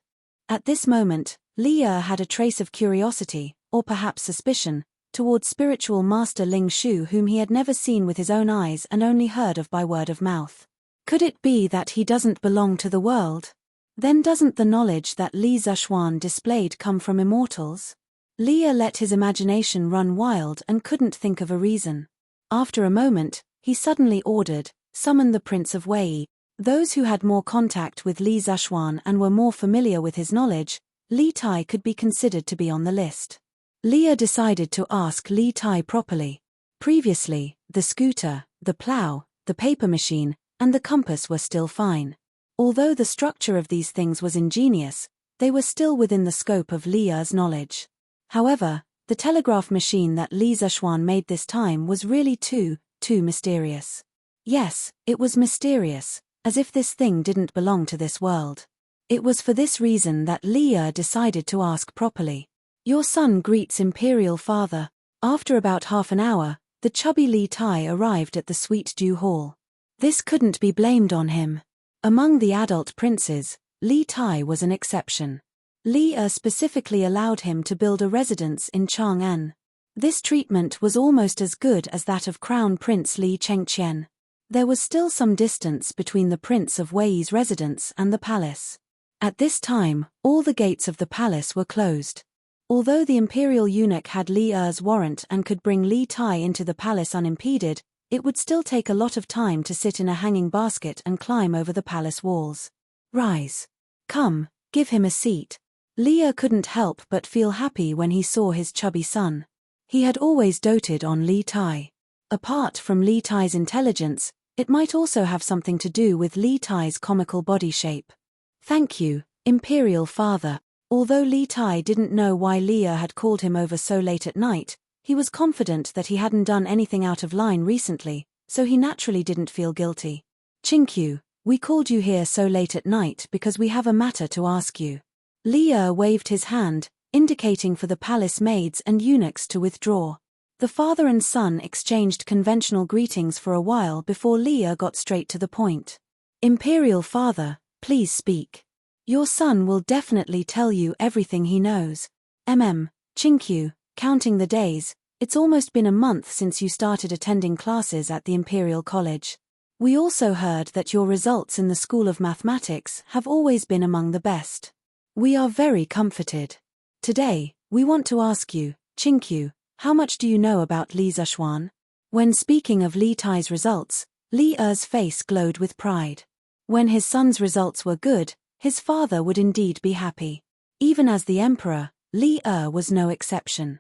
At this moment, Li had a trace of curiosity, or perhaps suspicion, towards spiritual master Ling Shu, whom he had never seen with his own eyes and only heard of by word of mouth. Could it be that he doesn't belong to the world? Then doesn't the knowledge that Li Zishuan displayed come from immortals? Li let his imagination run wild and couldn't think of a reason. After a moment, he suddenly ordered, "Summon the Prince of Wei." Those who had more contact with Li Zishuan and were more familiar with his knowledge, Li Tai could be considered to be on the list. Li decided to ask Li Tai properly. Previously, the scooter, the plow, the paper machine, and the compass were still fine. Although the structure of these things was ingenious, they were still within the scope of Li's knowledge. However, the telegraph machine that Li Zishuan made this time was really too mysterious. Yes, it was mysterious, as if this thing didn't belong to this world. It was for this reason that Li decided to ask properly. "Your son greets Imperial Father." After about half an hour, the chubby Li Tai arrived at the Sweet Dew Hall. This couldn't be blamed on him. Among the adult princes, Li Tai was an exception. Li specifically allowed him to build a residence in Chang'an. This treatment was almost as good as that of Crown Prince Li Chengqian. There was still some distance between the Prince of Wei's residence and the palace. At this time, all the gates of the palace were closed. Although the imperial eunuch had Li Er's warrant and could bring Li Tai into the palace unimpeded, it would still take a lot of time to sit in a hanging basket and climb over the palace walls. Rise. Come, give him a seat. Li Er couldn't help but feel happy when he saw his chubby son. He had always doted on Li Tai. Apart from Li Tai's intelligence, it might also have something to do with Li Tai's comical body shape. Thank you, Imperial Father. Although Li Tai didn't know why Li Er had called him over so late at night, he was confident that he hadn't done anything out of line recently, so he naturally didn't feel guilty. Chinkyu, we called you here so late at night because we have a matter to ask you. Li Er waved his hand, indicating for the palace maids and eunuchs to withdraw. The father and son exchanged conventional greetings for a while before Li Er got straight to the point. Imperial Father, please speak. Your son will definitely tell you everything he knows. Chinkyu, counting the days, it's almost been a month since you started attending classes at the Imperial College. We also heard that your results in the School of Mathematics have always been among the best. We are very comforted. Today, we want to ask you, Chinkyu, how much do you know about Li Zishuan? When speaking of Li Tai's results, Li Er's face glowed with pride. When his son's results were good, his father would indeed be happy. Even as the emperor, Li Er was no exception.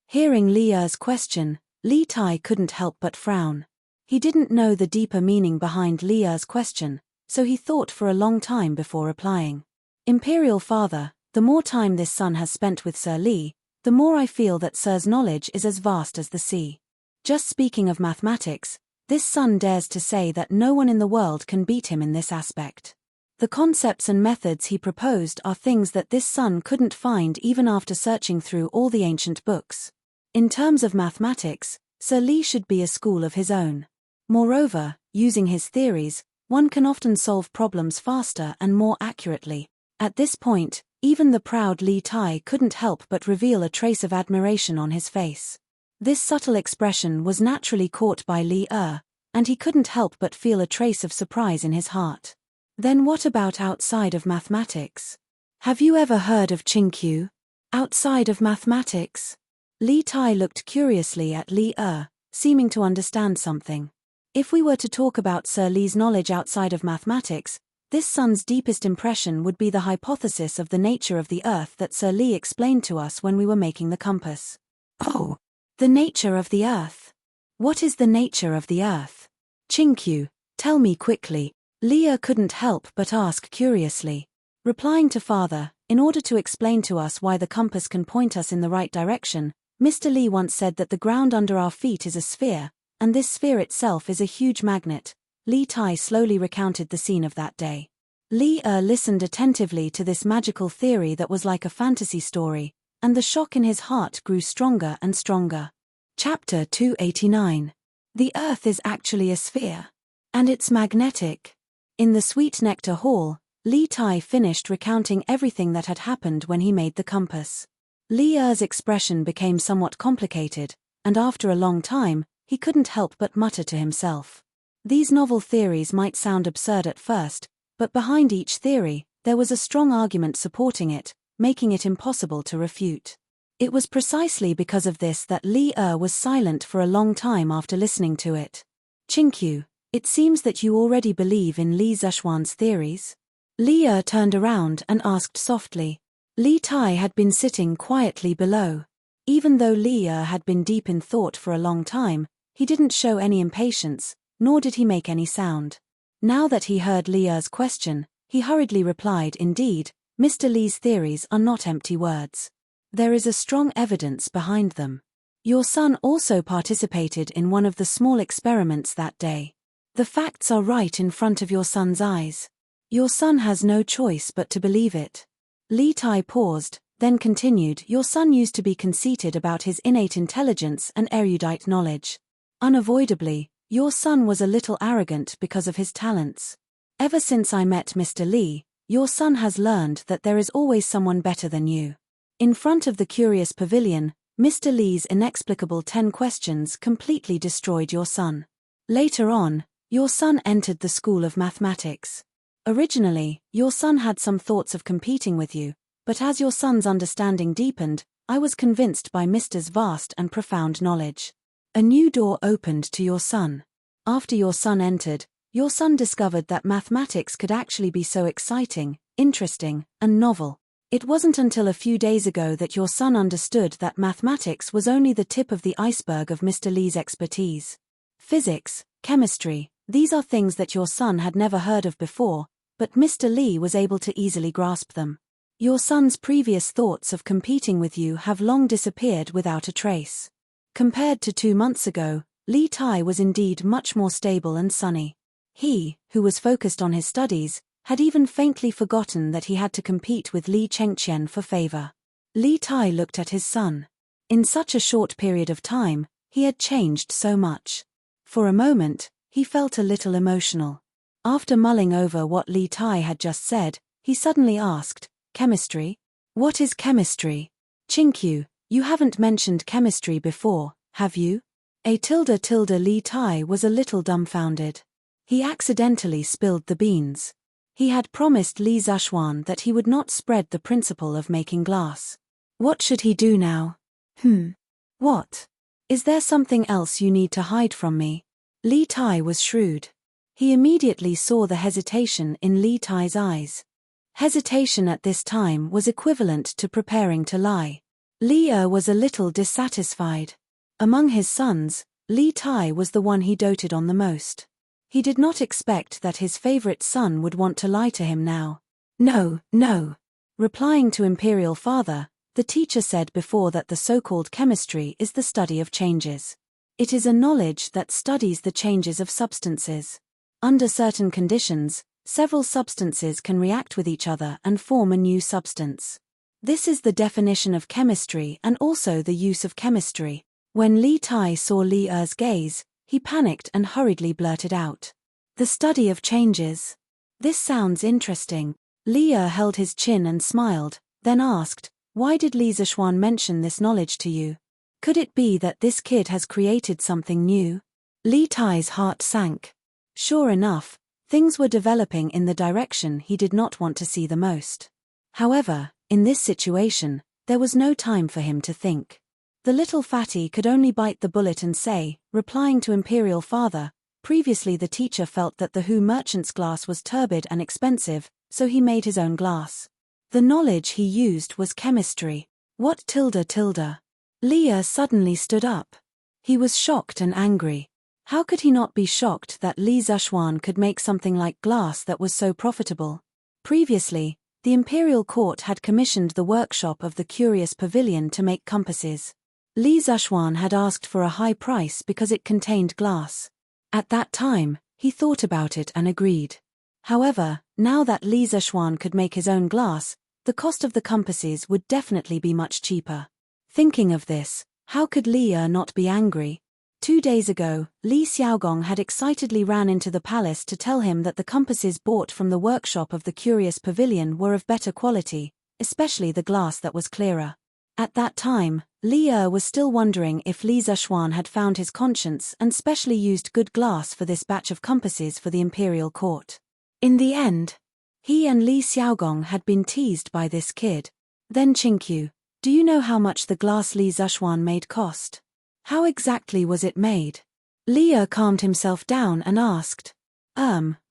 Hearing Li Er's question, Li Tai couldn't help but frown. He didn't know the deeper meaning behind Li Er's question, so he thought for a long time before replying. Imperial Father, the more time this son has spent with Sir Li, the more I feel that Sir's knowledge is as vast as the sea. Just speaking of mathematics, this son dares to say that no one in the world can beat him in this aspect. The concepts and methods he proposed are things that this son couldn't find even after searching through all the ancient books. In terms of mathematics, Sir Li should be a school of his own. Moreover, using his theories, one can often solve problems faster and more accurately. At this point, even the proud Li Tai couldn't help but reveal a trace of admiration on his face. This subtle expression was naturally caught by Li Er, and he couldn't help but feel a trace of surprise in his heart. Then what about outside of mathematics? Have you ever heard of Chinkyu? Outside of mathematics? Li Tai looked curiously at Li Er, seeming to understand something. If we were to talk about Sir Li's knowledge outside of mathematics, this son's deepest impression would be the hypothesis of the nature of the Earth that Sir Li explained to us when we were making the compass. Oh, the nature of the Earth. What is the nature of the Earth? Chinkyu, tell me quickly. Li Er couldn't help but ask curiously. Replying to father, in order to explain to us why the compass can point us in the right direction, Mr. Li once said that the ground under our feet is a sphere, and this sphere itself is a huge magnet. Li Tai slowly recounted the scene of that day. Li Er listened attentively to this magical theory that was like a fantasy story, and the shock in his heart grew stronger and stronger. Chapter 289. The Earth is actually a sphere. And it's magnetic. In the Sweet Nectar Hall, Li Tai finished recounting everything that had happened when he made the compass. Li Er's expression became somewhat complicated, and after a long time, he couldn't help but mutter to himself. These novel theories might sound absurd at first, but behind each theory, there was a strong argument supporting it, making it impossible to refute. It was precisely because of this that Li Er was silent for a long time after listening to it. Chinkyu, it seems that you already believe in Li Zishuan's theories. Li Er turned around and asked softly. Li Tai had been sitting quietly below. Even though Li Er had been deep in thought for a long time, he didn't show any impatience, nor did he make any sound. Now that he heard Li Er's question, he hurriedly replied, indeed, Mr. Li's theories are not empty words. There is a strong evidence behind them. Your son also participated in one of the small experiments that day. The facts are right in front of your son's eyes. Your son has no choice but to believe it. Li Tai paused, then continued, your son used to be conceited about his innate intelligence and erudite knowledge. Unavoidably, your son was a little arrogant because of his talents. Ever since I met Mr. Lee, your son has learned that there is always someone better than you. In front of the curious pavilion, Mr. Lee's inexplicable 10 questions completely destroyed your son. Later on, your son entered the School of Mathematics. Originally, your son had some thoughts of competing with you, but as your son's understanding deepened, I was convinced by Mr.'s vast and profound knowledge. A new door opened to your son. After your son entered, your son discovered that mathematics could actually be so exciting, interesting, and novel. It wasn't until a few days ago that your son understood that mathematics was only the tip of the iceberg of Mr. Lee's expertise. Physics, chemistry, these are things that your son had never heard of before, but Mr. Lee was able to easily grasp them. Your son's previous thoughts of competing with you have long disappeared without a trace. Compared to 2 months ago, Lee Tai was indeed much more stable and sunny. He, who was focused on his studies, had even faintly forgotten that he had to compete with Li Chengqian for favor. Lee Tai looked at his son. In such a short period of time, he had changed so much. For a moment, he felt a little emotional. After mulling over what Lee Tai had just said, he suddenly asked, "Chemistry? What is chemistry? Chinkyu, you haven't mentioned chemistry before, have you?" Lee Tai was a little dumbfounded. He accidentally spilled the beans. He had promised Li Zhuan that he would not spread the principle of making glass. What should he do now? What? Is there something else you need to hide from me? Lee Tai was shrewd. He immediately saw the hesitation in Lee Tai's eyes. Hesitation at this time was equivalent to preparing to lie. Li was a little dissatisfied. Among his sons, Lee Tai was the one he doted on the most. He did not expect that his favorite son would want to lie to him now. No. Replying to Imperial Father, the teacher said before that the so-called chemistry is the study of changes. It is a knowledge that studies the changes of substances. Under certain conditions, several substances can react with each other and form a new substance. This is the definition of chemistry and also the use of chemistry. When Lee Tai saw Li Er's gaze, he panicked and hurriedly blurted out, "The study of changes. This sounds interesting." Li Er held his chin and smiled, then asked, "Why did Li Zhuan mention this knowledge to you? Could it be that this kid has created something new?" Li Tai's heart sank. Sure enough, things were developing in the direction he did not want to see the most. However, in this situation, there was no time for him to think. The little fatty could only bite the bullet and say, replying to Imperial Father, previously the teacher felt that the Hu merchant's glass was turbid and expensive, so he made his own glass. The knowledge he used was chemistry. What ? Li suddenly stood up. He was shocked and angry. How could he not be shocked that Li Zhuan could make something like glass that was so profitable? Previously, the imperial court had commissioned the workshop of the Curious Pavilion to make compasses. Li Zhuan had asked for a high price because it contained glass. At that time, he thought about it and agreed. However, now that Li Zhuan could make his own glass, the cost of the compasses would definitely be much cheaper. Thinking of this, how could Li not be angry? 2 days ago, Li Xiaogong had excitedly ran into the palace to tell him that the compasses bought from the workshop of the Curious Pavilion were of better quality, especially the glass that was clearer. At that time, Li was still wondering if Li Zhuan had found his conscience and specially used good glass for this batch of compasses for the imperial court. In the end, he and Li Xiaogong had been teased by this kid. Then Chinkyu, do you know how much the glass Li Zhuan made cost? How exactly was it made? Li calmed himself down and asked.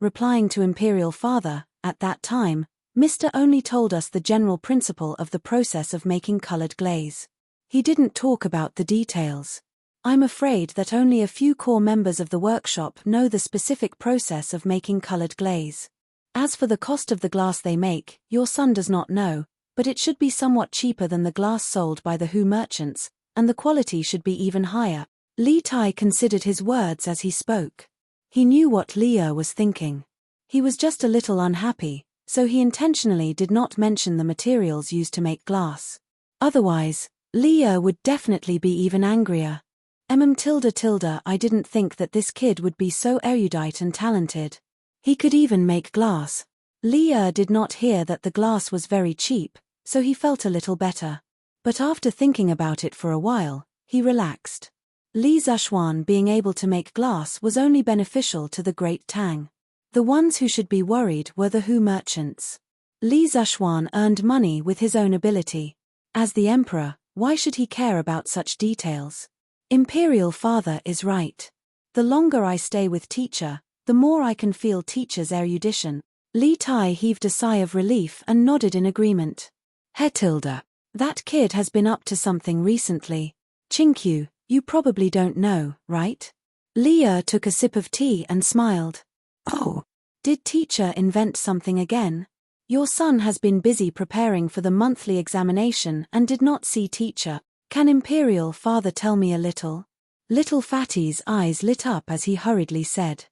Replying to Imperial Father, at that time, Mr. only told us the general principle of the process of making colored glaze. He didn't talk about the details. I'm afraid that only a few core members of the workshop know the specific process of making colored glaze. As for the cost of the glass they make, your son does not know, but it should be somewhat cheaper than the glass sold by the Hu merchants, and the quality should be even higher. Li Tai considered his words as he spoke. He knew what Li was thinking. He was just a little unhappy, so he intentionally did not mention the materials used to make glass. Otherwise, Li would definitely be even angrier. I didn't think that this kid would be so erudite and talented. He could even make glass. Li did not hear that the glass was very cheap, so he felt a little better. But after thinking about it for a while, he relaxed. Li Zhuan being able to make glass was only beneficial to the Great Tang. The ones who should be worried were the Hu merchants. Li Zhuan earned money with his own ability. As the emperor, why should he care about such details? Imperial father is right. The longer I stay with teacher, the more I can feel teacher's erudition. Li Tai heaved a sigh of relief and nodded in agreement. That kid has been up to something recently. Qingqiu, you probably don't know, right? Li took a sip of tea and smiled. Oh. Did teacher invent something again? Your son has been busy preparing for the monthly examination and did not see teacher. Can Imperial father tell me a little? Little Fatty's eyes lit up as he hurriedly said.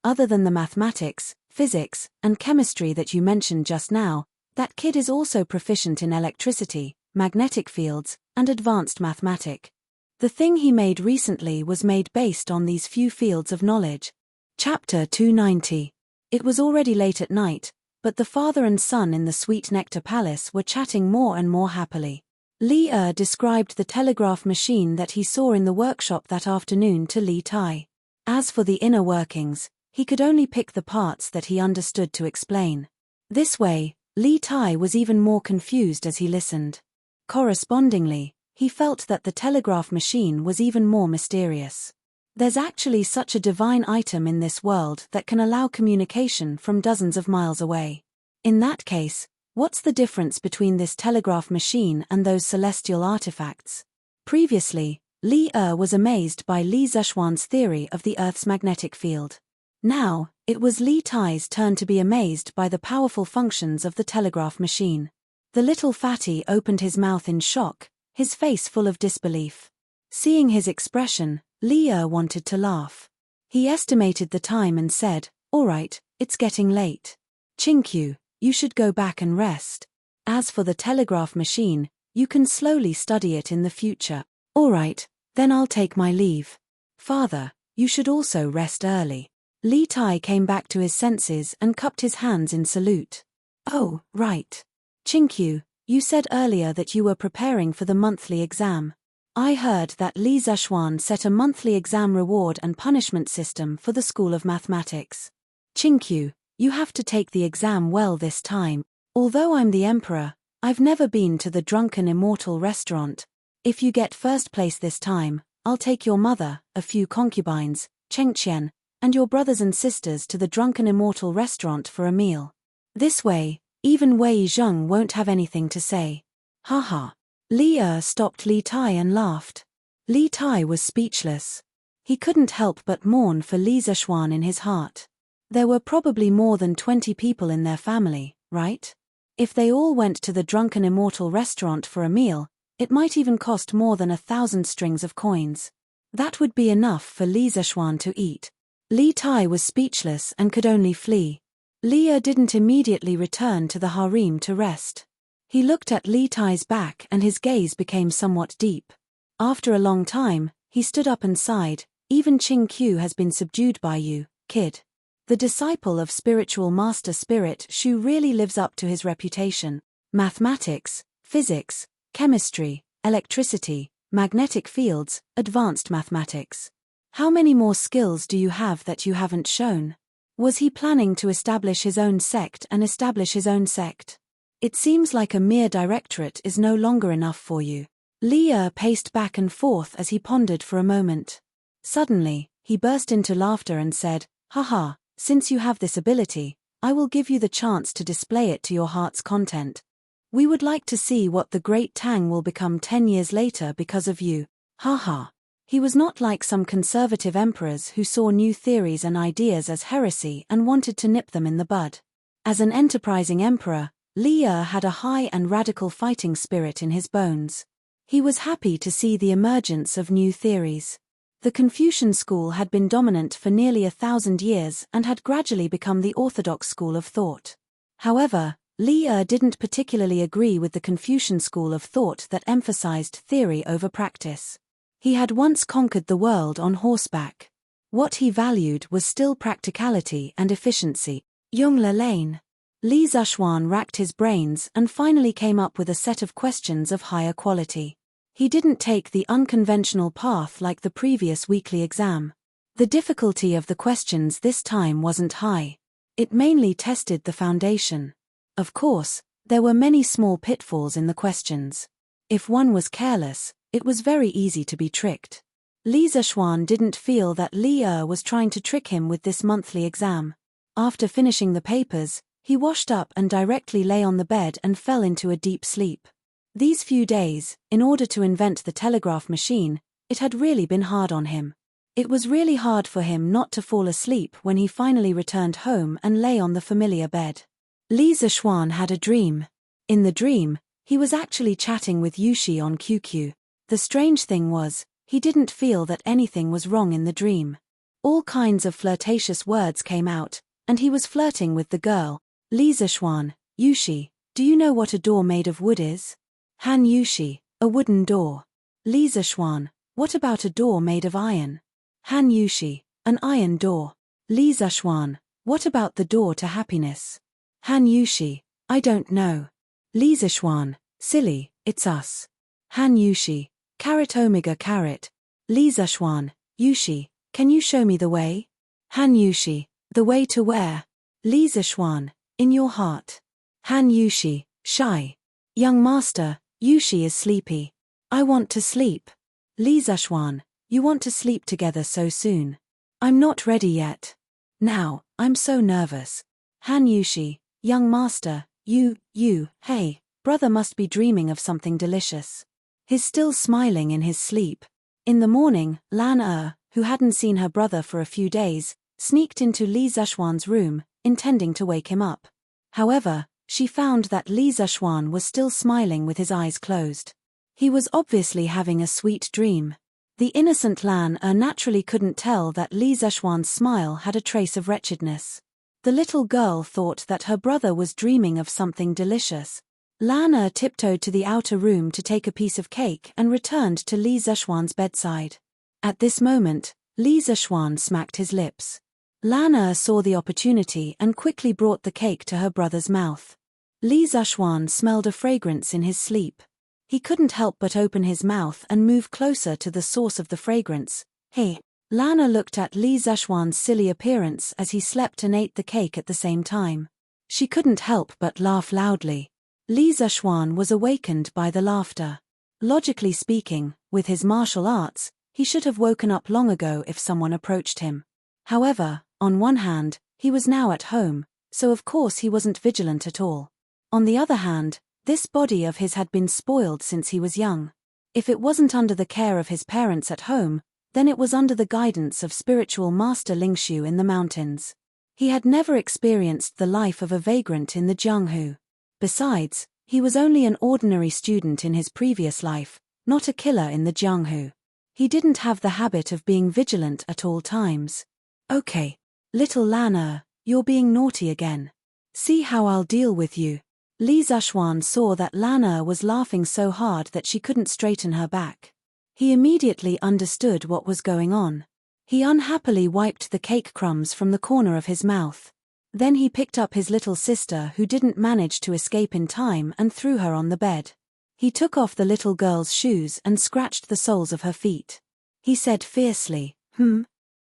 Other than the mathematics, physics, and chemistry that you mentioned just now, that kid is also proficient in electricity, magnetic fields, and advanced mathematics. The thing he made recently was made based on these few fields of knowledge. Chapter 290. It was already late at night, but the father and son in the Sweet Nectar Palace were chatting more and more happily. Li described the telegraph machine that he saw in the workshop that afternoon to Li Tai. As for the inner workings, he could only pick the parts that he understood to explain. This way, Li Tai was even more confused as he listened. Correspondingly, he felt that the telegraph machine was even more mysterious. There's actually such a divine item in this world that can allow communication from dozens of miles away. In that case, what's the difference between this telegraph machine and those celestial artifacts? Previously, Li was amazed by Li Zhuan's theory of the Earth's magnetic field. Now, it was Li Tai's turn to be amazed by the powerful functions of the telegraph machine. The little fatty opened his mouth in shock, his face full of disbelief. Seeing his expression, Li wanted to laugh. He estimated the time and said, "All right, it's getting late. Qingqiu, you should go back and rest. As for the telegraph machine, you can slowly study it in the future." "All right, then I'll take my leave. Father, you should also rest early." Li Tai came back to his senses and cupped his hands in salute. "Oh, right. Qingqiu, you said earlier that you were preparing for the monthly exam. I heard that Li Zhuan set a monthly exam reward and punishment system for the School of Mathematics. Qingqiu, you have to take the exam well this time. Although I'm the emperor, I've never been to the Drunken Immortal restaurant. If you get first place this time, I'll take your mother, a few concubines, Chengqian, and your brothers and sisters to the Drunken Immortal restaurant for a meal. This way, even Wei Zheng won't have anything to say." Haha. Li stopped Li Tai and laughed. Li Tai was speechless. He couldn't help but mourn for Li Zhuan in his heart. There were probably more than 20 people in their family, right? If they all went to the Drunken Immortal restaurant for a meal, it might even cost more than 1,000 strings of coins. That would be enough for Li Zhuan to eat. Li Tai was speechless and could only flee. Li didn't immediately return to the harem to rest. He looked at Li Tai's back and his gaze became somewhat deep. After a long time, he stood up and sighed. "Even Qingqiu has been subdued by you, kid. The disciple of spiritual master Spirit Shu really lives up to his reputation. Mathematics, physics, chemistry, electricity, magnetic fields, advanced mathematics. How many more skills do you have that you haven't shown?" Was he planning to establish his own sect and establish his own sect? It seems like a mere directorate is no longer enough for you. Li paced back and forth as he pondered for a moment. Suddenly, he burst into laughter and said, "Haha, since you have this ability, I will give you the chance to display it to your heart's content. We would like to see what the Great Tang will become 10 years later because of you." Haha. He was not like some conservative emperors who saw new theories and ideas as heresy and wanted to nip them in the bud. As an enterprising emperor, Li had a high and radical fighting spirit in his bones. He was happy to see the emergence of new theories. The Confucian school had been dominant for nearly 1,000 years and had gradually become the orthodox school of thought. However, Li didn't particularly agree with the Confucian school of thought that emphasized theory over practice. He had once conquered the world on horseback. What he valued was still practicality and efficiency. Yongla Lane. Li Zhuan racked his brains and finally came up with a set of questions of higher quality. He didn't take the unconventional path like the previous weekly exam. The difficulty of the questions this time wasn't high. It mainly tested the foundation. Of course, there were many small pitfalls in the questions. If one was careless, it was very easy to be tricked. Li Zhuan didn't feel that Li was trying to trick him with this monthly exam. After finishing the papers, he washed up and directly lay on the bed and fell into a deep sleep. These few days, in order to invent the telegraph machine, it had really been hard on him. It was really hard for him not to fall asleep when he finally returned home and lay on the familiar bed. Li Zhuan had a dream. In the dream, he was actually chatting with Yushi on QQ. The strange thing was, he didn't feel that anything was wrong in the dream. All kinds of flirtatious words came out, and he was flirting with the girl. Li Zhuan, Yushi, do you know what a door made of wood is? Han Yushi, a wooden door. Li Zhuan, what about a door made of iron? Han Yushi, an iron door. Li Zhuan, what about the door to happiness? Han Yushi, I don't know. Li Zhuan, silly, it's us. Han Yushi, carrot omega carrot. Li Zhuan, Yushi, can you show me the way? Han Yushi, the way to where? Li Zhuan, in your heart. Han Yushi, shy. Young master, Yushi is sleepy. I want to sleep. Li Zhuan, you want to sleep together so soon? I'm not ready yet. Now, I'm so nervous. Han Yushi, young master, hey, brother must be dreaming of something delicious. He's still smiling in his sleep. In the morning, Lan who hadn't seen her brother for a few days, sneaked into Li Zhuan's room, intending to wake him up. However, she found that Li Zhuan was still smiling with his eyes closed. He was obviously having a sweet dream. The innocent Lan naturally couldn't tell that Li Zhuan's smile had a trace of wretchedness. The little girl thought that her brother was dreaming of something delicious. Lan tiptoed to the outer room to take a piece of cake and returned to Li Zhuan's bedside. At this moment, Li Zhuan smacked his lips. Lan saw the opportunity and quickly brought the cake to her brother's mouth. Li Zhuan smelled a fragrance in his sleep. He couldn't help but open his mouth and move closer to the source of the fragrance. Hey! Lana looked at Li Zhuan's silly appearance as he slept and ate the cake at the same time. She couldn't help but laugh loudly. Li Zhuan was awakened by the laughter. Logically speaking, with his martial arts, he should have woken up long ago if someone approached him. However, on one hand, he was now at home, so of course he wasn't vigilant at all. On the other hand, this body of his had been spoiled since he was young. If it wasn't under the care of his parents at home, then it was under the guidance of spiritual master Lingshu in the mountains. He had never experienced the life of a vagrant in the Jianghu. Besides, he was only an ordinary student in his previous life, not a killer in the Jianghu. He didn't have the habit of being vigilant at all times. Okay, little Lana, you're being naughty again. See how I'll deal with you. Li Zhuan saw that Lana was laughing so hard that she couldn't straighten her back. He immediately understood what was going on. He unhappily wiped the cake crumbs from the corner of his mouth. Then he picked up his little sister who didn't manage to escape in time and threw her on the bed. He took off the little girl's shoes and scratched the soles of her feet. He said fiercely,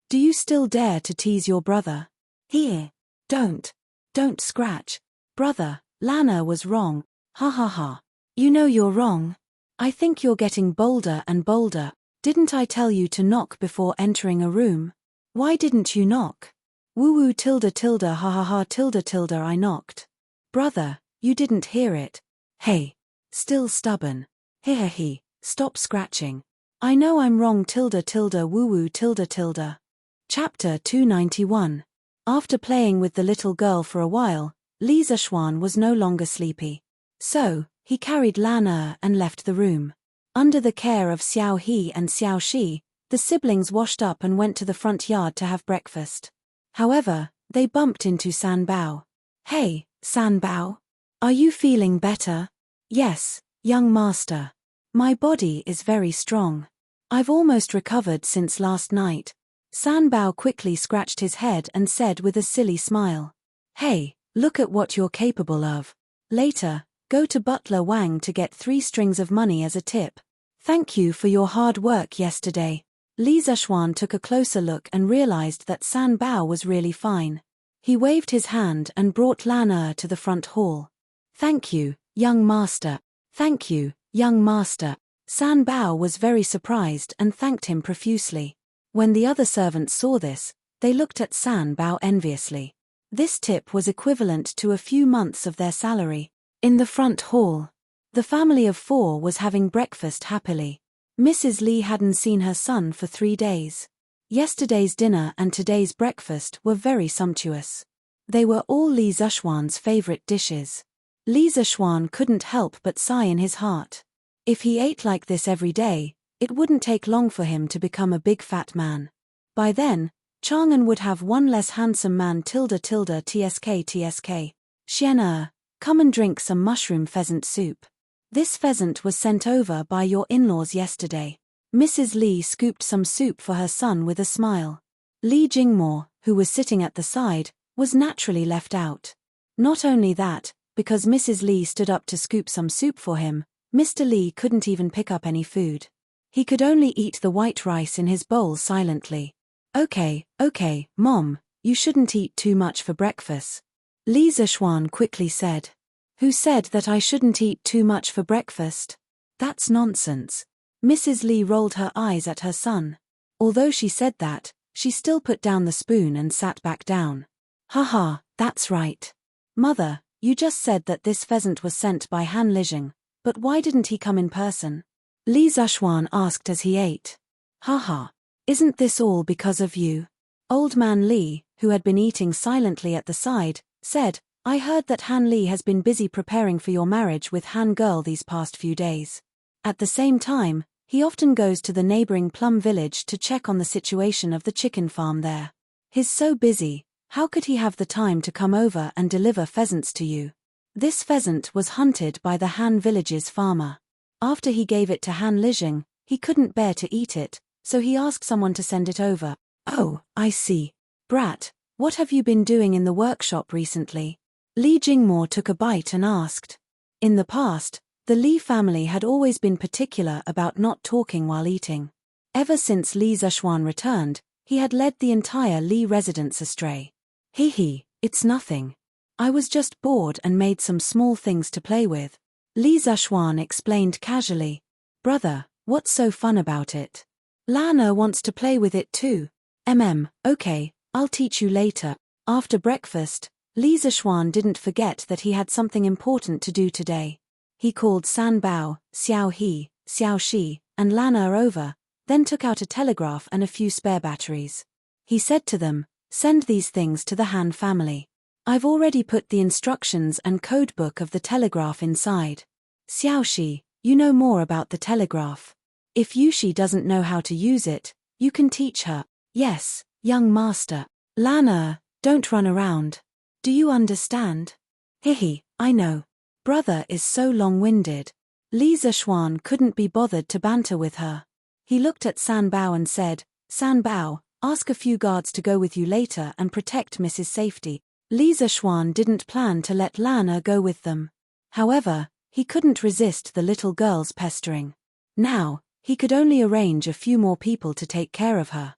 Do you still dare to tease your brother? Here. Don't scratch. Brother, Lana was wrong. Ha ha ha. You know you're wrong. I think you're getting bolder and bolder. Didn't I tell you to knock before entering a room? Why didn't you knock? Woo woo tilde tilde ha ha ha tilde tilde I knocked. Brother, you didn't hear it. Hey. Still stubborn. He, stop scratching. I know I'm wrong tilde tilde woo woo tilde tilde. Chapter 291. After playing with the little girl for a while, Li Zhuan was no longer sleepy. So, he carried Lana and left the room. Under the care of Xiao He and Xiao Shi, the siblings washed up and went to the front yard to have breakfast. However, they bumped into San Bao. Hey, San Bao. Are you feeling better? Yes, young master. My body is very strong. I've almost recovered since last night. San Bao quickly scratched his head and said with a silly smile. Hey, look at what you're capable of. Later, go to Butler Wang to get 3 strings of money as a tip. Thank you for your hard work yesterday. Li Zishuan took a closer look and realized that San Bao was really fine. He waved his hand and brought Lan Er to the front hall. Thank you, young master. Thank you, young master. San Bao was very surprised and thanked him profusely. When the other servants saw this, they looked at San Bao enviously. This tip was equivalent to a few months of their salary. In the front hall, the family of 4 was having breakfast happily. Mrs. Li hadn't seen her son for 3 days. Yesterday's dinner and today's breakfast were very sumptuous. They were all Li Zishuan's favorite dishes. Li Zishuan couldn't help but sigh in his heart. If he ate like this every day, it wouldn't take long for him to become a big fat man. By then, Chang'an would have one less handsome man tsk. Xian come and drink some mushroom pheasant soup. This pheasant was sent over by your in-laws yesterday. Mrs. Li scooped some soup for her son with a smile. Li Jingmo, who was sitting at the side, was naturally left out. Not only that, because Mrs. Li stood up to scoop some soup for him, Mr. Li couldn't even pick up any food. He could only eat the white rice in his bowl silently. Okay, Mom, you shouldn't eat too much for breakfast. Li Zishuan quickly said. Who said that I shouldn't eat too much for breakfast? That's nonsense. Mrs. Li rolled her eyes at her son. Although she said that, she still put down the spoon and sat back down. Haha, that's right. Mother, you just said that this pheasant was sent by Han Lijing, but why didn't he come in person? Li Zishuan asked as he ate. Haha, isn't this all because of you? Old man Li, who had been eating silently at the side, said, I heard that Han Li has been busy preparing for your marriage with Han Girl these past few days. At the same time, he often goes to the neighboring Plum Village to check on the situation of the chicken farm there. He's so busy, how could he have the time to come over and deliver pheasants to you? This pheasant was hunted by the Han village's farmer. After he gave it to Han Lijing, he couldn't bear to eat it, so he asked someone to send it over. Oh, I see. Brat, what have you been doing in the workshop recently? Li Jingmo took a bite and asked. In the past, the Li family had always been particular about not talking while eating. Ever since Li Zishuan returned, he had led the entire Li residence astray. It's nothing. I was just bored and made some small things to play with. Li Zishuan explained casually. Brother, what's so fun about it? Lan Er wants to play with it too. Okay, I'll teach you later. After breakfast, Li Zishuan didn't forget that he had something important to do today. He called San Bao, Xiao He, Xiao Shi, and Lan Er over, then took out a telegraph and a few spare batteries. He said to them, send these things to the Han family. I've already put the instructions and code book of the telegraph inside. Xiao Shi, you know more about the telegraph. If Yushi doesn't know how to use it, you can teach her. Yes, young master. Lan Er, don't run around. Do you understand? I know. Brother is so long-winded. Li Zishuan couldn't be bothered to banter with her. He looked at San Bao and said, San Bao, ask a few guards to go with you later and protect Mrs. Safety. Li Zishuan didn't plan to let Lan Er go with them. However, he couldn't resist the little girl's pestering. Now, he could only arrange a few more people to take care of her.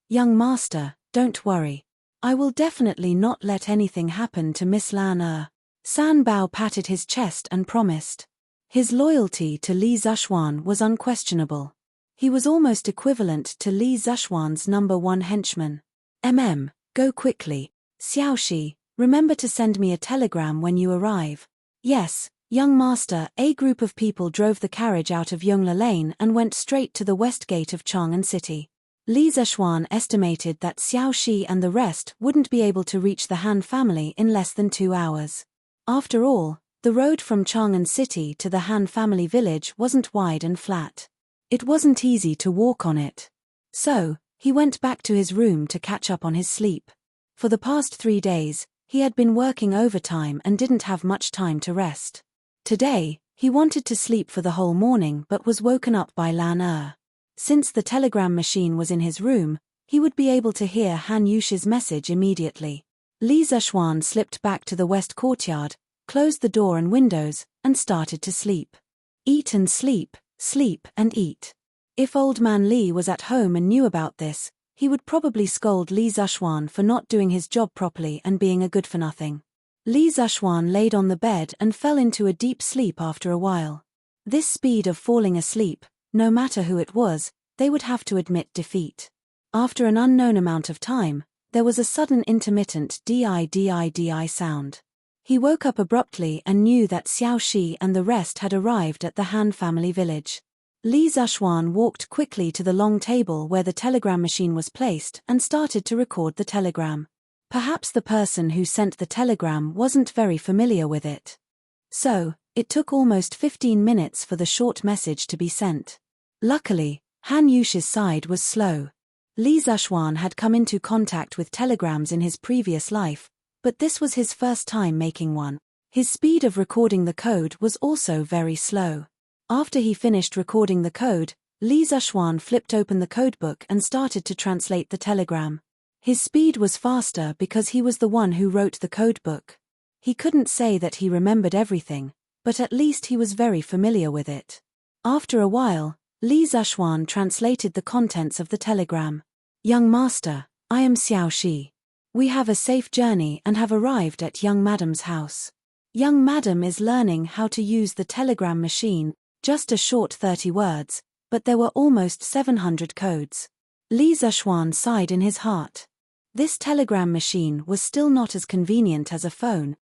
Young master, don't worry. I will definitely not let anything happen to Miss Lan Er. San Bao patted his chest and promised. His loyalty to Li Zishuan was unquestionable. He was almost equivalent to Li Zishuan's #1 henchman. Go quickly. Xiao Shi, remember to send me a telegram when you arrive. Yes, young master. A group of people drove the carriage out of Yongla Lane and went straight to the west gate of Chang'an City. Li Zishuan estimated that Xiao Shi and the rest wouldn't be able to reach the Han family in less than 2 hours. After all, the road from Chang'an City to the Han family village wasn't wide and flat. It wasn't easy to walk on it. So, he went back to his room to catch up on his sleep. For the past 3 days, he had been working overtime and didn't have much time to rest. Today, he wanted to sleep for the whole morning but was woken up by Lan Er. Since the telegram machine was in his room, he would be able to hear Han Yushi's message immediately. Li Zishuan slipped back to the west courtyard, closed the door and windows, and started to sleep. Eat and sleep, sleep and eat. If old man Li was at home and knew about this, he would probably scold Li Zishuan for not doing his job properly and being a good-for-nothing. Li Zishuan laid on the bed and fell into a deep sleep after a while. This speed of falling asleep, no matter who it was, they would have to admit defeat. After an unknown amount of time, there was a sudden intermittent di-di-di sound. He woke up abruptly and knew that Xiao Shi and the rest had arrived at the Han family village. Li Zishuan walked quickly to the long table where the telegram machine was placed and started to record the telegram. Perhaps the person who sent the telegram wasn't very familiar with it. So, it took almost 15 minutes for the short message to be sent. Luckily, Han Yushi's side was slow. Li Zishuan had come into contact with telegrams in his previous life, but this was his first time making one. His speed of recording the code was also very slow. After he finished recording the code, Li Zishuan flipped open the codebook and started to translate the telegram. His speed was faster because he was the one who wrote the codebook. He couldn't say that he remembered everything, but at least he was very familiar with it. After a while, Li Zishuan translated the contents of the telegram. Young master, I am Xiao Shi. We have a safe journey and have arrived at young madam's house. Young madam is learning how to use the telegram machine, just a short 30 words, but there were almost 700 codes. Li Zishuan sighed in his heart. This telegram machine was still not as convenient as a phone.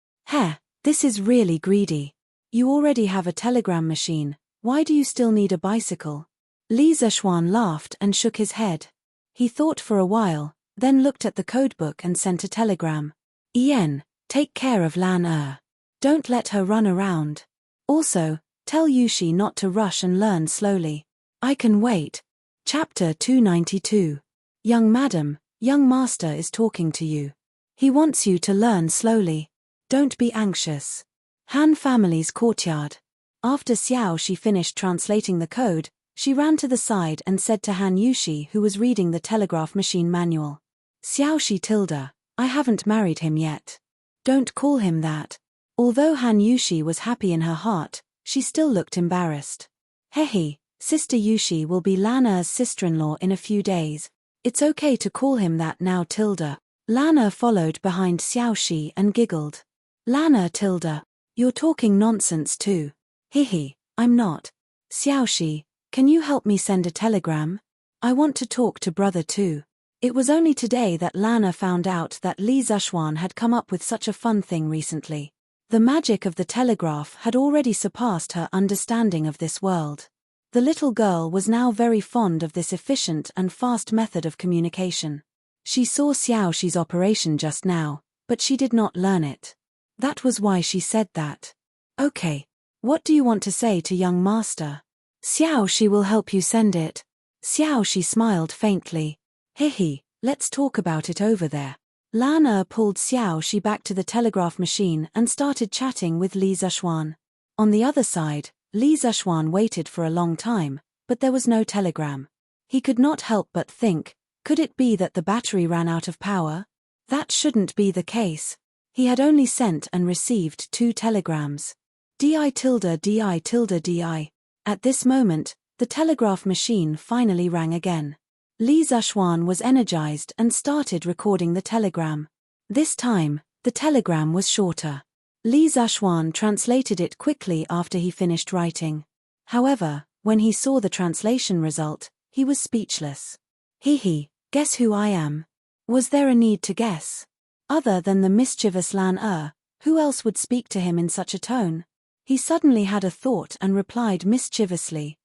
This is really greedy. You already have a telegram machine, why do you still need a bicycle? Li Zishuan laughed and shook his head. He thought for a while, then looked at the codebook and sent a telegram. Ian, take care of Lan. Don't let her run around. Also, tell Yushi not to rush and learn slowly. I can wait. Chapter 292. Young madam, young master is talking to you. He wants you to learn slowly. Don't be anxious. Han family's courtyard. After Xiao Shi finished translating the code, she ran to the side and said to Han Yushi, who was reading the telegraph machine manual. Xiao Shi tilde, I haven't married him yet. Don't call him that. Although Han Yushi was happy in her heart, she still looked embarrassed. Hehe, Sister Yushi will be Lana's sister-in-law in a few days. It's okay to call him that now tilde. Lana followed behind Xiao Shi and giggled. Lana tilde, you're talking nonsense too. Hehe, I'm not. Xiao Shi, can you help me send a telegram? I want to talk to brother too. It was only today that Lana found out that Li Zishuan had come up with such a fun thing recently. The magic of the telegraph had already surpassed her understanding of this world. The little girl was now very fond of this efficient and fast method of communication. She saw Xiao Shi's operation just now, but she did not learn it. That was why she said that. Okay. What do you want to say to young master? Xiao Shi will help you send it. Xiao Shi smiled faintly. Hehe, let's talk about it over there. Lana pulled Xiao Shi back to the telegraph machine and started chatting with Li Zishuan. On the other side, Li Zishuan waited for a long time, but there was no telegram. He could not help but think, could it be that the battery ran out of power? That shouldn't be the case. He had only sent and received 2 telegrams. Di tilde di tilde di. At this moment, the telegraph machine finally rang again. Li Zishuan was energized and started recording the telegram. This time, the telegram was shorter. Li Zishuan translated it quickly after he finished writing. However, when he saw the translation result, he was speechless. Hehe, guess who I am? Was there a need to guess? Other than the mischievous Lan, who else would speak to him in such a tone? He suddenly had a thought and replied mischievously,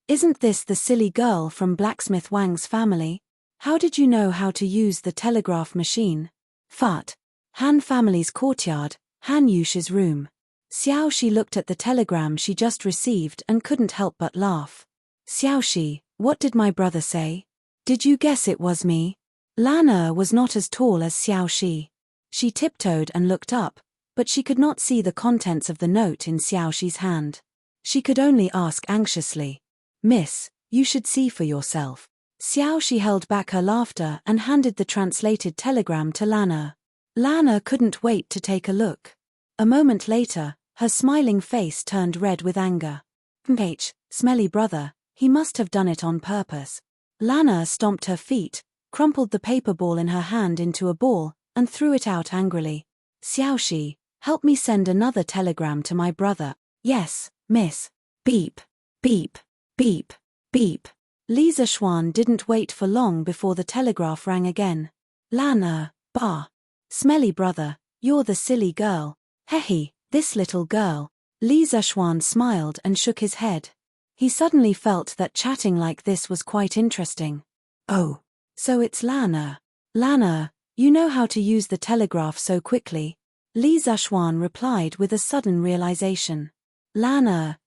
isn't this the silly girl from Blacksmith Wang's family? How did you know how to use the telegraph machine? Fart. Han family's courtyard, Han Yushi's room. Xiao Shi looked at the telegram she just received and couldn't help but laugh. Xiao Shi, what did my brother say? Did you guess it was me? Lana was not as tall as Xiao Shi. She tiptoed and looked up, but she could not see the contents of the note in Xiao Shi's hand. She could only ask anxiously. Miss, You should see for yourself. Xiaoxi held back her laughter and handed the translated telegram to Lana. Lana couldn't wait to take a look. A moment later, her smiling face turned red with anger. Smelly brother, he must have done it on purpose. Lana stomped her feet, crumpled the paper ball in her hand into a ball, and threw it out angrily. Xiaoxi, help me send another telegram to my brother. Yes, miss. Beep, beep, beep, beep. Lisa Xuan didn't wait for long before the telegraph rang again. Lana, bah. Smelly brother, you're the silly girl. Hehe, this little girl. Lisa Xuan smiled and shook his head. He suddenly felt that chatting like this was quite interesting. Oh, so it's Lana. Lana, you know how to use the telegraph so quickly? Lisa Xuan replied with a sudden realization. Lana,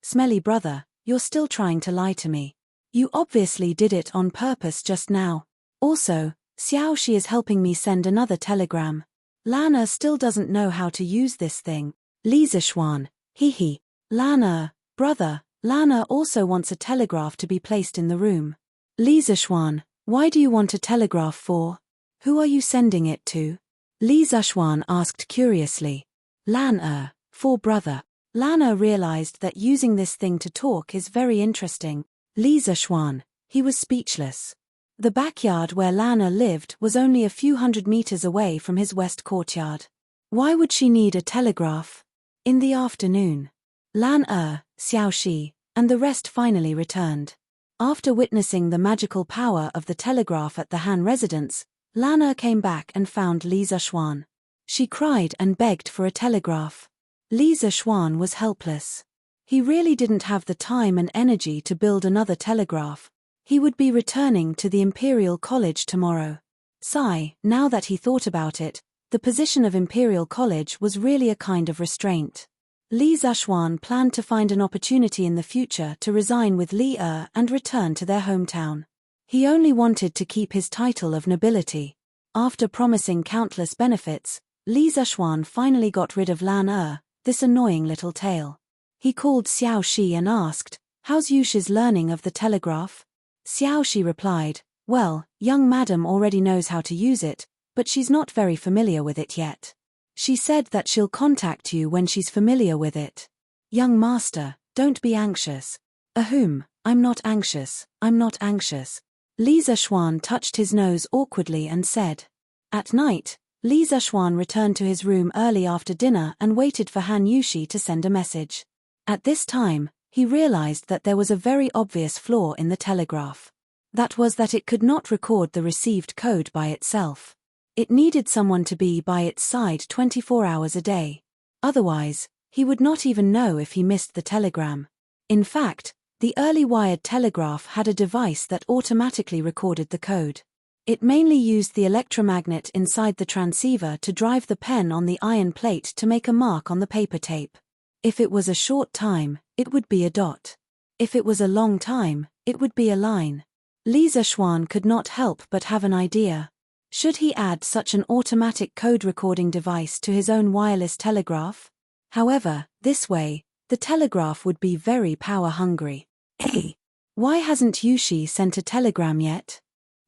smelly brother, you're still trying to lie to me. You obviously did it on purpose just now. Also, Xiaoxi is helping me send another telegram. Lana still doesn't know how to use this thing. Lisa Xuan, hee. Lana, brother, Lana also wants a telegraph to be placed in the room. Lisa Xuan, why do you want a telegraph for? Who are you sending it to? Lisa Xuan asked curiously. Lana, for brother. Lana realized that using this thing to talk is very interesting. Lisa Xuan, he was speechless. The backyard where Lana lived was only a few hundred meters away from his west courtyard. Why would she need a telegraph? In the afternoon, Lana, Xiaoxi, and the rest finally returned. After witnessing the magical power of the telegraph at the Han residence, Lana came back and found Lisa Xuan. She cried and begged for a telegraph. Lisa Xuan was helpless. He really didn't have the time and energy to build another telegraph. He would be returning to the Imperial College tomorrow. Sigh, now that he thought about it, the position of Imperial College was really a kind of restraint. Li Zhaxuan planned to find an opportunity in the future to resign with Li and return to their hometown. He only wanted to keep his title of nobility. After promising countless benefits, Li Zhaxuan finally got rid of Lan this annoying little tail. He called Xiao Shi and asked, "How's Yushi's learning of the telegraph?" Xiao Shi replied, "Well, young madam already knows how to use it, but she's not very familiar with it yet. She said that she'll contact you when she's familiar with it." "Young master, don't be anxious." "Ahem, I'm not anxious, I'm not anxious." Li Zhaxuan touched his nose awkwardly and said. At night, Li Zhaxuan returned to his room early after dinner and waited for Han Yushi to send a message. At this time, he realized that there was a very obvious flaw in the telegraph. That was that it could not record the received code by itself. It needed someone to be by its side 24 hours a day. Otherwise, he would not even know if he missed the telegram. In fact, the early wired telegraph had a device that automatically recorded the code. It mainly used the electromagnet inside the transceiver to drive the pen on the iron plate to make a mark on the paper tape. If it was a short time, it would be a dot. If it was a long time, it would be a line. Li Zhaxuan could not help but have an idea. Should he add such an automatic code recording device to his own wireless telegraph? However, this way, the telegraph would be very power-hungry. Hey, why hasn't Yushi sent a telegram yet?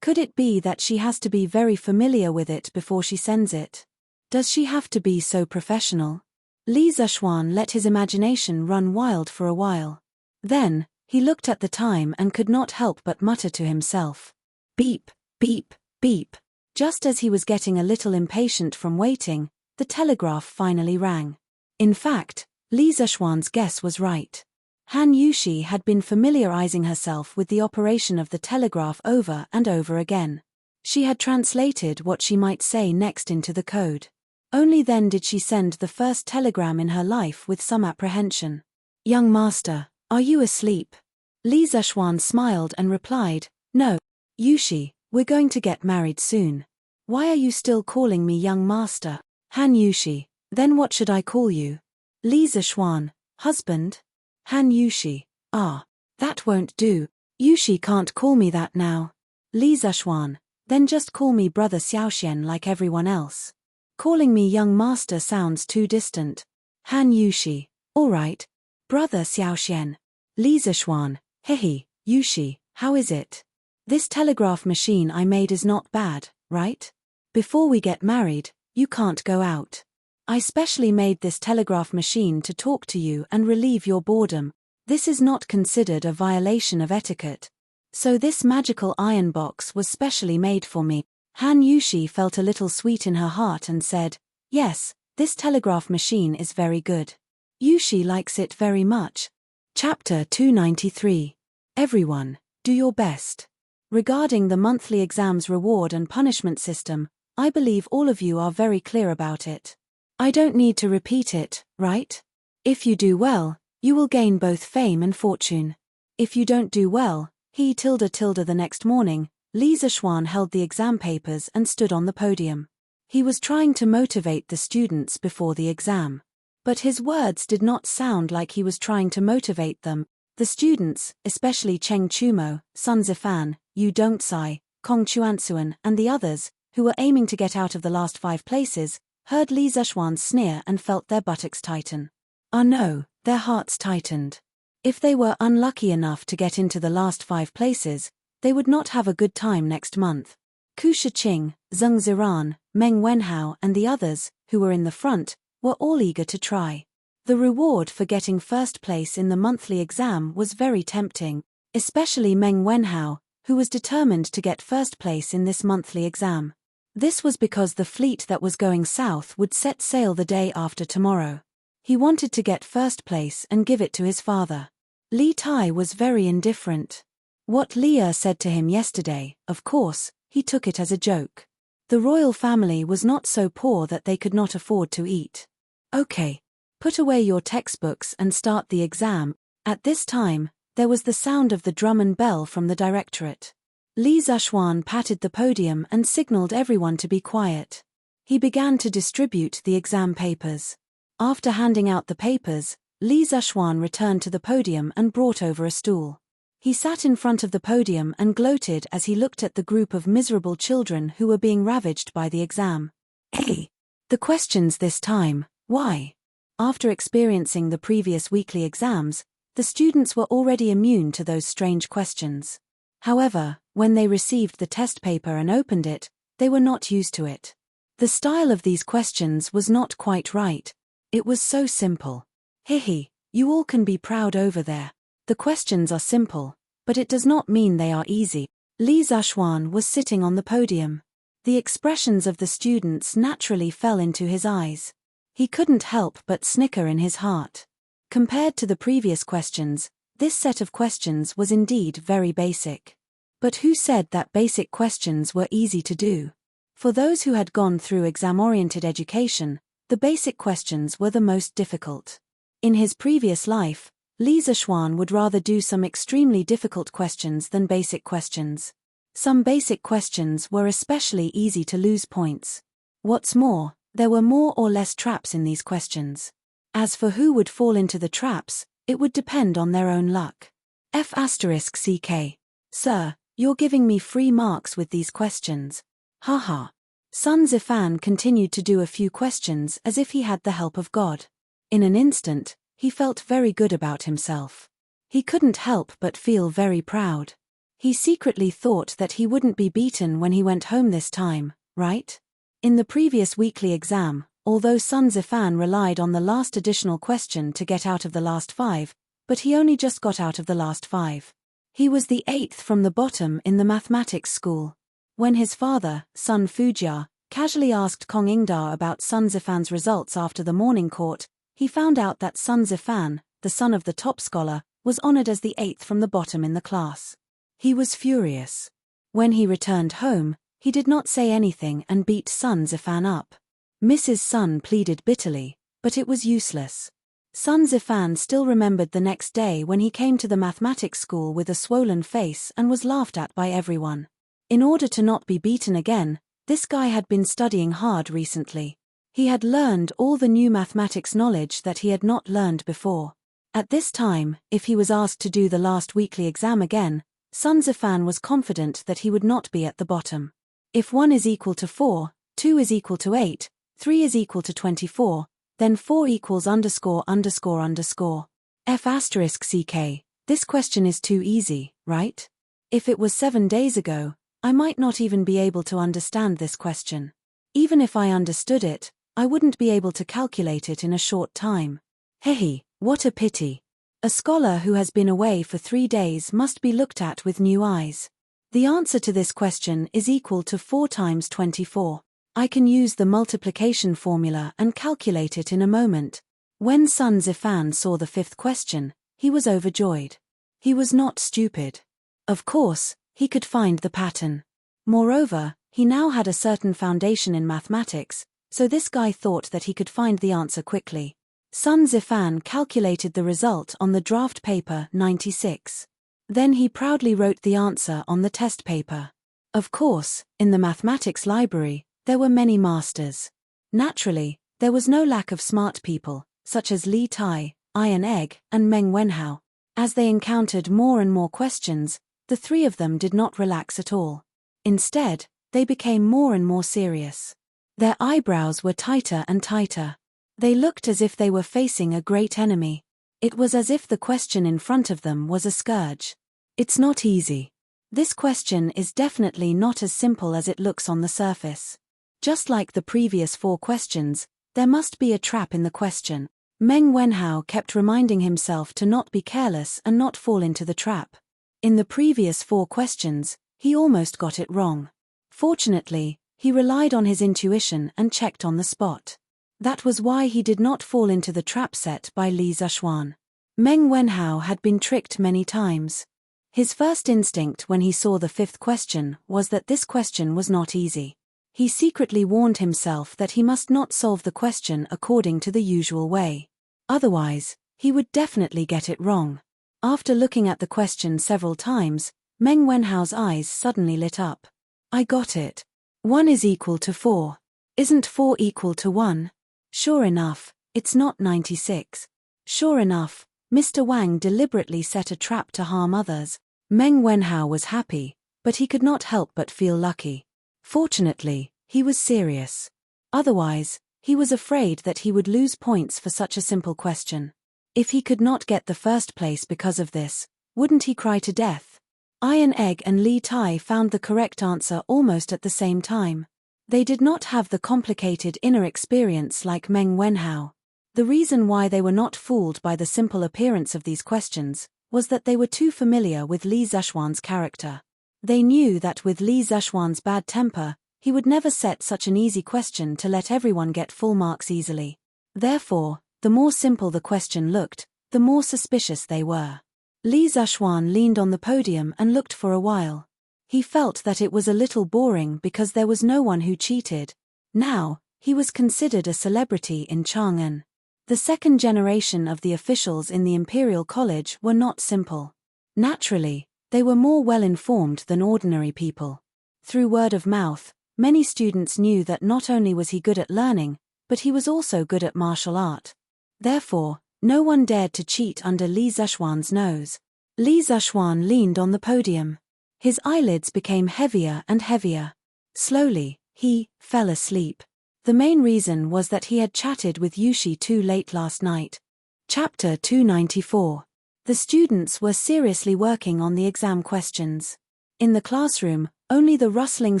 Could it be that she has to be very familiar with it before she sends it? Does she have to be so professional? Li Zhaxuan let his imagination run wild for a while. Then, he looked at the time and could not help but mutter to himself. Beep, beep, beep. Just as he was getting a little impatient from waiting, the telegraph finally rang. In fact, Li Zhaxuan's guess was right. Han Yushi had been familiarizing herself with the operation of the telegraph over and over again. She had translated what she might say next into the code. Only then did she send the first telegram in her life with some apprehension. "Young master, are you asleep?" Li Zhaxuan smiled and replied, "No, Yushi, we're going to get married soon. Why are you still calling me young master?" Han Yushi, "Then what should I call you?" Li Zhaxuan, "Husband?" Han Yushi, "Ah, that won't do. Yushi can't call me that now." Li Zhaxuan, "Then just call me brother Xiaoxian like everyone else. Calling me young master sounds too distant." Han Yushi, "All right, brother Xiaoxian." Li Zhaxuan, "Hehe, Yushi, how is it? This telegraph machine I made is not bad, right? Before we get married, you can't go out. I specially made this telegraph machine to talk to you and relieve your boredom. This is not considered a violation of etiquette. So this magical iron box was specially made for me. Han Yushi felt a little sweet in her heart and said, yes, this telegraph machine is very good. Yushi likes it very much. Chapter 293. Everyone, do your best. Regarding the monthly exams reward and punishment system, I believe all of you are very clear about it. I don't need to repeat it, right? If you do well, you will gain both fame and fortune. If you don't do well, the next morning, Li Zixuan held the exam papers and stood on the podium. He was trying to motivate the students before the exam. But his words did not sound like he was trying to motivate them. The students, especially Cheng Chumo, Sun Zifan, Yu Dongcai, Kong Chuansuan, and the others, who were aiming to get out of the last 5 places, heard Li Zixuan's sneer and felt their buttocks tighten. Ah no, their hearts tightened. If they were unlucky enough to get into the last 5 places, they would not have a good time next month. Ku Shiqing, Zheng Ziran, Meng Wenhao, and the others, who were in the front, were all eager to try. The reward for getting first place in the monthly exam was very tempting, especially Meng Wenhao, who was determined to get first place in this monthly exam. This was because the fleet that was going south would set sail the day after tomorrow. He wanted to get first place and give it to his father. Li Tai was very indifferent. What Leah said to him yesterday, of course, he took it as a joke. The royal family was not so poor that they could not afford to eat. Okay. Put away your textbooks and start the exam. At this time, there was the sound of the drum and bell from the directorate. Li Zixuan patted the podium and signaled everyone to be quiet. He began to distribute the exam papers. After handing out the papers, Li Zixuan returned to the podium and brought over a stool. He sat in front of the podium and gloated as he looked at the group of miserable children who were being ravaged by the exam. Hey! The questions this time, why? After experiencing the previous weekly exams, the students were already immune to those strange questions. However, when they received the test paper and opened it, they were not used to it. The style of these questions was not quite right. It was so simple. Hihi, you all can be proud over there. The questions are simple, but it does not mean they are easy. Li Zixuan was sitting on the podium. The expressions of the students naturally fell into his eyes. He couldn't help but snicker in his heart. Compared to the previous questions, this set of questions was indeed very basic. But who said that basic questions were easy to do? For those who had gone through exam-oriented education, the basic questions were the most difficult. In his previous life, Li Zixuan would rather do some extremely difficult questions than basic questions. Some basic questions were especially easy to lose points. What's more, there were more or less traps in these questions. As for who would fall into the traps, it would depend on their own luck. F***CK. Sir, you're giving me free marks with these questions. Haha. Sun Zifan continued to do a few questions as if he had the help of God. In an instant, he felt very good about himself. He couldn't help but feel very proud. He secretly thought that he wouldn't be beaten when he went home this time, right? In the previous weekly exam, although Sun Zifan relied on the last additional question to get out of the last 5, but he only just got out of the last 5. He was the 8th from the bottom in the mathematics school. When his father, Sun Fujia, casually asked Kong Ingda about Sun Zifan's results after the morning court, he found out that Sun Zifan, the son of the top scholar, was honored as the 8th from the bottom in the class. He was furious. When he returned home, he did not say anything and beat Sun Zifan up. Mrs. Sun pleaded bitterly, but it was useless. Sun Zifan still remembered the next day when he came to the mathematics school with a swollen face and was laughed at by everyone. In order to not be beaten again, this guy had been studying hard recently. He had learned all the new mathematics knowledge that he had not learned before. At this time, if he was asked to do the last weekly exam again, Sun Zifan was confident that he would not be at the bottom. If 1 is equal to 4, 2 is equal to 8, 3 is equal to 24, then 4 equals _____. F***CK. This question is too easy. right? If it was 7 days ago, I might not even be able to understand this question. Even if I understood it, I wouldn't be able to calculate it in a short time. Hehe, what a pity. A scholar who has been away for 3 days must be looked at with new eyes. The answer to this question is equal to 4 times 24. I can use the multiplication formula and calculate it in a moment. When Sun Zifan saw the 5th question, he was overjoyed. He was not stupid. Of course, he could find the pattern. Moreover, he now had a certain foundation in mathematics, so this guy thought that he could find the answer quickly. Sun Zifan calculated the result on the draft paper 96. Then he proudly wrote the answer on the test paper. Of course, in the mathematics library, there were many masters. Naturally, there was no lack of smart people, such as Li Tai, Iron Egg, and Meng Wenhao. As they encountered more and more questions, the 3 of them did not relax at all. Instead, they became more and more serious. Their eyebrows were tighter and tighter. They looked as if they were facing a great enemy. It was as if the question in front of them was a scourge. It's not easy. This question is definitely not as simple as it looks on the surface. Just like the previous 4 questions, there must be a trap in the question. Meng Wenhao kept reminding himself to not be careless and not fall into the trap. In the previous 4 questions, he almost got it wrong. Fortunately, he relied on his intuition and checked on the spot. That was why he did not fall into the trap set by Li Zishuan. Meng Wenhao had been tricked many times. His first instinct when he saw the 5th question was that this question was not easy. He secretly warned himself that he must not solve the question according to the usual way. Otherwise, he would definitely get it wrong. After looking at the question several times, Meng Wenhao's eyes suddenly lit up. I got it. 1 is equal to 4. Isn't 4 equal to 1? Sure enough, it's not 96. Sure enough, Mr. Wang deliberately set a trap to harm others. Meng Wenhao was happy, but he could not help but feel lucky. Fortunately, he was serious. Otherwise, he was afraid that he would lose points for such a simple question. If he could not get the first place because of this, wouldn't he cry to death? Iron Egg and Li Tai found the correct answer almost at the same time. They did not have the complicated inner experience like Meng Wenhao. The reason why they were not fooled by the simple appearance of these questions was that they were too familiar with Li Zishuan's character. They knew that with Li Zishuan's bad temper, he would never set such an easy question to let everyone get full marks easily. Therefore, the more simple the question looked, the more suspicious they were. Li Zishuan leaned on the podium and looked for a while. He felt that it was a little boring because there was no one who cheated. Now, he was considered a celebrity in Chang'an. The second generation of the officials in the Imperial College were not simple. Naturally, they were more well-informed than ordinary people. Through word of mouth, many students knew that not only was he good at learning, but he was also good at martial art. Therefore, no one dared to cheat under Li Zishuan's nose. Li Zishuan leaned on the podium. His eyelids became heavier and heavier. Slowly, he fell asleep. The main reason was that he had chatted with Yushi too late last night. Chapter 294. The students were seriously working on the exam questions. In the classroom, only the rustling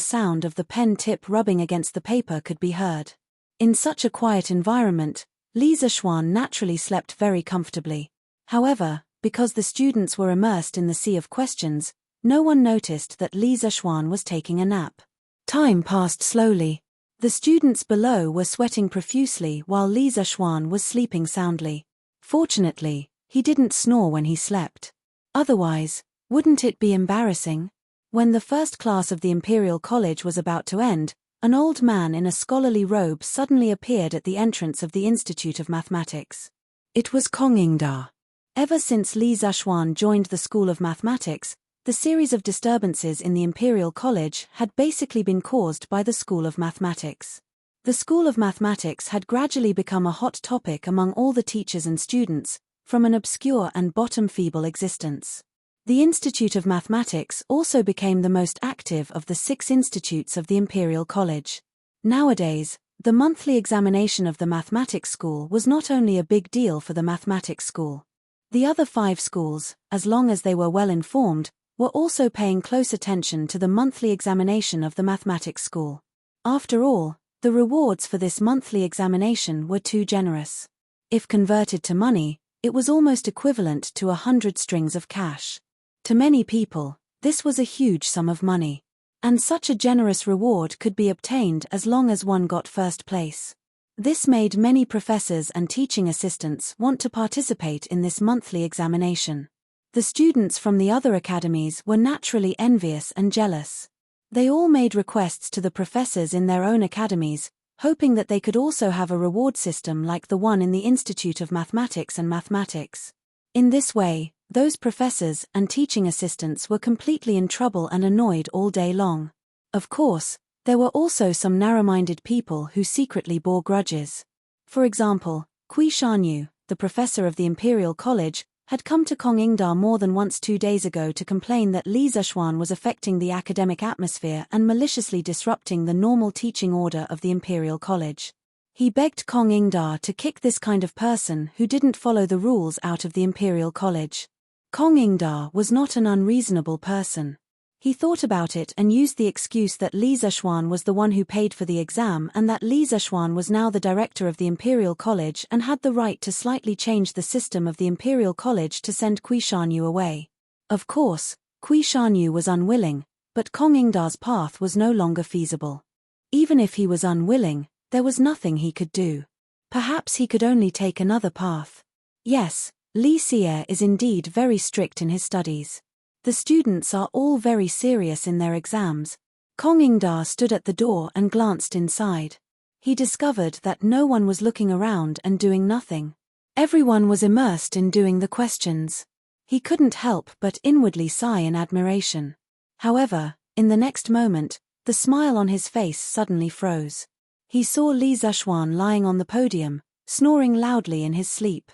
sound of the pen tip rubbing against the paper could be heard. In such a quiet environment, Li Zishuan naturally slept very comfortably. However, because the students were immersed in the sea of questions, no one noticed that Li Zishuan was taking a nap. Time passed slowly. The students below were sweating profusely while Li Zishuan was sleeping soundly. Fortunately, he didn't snore when he slept. Otherwise, wouldn't it be embarrassing? When the first class of the Imperial College was about to end, an old man in a scholarly robe suddenly appeared at the entrance of the Institute of Mathematics. It was Kong Yingda. Ever since Li Zishuan joined the School of Mathematics, the series of disturbances in the Imperial College had basically been caused by the School of Mathematics. The School of Mathematics had gradually become a hot topic among all the teachers and students, from an obscure and bottom-feeble existence. The Institute of Mathematics also became the most active of the 6 institutes of the Imperial College. Nowadays, the monthly examination of the mathematics school was not only a big deal for the mathematics school. The other 5 schools, as long as they were well informed, were also paying close attention to the monthly examination of the mathematics school. After all, the rewards for this monthly examination were too generous. If converted to money, it was almost equivalent to 100 strings of cash. To many people, this was a huge sum of money. And such a generous reward could be obtained as long as one got first place. This made many professors and teaching assistants want to participate in this monthly examination. The students from the other academies were naturally envious and jealous. They all made requests to the professors in their own academies, hoping that they could also have a reward system like the one in the Institute of Mathematics and Mathematics. In this way, those professors and teaching assistants were completely in trouble and annoyed all day long. Of course, there were also some narrow-minded people who secretly bore grudges. For example, Kui Shanyu, the professor of the Imperial College, had come to Kongingda more than once 2 days ago to complain that Li Zexuan was affecting the academic atmosphere and maliciously disrupting the normal teaching order of the Imperial College. He begged Kongingda to kick this kind of person who didn't follow the rules out of the Imperial College. Kongingda was not an unreasonable person. He thought about it and used the excuse that Li Zexuan was the one who paid for the exam and that Li Zexuan was now the director of the Imperial College and had the right to slightly change the system of the Imperial College to send Kui Shanyu away. Of course, Kui Shanyu was unwilling, but Kongingda's path was no longer feasible. Even if he was unwilling, there was nothing he could do. Perhaps he could only take another path. Yes, Li Xie is indeed very strict in his studies. The students are all very serious in their exams. Kongingda stood at the door and glanced inside. He discovered that no one was looking around and doing nothing. Everyone was immersed in doing the questions. He couldn't help but inwardly sigh in admiration. However, in the next moment, the smile on his face suddenly froze. He saw Li Zexuan lying on the podium, snoring loudly in his sleep.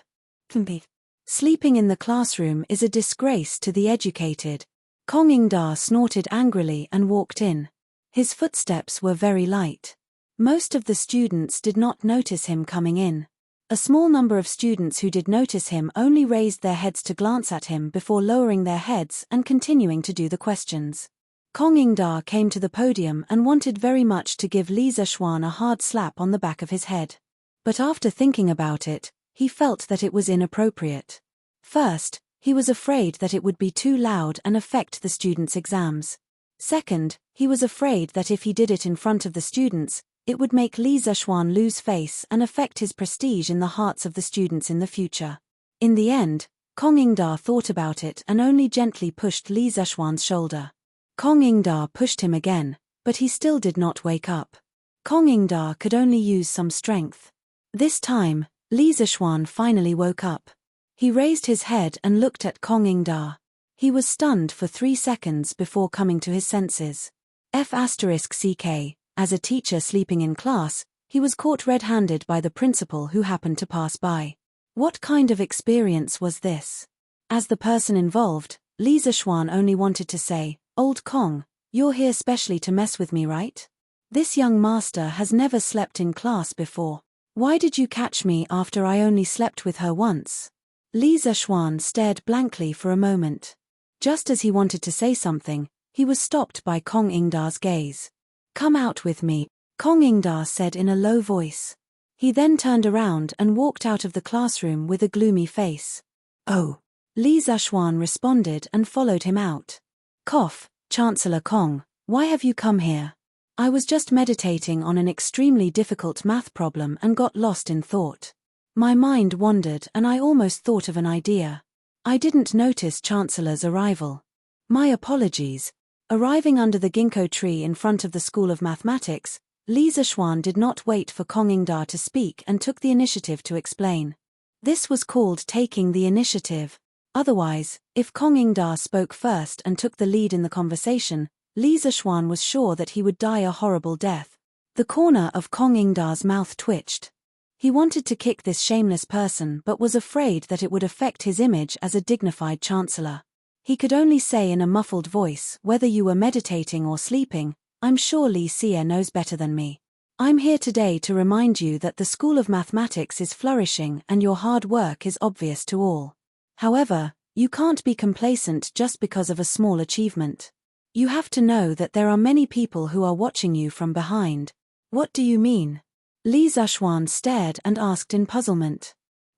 Sleeping in the classroom is a disgrace to the educated. Kongingda snorted angrily and walked in. His footsteps were very light. Most of the students did not notice him coming in. A small number of students who did notice him only raised their heads to glance at him before lowering their heads and continuing to do the questions. Kongingda came to the podium and wanted very much to give Li Zexuan a hard slap on the back of his head. But after thinking about it, he felt that it was inappropriate. First, he was afraid that it would be too loud and affect the students' exams. Second, he was afraid that if he did it in front of the students, it would make Li Zexuan lose face and affect his prestige in the hearts of the students in the future. In the end, Kongingda thought about it and only gently pushed Li Zexuan's shoulder. Kongingda pushed him again, but he still did not wake up. Kongingda could only use some strength. This time, Li Zexuan finally woke up. He raised his head and looked at Kongingda. He was stunned for 3 seconds before coming to his senses. F***ck, as a teacher sleeping in class, he was caught red-handed by the principal who happened to pass by. What kind of experience was this? As the person involved, Li Zexuan only wanted to say, "Old Kong, you're here specially to mess with me, right? This young master has never slept in class before. Why did you catch me after I only slept with her once?" Li Zexuan stared blankly for a moment. Just as he wanted to say something, he was stopped by Kongingda's gaze. "Come out with me," Kongingda said in a low voice. He then turned around and walked out of the classroom with a gloomy face. "Oh," Li Zexuan responded and followed him out. "Cough, Chancellor Kong, why have you come here?" "I was just meditating on an extremely difficult math problem and got lost in thought. My mind wandered and I almost thought of an idea. I didn't notice Chancellor's arrival. My apologies." Arriving under the ginkgo tree in front of the School of Mathematics, Li Zexuan did not wait for Kongingda to speak and took the initiative to explain. This was called taking the initiative. Otherwise, if Kongingda spoke first and took the lead in the conversation, Li Zexuan was sure that he would die a horrible death. The corner of Kongingda's mouth twitched. He wanted to kick this shameless person but was afraid that it would affect his image as a dignified chancellor. He could only say in a muffled voice, "Whether you were meditating or sleeping, I'm sure Li Xie knows better than me. I'm here today to remind you that the School of Mathematics is flourishing and your hard work is obvious to all. However, You can't be complacent just because of a small achievement. You have to know that there are many people who are watching you from behind. What do you mean? Li Zhuan stared and asked in puzzlement.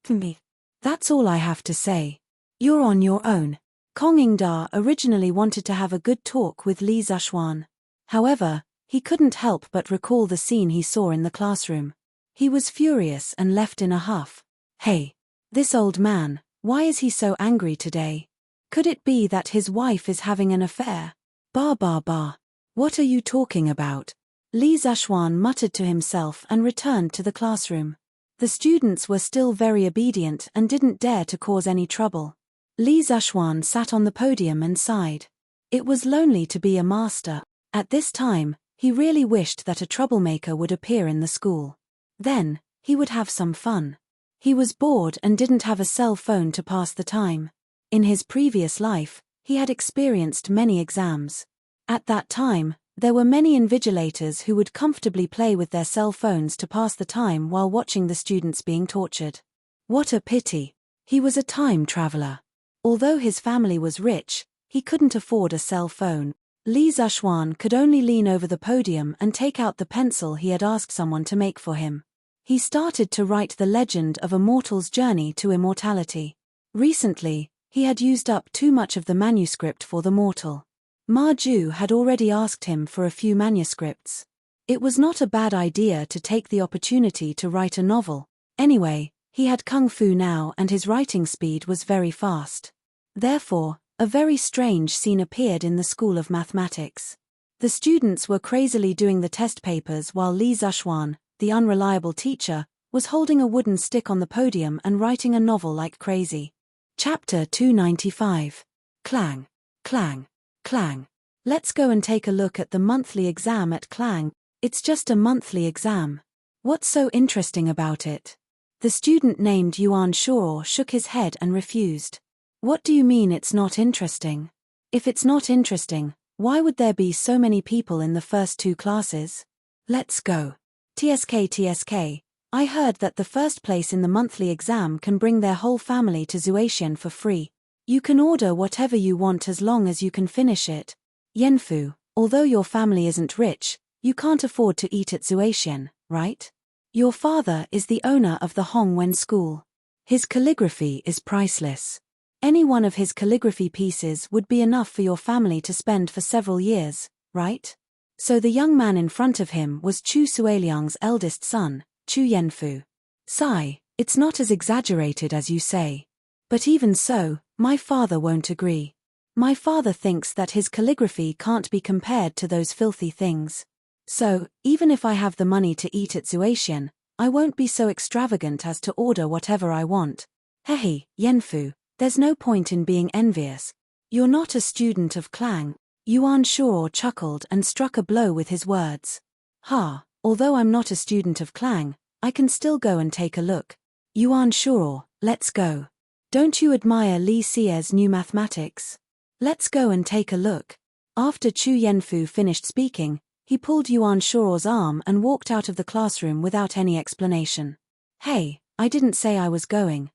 Me. That's all I have to say. You're on your own. Kong Ingda originally wanted to have a good talk with Li Zhuan. However, he couldn't help but recall the scene he saw in the classroom. He was furious and left in a huff. Hey! This old man, why is he so angry today? Could it be that his wife is having an affair? Bah bah bah. What are you talking about? Li Zhuan muttered to himself and returned to the classroom. The students were still very obedient and didn't dare to cause any trouble. Li Zhuan sat on the podium and sighed. It was lonely to be a master. At this time, he really wished that a troublemaker would appear in the school. Then, he would have some fun. He was bored and didn't have a cell phone to pass the time. In his previous life, he had experienced many exams. At that time, there were many invigilators who would comfortably play with their cell phones to pass the time while watching the students being tortured. What a pity. He was a time traveler. Although his family was rich, he couldn't afford a cell phone. Li Zhuan could only lean over the podium and take out the pencil he had asked someone to make for him. He started to write the legend of a mortal's journey to immortality. Recently, he had used up too much of the manuscript for the mortal. Ma Ju had already asked him for a few manuscripts. It was not a bad idea to take the opportunity to write a novel. Anyway, he had kung fu now and his writing speed was very fast. Therefore, a very strange scene appeared in the School of Mathematics. The students were crazily doing the test papers while Li Zhuan, the unreliable teacher, was holding a wooden stick on the podium and writing a novel like crazy. Chapter 295. Clang. Clang. Clang. Let's go and take a look at the monthly exam at Clang. It's just a monthly exam. What's so interesting about it? The student named Yuan Shuo shook his head and refused. What do you mean it's not interesting? If it's not interesting, why would there be so many people in the first two classes? Let's go. TSK, I heard that the first place in the monthly exam can bring their whole family to Zuaxian for free. You can order whatever you want as long as you can finish it. Yanfu, although your family isn't rich, you can't afford to eat at Zuaxian, right? Your father is the owner of the Hongwen School. His calligraphy is priceless. Any one of his calligraphy pieces would be enough for your family to spend for several years, right? So the young man in front of him was Chu Suiliang's eldest son, Chu Yanfu. Sigh, it's not as exaggerated as you say. But even so, my father won't agree. My father thinks that his calligraphy can't be compared to those filthy things. So, even if I have the money to eat at Zuaxian, I won't be so extravagant as to order whatever I want. Hey, Yanfu, there's no point in being envious. You're not a student of Clang. Yuan Shuo chuckled and struck a blow with his words. Ha, although I'm not a student of Clang, I can still go and take a look. Yuan Shuo, let's go. Don't you admire Li Xie's new mathematics? Let's go and take a look. After Chu Yanfu finished speaking, he pulled Yuan Shuo's arm and walked out of the classroom without any explanation. Hey, I didn't say I was going.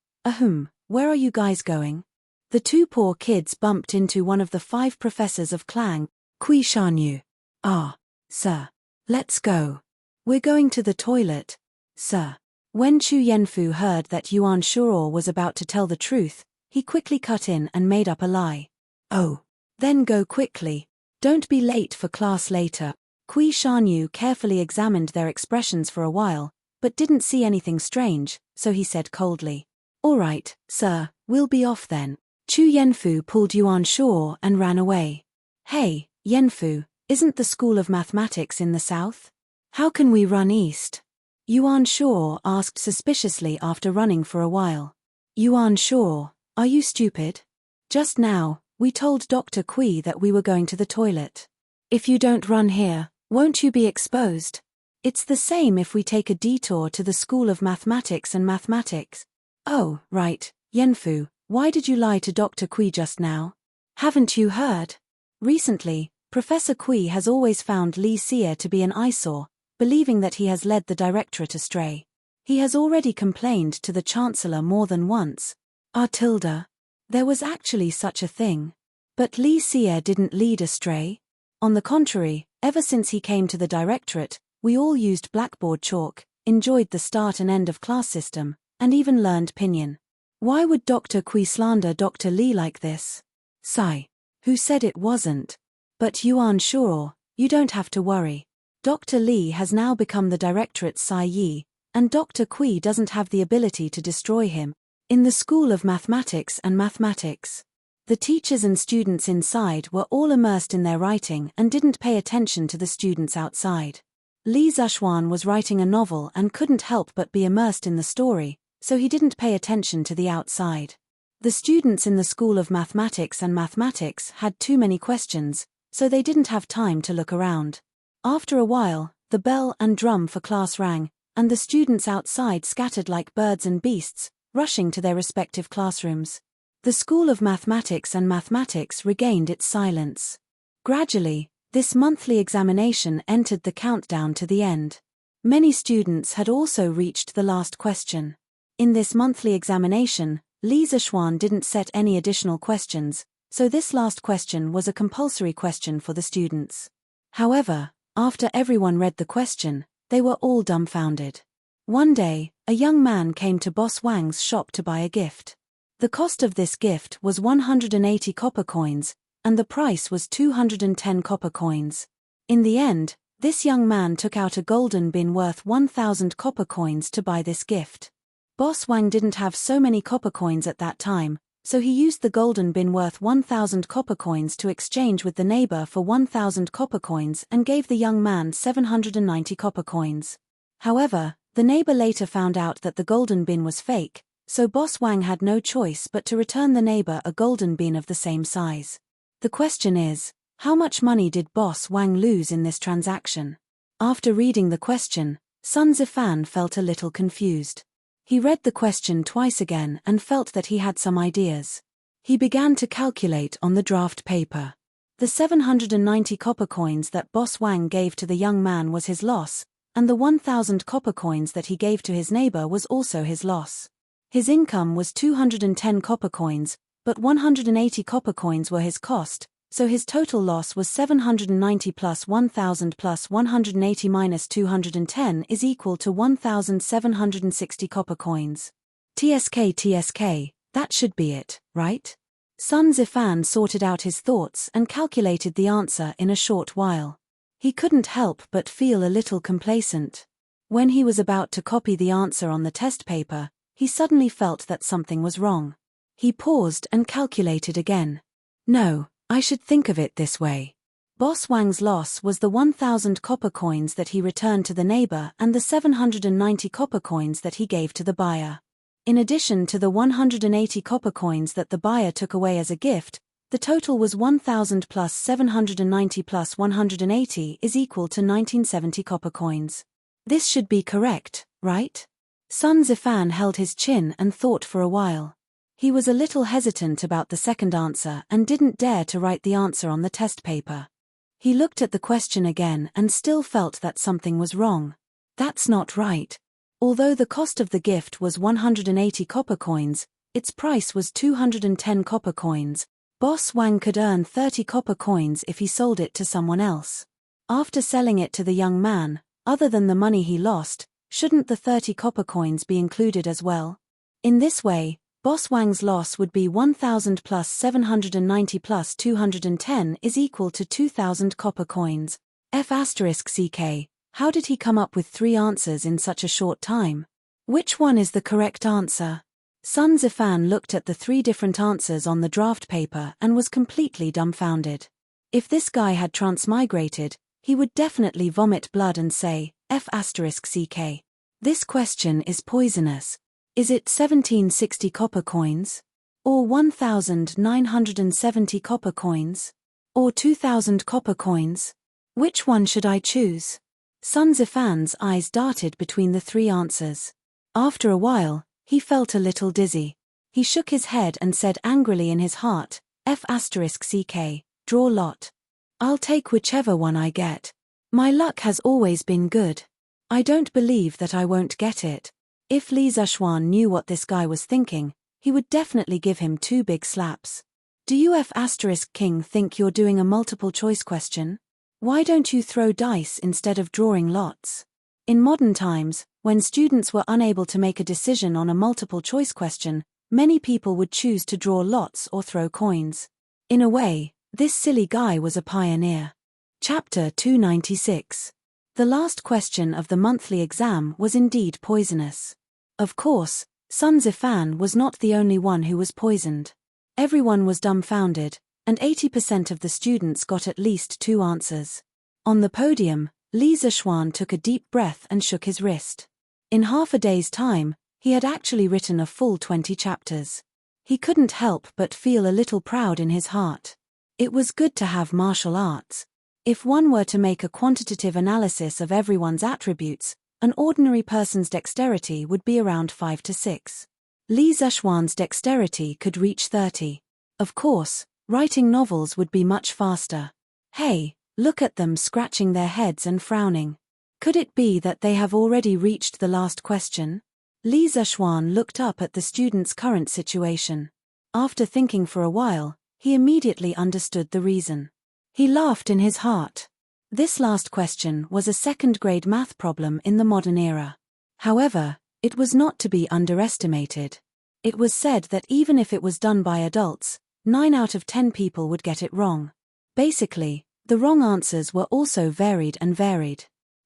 Where are you guys going? The two poor kids bumped into one of the 5 professors of Clang, Kui Shanyu. Ah, sir. Let's go. We're going to the toilet, sir. When Chu Yanfu heard that Yuan Shuo was about to tell the truth, he quickly cut in and made up a lie. Oh. Then go quickly. Don't be late for class later. Kui Shanyu carefully examined their expressions for a while, but didn't see anything strange, so he said coldly. All right, sir, we'll be off then. Chu Yanfu pulled Yuan Shuo and ran away. Hey, Yanfu, isn't the School of Mathematics in the south? How can we run east? Yuan Shuo asked suspiciously after running for a while. Yuan Shuo, are you stupid? Just now, we told Dr. Kui that we were going to the toilet. If you don't run here, won't you be exposed? It's the same if we take a detour to the School of Mathematics and Mathematics. Oh, right, Yanfu, why did you lie to Dr. Kui just now? Haven't you heard? Recently, Professor Kui has always found Li Xie to be an eyesore, believing that he has led the directorate astray. He has already complained to the Chancellor more than once. Tilda. There was actually such a thing. But Li Xie didn't lead astray. On the contrary, ever since he came to the directorate, we all used blackboard chalk, enjoyed the start and end of class system, and even learned pinyin. Why would Dr. Kui slander Dr. Li like this? Sigh. Who said it wasn't? But Yuan sure, you don't have to worry. Dr. Li has now become the directorate's Sai Yi, and Dr. Kui doesn't have the ability to destroy him. In the School of Mathematics and Mathematics, the teachers and students inside were all immersed in their writing and didn't pay attention to the students outside. Li Zhuan was writing a novel and couldn't help but be immersed in the story, so he didn't pay attention to the outside. The students in the School of Mathematics and Mathematics had too many questions, so they didn't have time to look around. After a while, the bell and drum for class rang, and the students outside scattered like birds and beasts, rushing to their respective classrooms. The School of Mathematics and Mathematics regained its silence. Gradually, this monthly examination entered the countdown to the end. Many students had also reached the last question. In this monthly examination, Li Zhuan didn't set any additional questions, so this last question was a compulsory question for the students. However, after everyone read the question, they were all dumbfounded. One day, a young man came to Boss Wang's shop to buy a gift. The cost of this gift was 180 copper coins, and the price was 210 copper coins. In the end, this young man took out a golden bin worth 1,000 copper coins to buy this gift. Boss Wang didn't have so many copper coins at that time, so he used the golden bin worth 1,000 copper coins to exchange with the neighbor for 1,000 copper coins and gave the young man 790 copper coins. However, the neighbor later found out that the golden bin was fake, so Boss Wang had no choice but to return the neighbor a golden bin of the same size. The question is, how much money did Boss Wang lose in this transaction? After reading the question, Sun Zifan felt a little confused. He read the question twice again and felt that he had some ideas. He began to calculate on the draft paper. The 790 copper coins that Boss Wang gave to the young man was his loss, and the 1,000 copper coins that he gave to his neighbor was also his loss. His income was 210 copper coins, but 180 copper coins were his cost, so his total loss was 790 plus 1,000 plus 180 minus 210 is equal to 1,760 copper coins. TSK, that should be it, right? Sun Zifan sorted out his thoughts and calculated the answer in a short while. He couldn't help but feel a little complacent. When he was about to copy the answer on the test paper, he suddenly felt that something was wrong. He paused and calculated again. No, I should think of it this way. Boss Wang's loss was the 1,000 copper coins that he returned to the neighbor and the 790 copper coins that he gave to the buyer. In addition to the 180 copper coins that the buyer took away as a gift, the total was 1,000 plus 790 plus 180 is equal to 1970 copper coins. This should be correct, right? Sun Zifan held his chin and thought for a while. He was a little hesitant about the second answer and didn't dare to write the answer on the test paper. He looked at the question again and still felt that something was wrong. That's not right. Although the cost of the gift was 180 copper coins, its price was 210 copper coins. Boss Wang could earn 30 copper coins if he sold it to someone else. After selling it to the young man, other than the money he lost, shouldn't the 30 copper coins be included as well? In this way, Boss Wang's loss would be 1,000 plus 790 plus 210 is equal to 2,000 copper coins. F*ck, how did he come up with 3 answers in such a short time? Which one is the correct answer? Sun Zifan looked at the 3 different answers on the draft paper and was completely dumbfounded. If this guy had transmigrated, he would definitely vomit blood and say, F*ck. This question is poisonous. Is it 1760 copper coins? Or 1,970 copper coins? Or 2,000 copper coins? Which one should I choose? Sun Zifan's eyes darted between the 3 answers. After a while, he felt a little dizzy. He shook his head and said angrily in his heart, F*ck, draw lot. I'll take whichever one I get. My luck has always been good. I don't believe that I won't get it. If Li Zhuan knew what this guy was thinking, he would definitely give him 2 big slaps. Do you F*King think you're doing a multiple choice question? Why don't you throw dice instead of drawing lots? In modern times, when students were unable to make a decision on a multiple choice question, many people would choose to draw lots or throw coins. In a way, this silly guy was a pioneer. Chapter 296. The last question of the monthly exam was indeed poisonous. Of course, Sun Zifan was not the only one who was poisoned. Everyone was dumbfounded, and 80% of the students got at least 2 answers. On the podium, Li Zishuan took a deep breath and shook his wrist. In half a day's time, he had actually written a full 20 chapters. He couldn't help but feel a little proud in his heart. It was good to have martial arts. If one were to make a quantitative analysis of everyone's attributes, an ordinary person's dexterity would be around 5 to 6. Li Zishuan's dexterity could reach 30. Of course, writing novels would be much faster. Hey, look at them scratching their heads and frowning. Could it be that they have already reached the last question? Li Zishuan looked up at the student's current situation. After thinking for a while, he immediately understood the reason. He laughed in his heart. This last question was a second-grade math problem in the modern era. However, it was not to be underestimated. It was said that even if it was done by adults, 9 out of 10 people would get it wrong. Basically, the wrong answers were also varied.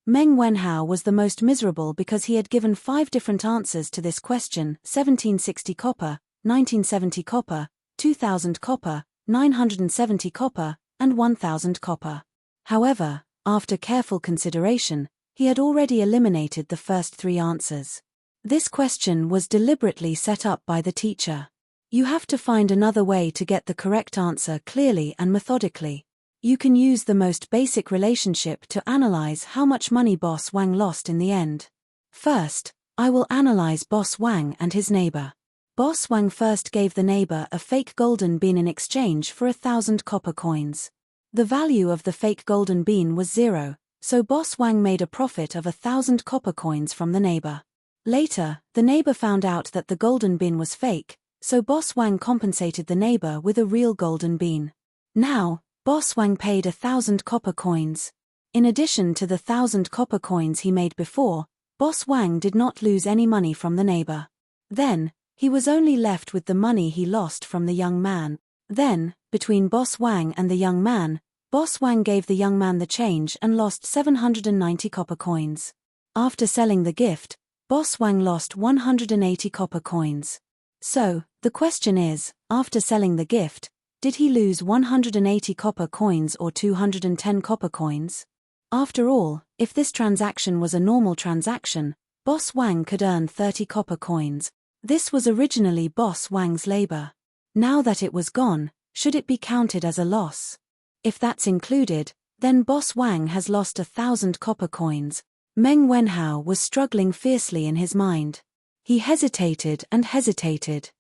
Meng Wenhao was the most miserable because he had given 5 different answers to this question: 1760 copper, 1970 copper, 2000 copper, 970 copper, and 1000 copper. However, after careful consideration, he had already eliminated the first 3 answers. This question was deliberately set up by the teacher. You have to find another way to get the correct answer clearly and methodically. You can use the most basic relationship to analyze how much money Boss Wang lost in the end. First, I will analyze Boss Wang and his neighbor. Boss Wang first gave the neighbor a fake golden bean in exchange for 1,000 copper coins. The value of the fake golden bean was 0, so Boss Wang made a profit of 1,000 copper coins from the neighbor. Later, the neighbor found out that the golden bean was fake, so Boss Wang compensated the neighbor with a real golden bean. Now, Boss Wang paid 1,000 copper coins. In addition to the 1,000 copper coins he made before, Boss Wang did not lose any money from the neighbor. Then, he was only left with the money he lost from the young man. Then, between Boss Wang and the young man, Boss Wang gave the young man the change and lost 790 copper coins. After selling the gift, Boss Wang lost 180 copper coins. So, the question is, after selling the gift, did he lose 180 copper coins or 210 copper coins? After all, if this transaction was a normal transaction, Boss Wang could earn 30 copper coins. This was originally Boss Wang's labor. Now that it was gone, should it be counted as a loss? If that's included, then Boss Wang has lost 1,000 copper coins. Meng Wenhao was struggling fiercely in his mind. He hesitated and hesitated.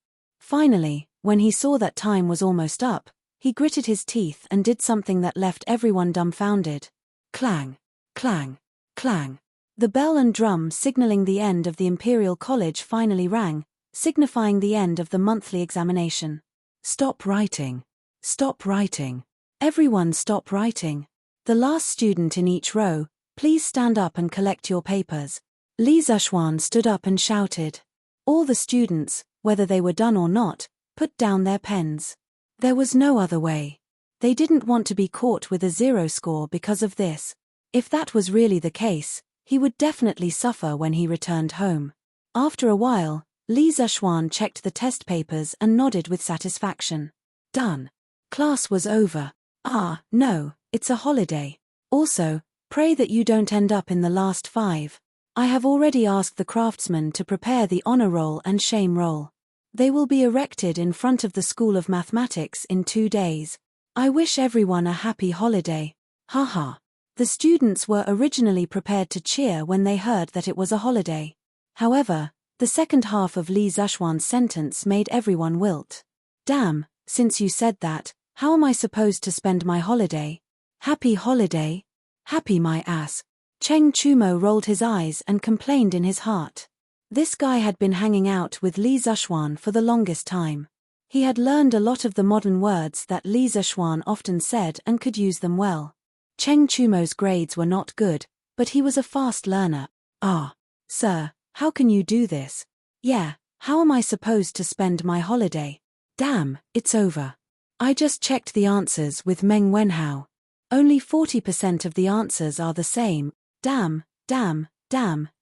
Finally, when he saw that time was almost up, he gritted his teeth and did something that left everyone dumbfounded. Clang, clang, clang. The bell and drum signaling the end of the Imperial College finally rang, signifying the end of the monthly examination. Stop writing. Stop writing. Everyone stop writing. The last student in each row, please stand up and collect your papers. Li Zishuan stood up and shouted. All the students, whether they were done or not, put down their pens. There was no other way. They didn't want to be caught with a 0 score because of this. If that was really the case, he would definitely suffer when he returned home. After a while, Li Zishuan checked the test papers and nodded with satisfaction. Done. Class was over. Ah, no, it's a holiday. Also, pray that you don't end up in the last 5. I have already asked the craftsmen to prepare the honor roll and shame roll. They will be erected in front of the School of Mathematics in 2 days. I wish everyone a happy holiday. Haha. The students were originally prepared to cheer when they heard that it was a holiday. However, the second half of Li Zishuan's sentence made everyone wilt. Damn, since you said that, how am I supposed to spend my holiday? Happy holiday? Happy my ass. Cheng Chumo rolled his eyes and complained in his heart. This guy had been hanging out with Li Zishuan for the longest time. He had learned a lot of the modern words that Li Zishuan often said and could use them well. Cheng Chumo's grades were not good, but he was a fast learner. "Ah, sir, how can you do this?" "Yeah, how am I supposed to spend my holiday?" "Damn, it's over. I just checked the answers with Meng Wenhao. Only 40% of the answers are the same. Damn,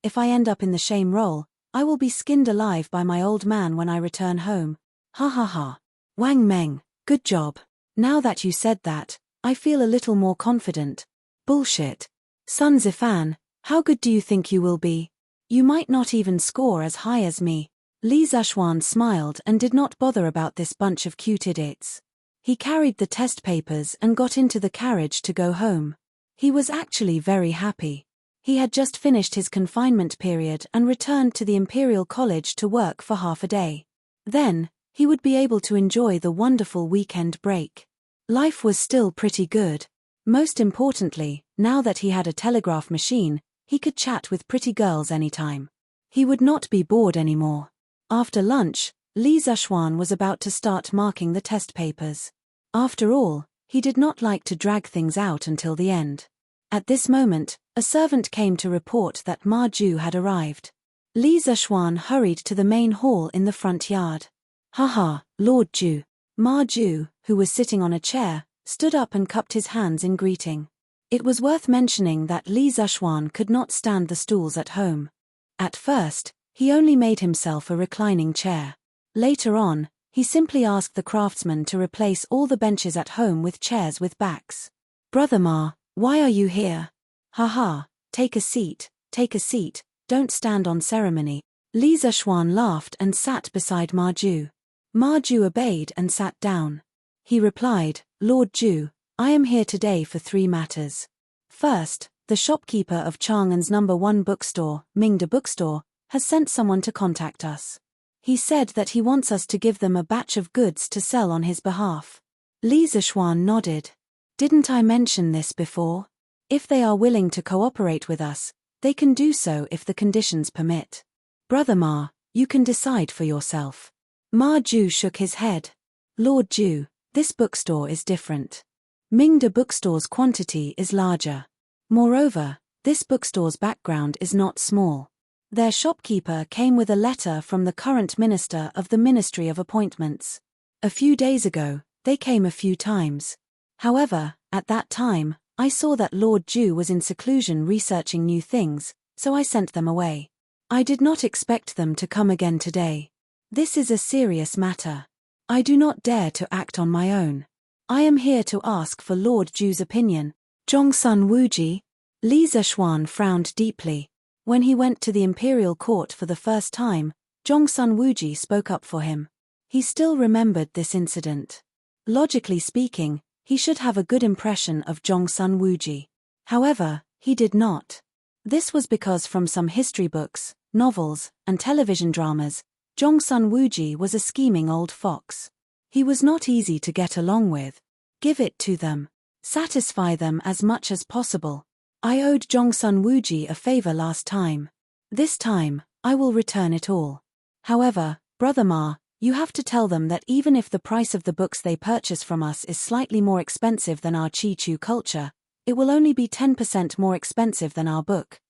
if I end up in the shame roll, I will be skinned alive by my old man when I return home. Ha ha ha. Wang Meng, good job. Now that you said that, I feel a little more confident." "Bullshit. Sun Zifan, how good do you think you will be? You might not even score as high as me." Li Zishuan smiled and did not bother about this bunch of cute idiots. He carried the test papers and got into the carriage to go home. He was actually very happy. He had just finished his confinement period and returned to the Imperial College to work for half a day. Then, he would be able to enjoy the wonderful weekend break. Life was still pretty good. Most importantly, now that he had a telegraph machine, he could chat with pretty girls anytime. He would not be bored anymore. After lunch, Li Zishuan was about to start marking the test papers. After all, he did not like to drag things out until the end. At this moment, a servant came to report that Ma Ju had arrived. Li Zishuan hurried to the main hall in the front yard. "Haha, Lord Ju." Ma Ju, who was sitting on a chair, stood up and cupped his hands in greeting. It was worth mentioning that Li Zishuan could not stand the stools at home. At first, he only made himself a reclining chair. Later on, he simply asked the craftsman to replace all the benches at home with chairs with backs. "Brother Ma, why are you here?" "Haha, take a seat, don't stand on ceremony." Li Zishuan laughed and sat beside Ma Ju. Ma Ju obeyed and sat down. He replied, "Lord Ju, I am here today for 3 matters. First, the shopkeeper of Chang'an's #1 bookstore, Mingda Bookstore, has sent someone to contact us. He said that he wants us to give them a batch of goods to sell on his behalf." Li Zishuan nodded. "Didn't I mention this before? If they are willing to cooperate with us, they can do so if the conditions permit. Brother Ma, you can decide for yourself." Ma Ju shook his head. "Lord Ju, this bookstore is different. Mingda Bookstore's quantity is larger. Moreover, this bookstore's background is not small. Their shopkeeper came with a letter from the current minister of the Ministry of Appointments. A few days ago, they came a few times. However, at that time, I saw that Lord Ju was in seclusion researching new things, so I sent them away. I did not expect them to come again today. This is a serious matter. I do not dare to act on my own. I am here to ask for Lord Ju's opinion." "Zhongsun Wuji?" Li Zishuan frowned deeply. When he went to the imperial court for the first time, Zhongsun Wuji spoke up for him. He still remembered this incident. Logically speaking, he should have a good impression of Zhongsun Wuji. However, he did not. This was because from some history books, novels, and television dramas, Zhongsun Wuji was a scheming old fox. He was not easy to get along with. Give it to them. Satisfy them as much as possible. I owed Zhongsun Wuji a favor last time. This time, I will return it all. However, Brother Ma, you have to tell them that even if the price of the books they purchase from us is slightly more expensive than our Chi-Chu culture, it will only be 10% more expensive than our book.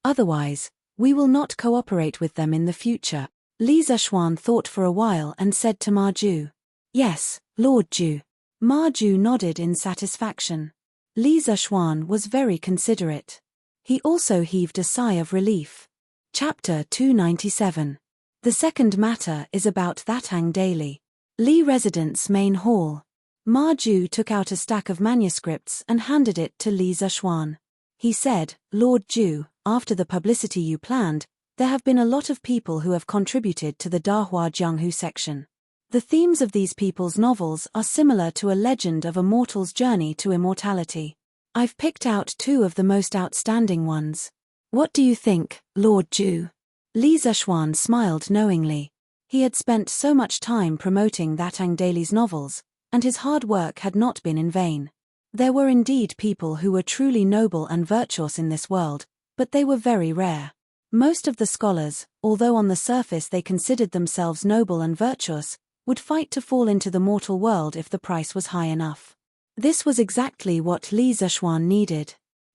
Otherwise, we will not cooperate with them in the future." Li Zishuan thought for a while and said to Ma Ju, "Yes, Lord Ju." Ma Ju nodded in satisfaction. Li Zishuan was very considerate. He also heaved a sigh of relief. Chapter 297. The second matter is about Thatang Daily. Li Residence Main Hall. Ma Ju took out a stack of manuscripts and handed it to Li Zishuan. He said, "Lord Ju, after the publicity you planned, there have been a lot of people who have contributed to the Dahua Jianghu section. The themes of these people's novels are similar to a legend of a mortal's journey to immortality. I've picked out 2 of the most outstanding ones. What do you think, Lord Ju?" Li Zishuan smiled knowingly. He had spent so much time promoting Thatang Daily's novels, and his hard work had not been in vain. There were indeed people who were truly noble and virtuous in this world, but they were very rare. Most of the scholars, although on the surface they considered themselves noble and virtuous, would fight to fall into the mortal world if the price was high enough. This was exactly what Li Zexuan needed.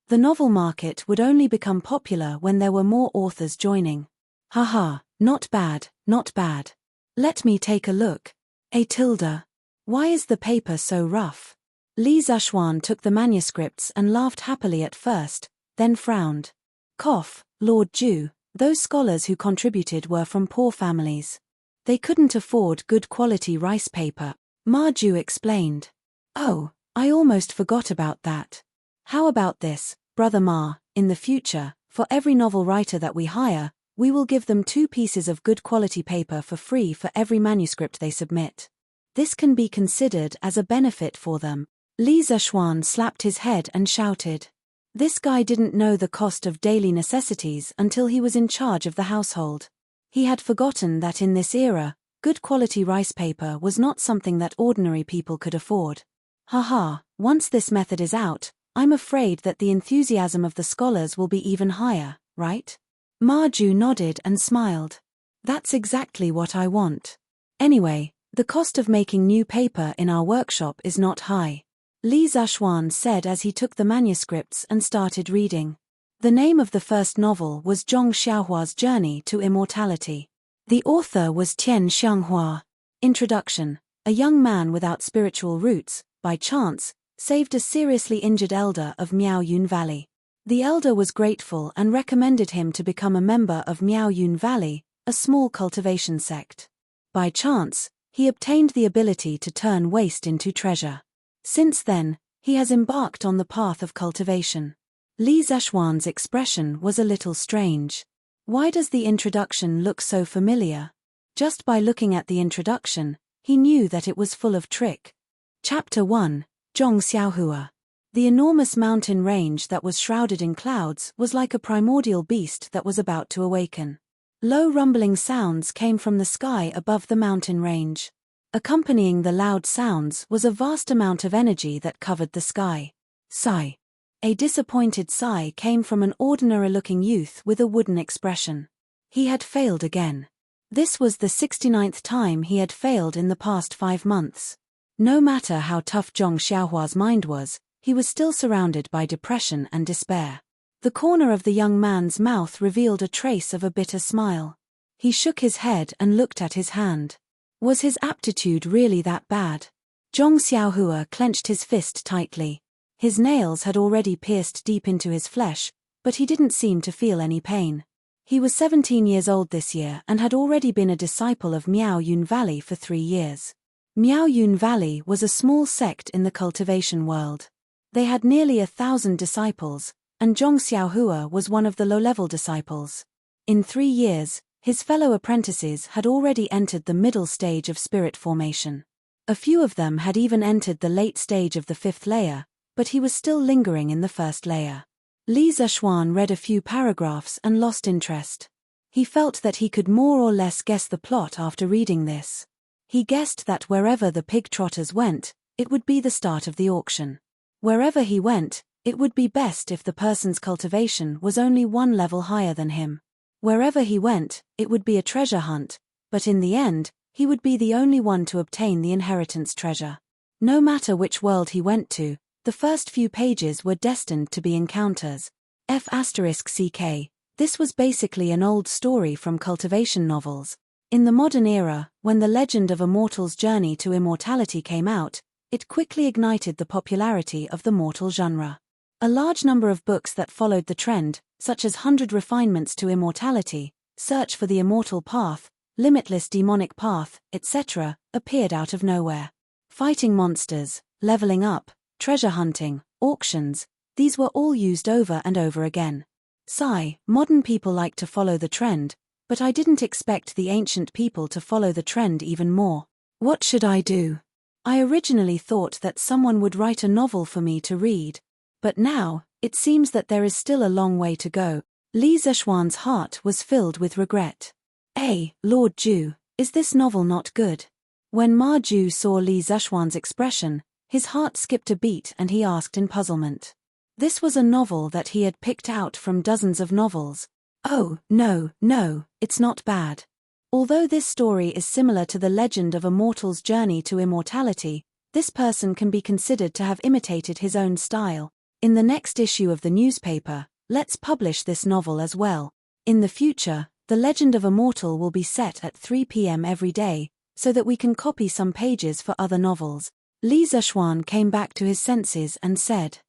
The novel market would only become popular when there were more authors joining. Haha, not bad, not bad. Let me take a look. Why is the paper so rough? Li Zexuan took the manuscripts and laughed happily at first, then frowned. Lord Ju, those scholars who contributed were from poor families. They couldn't afford good quality rice paper, Ma Ju explained. Oh, I almost forgot about that. How about this, Brother Ma, in the future, for every novel writer that we hire, we will give them 2 pieces of good quality paper for free for every manuscript they submit. This can be considered as a benefit for them. Li Zexuan slapped his head and shouted. This guy didn't know the cost of daily necessities until he was in charge of the household. He had forgotten that in this era, good quality rice paper was not something that ordinary people could afford. Haha, once this method is out, I'm afraid that the enthusiasm of the scholars will be even higher, right? Ma Ju nodded and smiled. That's exactly what I want. Anyway, the cost of making new paper in our workshop is not high. Li Zexuan said as he took the manuscripts and started reading. The name of the first novel was Zhong Xiaohua's Journey to Immortality. The author was Tian Xianghua. Introduction. A young man without spiritual roots, by chance, saved a seriously injured elder of Miaoyun Valley. The elder was grateful and recommended him to become a member of Miaoyun Valley, a small cultivation sect. By chance, he obtained the ability to turn waste into treasure. Since then, he has embarked on the path of cultivation. Li Zexuan's expression was a little strange. Why does the introduction look so familiar? Just by looking at the introduction, he knew that it was full of trick. Chapter 1, Zhong Xiaohua. The enormous mountain range that was shrouded in clouds was like a primordial beast that was about to awaken. Low rumbling sounds came from the sky above the mountain range. Accompanying the loud sounds was a vast amount of energy that covered the sky. Sigh. A disappointed sigh came from an ordinary-looking youth with a wooden expression. He had failed again. This was the 69th time he had failed in the past 5 months. No matter how tough Zhong Xiaohua's mind was, he was still surrounded by depression and despair. The corner of the young man's mouth revealed a trace of a bitter smile. He shook his head and looked at his hand. Was his aptitude really that bad? Zhong Xiaohua clenched his fist tightly. His nails had already pierced deep into his flesh, but he didn't seem to feel any pain. He was 17 years old this year and had already been a disciple of Miaoyun Valley for 3 years. Miaoyun Valley was a small sect in the cultivation world. They had nearly 1,000 disciples, and Zhong Xiaohua was one of the low-level disciples. In 3 years, his fellow apprentices had already entered the middle stage of spirit formation. A few of them had even entered the late stage of the 5th layer, but he was still lingering in the 1st layer. Li Zexuan read a few paragraphs and lost interest. He felt that he could more or less guess the plot after reading this. He guessed that wherever the pig trotters went, it would be the start of the auction. Wherever he went, it would be best if the person's cultivation was only 1 level higher than him. Wherever he went, it would be a treasure hunt, but in the end, he would be the only one to obtain the inheritance treasure. No matter which world he went to, the first few pages were destined to be encounters. F***ck. This was basically an old story from cultivation novels. In the modern era, when the legend of a mortal's journey to immortality came out, it quickly ignited the popularity of the mortal genre. A large number of books that followed the trend, such as 100 Refinements to Immortality, Search for the Immortal Path, Limitless Demonic Path, etc., appeared out of nowhere. Fighting monsters, leveling up, treasure hunting, auctions, these were all used over and over again. Sigh, modern people like to follow the trend, but I didn't expect the ancient people to follow the trend even more. What should I do? I originally thought that someone would write a novel for me to read. But now, it seems that there is still a long way to go. Li Zexuan's heart was filled with regret. Lord Ju, is this novel not good? When Ma Ju saw Li Zexuan's expression, his heart skipped a beat and he asked in puzzlement. This was a novel that he had picked out from dozens of novels. Oh, no, it's not bad. Although this story is similar to the legend of a mortal's journey to immortality, this person can be considered to have imitated his own style. In the next issue of the newspaper, let's publish this novel as well. In the future, The Legend of a Mortal will be set at 3 p.m. every day, so that we can copy some pages for other novels. Li Zexuan came back to his senses and said.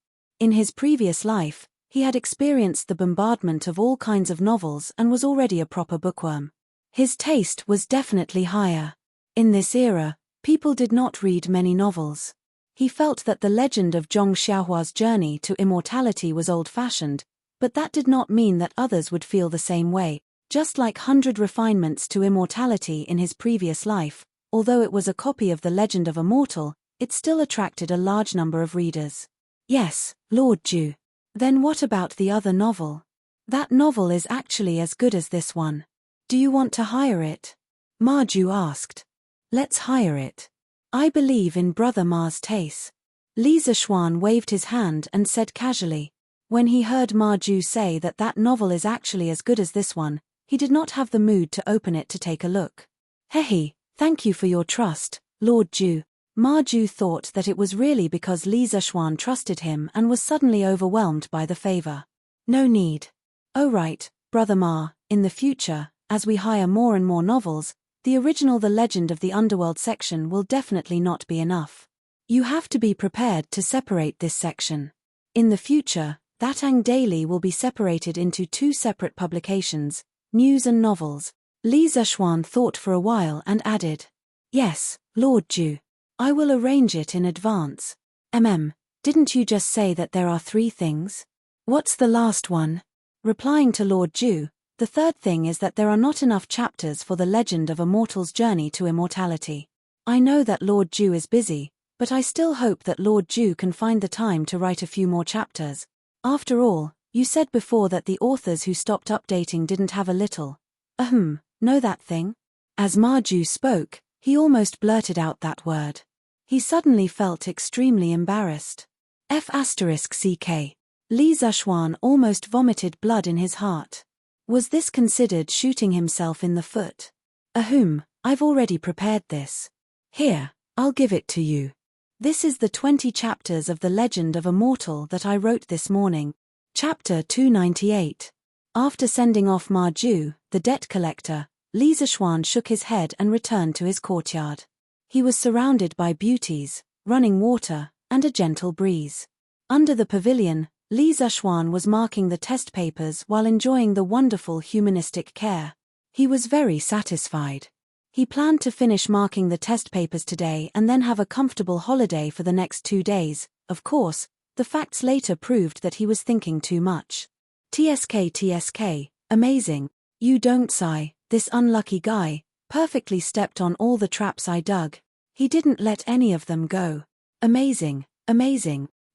In his previous life, he had experienced the bombardment of all kinds of novels and was already a proper bookworm. His taste was definitely higher. In this era, people did not read many novels. He felt that the legend of Zhong Xiaohua's journey to immortality was old-fashioned, but that did not mean that others would feel the same way. Just like 100 Refinements to Immortality in his previous life, although it was a copy of The Legend of a Mortal, it still attracted a large number of readers. Yes, Lord Ju. Then what about the other novel? That novel is actually as good as this one. Do you want to hire it? Ma Ju asked. Let's hire it. I believe in Brother Ma's taste. Li Zexuan waved his hand and said casually. When he heard Ma Ju say that that novel is actually as good as this one, he did not have the mood to open it to take a look. Hehe, thank you for your trust, Lord Ju. Ma Ju thought that it was really because Li Zexuan trusted him and was suddenly overwhelmed by the favor. No need. Oh right, Brother Ma, in the future, as we hire more and more novels, the original The Legend of the Underworld section will definitely not be enough. You have to be prepared to separate this section. In the future, That Ang Daily will be separated into 2 separate publications, news and novels. Li Zexuan thought for a while and added. Yes, Lord Ju. I will arrange it in advance. Didn't you just say that there are 3 things? What's the last one? Replying to Lord Ju, the third thing is that there are not enough chapters for the legend of a mortal's journey to immortality. I know that Lord Ju is busy, but I still hope that Lord Ju can find the time to write a few more chapters. After all, you said before that the authors who stopped updating didn't have a little. Know that thing? As Ma Ju spoke, he almost blurted out that word. He suddenly felt extremely embarrassed. F***ck. Li Zexuan almost vomited blood in his heart. Was this considered shooting himself in the foot? I've already prepared this. Here, I'll give it to you. This is the 20 chapters of The Legend of a Mortal that I wrote this morning. Chapter 298. After sending off Ma Ju, the debt collector, Li Zexuan shook his head and returned to his courtyard. He was surrounded by beauties, running water, and a gentle breeze. Under the pavilion, Li Zexuan was marking the test papers while enjoying the wonderful humanistic care. He was very satisfied. He planned to finish marking the test papers today and then have a comfortable holiday for the next 2 days. Of course, the facts later proved that he was thinking too much. TSK, amazing. You don't sigh, this unlucky guy, perfectly stepped on all the traps I dug. He didn't let any of them go. Amazing.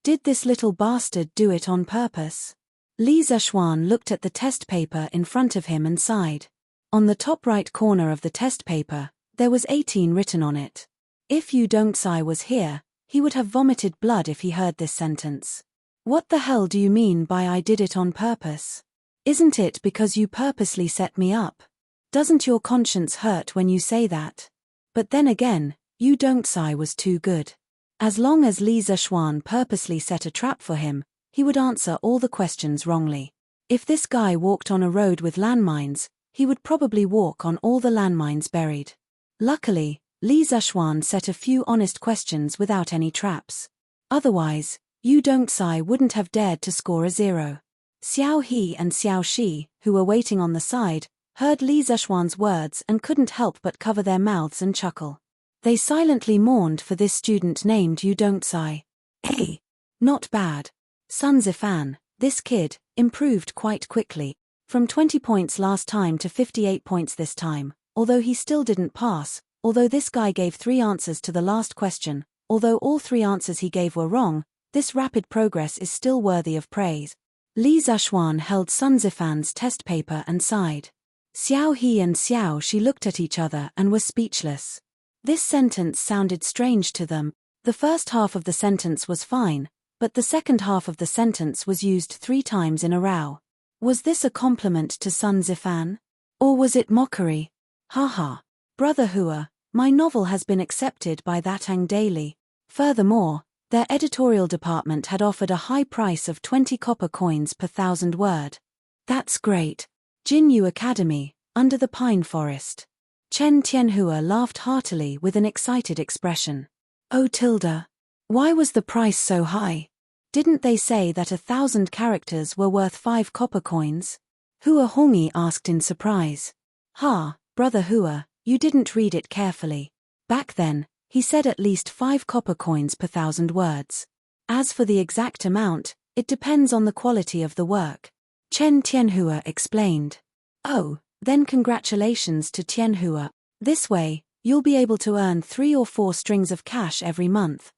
Did this little bastard do it on purpose? Li Zexuan looked at the test paper in front of him and sighed. On the top right corner of the test paper, there was 18 written on it. If You Don't Sigh was here, he would have vomited blood if he heard this sentence. What the hell do you mean by I did it on purpose? Isn't it because you purposely set me up? Doesn't your conscience hurt when you say that? But then again, You Don't Sigh was too good. As long as Li Zexuan purposely set a trap for him, he would answer all the questions wrongly. If this guy walked on a road with landmines, he would probably walk on all the landmines buried. Luckily, Li Zexuan set a few honest questions without any traps. Otherwise, You Don't Sigh wouldn't have dared to score a 0. Xiao He and Xiao Shi, who were waiting on the side, heard Li Zexuan's words and couldn't help but cover their mouths and chuckle. They silently mourned for this student named You Don't Sigh. Hey, not bad. Sun Zifan, this kid, improved quite quickly. From 20 points last time to 58 points this time, although he still didn't pass, although this guy gave 3 answers to the last question, although all 3 answers he gave were wrong, this rapid progress is still worthy of praise. Li Zexuan held Sun Zifan's test paper and sighed. Xiao He and Xiao Shi looked at each other and were speechless. This sentence sounded strange to them. The first half of the sentence was fine, but the second half of the sentence was used 3 times in a row. Was this a compliment to Sun Zifan? Or was it mockery? Haha. Brother Hua, my novel has been accepted by that Ang Daily. Furthermore, their editorial department had offered a high price of 20 copper coins per 1,000 word. That's great. Jinyu Academy, under the pine forest. Chen Tianhua laughed heartily with an excited expression. Oh Tilda. Why was the price so high? Didn't they say that 1,000 characters were worth 5 copper coins? Hua Hongi asked in surprise. Ha, Brother Hua, you didn't read it carefully. Back then, he said at least 5 copper coins per 1,000 words. As for the exact amount, it depends on the quality of the work. Chen Tianhua explained. Oh, then congratulations to Tianhua. This way, you'll be able to earn 3 or 4 strings of cash every month.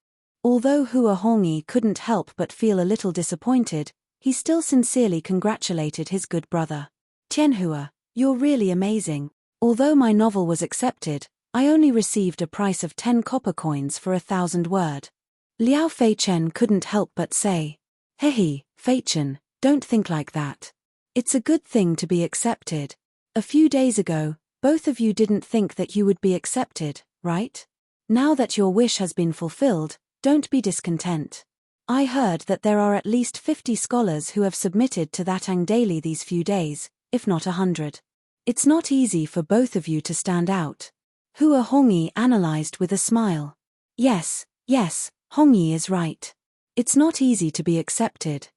Although Hua Hongi couldn't help but feel a little disappointed, he still sincerely congratulated his good brother. Tianhua, you're really amazing. Although my novel was accepted, I only received a price of 10 copper coins for 1,000 word. Liao Feichen couldn't help but say. Hehe, Feichen, don't think like that. It's a good thing to be accepted. A few days ago, both of you didn't think that you would be accepted, right? Now that your wish has been fulfilled, don't be discontent. I heard that there are at least 50 scholars who have submitted to that Ang Daily these few days, if not 100. It's not easy for both of you to stand out. Hua Hongi analyzed with a smile. Yes, Hongi is right. It's not easy to be accepted.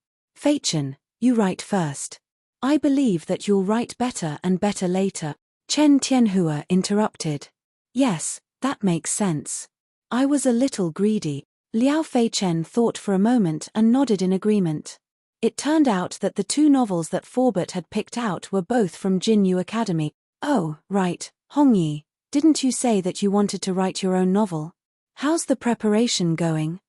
Feichen, you write first. I believe that you'll write better and better later. Chen Tianhua interrupted. Yes, that makes sense. I was a little greedy. Liao Feichen thought for a moment and nodded in agreement. It turned out that the 2 novels that Forbert had picked out were both from Jinyu Academy. Oh, right, Hongyi, didn't you say that you wanted to write your own novel? How's the preparation going?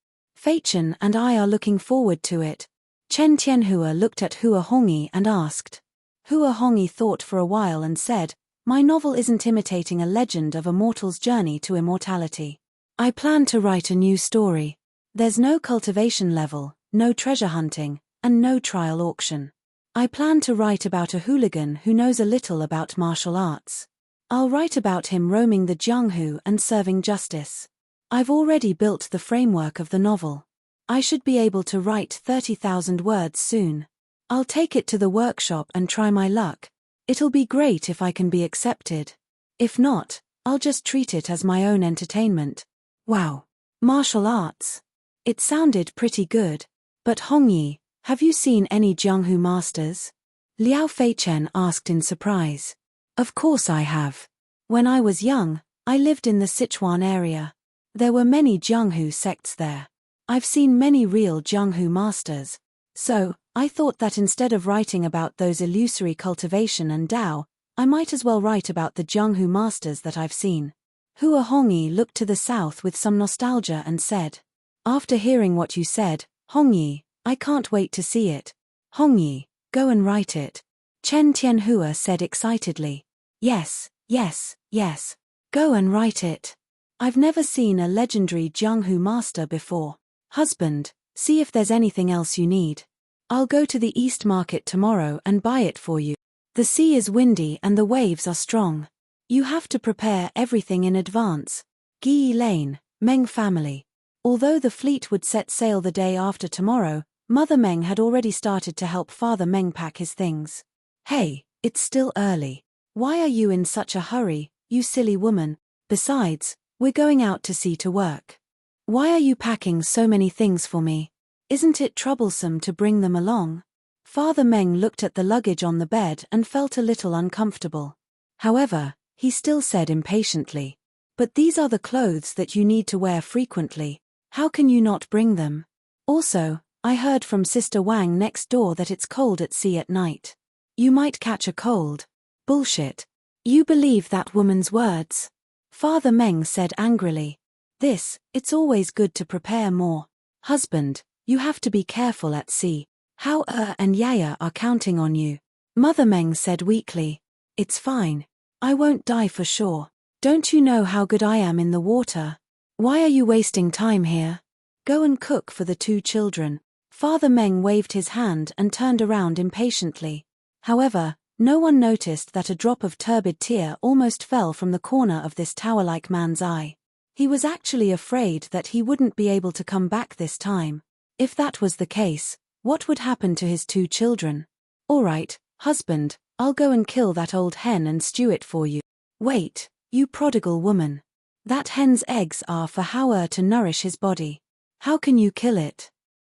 Feichen and I are looking forward to it. Chen Tianhua looked at Hua Hongi and asked. Hua Hongi thought for a while and said, my novel isn't imitating a legend of a mortal's journey to immortality. I plan to write a new story. There's no cultivation level, no treasure hunting, and no trial auction. I plan to write about a hooligan who knows a little about martial arts. I'll write about him roaming the Jianghu and serving justice. I've already built the framework of the novel. I should be able to write 30,000 words soon. I'll take it to the workshop and try my luck. It'll be great if I can be accepted. If not, I'll just treat it as my own entertainment. Wow. Martial arts. It sounded pretty good. But Hongyi, have you seen any Jianghu masters? Liao Feichen asked in surprise. Of course I have. When I was young, I lived in the Sichuan area. There were many Jianghu sects there. I've seen many real Jianghu masters. So, I thought that instead of writing about those illusory cultivation and Tao, I might as well write about the Jianghu masters that I've seen. Hua Hongi looked to the south with some nostalgia and said. After hearing what you said, Hongyi, I can't wait to see it. Hongyi, go and write it. Chen Tianhua said excitedly. Yes. Go and write it. I've never seen a legendary Jianghu master before. Husband, see if there's anything else you need. I'll go to the East Market tomorrow and buy it for you. The sea is windy and the waves are strong. You have to prepare everything in advance. Gi Lane, Meng family. Although the fleet would set sail the day after tomorrow, Mother Meng had already started to help Father Meng pack his things. Hey, it's still early. Why are you in such a hurry, you silly woman? Besides, we're going out to sea to work. Why are you packing so many things for me? Isn't it troublesome to bring them along? Father Meng looked at the luggage on the bed and felt a little uncomfortable. However, he still said impatiently, but these are the clothes that you need to wear frequently. How can you not bring them? Also, I heard from Sister Wang next door that it's cold at sea at night. You might catch a cold. Bullshit. You believe that woman's words? Father Meng said angrily. It's always good to prepare more. Husband, you have to be careful at sea. How and Yaya are counting on you. Mother Meng said weakly. It's fine. I won't die for sure. Don't you know how good I am in the water? Why are you wasting time here? Go and cook for the 2 children. Father Meng waved his hand and turned around impatiently. However, no one noticed that a drop of turbid tear almost fell from the corner of this tower-like man's eye. He was actually afraid that he wouldn't be able to come back this time. If that was the case, what would happen to his 2 children? "All right, husband, I'll go and kill that old hen and stew it for you." "Wait, you prodigal woman. That hen's eggs are for Hauer to nourish his body. How can you kill it?"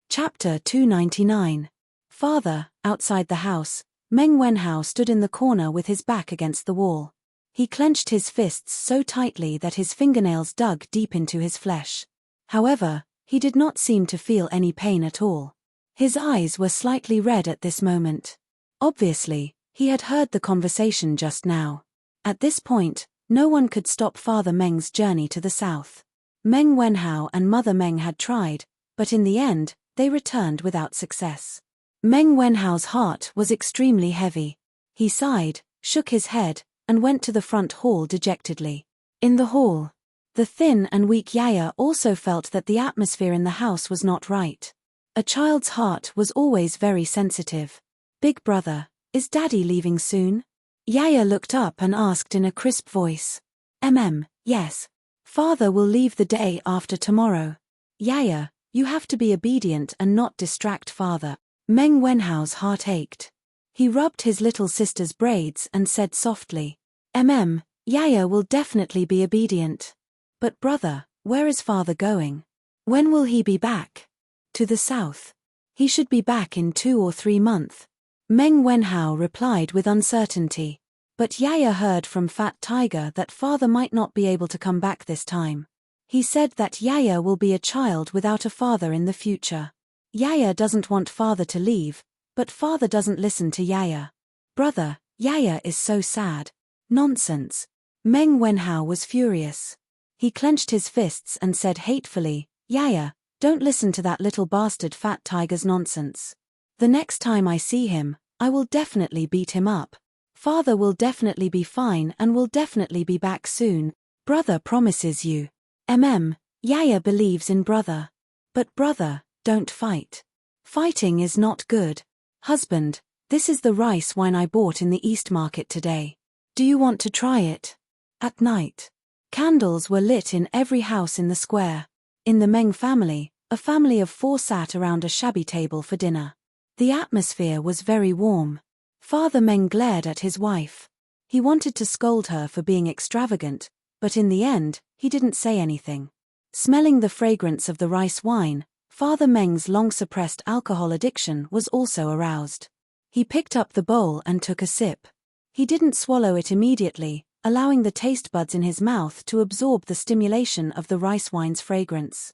Chapter 299. Father, outside the house, Meng Wenhao stood in the corner with his back against the wall. He clenched his fists so tightly that his fingernails dug deep into his flesh. However, he did not seem to feel any pain at all. His eyes were slightly red at this moment. Obviously, he had heard the conversation just now. At this point, no one could stop Father Meng's journey to the south. Meng Wenhao and Mother Meng had tried, but in the end, they returned without success. Meng Wenhao's heart was extremely heavy. He sighed, shook his head, and went to the front hall dejectedly. In the hall, the thin and weak Yaya also felt that the atmosphere in the house was not right. A child's heart was always very sensitive. "Big brother, is Daddy leaving soon?" Yaya looked up and asked in a crisp voice. Yes. Father will leave the day after tomorrow." "Yaya, you have to be obedient and not distract Father." Meng Wenhao's heart ached. He rubbed his little sister's braids and said softly, Yaya will definitely be obedient. But brother, where is Father going? When will he be back?" "To the south. He should be back in 2 or 3 months. Meng Wenhao replied with uncertainty. But Yaya heard from Fat Tiger that Father might not be able to come back this time. He said that Yaya will be a child without a father in the future. Yaya doesn't want Father to leave, but Father doesn't listen to Yaya. "Brother, Yaya is so sad." "Nonsense." Meng Wenhao was furious. He clenched his fists and said hatefully, "Yaya, don't listen to that little bastard Fat Tiger's nonsense. The next time I see him, I will definitely beat him up. Father will definitely be fine and will definitely be back soon. Brother promises you." Yaya believes in brother. "But brother, don't fight. Fighting is not good." "Husband, this is the rice wine I bought in the East Market today. Do you want to try it?" At night, candles were lit in every house in the square. In the Meng family, a family of 4 sat around a shabby table for dinner. The atmosphere was very warm. Father Meng glared at his wife. He wanted to scold her for being extravagant, but in the end, he didn't say anything. Smelling the fragrance of the rice wine, Father Meng's long-suppressed alcohol addiction was also aroused. He picked up the bowl and took a sip. He didn't swallow it immediately, allowing the taste buds in his mouth to absorb the stimulation of the rice wine's fragrance.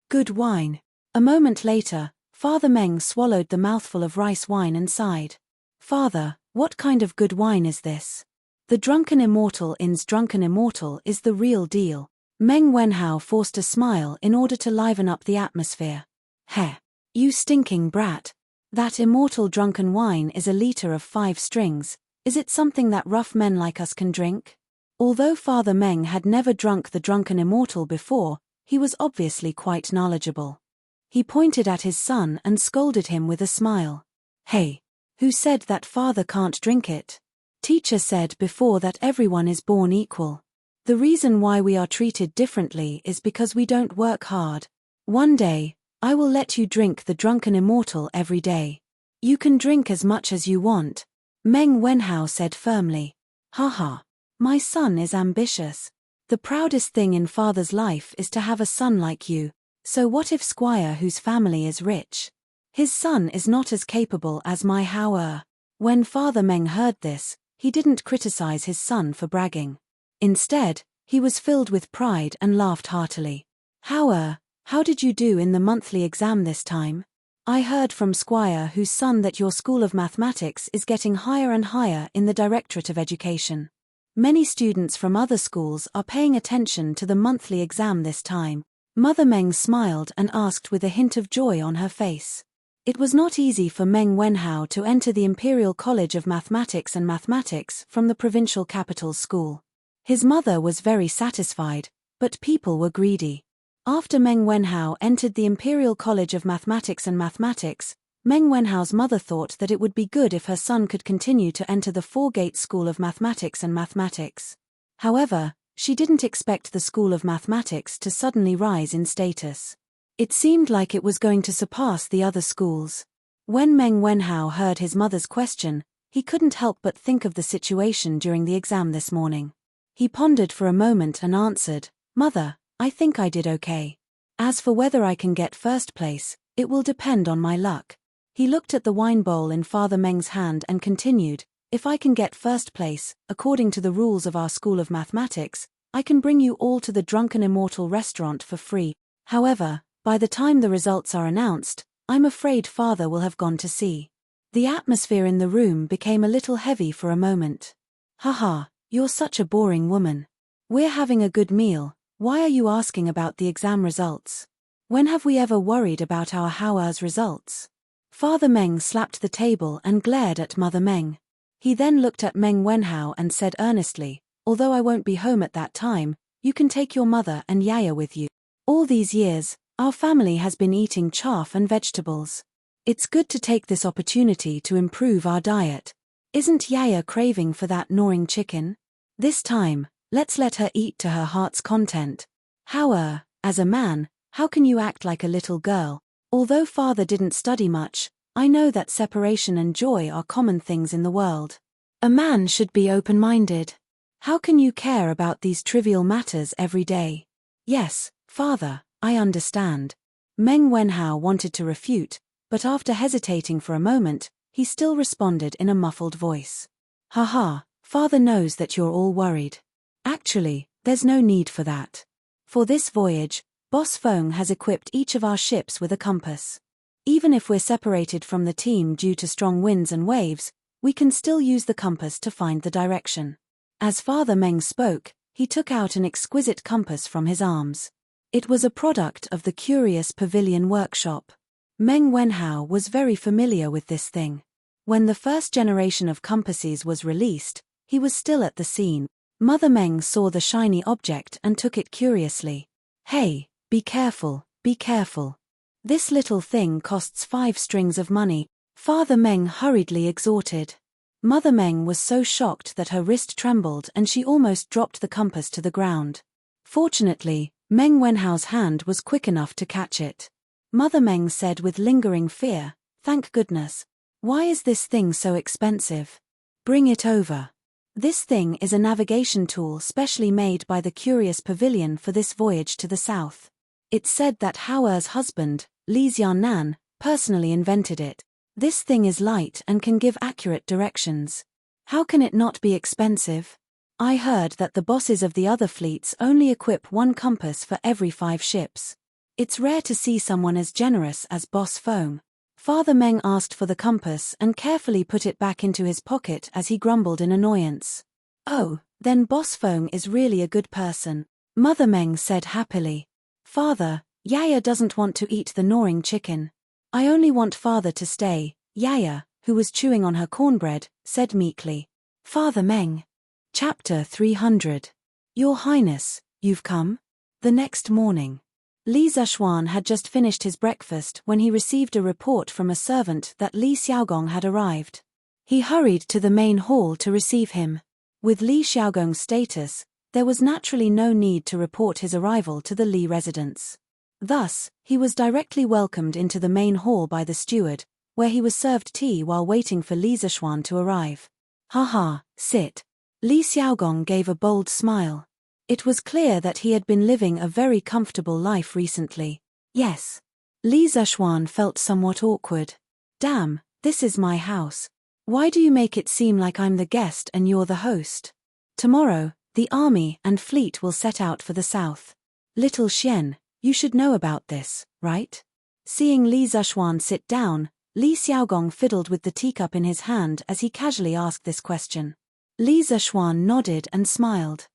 Good wine. A moment later, Father Meng swallowed the mouthful of rice wine and sighed. "Father, what kind of good wine is this?" "The Drunken Immortal Inn's Drunken Immortal is the real deal." Meng Wenhao forced a smile in order to liven up the atmosphere. "Heh. You stinking brat. That immortal drunken wine is a liter of 5 strings. Is it something that rough men like us can drink?" Although Father Meng had never drunk the Drunken Immortal before, he was obviously quite knowledgeable. He pointed at his son and scolded him with a smile. "Hey, who said that Father can't drink it? Teacher said before that everyone is born equal. The reason why we are treated differently is because we don't work hard. One day, I will let you drink the Drunken Immortal every day. You can drink as much as you want," Meng Wenhao said firmly. "Haha. My son is ambitious. The proudest thing in Father's life is to have a son like you, so what if Squire whose family is rich? His son is not as capable as my Hauer." When Father Meng heard this, he didn't criticize his son for bragging. Instead, he was filled with pride and laughed heartily. "Hauer, how did you do in the monthly exam this time? I heard from Squire whose son that your School of Mathematics is getting higher and higher in the Directorate of Education. Many students from other schools are paying attention to the monthly exam this time." Mother Meng smiled and asked with a hint of joy on her face. It was not easy for Meng Wenhao to enter the Imperial College of Mathematics and Mathematics from the provincial capital school. His mother was very satisfied, but people were greedy. After Meng Wenhao entered the Imperial College of Mathematics and Mathematics, Meng Wenhao's mother thought that it would be good if her son could continue to enter the four-gate school of mathematics and mathematics. However, she didn't expect the school of mathematics to suddenly rise in status. It seemed like it was going to surpass the other schools. When Meng Wenhao heard his mother's question, he couldn't help but think of the situation during the exam this morning. He pondered for a moment and answered, "Mother, I think I did okay. As for whether I can get first place, it will depend on my luck." He looked at the wine bowl in Father Meng's hand and continued, "If I can get first place, according to the rules of our school of mathematics, I can bring you all to the Drunken Immortal restaurant for free. However, by the time the results are announced, I'm afraid Father will have gone to sea." The atmosphere in the room became a little heavy for a moment. "Haha, you're such a boring woman. We're having a good meal, why are you asking about the exam results? When have we ever worried about our Hauer's results?" Father Meng slapped the table and glared at Mother Meng. He then looked at Meng Wenhao and said earnestly, "Although I won't be home at that time, you can take your mother and Yaya with you. All these years, our family has been eating chaff and vegetables. It's good to take this opportunity to improve our diet. Isn't Yaya craving for that gnawing chicken? This time, let's let her eat to her heart's content. Hauer, as a man, how can you act like a little girl? Although Father didn't study much, I know that separation and joy are common things in the world. A man should be open-minded. How can you care about these trivial matters every day?" "Yes, Father, I understand." Meng Wenhao wanted to refute, but after hesitating for a moment, he still responded in a muffled voice. "Haha, Father knows that you're all worried. Actually, there's no need for that. For this voyage, Boss Feng has equipped each of our ships with a compass. Even if we're separated from the team due to strong winds and waves, we can still use the compass to find the direction." As Father Meng spoke, he took out an exquisite compass from his arms. It was a product of the Curious Pavilion workshop. Meng Wenhao was very familiar with this thing. When the first generation of compasses was released, he was still at the scene. Mother Meng saw the shiny object and took it curiously. "Hey, be careful, be careful. This little thing costs 5 strings of money," Father Meng hurriedly exhorted. Mother Meng was so shocked that her wrist trembled and she almost dropped the compass to the ground. Fortunately, Meng Wenhao's hand was quick enough to catch it. Mother Meng said with lingering fear, "Thank goodness. Why is this thing so expensive? Bring it over." This thing is a navigation tool specially made by the Curious Pavilion for this voyage to the south. It's said that Hauer's husband, Li Xiaonan, personally invented it. This thing is light and can give accurate directions. How can it not be expensive? I heard that the bosses of the other fleets only equip 1 compass for every 5 ships. It's rare to see someone as generous as Boss Feng. Father Meng asked for the compass and carefully put it back into his pocket as he grumbled in annoyance. "Oh, then Boss Feng is really a good person," Mother Meng said happily. "Father, Yaya doesn't want to eat the gnawing chicken. I only want Father to stay," Yaya, who was chewing on her cornbread, said meekly. Father Meng. Chapter 300. Your Highness, you've come? The next morning, Li Zishuan had just finished his breakfast when he received a report from a servant that Li Xiaogong had arrived. He hurried to the main hall to receive him. With Li Xiaogong's status, there was naturally no need to report his arrival to the Li residence. Thus, he was directly welcomed into the main hall by the steward, where he was served tea while waiting for Li Zishuan to arrive. "Haha, sit." Li Xiaogong gave a bold smile. It was clear that he had been living a very comfortable life recently. "Yes." Li Zishuan felt somewhat awkward. "Damn, this is my house. Why do you make it seem like I'm the guest and you're the host? Tomorrow, the army and fleet will set out for the south. Little Xian, you should know about this, right?" Seeing Li Zishuan sit down, Li Xiaogong fiddled with the teacup in his hand as he casually asked this question. Li Zishuan nodded and smiled.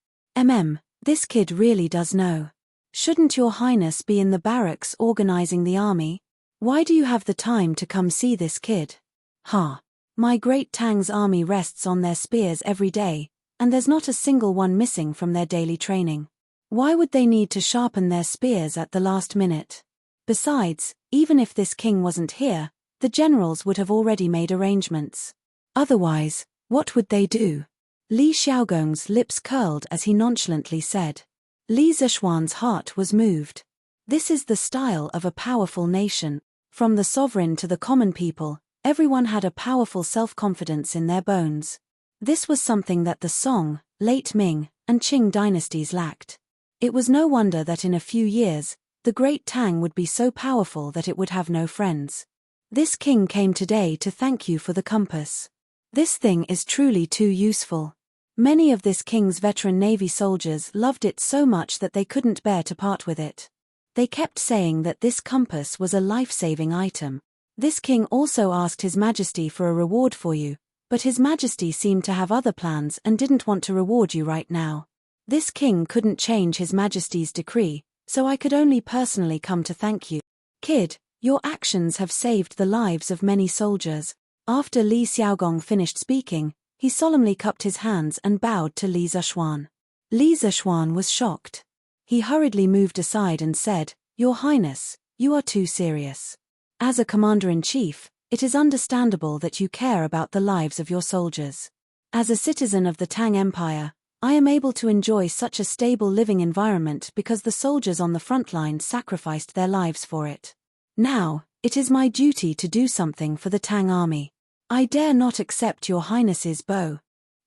This kid really does know. Shouldn't your highness be in the barracks organizing the army? Why do you have the time to come see this kid? My great Tang's army rests on their spears every day, and there's not a single one missing from their daily training. Why would they need to sharpen their spears at the last minute? Besides, even if this king wasn't here, The generals would have already made arrangements. Otherwise, what would they do? Li Xiaogong's lips curled as he nonchalantly said. Li Zishuan's heart was moved. This is the style of a powerful nation. From the sovereign to the common people, everyone had a powerful self-confidence in their bones. This was something that the Song, late Ming, and Qing dynasties lacked. It was no wonder that in a few years, the great Tang would be so powerful that it would have no friends. This king came today to thank you for the compass. This thing is truly too useful. Many of this king's veteran navy soldiers loved it so much that they couldn't bear to part with it. They kept saying that this compass was a life-saving item. This king also asked His Majesty for a reward for you, but His Majesty seemed to have other plans and didn't want to reward you right now. This king couldn't change His Majesty's decree, so I could only personally come to thank you. Kid, your actions have saved the lives of many soldiers. After Li Xiaogong finished speaking, he solemnly cupped his hands and bowed to Li Zishuan. Li Zishuan was shocked. He hurriedly moved aside and said, Your Highness, you are too serious. As a commander-in-chief, it is understandable that you care about the lives of your soldiers. As a citizen of the Tang Empire, I am able to enjoy such a stable living environment because the soldiers on the front line sacrificed their lives for it. Now, it is my duty to do something for the Tang army. I dare not accept your Highness's bow.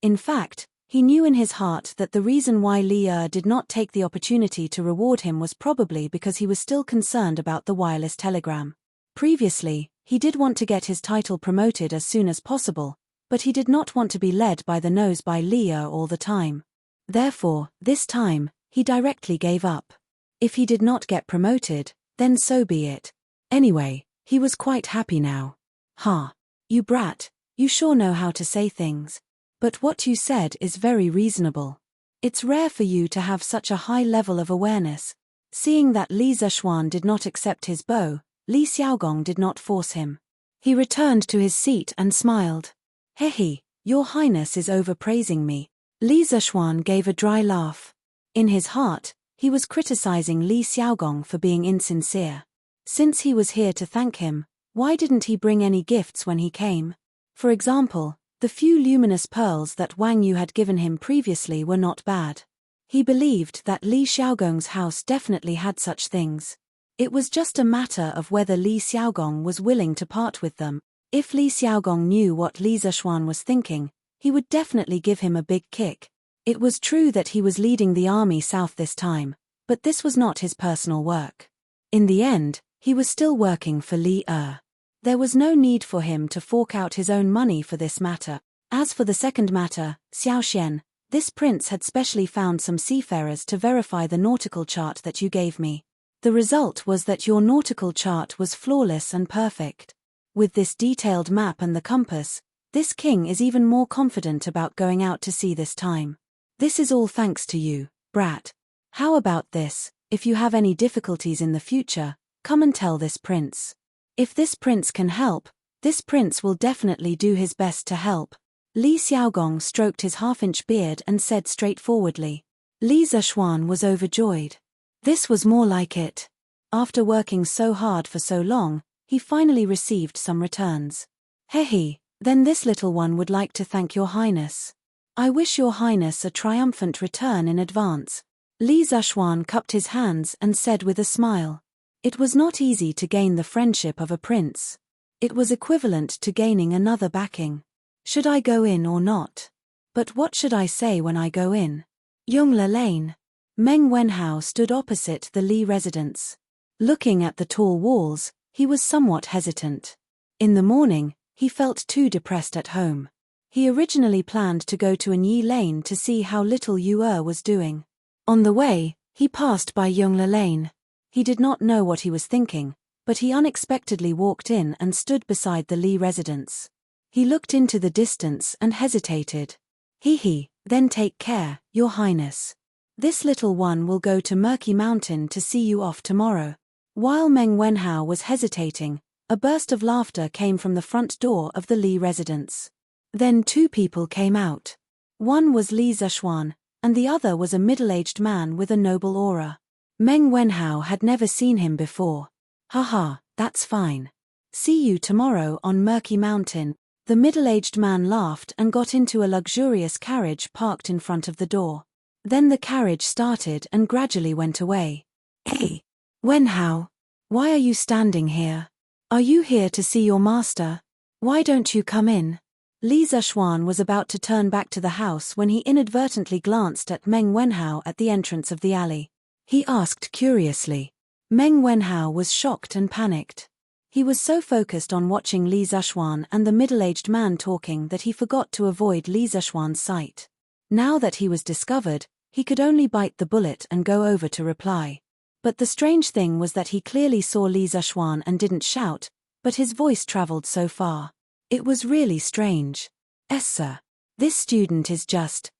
In fact, he knew in his heart that the reason why Li Er did not take the opportunity to reward him was probably because he was still concerned about the wireless telegram. Previously, he did want to get his title promoted as soon as possible, but he did not want to be led by the nose by Li Er all the time. Therefore, this time, he directly gave up. If he did not get promoted, then so be it. Anyway, he was quite happy now. Ha! You brat, you sure know how to say things. But what you said is very reasonable. It's rare for you to have such a high level of awareness. Seeing that Li Zishuan did not accept his bow, Li Xiaogong did not force him. He returned to his seat and smiled. Hehe, your Highness is overpraising me. Li Zishuan gave a dry laugh. In his heart, he was criticizing Li Xiaogong for being insincere. Since he was here to thank him, why didn't he bring any gifts when he came? For example, the few luminous pearls that Wang Yu had given him previously were not bad. He believed that Li Xiaogong's house definitely had such things. It was just a matter of whether Li Xiaogong was willing to part with them. If Li Xiaogong knew what Li Zishuan was thinking, he would definitely give him a big kick. It was true that he was leading the army south this time, but this was not his personal work. In the end, he was still working for Li Er. There was no need for him to fork out his own money for this matter. As for the second matter, Xiaoxian, this prince had specially found some seafarers to verify the nautical chart that you gave me. The result was that your nautical chart was flawless and perfect. With this detailed map and the compass, this king is even more confident about going out to sea this time. This is all thanks to you, brat. How about this? If you have any difficulties in the future, come and tell this prince. If this prince can help, this prince will definitely do his best to help. Li Xiaogong stroked his half-inch beard and said straightforwardly. Li Zishuan was overjoyed. This was more like it. After working so hard for so long, he finally received some returns. Hehe, then this little one would like to thank your Highness. I wish your Highness a triumphant return in advance. Li Zishuan cupped his hands and said with a smile. It was not easy to gain the friendship of a prince. It was equivalent to gaining another backing. Should I go in or not? But what should I say when I go in? Yongle Lane. Meng Wenhao stood opposite the Li residence. Looking at the tall walls, he was somewhat hesitant. In the morning, he felt too depressed at home. He originally planned to go to Yi Lane to see how little Yu was doing. On the way, he passed by Yongle Lane. He did not know what he was thinking, but he unexpectedly walked in and stood beside the Li residence. He looked into the distance and hesitated. He, then take care, your Highness. This little one will go to Murky Mountain to see you off tomorrow. While Meng Wenhao was hesitating, a burst of laughter came from the front door of the Li residence. Then two people came out. One was Li Zishuan, and the other was a middle-aged man with a noble aura. Meng Wenhao had never seen him before. Haha, that's fine. See you tomorrow on Murky Mountain." The middle-aged man laughed and got into a luxurious carriage parked in front of the door. Then the carriage started and gradually went away. "Hey, Wenhao, why are you standing here? Are you here to see your master? Why don't you come in?" Li Zishuan was about to turn back to the house when he inadvertently glanced at Meng Wenhao at the entrance of the alley. He asked curiously. Meng Wenhao was shocked and panicked. He was so focused on watching Li Zishuan and the middle-aged man talking that he forgot to avoid Li Zishuan's sight. Now that he was discovered, he could only bite the bullet and go over to reply. But the strange thing was that he clearly saw Li Zishuan and didn't shout, but his voice traveled so far. It was really strange. "Yes, sir. This student is just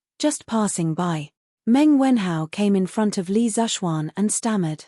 passing by." Meng Wenhao came in front of Li Zishuan and stammered.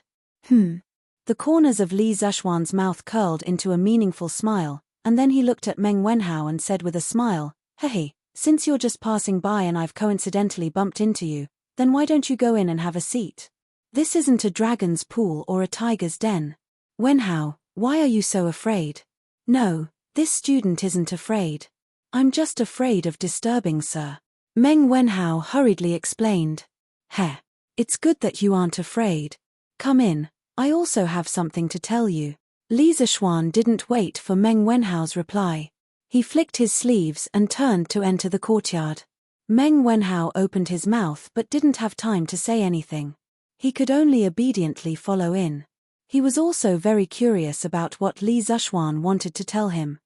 The corners of Li Zishuan's mouth curled into a meaningful smile, and then he looked at Meng Wenhao and said with a smile, "Hey, since you're just passing by and I've coincidentally bumped into you, then why don't you go in and have a seat? This isn't a dragon's pool or a tiger's den. Wenhao, why are you so afraid?" "No, this student isn't afraid. I'm just afraid of disturbing, sir," Meng Wenhao hurriedly explained. "Heh, it's good that you aren't afraid. Come in, I also have something to tell you." Li Zishuan didn't wait for Meng Wenhao's reply. He flicked his sleeves and turned to enter the courtyard. Meng Wenhao opened his mouth but didn't have time to say anything. He could only obediently follow in. He was also very curious about what Li Zishuan wanted to tell him.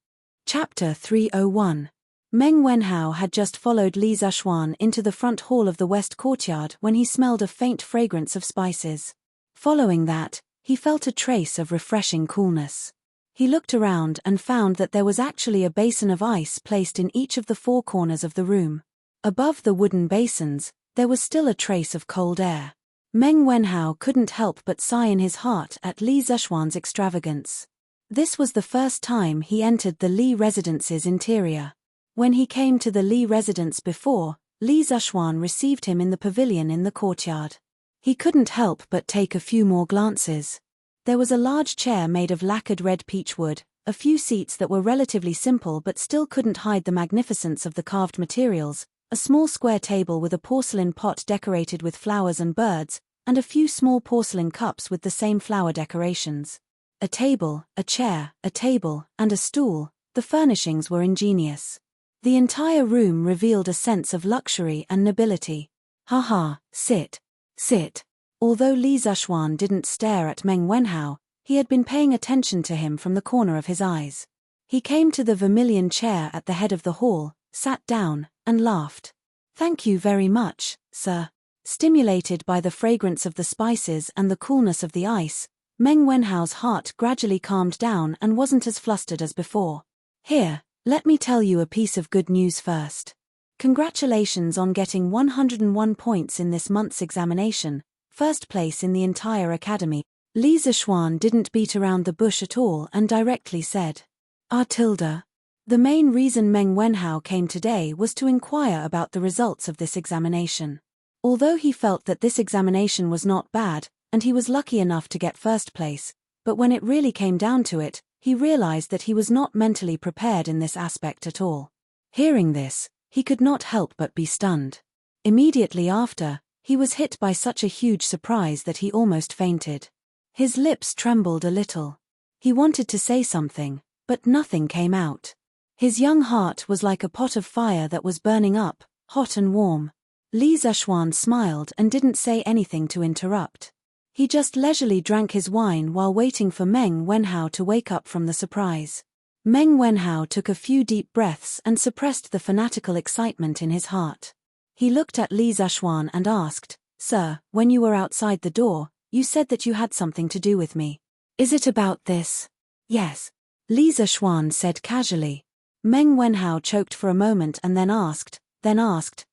Chapter 301. Meng Wenhao had just followed Li Zishuan into the front hall of the west courtyard when he smelled a faint fragrance of spices. Following that, he felt a trace of refreshing coolness. He looked around and found that there was actually a basin of ice placed in each of the four corners of the room. Above the wooden basins, there was still a trace of cold air. Meng Wenhao couldn't help but sigh in his heart at Li Zishuan's extravagance. This was the first time he entered the Li residence's interior. When he came to the Li residence before, Li Zishuan received him in the pavilion in the courtyard. He couldn't help but take a few more glances. There was a large chair made of lacquered red peach wood, a few seats that were relatively simple but still couldn't hide the magnificence of the carved materials, a small square table with a porcelain pot decorated with flowers and birds, and a few small porcelain cups with the same flower decorations. A table, a chair, a table, and a stool, the furnishings were ingenious. The entire room revealed a sense of luxury and nobility. "Haha, sit. Sit." Although Li Zishuan didn't stare at Meng Wenhao, he had been paying attention to him from the corner of his eyes. He came to the vermilion chair at the head of the hall, sat down, and laughed. "Thank you very much, sir." Stimulated by the fragrance of the spices and the coolness of the ice, Meng Wenhao's heart gradually calmed down and wasn't as flustered as before. "Here, let me tell you a piece of good news first. Congratulations on getting 101 points in this month's examination, first place in the entire academy." Li Zishuan didn't beat around the bush at all and directly said. "Tilda." The main reason Meng Wenhao came today was to inquire about the results of this examination. Although he felt that this examination was not bad, and he was lucky enough to get first place, but when it really came down to it, he realized that he was not mentally prepared in this aspect at all. Hearing this, he could not help but be stunned. Immediately after, he was hit by such a huge surprise that he almost fainted. His lips trembled a little. He wanted to say something, but nothing came out. His young heart was like a pot of fire that was burning up, hot and warm. Li Zishuan smiled and didn't say anything to interrupt. He just leisurely drank his wine while waiting for Meng Wenhao to wake up from the surprise. Meng Wenhao took a few deep breaths and suppressed the fanatical excitement in his heart. He looked at Li Zishuan and asked, "Sir, when you were outside the door, you said that you had something to do with me. Is it about this?" "Yes," Li Zishuan said casually. Meng Wenhao choked for a moment and then asked,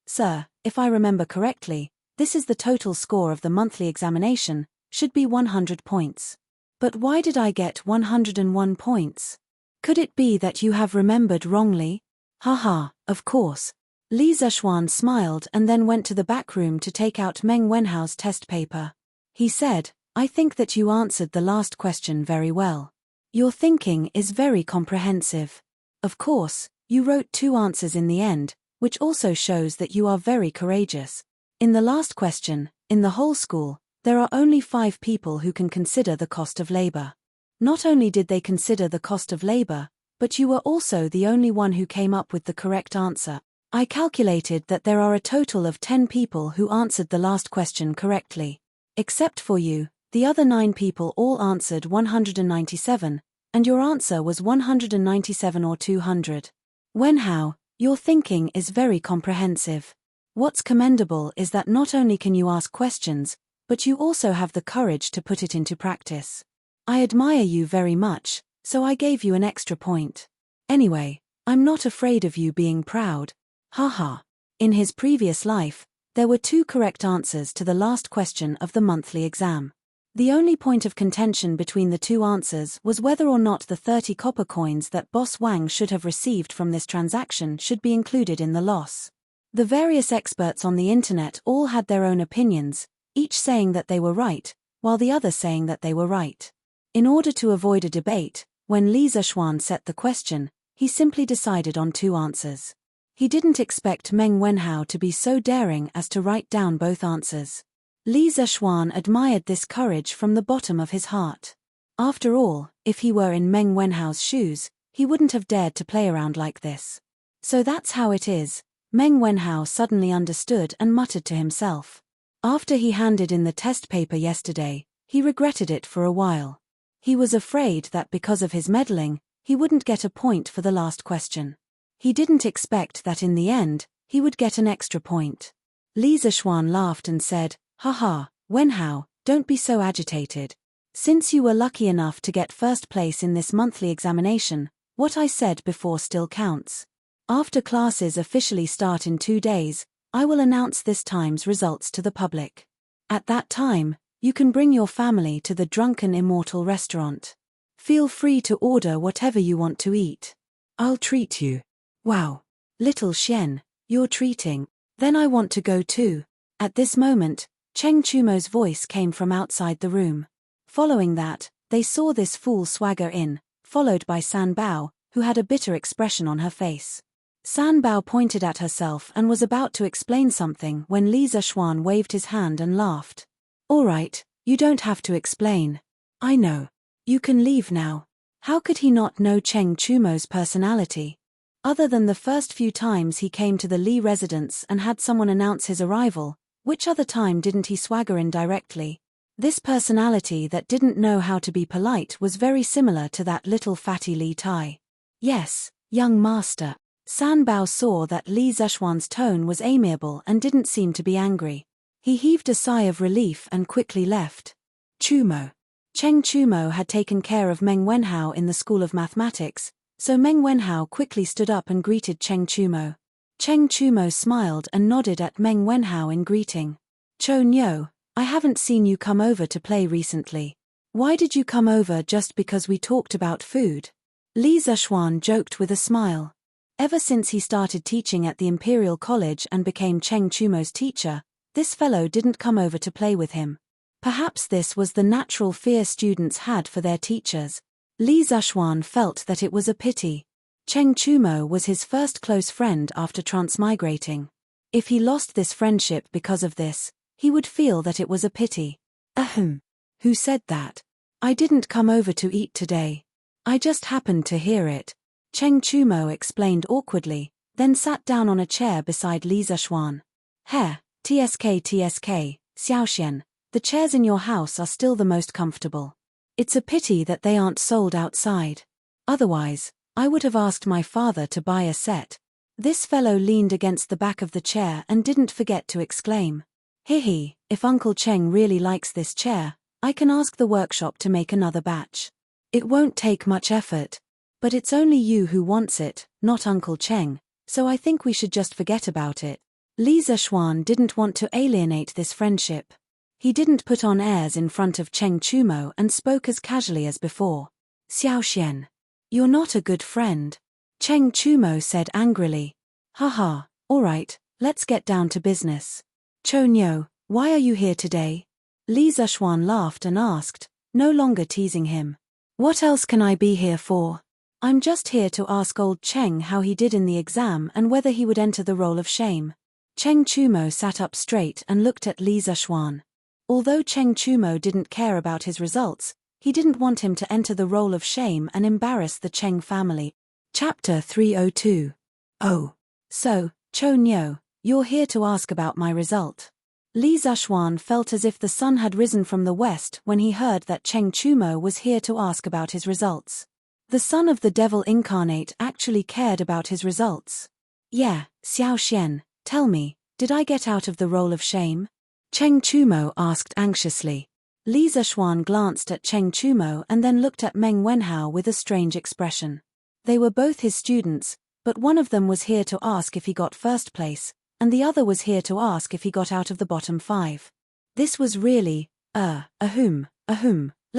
"Sir, if I remember correctly, this is the total score of the monthly examination, should be 100 points. But why did I get 101 points? Could it be that you have remembered wrongly?" "Haha, of course." Li Zishuan smiled and then went to the back room to take out Meng Wenhao's test paper. He said, "I think that you answered the last question very well. Your thinking is very comprehensive. Of course, you wrote 2 answers in the end, which also shows that you are very courageous. In the last question, in the whole school, there are only 5 people who can consider the cost of labor. Not only did they consider the cost of labor, but you were also the only one who came up with the correct answer. I calculated that there are a total of 10 people who answered the last question correctly. Except for you, the other 9 people all answered 197, and your answer was 197 or 200. Wenhao, your thinking is very comprehensive. What's commendable is that not only can you ask questions, but you also have the courage to put it into practice. I admire you very much, so I gave you an extra point. Anyway, I'm not afraid of you being proud. Haha. In his previous life, there were 2 correct answers to the last question of the monthly exam. The only point of contention between the 2 answers was whether or not the 30 copper coins that Boss Wang should have received from this transaction should be included in the loss. The various experts on the internet all had their own opinions, each saying that they were right, while the other saying that they were right. In order to avoid a debate, when Li Zishuan set the question, he simply decided on 2 answers. He didn't expect Meng Wenhao to be so daring as to write down both answers. Li Zishuan admired this courage from the bottom of his heart. After all, if he were in Meng Wenhao's shoes, he wouldn't have dared to play around like this. So that's how it is. Meng Wenhao suddenly understood and muttered to himself. After he handed in the test paper yesterday, he regretted it for a while. He was afraid that because of his meddling, he wouldn't get a point for the last question. He didn't expect that in the end, he would get an extra point. Li Zishuan laughed and said, "Haha, Wenhao, don't be so agitated. Since you were lucky enough to get first place in this monthly examination, what I said before still counts. After classes officially start in 2 days, I will announce this time's results to the public. At that time, you can bring your family to the Drunken Immortal restaurant. Feel free to order whatever you want to eat. I'll treat you." "Wow. Little Xian, you're treating. Then I want to go too." At this moment, Cheng Chumo's voice came from outside the room. Following that, they saw this fool swagger in, followed by San Bao, who had a bitter expression on her face. San Bao pointed at herself and was about to explain something when Li Zishuan waved his hand and laughed. "All right, you don't have to explain. I know. You can leave now." How could he not know Cheng Chumo's personality? Other than the first few times he came to the Li residence and had someone announce his arrival, which other time didn't he swagger in directly? This personality that didn't know how to be polite was very similar to that little fatty Li Tai. "Yes, young master." San Bao saw that Li Zishuan's tone was amiable and didn't seem to be angry. He heaved a sigh of relief and quickly left. Chumo. Cheng Chumo had taken care of Meng Wenhao in the School of Mathematics, so Meng Wenhao quickly stood up and greeted Cheng Chumo. Cheng Chumo smiled and nodded at Meng Wenhao in greeting. "Cho Nyo, I haven't seen you come over to play recently. Why did you come over just because we talked about food?" Li Zishuan joked with a smile. Ever since he started teaching at the Imperial College and became Cheng Chumo's teacher, this fellow didn't come over to play with him. Perhaps this was the natural fear students had for their teachers. Li Zishuan felt that it was a pity. Cheng Chumo was his first close friend after transmigrating. If he lost this friendship because of this, he would feel that it was a pity. Ahem. Who said that? I didn't come over to eat today. I just happened to hear it. Cheng Chumo explained awkwardly, then sat down on a chair beside Li Zishuan. "Heh, TSK, Xiaoxian, the chairs in your house are still the most comfortable. It's a pity that they aren't sold outside. Otherwise, I would have asked my father to buy a set." This fellow leaned against the back of the chair and didn't forget to exclaim. "Hihi, if Uncle Cheng really likes this chair, I can ask the workshop to make another batch. It won't take much effort. But it's only you who wants it, not Uncle Cheng, so I think we should just forget about it." Li Zishuan didn't want to alienate this friendship. He didn't put on airs in front of Cheng Chumo and spoke as casually as before. "Xiaoxian, you're not a good friend," Cheng Chumo said angrily. "Haha, all right, let's get down to business. Cho Nyo, why are you here today?" Li Zishuan laughed and asked, no longer teasing him. What else can I be here for? I'm just here to ask old Cheng how he did in the exam and whether he would enter the role of shame. Cheng Chumo sat up straight and looked at Li Zishuan. Although Cheng Chumo didn't care about his results, he didn't want him to enter the role of shame and embarrass the Cheng family. Chapter 302. Oh. So, Cho Nyo, you're here to ask about my result. Li Zishuan felt as if the sun had risen from the west when he heard that Cheng Chumo was here to ask about his results. The son of the devil incarnate actually cared about his results. Yeah, Xiao Xian, tell me, did I get out of the role of shame? Cheng Chumo asked anxiously. Li Zishuan glanced at Cheng Chumo and then looked at Meng Wenhao with a strange expression. They were both his students, but one of them was here to ask if he got first place, and the other was here to ask if he got out of the bottom 5. This was really, let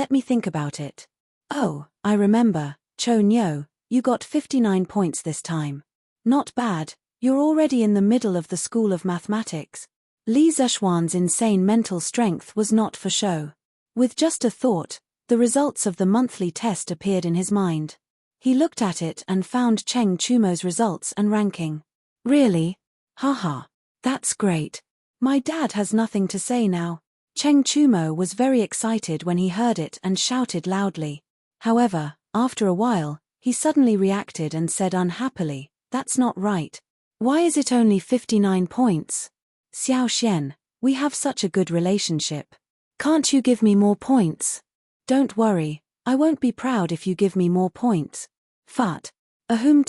me think about it. Oh, I remember, Cho Nyo, you got 59 points this time. Not bad, you're already in the middle of the School of Mathematics. Li Zishuan's insane mental strength was not for show. With just a thought, the results of the monthly test appeared in his mind. He looked at it and found Cheng Chumo's results and ranking. Really? Haha. That's great. My dad has nothing to say now. Cheng Chumo was very excited when he heard it and shouted loudly. However, after a while, he suddenly reacted and said unhappily, "That's not right. Why is it only 59 points? Xiao Xian, we have such a good relationship. Can't you give me more points?" "Don't worry, I won't be proud if you give me more points." Fut. Meng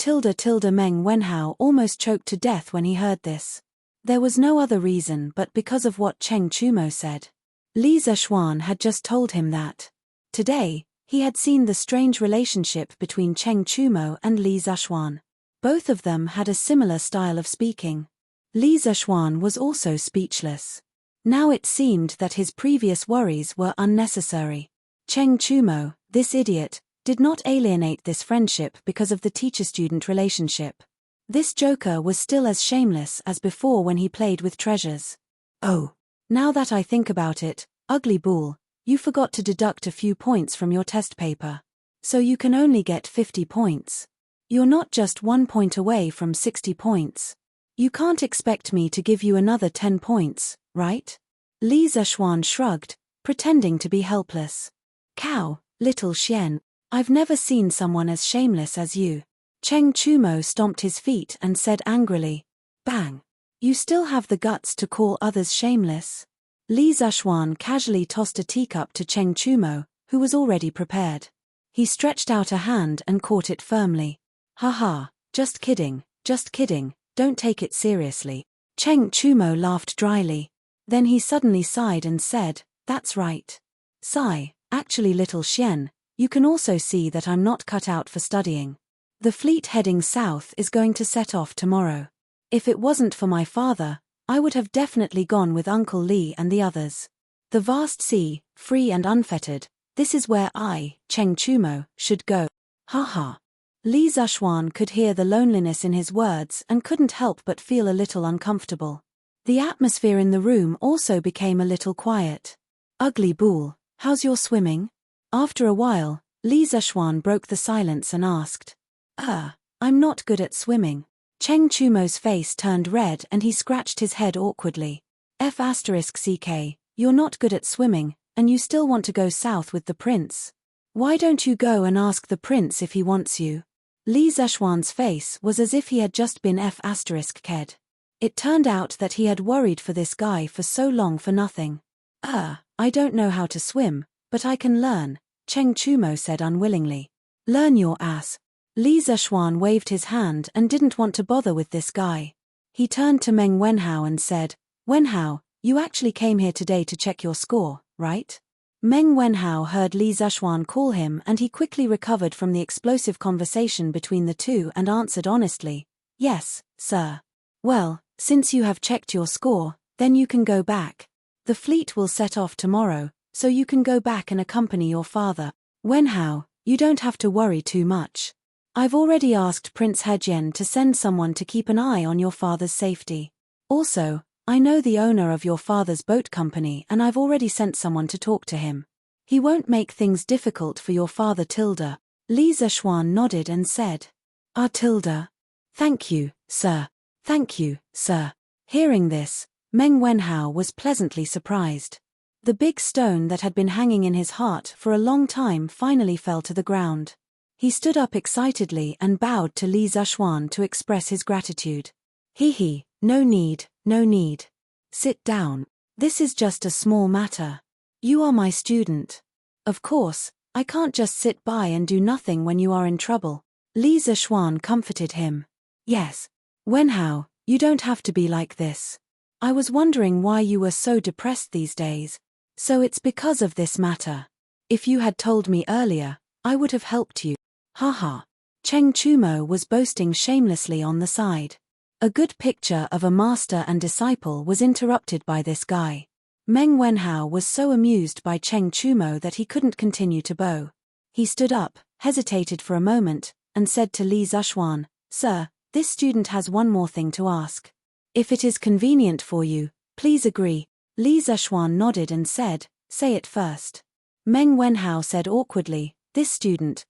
Wenhao almost choked to death when he heard this. There was no other reason but because of what Cheng Chumo said. Li Zishuan had just told him that. Today, he had seen the strange relationship between Cheng Chumo and Li Zishuan. Both of them had a similar style of speaking. Li Zishuan was also speechless. Now it seemed that his previous worries were unnecessary. Cheng Chumo, this idiot, did not alienate this friendship because of the teacher-student relationship. This joker was still as shameless as before when he played with treasures. Oh. Now that I think about it, ugly bull, you forgot to deduct a few points from your test paper. So you can only get 50 points. You're not just 1 point away from 60 points. You can't expect me to give you another 10 points, right? Li Zishuan shrugged, pretending to be helpless. Cow, little Xian, I've never seen someone as shameless as you. Cheng Chumo stomped his feet and said angrily. Bang. You still have the guts to call others shameless? Li Zishuan casually tossed a teacup to Cheng Chumo, who was already prepared. He stretched out a hand and caught it firmly. Haha, just kidding, don't take it seriously. Cheng Chumo laughed dryly. Then he suddenly sighed and said, "That's right. Sigh, actually little Xian, you can also see that I'm not cut out for studying. The fleet heading south is going to set off tomorrow. If it wasn't for my father, I would have definitely gone with Uncle Li and the others. The vast sea, free and unfettered, this is where I, Cheng Chumo, should go." Haha. Li Zishuan could hear the loneliness in his words and couldn't help but feel a little uncomfortable. The atmosphere in the room also became a little quiet. Ugly bull, how's your swimming? After a while, Li Zishuan broke the silence and asked. I'm not good at swimming. Cheng Chumo's face turned red and he scratched his head awkwardly. F***ck, you're not good at swimming, and you still want to go south with the prince. Why don't you go and ask the prince if he wants you? Li Zishuan's face was as if he had just been F***ked. It turned out that he had worried for this guy for so long for nothing. I don't know how to swim, but I can learn, Cheng Chumo said unwillingly. Learn your ass. Li Zishuan waved his hand and didn't want to bother with this guy. He turned to Meng Wenhao and said, "Wenhao, you actually came here today to check your score, right?" Meng Wenhao heard Li Zishuan call him and he quickly recovered from the explosive conversation between the two and answered honestly, "Yes, sir." "Well, since you have checked your score, then you can go back. The fleet will set off tomorrow, so you can go back and accompany your father. Wenhao, you don't have to worry too much. I've already asked Prince Hejian to send someone to keep an eye on your father's safety. Also, I know the owner of your father's boat company and I've already sent someone to talk to him. He won't make things difficult for your father Tilda. Li Zishuan nodded and said. Ah Tilda. Thank you, sir. Thank you, sir. Hearing this, Meng Wenhao was pleasantly surprised. The big stone that had been hanging in his heart for a long time finally fell to the ground. He stood up excitedly and bowed to Li Zishuan to express his gratitude. He, no need, no need. Sit down. This is just a small matter. You are my student. Of course, I can't just sit by and do nothing when you are in trouble. Li Zishuan comforted him. Yes. Wenhao, you don't have to be like this. I was wondering why you were so depressed these days. So it's because of this matter. If you had told me earlier, I would have helped you. Haha. Cheng Chumo was boasting shamelessly on the side. A good picture of a master and disciple was interrupted by this guy. Meng Wenhao was so amused by Cheng Chumo that he couldn't continue to bow. He stood up, hesitated for a moment, and said to Li Zishuan, Sir, this student has one more thing to ask. If it is convenient for you, please agree. Li Zishuan nodded and said, Say it first. Meng Wenhao said awkwardly, This student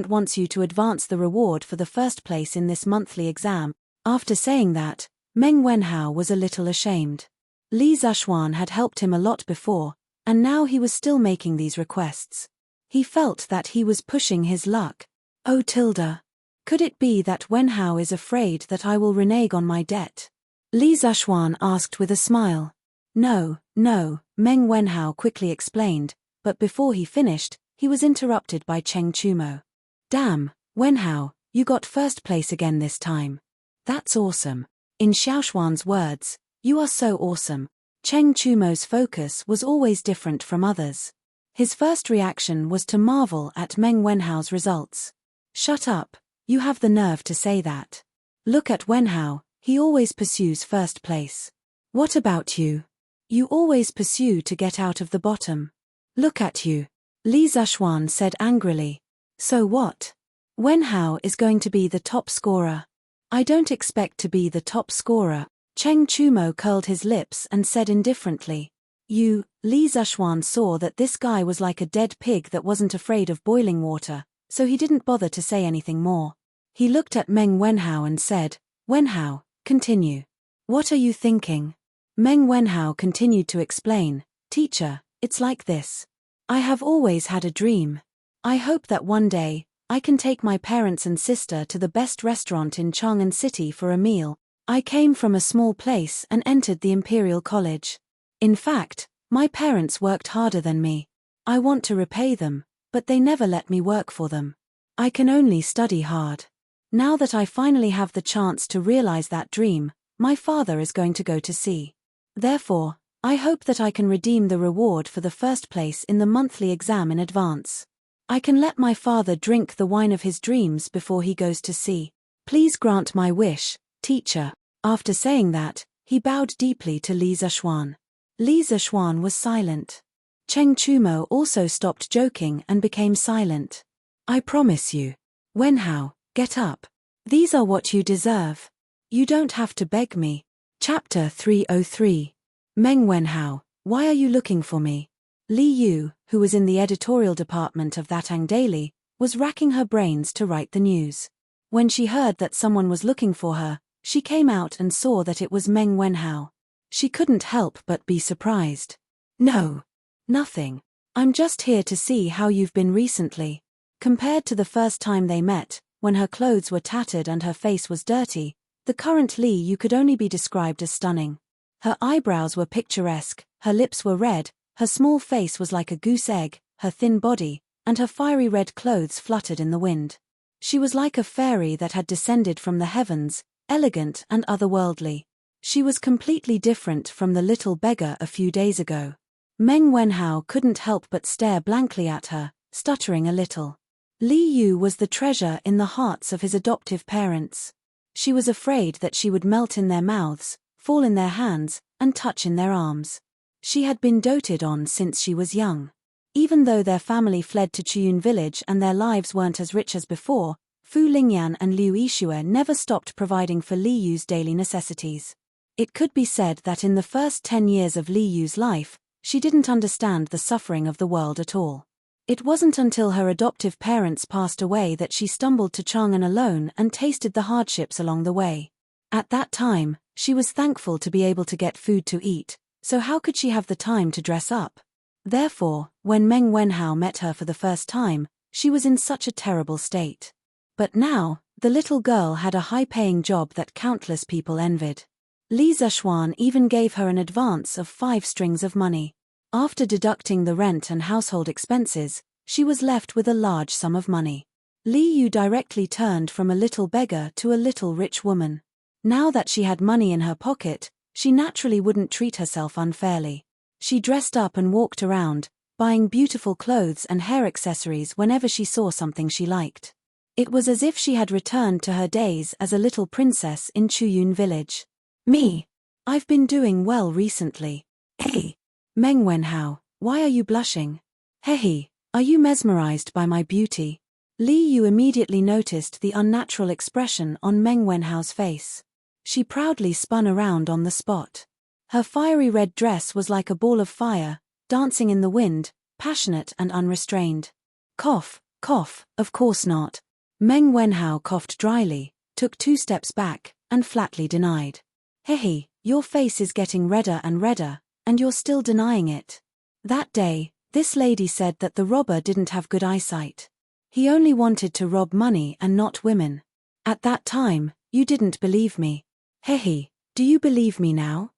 wants you to advance the reward for the first place in this monthly exam. After saying that, Meng Wenhao was a little ashamed. Li Zishuan had helped him a lot before, and now he was still making these requests. He felt that he was pushing his luck. Oh Tilda. Could it be that Wenhao is afraid that I will renege on my debt? Li Zishuan asked with a smile. No, Meng Wenhao quickly explained, but before he finished, he was interrupted by Cheng Chumo. Damn, Wenhao, you got first place again this time. That's awesome. In Xiaoshuan's words, you are so awesome. Cheng Chumo's focus was always different from others. His first reaction was to marvel at Meng Wenhao's results. Shut up, you have the nerve to say that. Look at Wenhao, he always pursues first place. What about you? You always pursue to get out of the bottom. Look at you. Li Zishuan said angrily. So what? Wenhao is going to be the top scorer. I don't expect to be the top scorer. Cheng Chumo curled his lips and said indifferently. Li Zishuan saw that this guy was like a dead pig that wasn't afraid of boiling water, so he didn't bother to say anything more. He looked at Meng Wenhao and said, Wenhao, continue. What are you thinking? Meng Wenhao continued to explain, Teacher, it's like this. I have always had a dream. I hope that one day, I can take my parents and sister to the best restaurant in Chang'an City for a meal. I came from a small place and entered the Imperial College. In fact, my parents worked harder than me. I want to repay them, but they never let me work for them. I can only study hard. Now that I finally have the chance to realize that dream, my father is going to go to sea. Therefore, I hope that I can redeem the reward for the first place in the monthly exam in advance. I can let my father drink the wine of his dreams before he goes to sea. Please grant my wish, teacher. After saying that, he bowed deeply to Li Zishuan. Li Zishuan was silent. Cheng Chumo also stopped joking and became silent. I promise you. Wenhao, get up. These are what you deserve. You don't have to beg me. Chapter 303. Meng Wenhao, why are you looking for me? Li Yu, who was in the editorial department of that Ang Daily, was racking her brains to write the news. When she heard that someone was looking for her, she came out and saw that it was Meng Wenhao. She couldn't help but be surprised. No. Nothing. I'm just here to see how you've been recently. Compared to the first time they met, when her clothes were tattered and her face was dirty, the current Li Yu could only be described as stunning. Her eyebrows were picturesque, her lips were red, her small face was like a goose egg, her thin body, and her fiery red clothes fluttered in the wind. She was like a fairy that had descended from the heavens, elegant and otherworldly. She was completely different from the little beggar a few days ago. Meng Wenhao couldn't help but stare blankly at her, stuttering a little. Li Yu was the treasure in the hearts of his adoptive parents. She was afraid that she would melt in their mouths, fall in their hands, and touch in their arms. She had been doted on since she was young. Even though their family fled to Chiyun village and their lives weren't as rich as before, Fu Lingyan and Liu Yixue never stopped providing for Li Yu's daily necessities. It could be said that in the first 10 years of Li Yu's life, she didn't understand the suffering of the world at all. It wasn't until her adoptive parents passed away that she stumbled to Chang'an alone and tasted the hardships along the way. At that time, she was thankful to be able to get food to eat, so how could she have the time to dress up? Therefore, when Meng Wenhao met her for the first time, she was in such a terrible state. But now, the little girl had a high-paying job that countless people envied. Li Zexuan even gave her an advance of 5 strings of money. After deducting the rent and household expenses, she was left with a large sum of money. Li Yu directly turned from a little beggar to a little rich woman. Now that she had money in her pocket, she naturally wouldn't treat herself unfairly. She dressed up and walked around, buying beautiful clothes and hair accessories whenever she saw something she liked. It was as if she had returned to her days as a little princess in Chuyun village. Me. I've been doing well recently. Hey. Meng Wenhao, why are you blushing? Hehe, are you mesmerized by my beauty? Li Yu immediately noticed the unnatural expression on Meng Wenhao's face. She proudly spun around on the spot. Her fiery red dress was like a ball of fire, dancing in the wind, passionate and unrestrained. Cough, cough, of course not. Meng Wenhao coughed dryly, took 2 steps back, and flatly denied. Hehe, your face is getting redder and redder, and you're still denying it. That day, this lady said that the robber didn't have good eyesight. He only wanted to rob money and not women. At that time, you didn't believe me. Hehe, do you believe me now?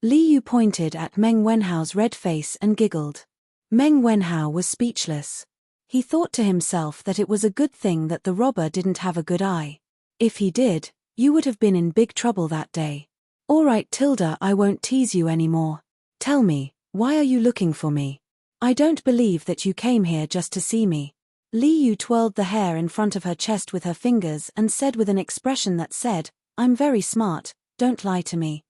Li Yu pointed at Meng Wenhao's red face and giggled. Meng Wenhao was speechless. He thought to himself that it was a good thing that the robber didn't have a good eye. If he did, you would have been in big trouble that day. All right, Tilda, I won't tease you anymore. Tell me, why are you looking for me? I don't believe that you came here just to see me. Li Yu twirled the hair in front of her chest with her fingers and said with an expression that said, I'm very smart, don't lie to me.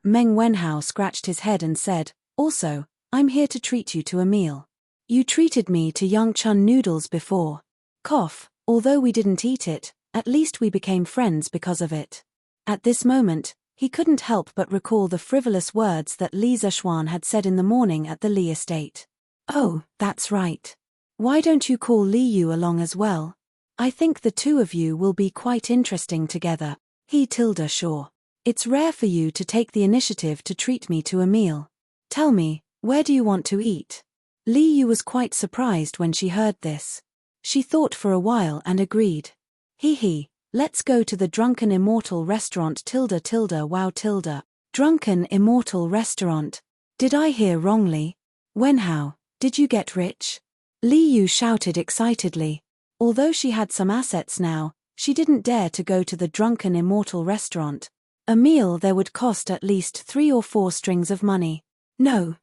Meng Wenhao scratched his head and said, also, I'm here to treat you to a meal. You treated me to Yangchun noodles before. Cough, although we didn't eat it, at least we became friends because of it. At this moment, he couldn't help but recall the frivolous words that Li Zexuan had said in the morning at the Li estate. Oh, that's right. Why don't you call Li Yu along as well? I think the two of you will be quite interesting together. He tilde sure. It's rare for you to take the initiative to treat me to a meal. Tell me, where do you want to eat? Li Yu was quite surprised when she heard this. She thought for a while and agreed. He. Let's go to the Drunken Immortal Restaurant wow. Drunken Immortal Restaurant. Did I hear wrongly? Wenhao, did you get rich? Li Yu shouted excitedly. Although she had some assets now, she didn't dare to go to the Drunken Immortal Restaurant. A meal there would cost at least 3 or 4 strings of money. No.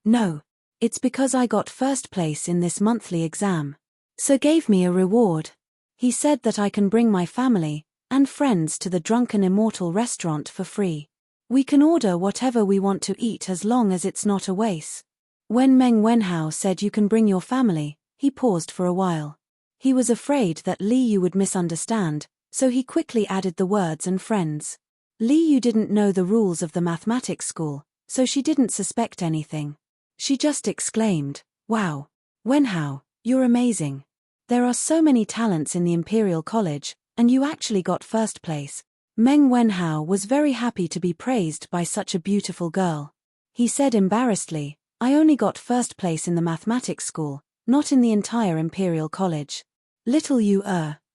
It's because I got first place in this monthly exam. So gave me a reward. He said that I can bring my family and friends to the Drunken Immortal Restaurant for free. We can order whatever we want to eat as long as it's not a waste. When Meng Wenhao said you can bring your family, he paused for a while. He was afraid that Li Yu would misunderstand, so he quickly added the words and friends. Li Yu didn't know the rules of the mathematics school, so she didn't suspect anything. She just exclaimed, wow, Wenhao, you're amazing. There are so many talents in the Imperial College, and you actually got first place. Meng Wenhao was very happy to be praised by such a beautiful girl. He said embarrassedly, I only got first place in the mathematics school, not in the entire Imperial College. Little you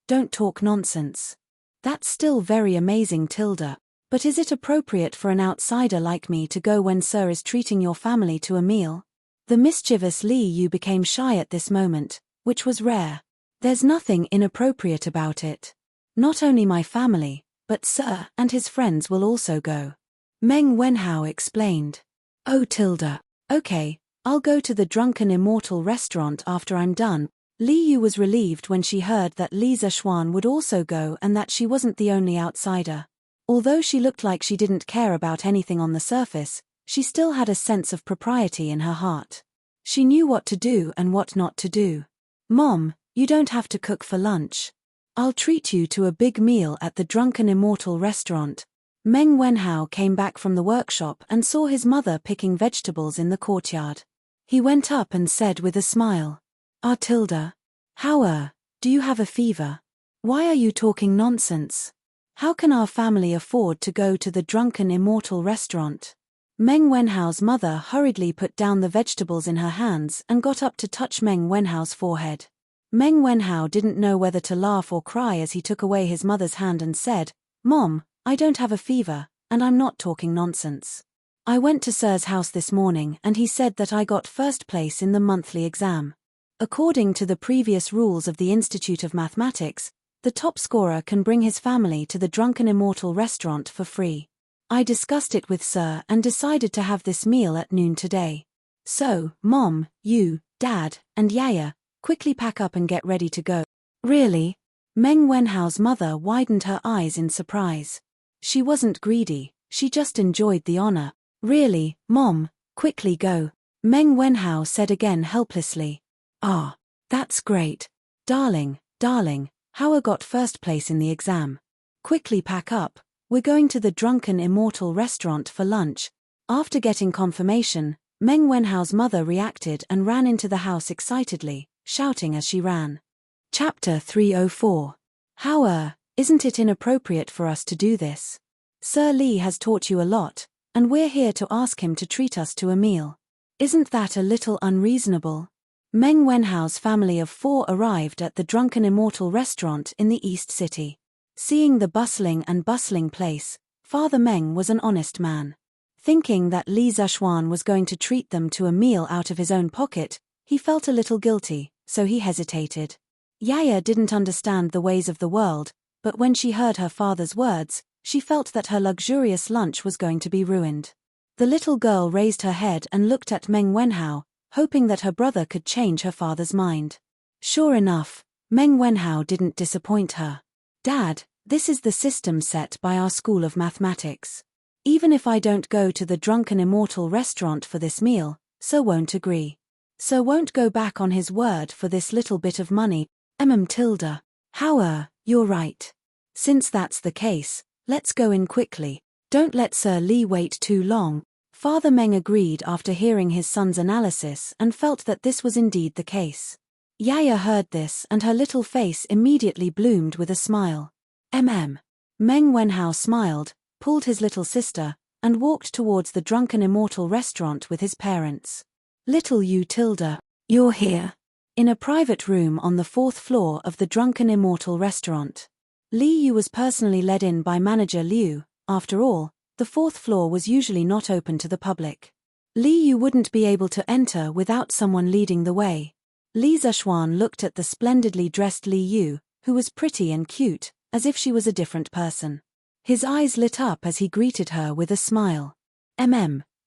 don't talk nonsense. That's still very amazing tilde. But is it appropriate for an outsider like me to go when Sir is treating your family to a meal? The mischievous Li Yu became shy at this moment, which was rare. There's nothing inappropriate about it. Not only my family, but Sir and his friends will also go. Meng Wenhao explained. Oh tilde. Okay, I'll go to the Drunken Immortal Restaurant after I'm done. Li Yu was relieved when she heard that Li Zexuan would also go and that she wasn't the only outsider. Although she looked like she didn't care about anything on the surface, she still had a sense of propriety in her heart. She knew what to do and what not to do. Mom, you don't have to cook for lunch. I'll treat you to a big meal at the Drunken Immortal Restaurant. Meng Wenhao came back from the workshop and saw his mother picking vegetables in the courtyard. He went up and said with a smile. "Ah, Tilda. How do you have a fever? Why are you talking nonsense? How can our family afford to go to the Drunken Immortal restaurant?" Meng Wenhao's mother hurriedly put down the vegetables in her hands and got up to touch Meng Wenhao's forehead. Meng Wenhao didn't know whether to laugh or cry as he took away his mother's hand and said, "Mom, I don't have a fever, and I'm not talking nonsense. I went to Sir's house this morning and he said that I got first place in the monthly exam. According to the previous rules of the Institute of Mathematics, the top scorer can bring his family to the Drunken Immortal restaurant for free. I discussed it with Sir and decided to have this meal at noon today. So, Mom, you, Dad, and Yaya, quickly pack up and get ready to go." "Really?" Meng Wenhao's mother widened her eyes in surprise. She wasn't greedy, she just enjoyed the honor. "Really, Mom, quickly go," Meng Wenhao said again helplessly. "Ah, that's great. Darling, Hao got first place in the exam. Quickly pack up, we're going to the Drunken Immortal restaurant for lunch." After getting confirmation, Meng Wenhao's mother reacted and ran into the house excitedly, shouting as she ran. Chapter 304. "How isn't it inappropriate for us to do this? Sir Li has taught you a lot, and we're here to ask him to treat us to a meal. Isn't that a little unreasonable?" Meng Wenhao's family of 4 arrived at the Drunken Immortal restaurant in the East City. Seeing the bustling place, Father Meng was an honest man. Thinking that Li Zishuan was going to treat them to a meal out of his own pocket, he felt a little guilty, so he hesitated. Yaya didn't understand the ways of the world, but when she heard her father's words, she felt that her luxurious lunch was going to be ruined. The little girl raised her head and looked at Meng Wenhao, hoping that her brother could change her father's mind. Sure enough, Meng Wenhao didn't disappoint her. "Dad, this is the system set by our School of Mathematics. Even if I don't go to the Drunken Immortal restaurant for this meal, Sir won't agree. Sir won't go back on his word for this little bit of money." Tilda. "How you're right. Since that's the case, let's go in quickly. Don't let Sir Li wait too long." Father Meng agreed after hearing his son's analysis and felt that this was indeed the case. Yaya heard this and her little face immediately bloomed with a smile. Meng Wenhao smiled, pulled his little sister, and walked towards the Drunken Immortal restaurant with his parents. "Little you Tilda, you're here." In a private room on the 4th floor of the Drunken Immortal restaurant. Li Yu was personally led in by manager Liu. After all, the 4th floor was usually not open to the public. Li Yu wouldn't be able to enter without someone leading the way. Li Zishuan looked at the splendidly dressed Li Yu, who was pretty and cute, as if she was a different person. His eyes lit up as he greeted her with a smile.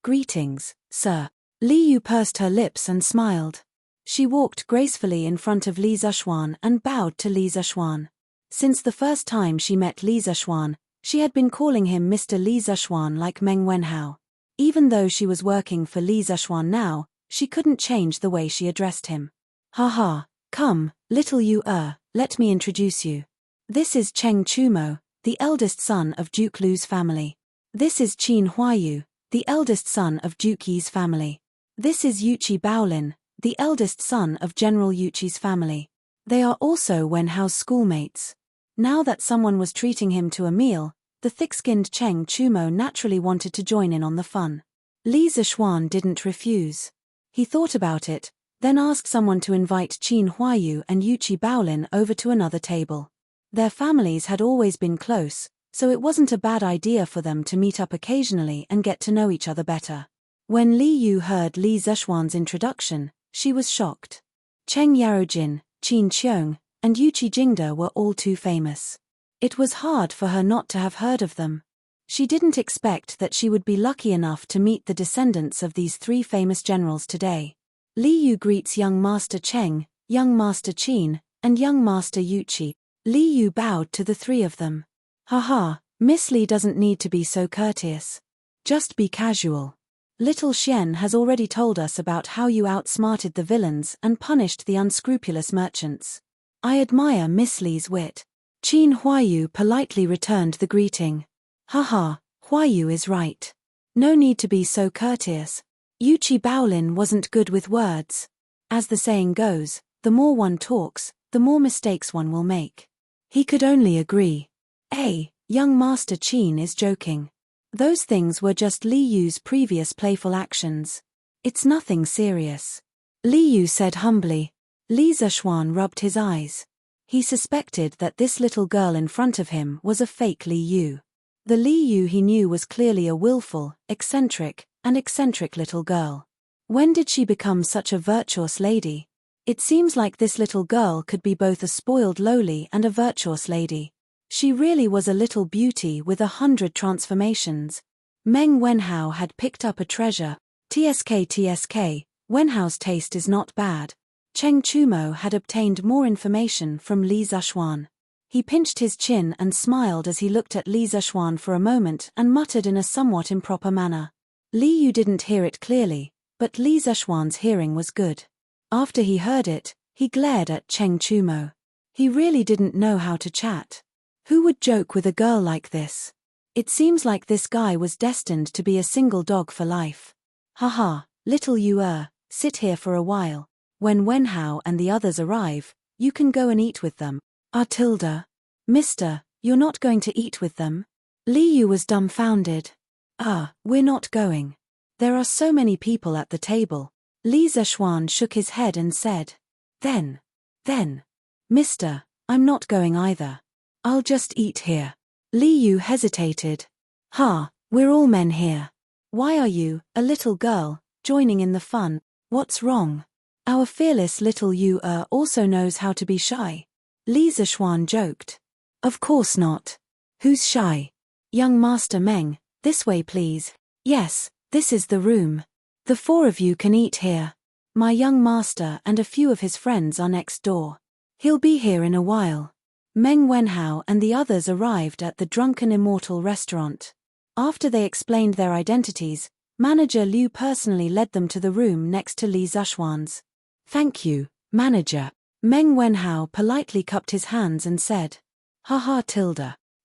Greetings, sir." Li Yu pursed her lips and smiled. She walked gracefully in front of Li Zishuan and bowed to Li Zishuan. Since the first time she met Li Zishuan, she had been calling him Mr. Li Zishuan like Meng Wenhao. Even though she was working for Li Zishuan now, she couldn't change the way she addressed him. "Haha, come, little you let me introduce you. This is Cheng Chumo, the eldest son of Duke Lu's family. This is Qin Huayu, the eldest son of Duke Yi's family. This is Yuqi Baolin, the eldest son of General Yuqi's family. They are also Wenhao's schoolmates." Now that someone was treating him to a meal, the thick-skinned Cheng Chumo naturally wanted to join in on the fun. Li Zishuan didn't refuse. He thought about it, then asked someone to invite Qin Huayu and Yuqi Baolin over to another table. Their families had always been close, so it wasn't a bad idea for them to meet up occasionally and get to know each other better. When Li Yu heard Li Zishuan's introduction, she was shocked. Cheng Yarojin, Qin Qiong, and Yuqi Jingde were all too famous. It was hard for her not to have heard of them. She didn't expect that she would be lucky enough to meet the descendants of these 3 famous generals today. Li Yu greets young Master Cheng, young Master Qin, and young Master Yuqi. Li Yu bowed to the 3 of them. "Haha, Miss Li doesn't need to be so courteous. Just be casual. Little Xian has already told us about how you outsmarted the villains and punished the unscrupulous merchants. I admire Miss Li's wit." Qin Huayu politely returned the greeting. "Haha, Huayu is right. No need to be so courteous. Yuchi Baolin wasn't good with words. As the saying goes, the more one talks, the more mistakes one will make. He could only agree. Young Master Qin is joking. Those things were just Li Yu's previous playful actions. It's nothing serious. Li Yu said humbly. Li Zishuan rubbed his eyes. He suspected that this little girl in front of him was a fake Li Yu. The Li Yu he knew was clearly a willful, eccentric little girl. When did she become such a virtuous lady? It seems like this little girl could be both a spoiled lowly and a virtuous lady. She really was a little beauty with 100 transformations. Meng Wenhao had picked up a treasure. TSK, Wenhao's taste is not bad. Cheng Chumo had obtained more information from Li Zishuan. He pinched his chin and smiled as he looked at Li Zishuan for a moment and muttered in a somewhat improper manner. Li Yu didn't hear it clearly, but Li Zishuan's hearing was good. After he heard it, he glared at Cheng Chumo. He really didn't know how to chat. Who would joke with a girl like this? It seems like this guy was destined to be a single dog for life. Haha, little you sit here for a while. When Wenhao and the others arrive, you can go and eat with them. Mister, you're not going to eat with them? Li Yu was dumbfounded. We're not going. There are so many people at the table. Li Zishuan shook his head and said. Then. Mister, I'm not going either. I'll just eat here. Li Yu hesitated. We're all men here. Why are you, a little girl, joining in the fun? What's wrong? Our fearless little Yu also knows how to be shy. Li Zishuan joked. Of course not. Who's shy? Young Master Meng, this way please. Yes, this is the room. The four of you can eat here. My young master and a few of his friends are next door. He'll be here in a while. Meng Wenhao and the others arrived at the Drunken Immortal restaurant. After they explained their identities, Manager Liu personally led them to the room next to Li Zishuan's. Thank you, Manager. Meng Wenhao politely cupped his hands and said.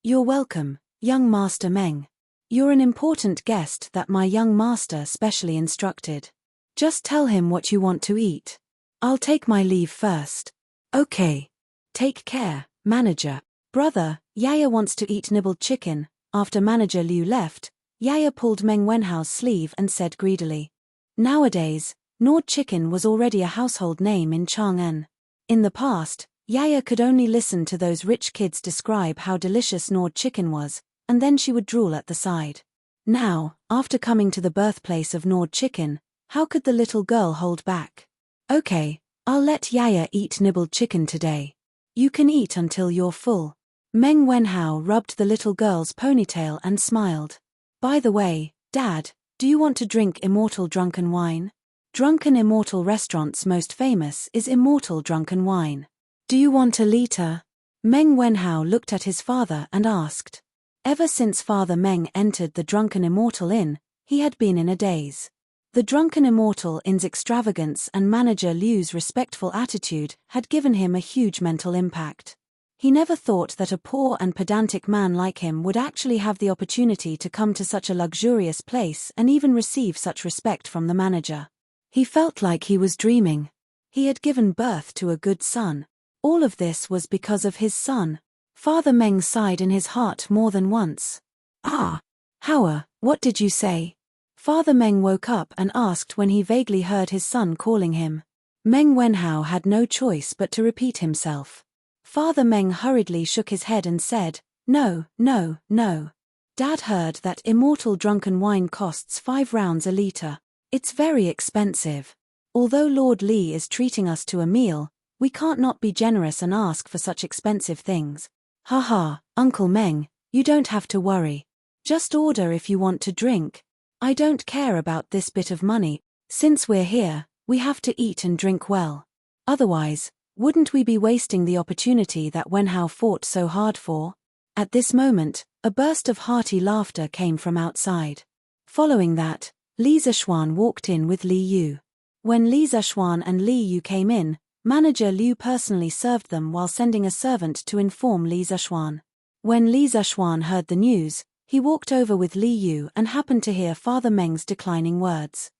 You're welcome, young Master Meng. You're an important guest that my young master specially instructed. Just tell him what you want to eat. I'll take my leave first. Okay. Take care, Manager. Brother, Yaya wants to eat nibbled chicken. After Manager Liu left, Yaya pulled Meng Wenhao's sleeve and said greedily. Nowadays, gnawed chicken was already a household name in Chang'an. In the past, Yaya could only listen to those rich kids describe how delicious gnawed chicken was, and then she would drool at the side. Now, after coming to the birthplace of gnawed chicken, how could the little girl hold back? Okay, I'll let Yaya eat nibbled chicken today. You can eat until you're full. Meng Wenhao rubbed the little girl's ponytail and smiled. By the way, Dad, do you want to drink immortal drunken wine? Drunken Immortal Restaurant's most famous is immortal drunken wine. Do you want a liter? Meng Wenhao looked at his father and asked. Ever since Father Meng entered the Drunken Immortal Inn, he had been in a daze. The Drunken Immortal Inn's extravagance and Manager Liu's respectful attitude had given him a huge mental impact. He never thought that a poor and pedantic man like him would actually have the opportunity to come to such a luxurious place and even receive such respect from the manager. He felt like he was dreaming. He had given birth to a good son. All of this was because of his son. Father Meng sighed in his heart more than once. Howard, what did you say? Father Meng woke up and asked when he vaguely heard his son calling him. Meng Wenhao had no choice but to repeat himself. Father Meng hurriedly shook his head and said, No. Dad heard that immortal drunken wine costs 5 rounds a liter. It's very expensive. Although Lord Li is treating us to a meal, we can't not be generous and ask for such expensive things. Uncle Meng, you don't have to worry. Just order if you want to drink. I don't care about this bit of money. Since we're here, we have to eat and drink well. Otherwise, wouldn't we be wasting the opportunity that Wenhao fought so hard for? At this moment, a burst of hearty laughter came from outside. Following that, Li Zishuan walked in with Li Yu. When Li Zishuan and Li Yu came in, Manager Liu personally served them while sending a servant to inform Li Zishuan. When Li Zishuan heard the news, he walked over with Li Yu and happened to hear Father Meng's declining words.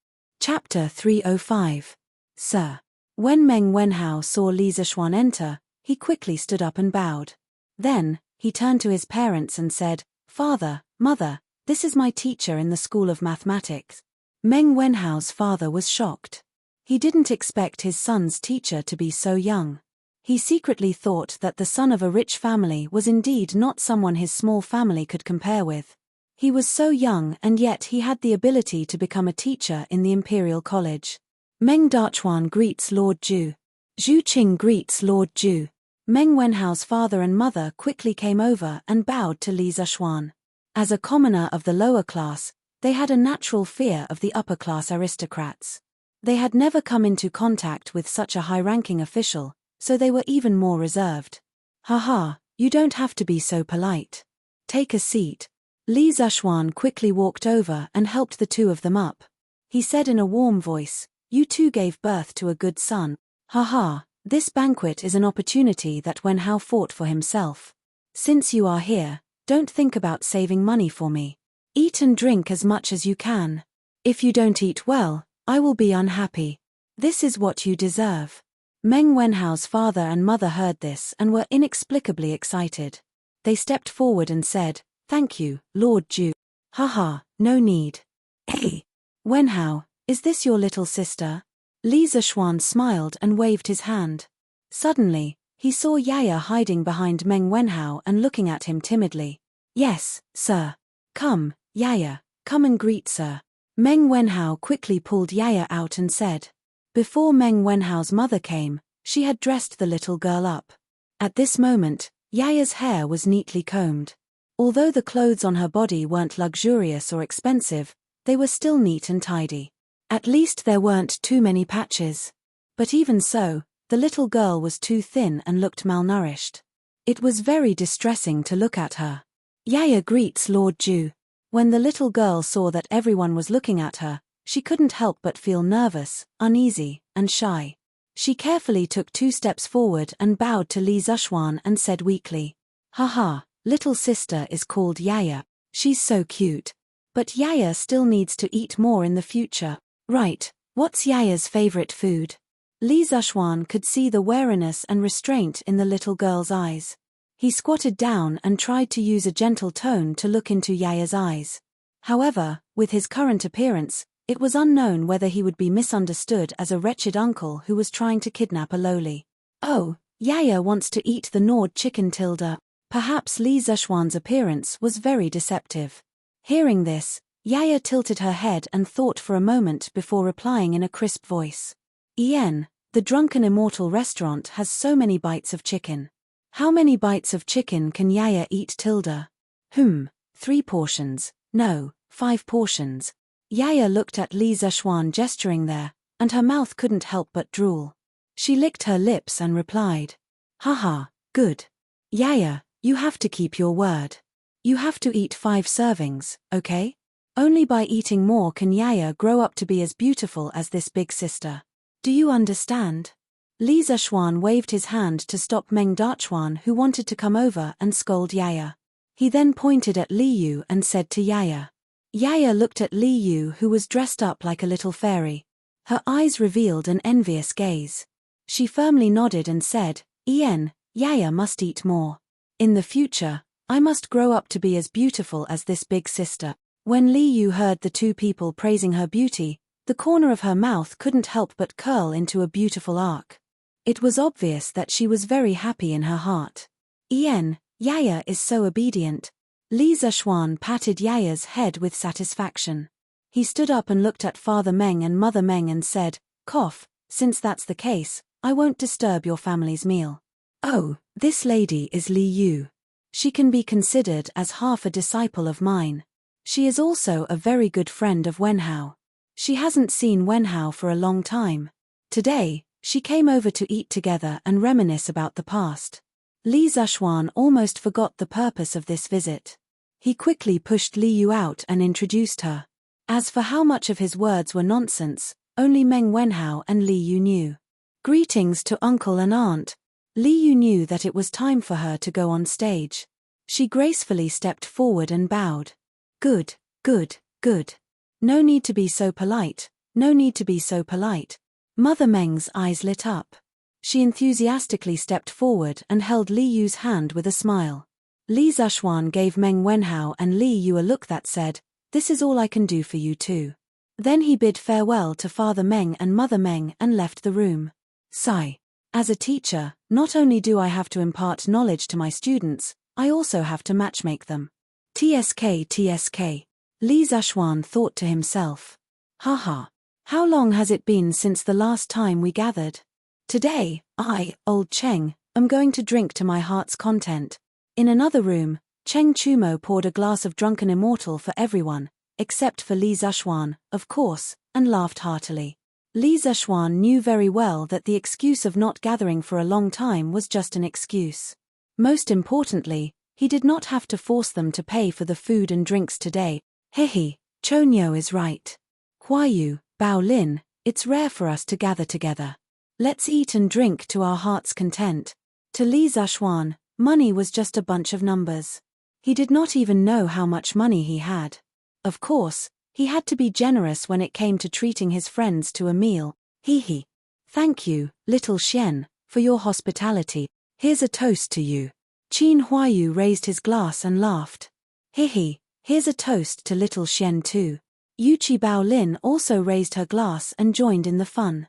Chapter 305. Sir. When Meng Wenhao saw Li Zixuan enter, he quickly stood up and bowed. Then, he turned to his parents and said, "Father, Mother, this is my teacher in the School of Mathematics." Meng Wenhao's father was shocked. He didn't expect his son's teacher to be so young. He secretly thought that the son of a rich family was indeed not someone his small family could compare with. He was so young and yet he had the ability to become a teacher in the Imperial College. Meng Dachuan greets Lord Zhu. Zhu Qing greets Lord Zhu. Meng Wenhao's father and mother quickly came over and bowed to Li Zixuan. As a commoner of the lower class, they had a natural fear of the upper-class aristocrats. They had never come into contact with such a high-ranking official, so they were even more reserved. "Haha, you don't have to be so polite. Take a seat." Li Zixuan quickly walked over and helped the two of them up. He said in a warm voice, "You two gave birth to a good son. Haha, this banquet is an opportunity that Wenhao fought for himself. Since you are here, don't think about saving money for me. Eat and drink as much as you can. If you don't eat well, I will be unhappy. This is what you deserve." Meng Wenhao's father and mother heard this and were inexplicably excited. They stepped forward and said, "Thank you, Lord Zhu." "Haha, no need. Hey, Wenhao, is this your little sister?" Li Zixuan smiled and waved his hand. Suddenly, he saw Yaya hiding behind Meng Wenhao and looking at him timidly. "Yes, sir. Come, Yaya, come and greet sir." Meng Wenhao quickly pulled Yaya out and said. Before Meng Wenhao's mother came, she had dressed the little girl up. At this moment, Yaya's hair was neatly combed. Although the clothes on her body weren't luxurious or expensive, they were still neat and tidy. At least there weren't too many patches. But even so, the little girl was too thin and looked malnourished. It was very distressing to look at her. Yaya greets Lord Zhu. When the little girl saw that everyone was looking at her, she couldn't help but feel nervous, uneasy, and shy. She carefully took 2 steps forward and bowed to Li Zixuan and said weakly, "Haha, little sister is called Yaya. She's so cute. But Yaya still needs to eat more in the future. Right, what's Yaya's favorite food?" Li Zixuan could see the wariness and restraint in the little girl's eyes. He squatted down and tried to use a gentle tone to look into Yaya's eyes. However, with his current appearance, it was unknown whether he would be misunderstood as a wretched uncle who was trying to kidnap a lowly. "Oh, Yaya wants to eat the gnawed chicken tilde." Perhaps Li Zixuan's appearance was very deceptive. Hearing this, Yaya tilted her head and thought for a moment before replying in a crisp voice. "Ien, the Drunken Immortal restaurant has so many bites of chicken. How many bites of chicken can Yaya eat tilde?" 3 portions, no, 5 portions. Yaya looked at Li Zixuan gesturing there, and her mouth couldn't help but drool. She licked her lips and replied, "Haha, good. Yaya, you have to keep your word. You have to eat 5 servings, okay? Only by eating more can Yaya grow up to be as beautiful as this big sister. Do you understand?" Li Zixuan waved his hand to stop Meng Dachuan, who wanted to come over and scold Yaya. He then pointed at Li Yu and said to Yaya. Yaya looked at Li Yu, who was dressed up like a little fairy. Her eyes revealed an envious gaze. She firmly nodded and said, "Ien, Yaya must eat more. In the future, I must grow up to be as beautiful as this big sister." When Li Yu heard the 2 people praising her beauty, the corner of her mouth couldn't help but curl into a beautiful arc. It was obvious that she was very happy in her heart. "Ien, Yaya is so obedient." Li Zixuan patted Yaya's head with satisfaction. He stood up and looked at Father Meng and Mother Meng and said, "Cough, since that's the case, I won't disturb your family's meal." "Oh, this lady is Li Yu. She can be considered as half a disciple of mine. She is also a very good friend of Wenhao. She hasn't seen Wenhao for a long time. Today, she came over to eat together and reminisce about the past." Li Zixuan almost forgot the purpose of this visit. He quickly pushed Li Yu out and introduced her. As for how much of his words were nonsense, only Meng Wenhao and Li Yu knew. Greetings to uncle and aunt. Li Yu knew that it was time for her to go on stage. She gracefully stepped forward and bowed. "Good, good, good. No need to be so polite, No need to be so polite. Mother Meng's eyes lit up. She enthusiastically stepped forward and held Li Yu's hand with a smile. Li Zishuan gave Meng Wenhao and Li Yu a look that said, "This is all I can do for you too." Then he bid farewell to Father Meng and Mother Meng and left the room. Sigh. As a teacher, not only do I have to impart knowledge to my students, I also have to matchmake them. TSK. Li Zishuan thought to himself. Haha. How long has it been since the last time we gathered? Today, I, old Cheng, am going to drink to my heart's content. In another room, Cheng Chumo poured a glass of drunken immortal for everyone, except for Li Zishuan, of course, and laughed heartily. Li Zishuan knew very well that the excuse of not gathering for a long time was just an excuse. Most importantly, he did not have to force them to pay for the food and drinks today. Hehe, Chonyo is right. Huayu, Bao Lin, it's rare for us to gather together. Let's eat and drink to our heart's content. To Li Zishuan, money was just a bunch of numbers. He did not even know how much money he had. Of course, he had to be generous when it came to treating his friends to a meal. Hehe. Thank you, little Xian, for your hospitality. Here's a toast to you. Qin Huayu raised his glass and laughed. Hehe, here's a toast to little Xian too. Yuchi Bao Lin also raised her glass and joined in the fun.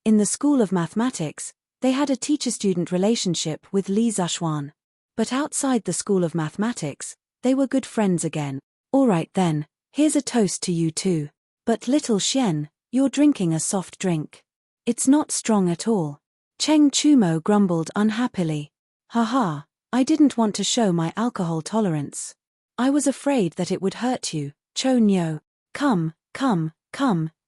In the School of Mathematics, they had a teacher-student relationship with Li Zishuan. But outside the School of Mathematics, they were good friends again. Alright then, here's a toast to you too. But little Xian, you're drinking a soft drink. It's not strong at all. Cheng Chumo grumbled unhappily. Haha, I didn't want to show my alcohol tolerance. I was afraid that it would hurt you, Chonyo. Come,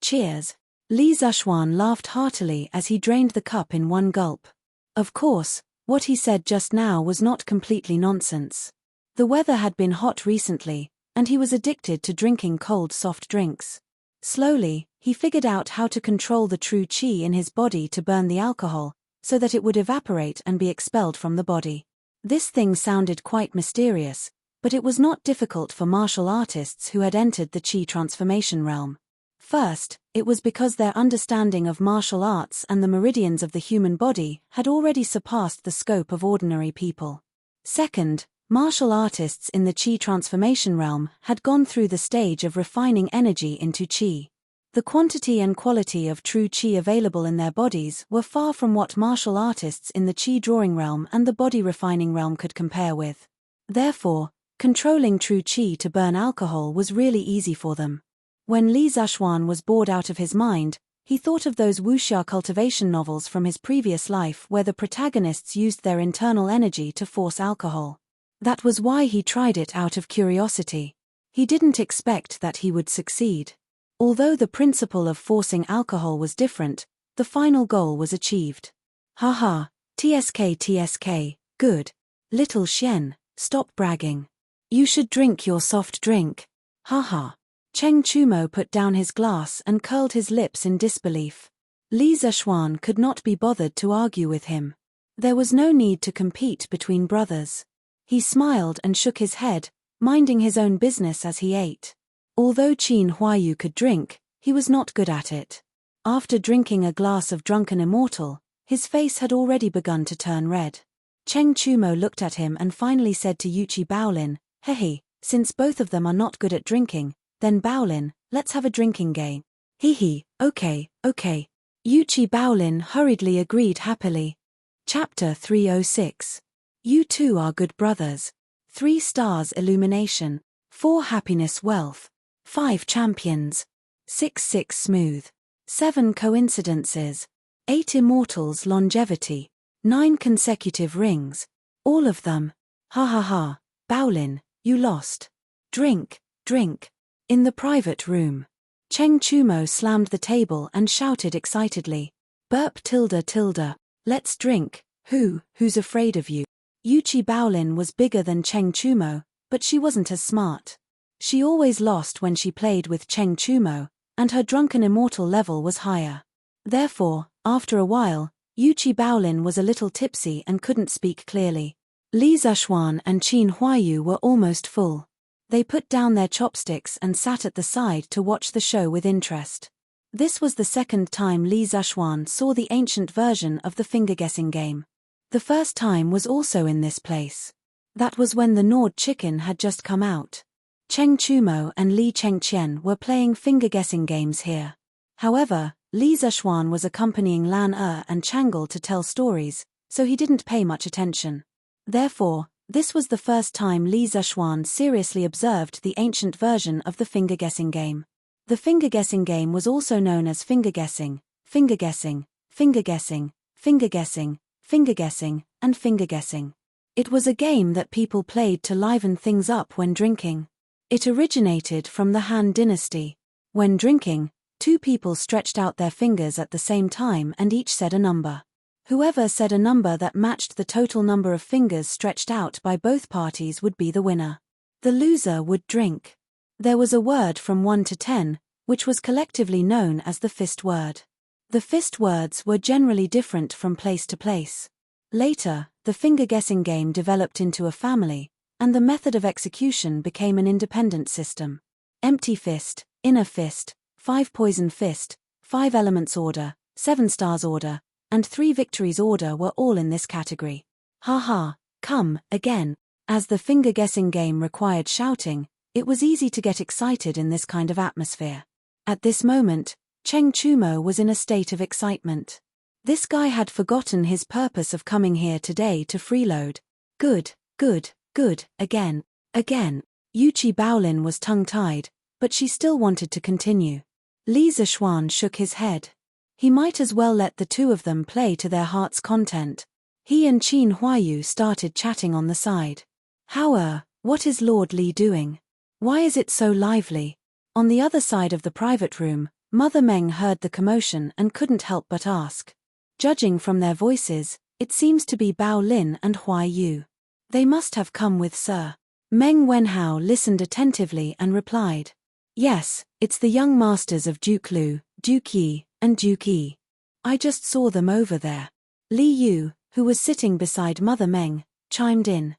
cheers. Li Zishuan laughed heartily as he drained the cup in one gulp. Of course, what he said just now was not completely nonsense. The weather had been hot recently, and he was addicted to drinking cold soft drinks. Slowly, he figured out how to control the true qi in his body to burn the alcohol, so that it would evaporate and be expelled from the body. This thing sounded quite mysterious, but it was not difficult for martial artists who had entered the qi transformation realm. First, it was because their understanding of martial arts and the meridians of the human body had already surpassed the scope of ordinary people. Second, martial artists in the qi transformation realm had gone through the stage of refining energy into qi. The quantity and quality of true qi available in their bodies were far from what martial artists in the qi drawing realm and the body refining realm could compare with. Therefore, controlling true qi to burn alcohol was really easy for them. When Li Zishuan was bored out of his mind, he thought of those wuxia cultivation novels from his previous life where the protagonists used their internal energy to force alcohol. That was why he tried it out of curiosity. He didn't expect that he would succeed. Although the principle of forcing alcohol was different, the final goal was achieved. Haha, TSK, good. Little Xian, stop bragging. You should drink your soft drink. Haha. Cheng Chumo put down his glass and curled his lips in disbelief. Li Zishuan could not be bothered to argue with him. There was no need to compete between brothers. He smiled and shook his head, minding his own business as he ate. Although Qin Huayu could drink, he was not good at it. After drinking a glass of drunken immortal, his face had already begun to turn red. Cheng Chumo looked at him and finally said to Yuchi Baolin, Hehe, since both of them are not good at drinking, then Baolin, let's have a drinking game. Hehe, okay. Yuchi Baolin hurriedly agreed happily. Chapter 306. You two are good brothers. 3 stars illumination. 4 happiness wealth. 5 champions. 6 smooth. 7 coincidences. 8 immortals longevity. 9 consecutive rings. All of them. Ha ha ha, Baolin, you lost. Drink. In the private room. Cheng Chumo slammed the table and shouted excitedly. Burp tilde. Let's drink. Who's afraid of you? Yuchi Baolin was bigger than Cheng Chumo, but she wasn't as smart. She always lost when she played with Cheng Chumo, and her drunken immortal level was higher. Therefore, after a while, Yuchi Baolin was a little tipsy and couldn't speak clearly. Li Zishuan and Qin Huayu were almost full. They put down their chopsticks and sat at the side to watch the show with interest. This was the second time Li Zuxuan saw the ancient version of the finger-guessing game. The first time was also in this place. That was when the gnawed chicken had just come out. Cheng Chumo and Li Chengqian were playing finger-guessing games here. However, Li Zuxuan was accompanying Lan and Chang'e to tell stories, so he didn't pay much attention. Therefore, this was the first time Li Zuxuan seriously observed the ancient version of the finger-guessing game. The finger-guessing game was also known as finger-guessing, finger-guessing, finger-guessing, finger-guessing, finger-guessing, and finger-guessing. It was a game that people played to liven things up when drinking. It originated from the Han Dynasty. When drinking, two people stretched out their fingers at the same time and each said a number. Whoever said a number that matched the total number of fingers stretched out by both parties would be the winner. The loser would drink. There was a word from 1 to 10, which was collectively known as the fist word. The fist words were generally different from place to place. Later, the finger-guessing game developed into a family, and the method of execution became an independent system. Empty fist, inner fist, 5 poison fist, 5 elements order, 7 stars order, and 3 victories order were all in this category. Haha, come, again. As the finger-guessing game required shouting, it was easy to get excited in this kind of atmosphere. At this moment, Cheng Chumo was in a state of excitement. This guy had forgotten his purpose of coming here today to freeload. Good, good, good, again, again. Yuchi Baolin was tongue-tied, but she still wanted to continue. Li Zuxuan shook his head. He might as well let the two of them play to their heart's content. He and Qin Huayu started chatting on the side. What is Lord Li doing? Why is it so lively? On the other side of the private room, Mother Meng heard the commotion and couldn't help but ask. Judging from their voices, it seems to be Bao Lin and Huayu. They must have come with Sir. Meng Wenhao listened attentively and replied. Yes, it's the young masters of Duke Lu, Duke Yi, and Duke Yi. I just saw them over there. Li Yu, who was sitting beside Mother Meng, chimed in.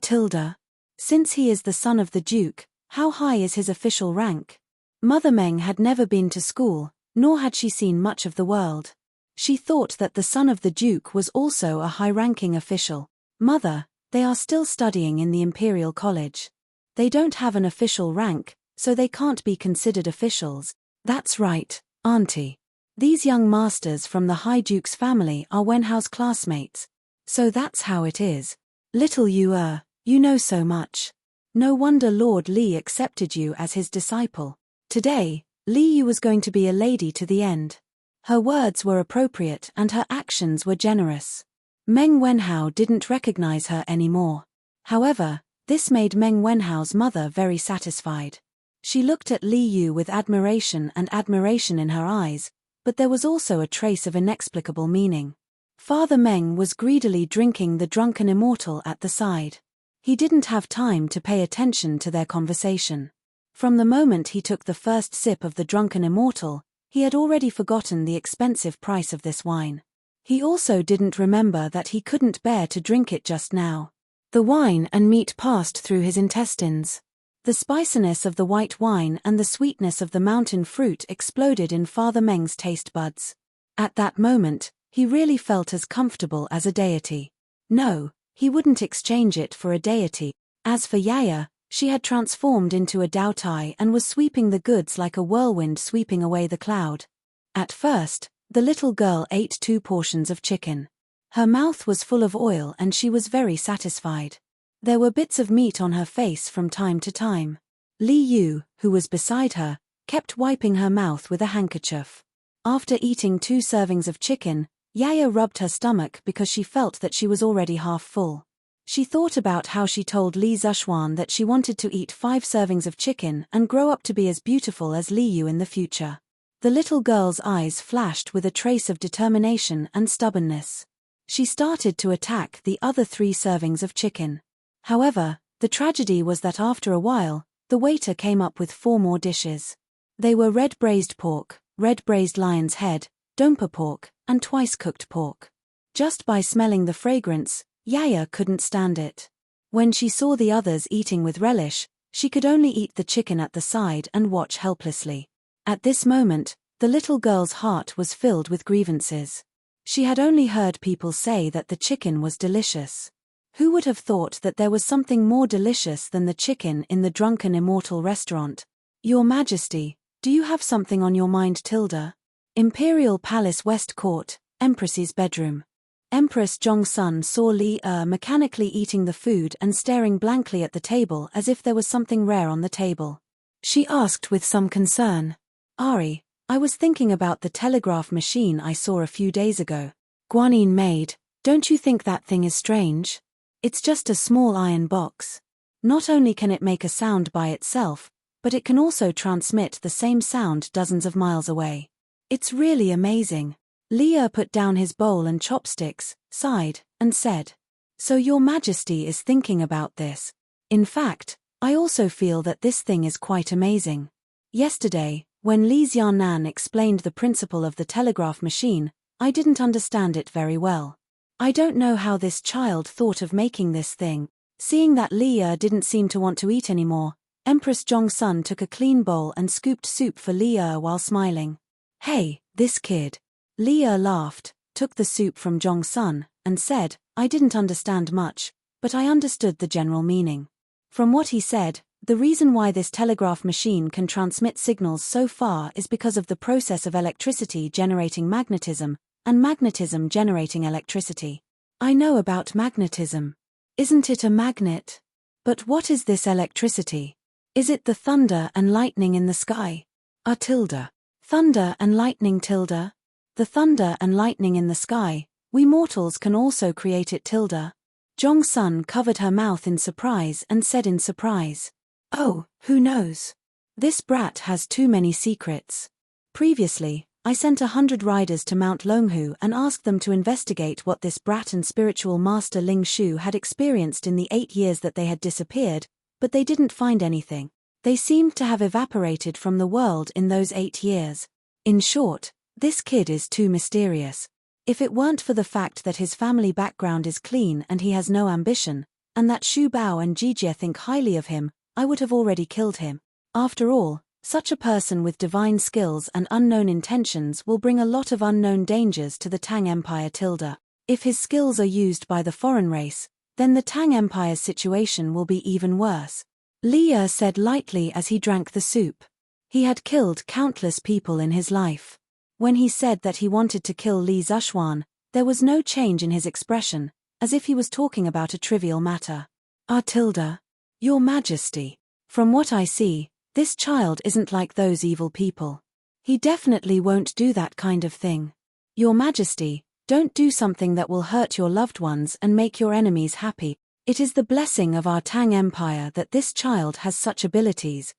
Tilda. Since he is the son of the Duke, how high is his official rank? Mother Meng had never been to school, nor had she seen much of the world. She thought that the son of the Duke was also a high-ranking official. Mother, they are still studying in the Imperial College. They don't have an official rank, so they can't be considered officials. That's right, Auntie. These young masters from the High Duke's family are Wenhao's classmates. So that's how it is. Little you know so much. No wonder Lord Li accepted you as his disciple. Today, Li Yu was going to be a lady to the end. Her words were appropriate and her actions were generous. Meng Wenhao didn't recognize her anymore. However, this made Meng Wenhao's mother very satisfied. She looked at Li Yu with admiration in her eyes, but there was also a trace of inexplicable meaning. Father Meng was greedily drinking the drunken immortal at the side. He didn't have time to pay attention to their conversation. From the moment he took the first sip of the drunken immortal, he had already forgotten the expensive price of this wine. He also didn't remember that he couldn't bear to drink it just now. The wine and meat passed through his intestines. The spiciness of the white wine and the sweetness of the mountain fruit exploded in Father Meng's taste buds. At that moment, he really felt as comfortable as a deity. No, he wouldn't exchange it for a deity. As for Yaya, she had transformed into a Dao Tai and was sweeping the goods like a whirlwind sweeping away the cloud. At first, the little girl ate 2 portions of chicken. Her mouth was full of oil and she was very satisfied. There were bits of meat on her face from time to time. Li Yu, who was beside her, kept wiping her mouth with a handkerchief. After eating 2 servings of chicken, Yaya rubbed her stomach because she felt that she was already half full. She thought about how she told Li Zuxuan that she wanted to eat 5 servings of chicken and grow up to be as beautiful as Li Yu in the future. The little girl's eyes flashed with a trace of determination and stubbornness. She started to attack the other 3 servings of chicken. However, the tragedy was that after a while, the waiter came up with 4 more dishes. They were red braised pork, red braised lion's head, dompa pork, and twice cooked pork. Just by smelling the fragrance, Yaya couldn't stand it. When she saw the others eating with relish, she could only eat the chicken at the side and watch helplessly. At this moment, The little girl's heart was filled with grievances. She had only heard people say that the chicken was delicious. Who would have thought that there was something more delicious than the chicken in the drunken immortal restaurant? Your Majesty, do you have something on your mind, Tilda? Imperial Palace, West Court, Empress's bedroom. Empress Jongsun saw Li mechanically eating the food and staring blankly at the table as if there was something rare on the table. She asked with some concern, "Ari, I was thinking about the telegraph machine I saw a few days ago." Guanyin maid, don't you think that thing is strange? It's just a small iron box. Not only can it make a sound by itself, but it can also transmit the same sound dozens of miles away. It's really amazing. Li put down his bowl and chopsticks, sighed, and said, "So your Majesty is thinking about this. In fact, I also feel that this thing is quite amazing." Yesterday, when Li Xiaonan explained the principle of the telegraph machine, I didn't understand it very well. I don't know how this child thought of making this thing. Seeing that Li didn't seem to want to eat anymore, Empress Jongsun took a clean bowl and scooped soup for Li while smiling. "Hey, this kid." Li laughed, took the soup from Jongsun, and said, "I didn't understand much, but I understood the general meaning." From what he said, the reason why this telegraph machine can transmit signals so far is because of the process of electricity generating magnetism, and magnetism generating electricity. I know about magnetism. Isn't it a magnet? But what is this electricity? Is it the thunder and lightning in the sky? Tilda. Thunder and lightning, Tilda. The thunder and lightning in the sky, we mortals can also create it, Tilda. Jongsun covered her mouth in surprise and said in surprise, "Oh, who knows? This brat has too many secrets." Previously, I sent 100 riders to Mount Longhu and asked them to investigate what this brat and spiritual master Ling Shu had experienced in the 8 years that they had disappeared, but they didn't find anything. They seemed to have evaporated from the world in those 8 years. In short, this kid is too mysterious. If it weren't for the fact that his family background is clean and he has no ambition, and that Xu Bao and Jijie think highly of him, I would have already killed him. After all, such a person with divine skills and unknown intentions will bring a lot of unknown dangers to the Tang Empire, Tilda. If his skills are used by the foreign race, then the Tang Empire's situation will be even worse. Li said lightly as he drank the soup. He had killed countless people in his life. When he said that he wanted to kill Li Zishuan, there was no change in his expression, as if he was talking about a trivial matter. Tilda. Your Majesty. From what I see, this child isn't like those evil people. He definitely won't do that kind of thing. Your Majesty, don't do something that will hurt your loved ones and make your enemies happy. It is the blessing of our Tang Empire that this child has such abilities,